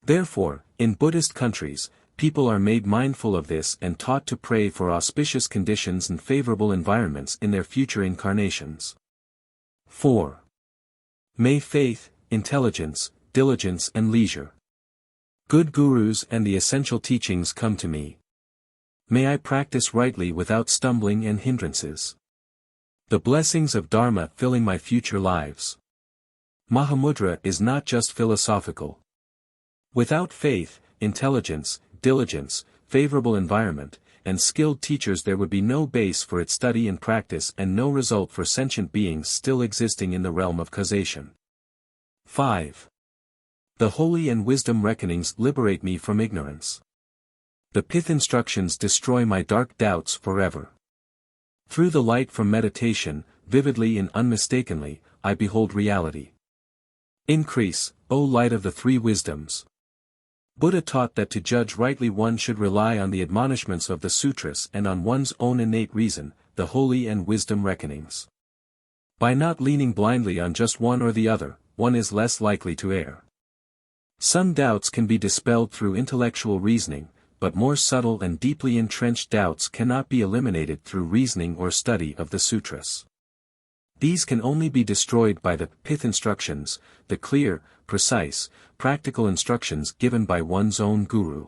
Therefore, in Buddhist countries, people are made mindful of this and taught to pray for auspicious conditions and favorable environments in their future incarnations. 4. May faith, intelligence, diligence and leisure, good gurus and the essential teachings come to me. May I practice rightly without stumbling and hindrances. The blessings of Dharma filling my future lives. Mahamudra is not just philosophical. Without faith, intelligence, diligence, favorable environment, and skilled teachers there would be no base for its study and practice and no result for sentient beings still existing in the realm of causation. 5. The holy and wisdom reckonings liberate me from ignorance. The pith instructions destroy my dark doubts forever. Through the light from meditation, vividly and unmistakably, I behold reality. Increase, O light of the 3 wisdoms. Buddha taught that to judge rightly one should rely on the admonishments of the sutras and on one's own innate reason, the holy and wisdom reckonings. By not leaning blindly on just one or the other, one is less likely to err. Some doubts can be dispelled through intellectual reasoning, but more subtle and deeply entrenched doubts cannot be eliminated through reasoning or study of the sutras. These can only be destroyed by the pith instructions, the clear, precise, practical instructions given by one's own guru.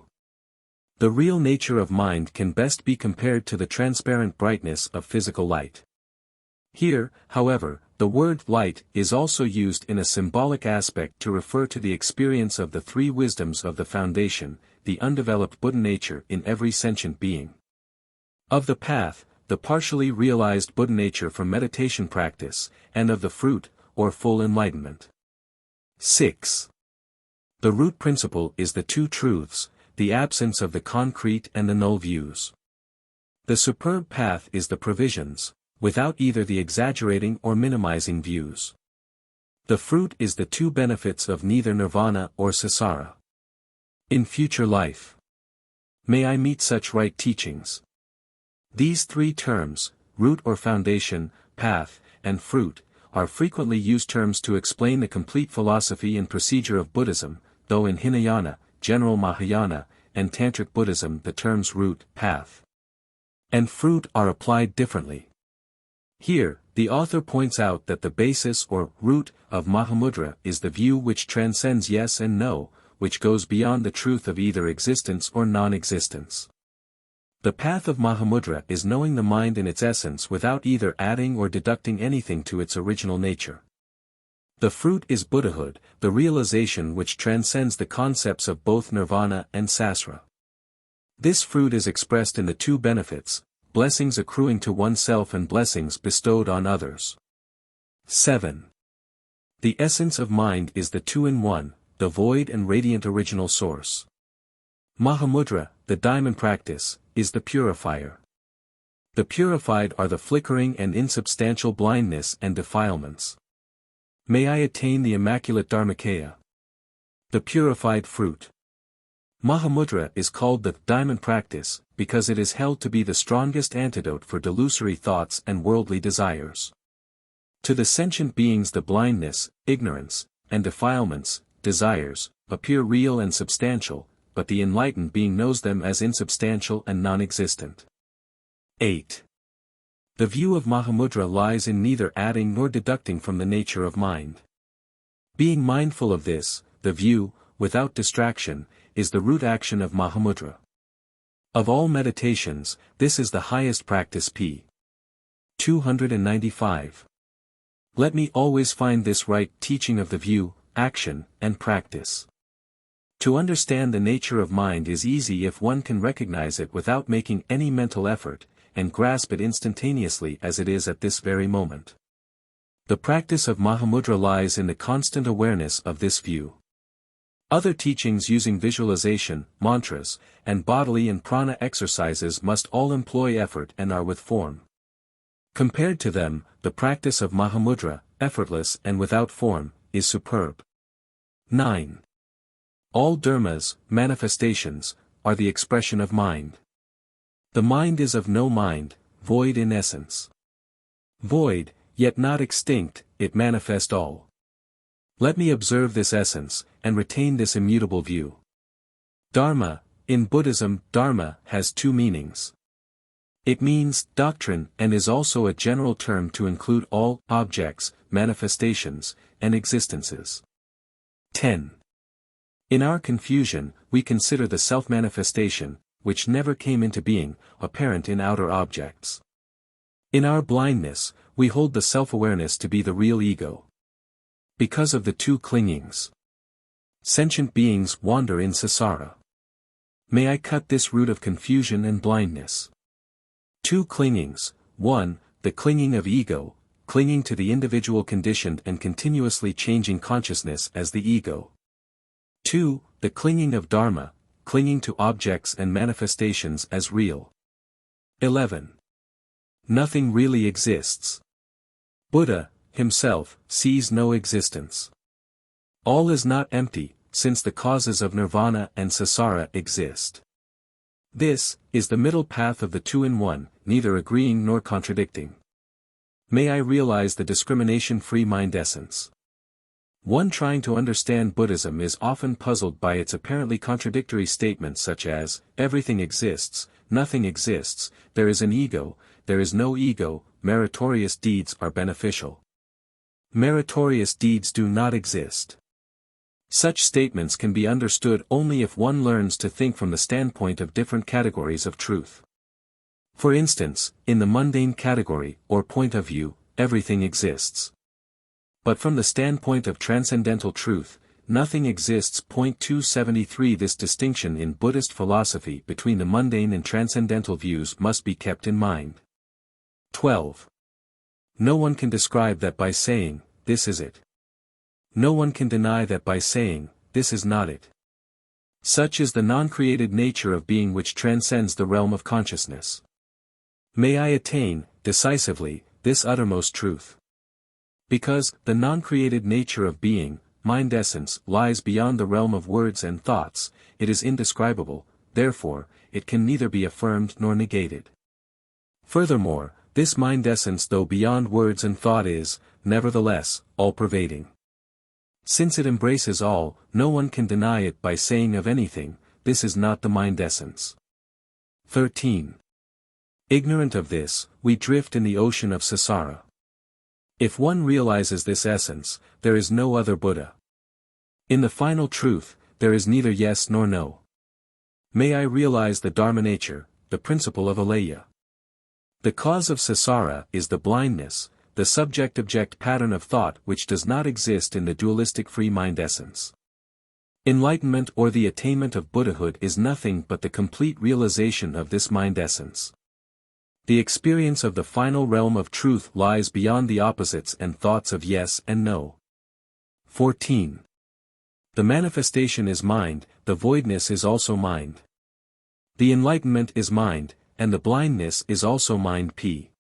The real nature of mind can best be compared to the transparent brightness of physical light. Here, however, the word light is also used in a symbolic aspect to refer to the experience of the three wisdoms of the foundation, the undeveloped Buddha nature in every sentient being. Of the path, the partially realized Buddha nature from meditation practice, and of the fruit, or full enlightenment. 6. The root principle is the two truths, the absence of the concrete and the null views. The superb path is the provisions, without either the exaggerating or minimizing views. The fruit is the two benefits of neither nirvana or samsara. In future life, may I meet such right teachings. These three terms, root or foundation, path, and fruit, are frequently used terms to explain the complete philosophy and procedure of Buddhism, though in Hinayana, general Mahayana, and Tantric Buddhism the terms root, path, and fruit are applied differently. Here, the author points out that the basis or root of Mahamudra is the view which transcends yes and no, which goes beyond the truth of either existence or non-existence. The path of Mahamudra is knowing the mind in its essence without either adding or deducting anything to its original nature. The fruit is Buddhahood, the realization which transcends the concepts of both nirvana and samsara. This fruit is expressed in the two benefits, blessings accruing to oneself and blessings bestowed on others. 7. The essence of mind is the two-in-one, the void and radiant original source. Mahamudra, the diamond practice, is the purifier. The purified are the flickering and insubstantial blindness and defilements. May I attain the immaculate Dharmakaya. The purified fruit. Mahamudra is called the diamond practice, because it is held to be the strongest antidote for delusory thoughts and worldly desires. To the sentient beings the blindness, ignorance, and defilements, desires, appear real and substantial, but the enlightened being knows them as insubstantial and non-existent. 8. The view of Mahamudra lies in neither adding nor deducting from the nature of mind. Being mindful of this, the view, without distraction, is the root action of Mahamudra. Of all meditations, this is the highest practice. p. 295. Let me always find this right teaching of the view, action, and practice. To understand the nature of mind is easy if one can recognize it without making any mental effort, and grasp it instantaneously as it is at this very moment. The practice of Mahamudra lies in the constant awareness of this view. Other teachings using visualization, mantras, and bodily and prana exercises must all employ effort and are with form. Compared to them, the practice of Mahamudra, effortless and without form, is superb. 9. All dharmas, manifestations, are the expression of mind. The mind is of no mind, void in essence. Void, yet not extinct, it manifests all. Let me observe this essence, and retain this immutable view. Dharma, in Buddhism, dharma has two meanings. It means doctrine and is also a general term to include all objects, manifestations, and existences. 10. In our confusion, we consider the self-manifestation, which never came into being, apparent in outer objects. In our blindness, we hold the self-awareness to be the real ego. Because of the two clingings, sentient beings wander in samsara. May I cut this root of confusion and blindness. Two clingings: 1, the clinging of ego, clinging to the individual conditioned and continuously changing consciousness as the ego. 2, the clinging of dharma, clinging to objects and manifestations as real. 11. Nothing really exists. Buddha, himself, sees no existence. All is not empty, since the causes of nirvana and samsara exist. This is the middle path of the two-in-one, neither agreeing nor contradicting. May I realize the discrimination-free mind essence. One trying to understand Buddhism is often puzzled by its apparently contradictory statements such as, everything exists, nothing exists, there is an ego, there is no ego, meritorious deeds are beneficial. Meritorious deeds do not exist. Such statements can be understood only if one learns to think from the standpoint of different categories of truth. For instance, in the mundane category, or point of view, everything exists. But from the standpoint of transcendental truth, nothing exists. 273 This distinction in Buddhist philosophy between the mundane and transcendental views must be kept in mind. 12. No one can describe that by saying, this is it. No one can deny that by saying, this is not it. Such is the non-created nature of being which transcends the realm of consciousness. May I attain, decisively, this uttermost truth. Because, the non-created nature of being, mind essence, lies beyond the realm of words and thoughts, it is indescribable, therefore, it can neither be affirmed nor negated. Furthermore, this mind essence though beyond words and thought is, nevertheless, all-pervading. Since it embraces all, no one can deny it by saying of anything, this is not the mind essence. 13. Ignorant of this, we drift in the ocean of samsara. If one realizes this essence, there is no other Buddha. In the final truth, there is neither yes nor no. May I realize the Dharma nature, the principle of aleya. The cause of samsara is the blindness, the subject-object pattern of thought which does not exist in the dualistic free mind essence. Enlightenment or the attainment of Buddhahood is nothing but the complete realization of this mind essence. The experience of the final realm of truth lies beyond the opposites and thoughts of yes and no. 14. The manifestation is mind, the voidness is also mind. The enlightenment is mind, and the blindness is also mind. p.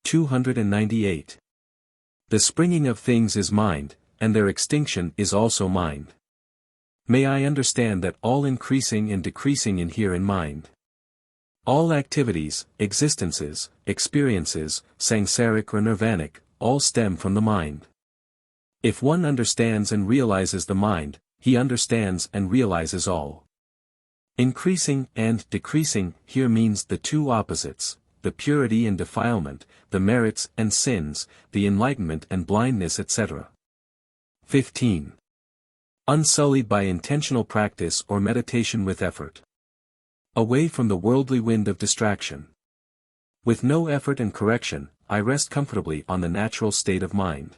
298. The springing of things is mind, and their extinction is also mind. May I understand that all increasing and decreasing inhere in mind. All activities, existences, experiences, samsaric or nirvanic, all stem from the mind. If one understands and realizes the mind, he understands and realizes all. Increasing and decreasing here means the two opposites, the purity and defilement, the merits and sins, the enlightenment and blindness, etc. 15. Unsullied by intentional practice or meditation with effort. Away from the worldly wind of distraction. With no effort and correction, I rest comfortably on the natural state of mind.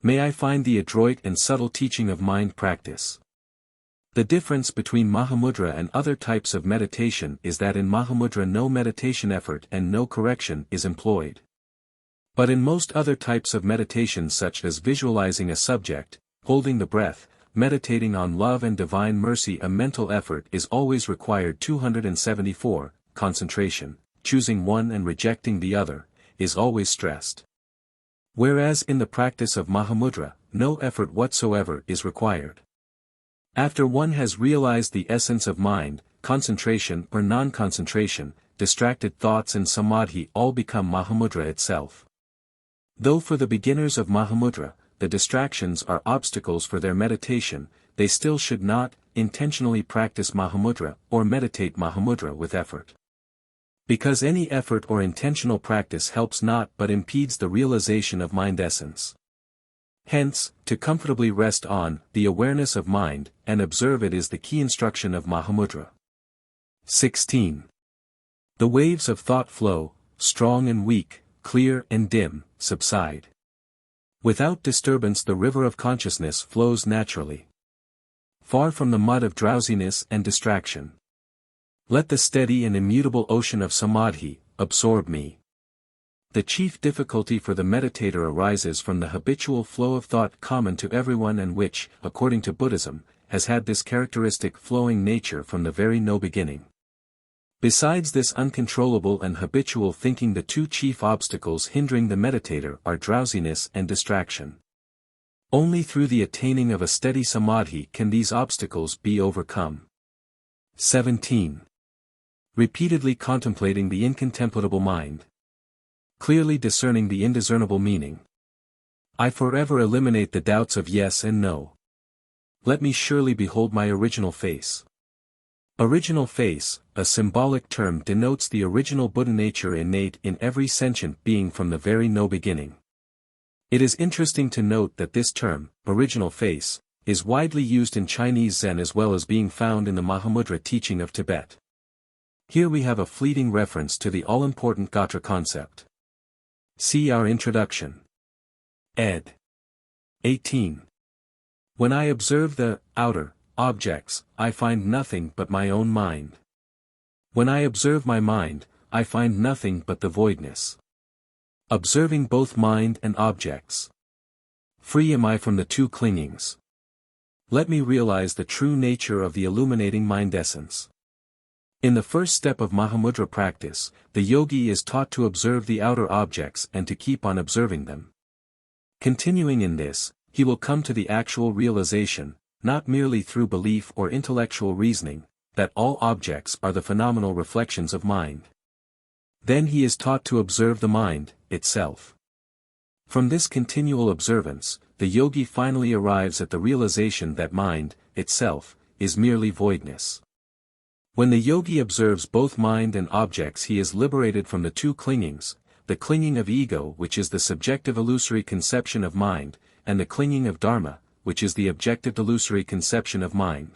May I find the adroit and subtle teaching of mind practice. The difference between Mahamudra and other types of meditation is that in Mahamudra no meditation effort and no correction is employed. But in most other types of meditation such as visualizing a subject, holding the breath, meditating on love and divine mercy, a mental effort is always required. 274, concentration, choosing one and rejecting the other, is always stressed. Whereas in the practice of Mahamudra, no effort whatsoever is required. After one has realized the essence of mind, concentration or non-concentration, distracted thoughts and samadhi all become Mahamudra itself. Though for the beginners of Mahamudra, the distractions are obstacles for their meditation, they still should not intentionally practice Mahamudra or meditate Mahamudra with effort. Because any effort or intentional practice helps not but impedes the realization of mind essence. Hence, to comfortably rest on the awareness of mind and observe it is the key instruction of Mahamudra. 16. The waves of thought flow, strong and weak, clear and dim, subside. Without disturbance the river of consciousness flows naturally. Far from the mud of drowsiness and distraction. Let the steady and immutable ocean of samadhi absorb me. The chief difficulty for the meditator arises from the habitual flow of thought common to everyone and which, according to Buddhism, has had this characteristic flowing nature from the very no beginning. Besides this uncontrollable and habitual thinking, the two chief obstacles hindering the meditator are drowsiness and distraction. Only through the attaining of a steady samadhi can these obstacles be overcome. 17. Repeatedly contemplating the incontemplable mind. Clearly discerning the indiscernible meaning. I forever eliminate the doubts of yes and no. Let me surely behold my original face. Original face, a symbolic term, denotes the original Buddha nature innate in every sentient being from the very no beginning. It is interesting to note that this term, original face, is widely used in Chinese Zen as well as being found in the Mahamudra teaching of Tibet. Here we have a fleeting reference to the all-important Gatra concept. See our introduction. Ed. 18. When I observe the outer objects, I find nothing but my own mind. When I observe my mind, I find nothing but the voidness. Observing both mind and objects. Free am I from the two clingings. Let me realize the true nature of the illuminating mind essence. In the first step of Mahamudra practice, the yogi is taught to observe the outer objects and to keep on observing them. Continuing in this, he will come to the actual realization, not merely through belief or intellectual reasoning, that all objects are the phenomenal reflections of mind. Then he is taught to observe the mind itself. From this continual observance, the yogi finally arrives at the realization that mind itself is merely voidness. When the yogi observes both mind and objects, he is liberated from the two clingings, the clinging of ego, which is the subjective illusory conception of mind, and the clinging of dharma, which is the objective illusory conception of mind.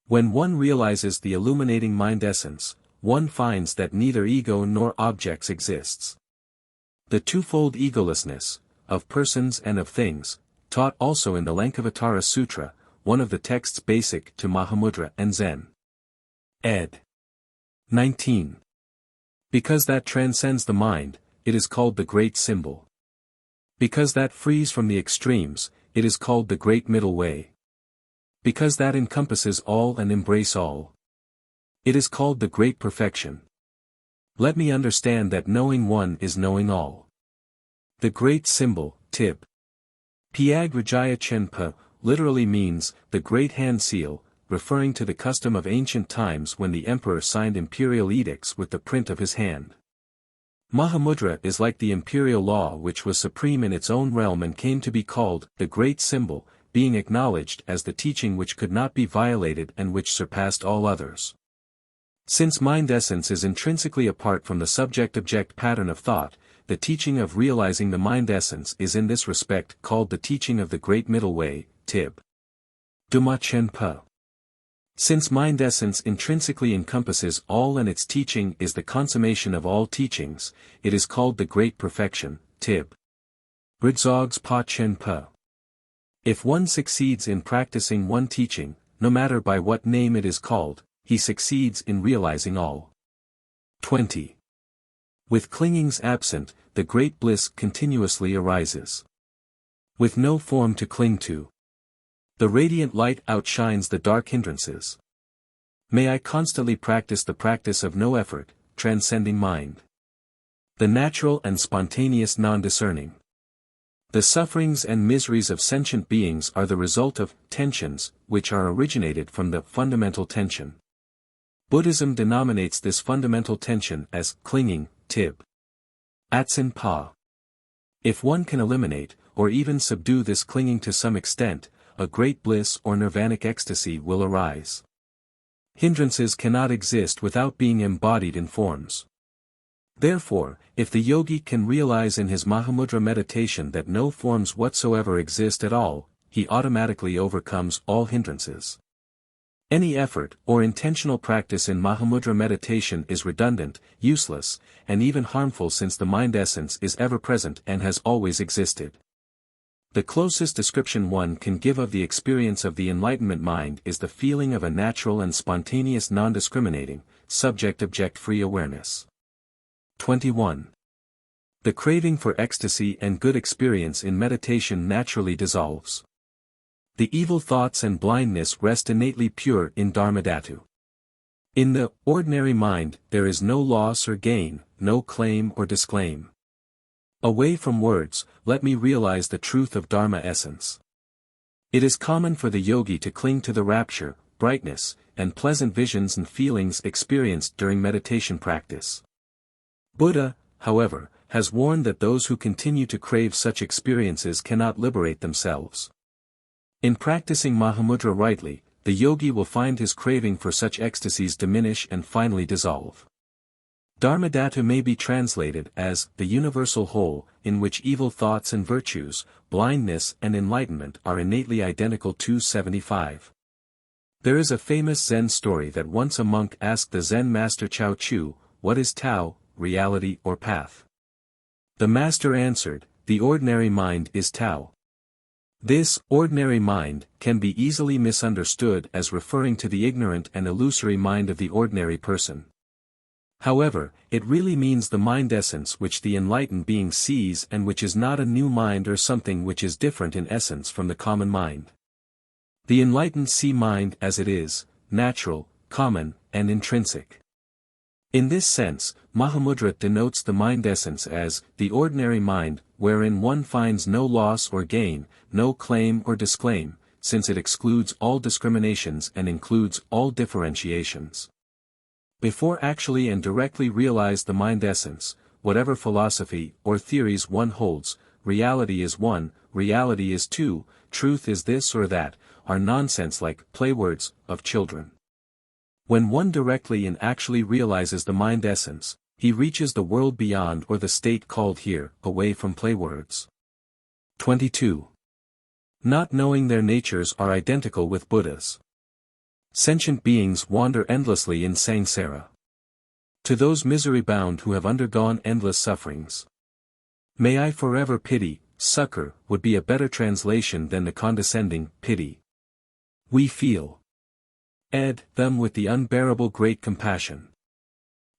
When one realizes the illuminating mind essence, one finds that neither ego nor objects exists. The twofold egolessness, of persons and of things, taught also in the Lankavatara Sutra, one of the texts basic to Mahamudra and Zen. Ed. 19. Because that transcends the mind, it is called the Great Symbol. Because that frees from the extremes, it is called the Great Middle Way. Because that encompasses all and embrace all, it is called the Great Perfection. Let me understand that knowing one is knowing all. The Great Symbol, Tib. Pyag literally means, the Great Hand Seal, referring to the custom of ancient times when the emperor signed imperial edicts with the print of his hand. Mahamudra is like the imperial law, which was supreme in its own realm and came to be called the Great Symbol, being acknowledged as the teaching which could not be violated and which surpassed all others. Since mind essence is intrinsically apart from the subject-object pattern of thought, the teaching of realizing the mind essence is in this respect called the teaching of the Great Middle Way, Tib. Duma Chenpa. Since mind essence intrinsically encompasses all and its teaching is the consummation of all teachings, it is called the Great Perfection, Tib. Ridzogs Pa Chenpa. If one succeeds in practicing one teaching, no matter by what name it is called, he succeeds in realizing all. 20. With clingings absent, the great bliss continuously arises. With no form to cling to, the radiant light outshines the dark hindrances. May I constantly practice the practice of no effort, transcending mind. The natural and spontaneous non-discerning. The sufferings and miseries of sentient beings are the result of tensions, which are originated from the fundamental tension. Buddhism denominates this fundamental tension as clinging, Tib. Atsin Pa. If one can eliminate, or even subdue this clinging to some extent, a great bliss or nirvanic ecstasy will arise. Hindrances cannot exist without being embodied in forms. Therefore, if the yogi can realize in his Mahamudra meditation that no forms whatsoever exist at all, he automatically overcomes all hindrances. Any effort or intentional practice in Mahamudra meditation is redundant, useless, and even harmful, since the mind essence is ever present and has always existed. The closest description one can give of the experience of the enlightenment mind is the feeling of a natural and spontaneous non-discriminating, subject-object-free awareness. 21. The craving for ecstasy and good experience in meditation naturally dissolves. The evil thoughts and blindness rest innately pure in Dharmadhatu. In the ordinary mind there is no loss or gain, no claim or disclaim. Away from words, let me realize the truth of Dharma essence. It is common for the yogi to cling to the rapture, brightness, and pleasant visions and feelings experienced during meditation practice. Buddha, however, has warned that those who continue to crave such experiences cannot liberate themselves. In practicing Mahamudra rightly, the yogi will find his craving for such ecstasies diminish and finally dissolve. Dharmadhatu may be translated as the universal whole, in which evil thoughts and virtues, blindness and enlightenment are innately identical. 275. There is a famous Zen story that once a monk asked the Zen master Chao Chu, "What is Tao, reality or path?" The master answered, the ordinary mind is Tao. This ordinary mind can be easily misunderstood as referring to the ignorant and illusory mind of the ordinary person. However, it really means the mind essence which the enlightened being sees and which is not a new mind or something which is different in essence from the common mind. The enlightened see mind as it is, natural, common, and intrinsic. In this sense, Mahamudra denotes the mind essence as the ordinary mind, wherein one finds no loss or gain, no claim or disclaim, since it excludes all discriminations and includes all differentiations. Before actually and directly realize the mind essence, whatever philosophy or theories one holds, reality is one, reality is two, truth is this or that, are nonsense like play words of children. When one directly and actually realizes the mind essence, he reaches the world beyond or the state called here, away from play words. 22. Not knowing their natures are identical with Buddhas. Sentient beings wander endlessly in samsara. To those misery-bound who have undergone endless sufferings. May I forever pity, succor, would be a better translation than the condescending, pity. We feel. Them with the unbearable great compassion.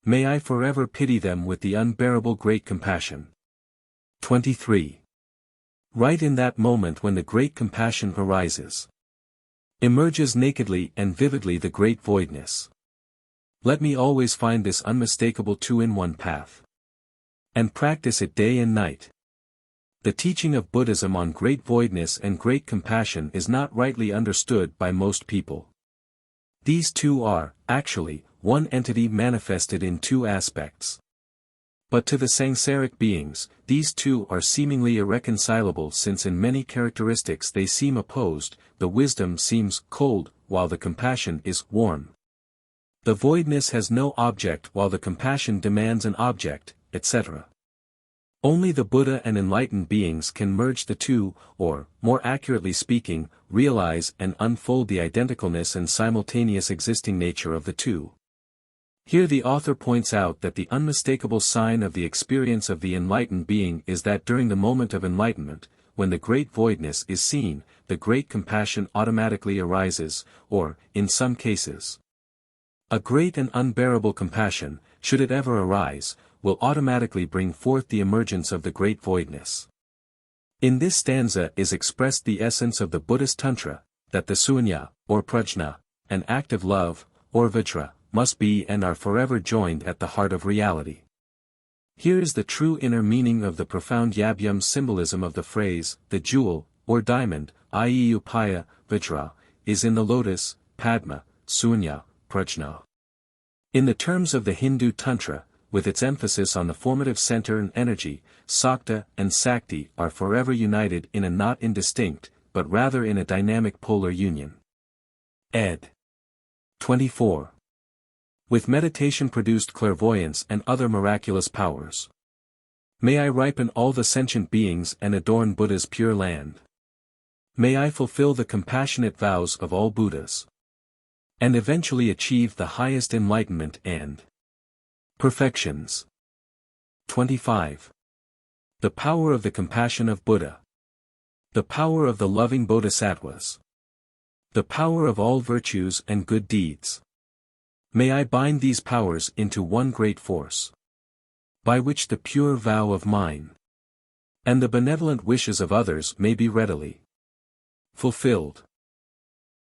May I forever pity them with the unbearable great compassion. 23. Right in that moment when the great compassion arises. Emerges nakedly and vividly the great voidness. Let me always find this unmistakable two-in-one path. And practice it day and night. The teaching of Buddhism on great voidness and great compassion is not rightly understood by most people. These two are, actually, one entity manifested in two aspects. But to the samsaric beings, these two are seemingly irreconcilable since in many characteristics they seem opposed, the wisdom seems cold, while the compassion is warm. The voidness has no object while the compassion demands an object, etc. Only the Buddha and enlightened beings can merge the two, or, more accurately speaking, realize and unfold the identicalness and simultaneous existing nature of the two. Here the author points out that the unmistakable sign of the experience of the enlightened being is that during the moment of enlightenment, when the great voidness is seen, the great compassion automatically arises, or, in some cases, a great and unbearable compassion, should it ever arise, will automatically bring forth the emergence of the great voidness. In this stanza is expressed the essence of the Buddhist Tantra, that the sunya, or prajna, an act of love, or vajra, must be and are forever joined at the heart of reality. Here is the true inner meaning of the profound Yabgyum symbolism of the phrase, the jewel, or diamond, i.e. upaya, vajra, is in the lotus, padma, sunya, prajna. In the terms of the Hindu Tantra, with its emphasis on the formative center and energy, Sakta and Sakti are forever united in a not indistinct, but rather in a dynamic polar union. Ed. 24. With meditation produced clairvoyance and other miraculous powers. May I ripen all the sentient beings and adorn Buddha's pure land. May I fulfill the compassionate vows of all Buddhas. And eventually achieve the highest enlightenment and perfections. 25. The power of the compassion of Buddha. The power of the loving bodhisattvas. The power of all virtues and good deeds. May I bind these powers into one great force, by which the pure vow of mine and the benevolent wishes of others may be readily fulfilled.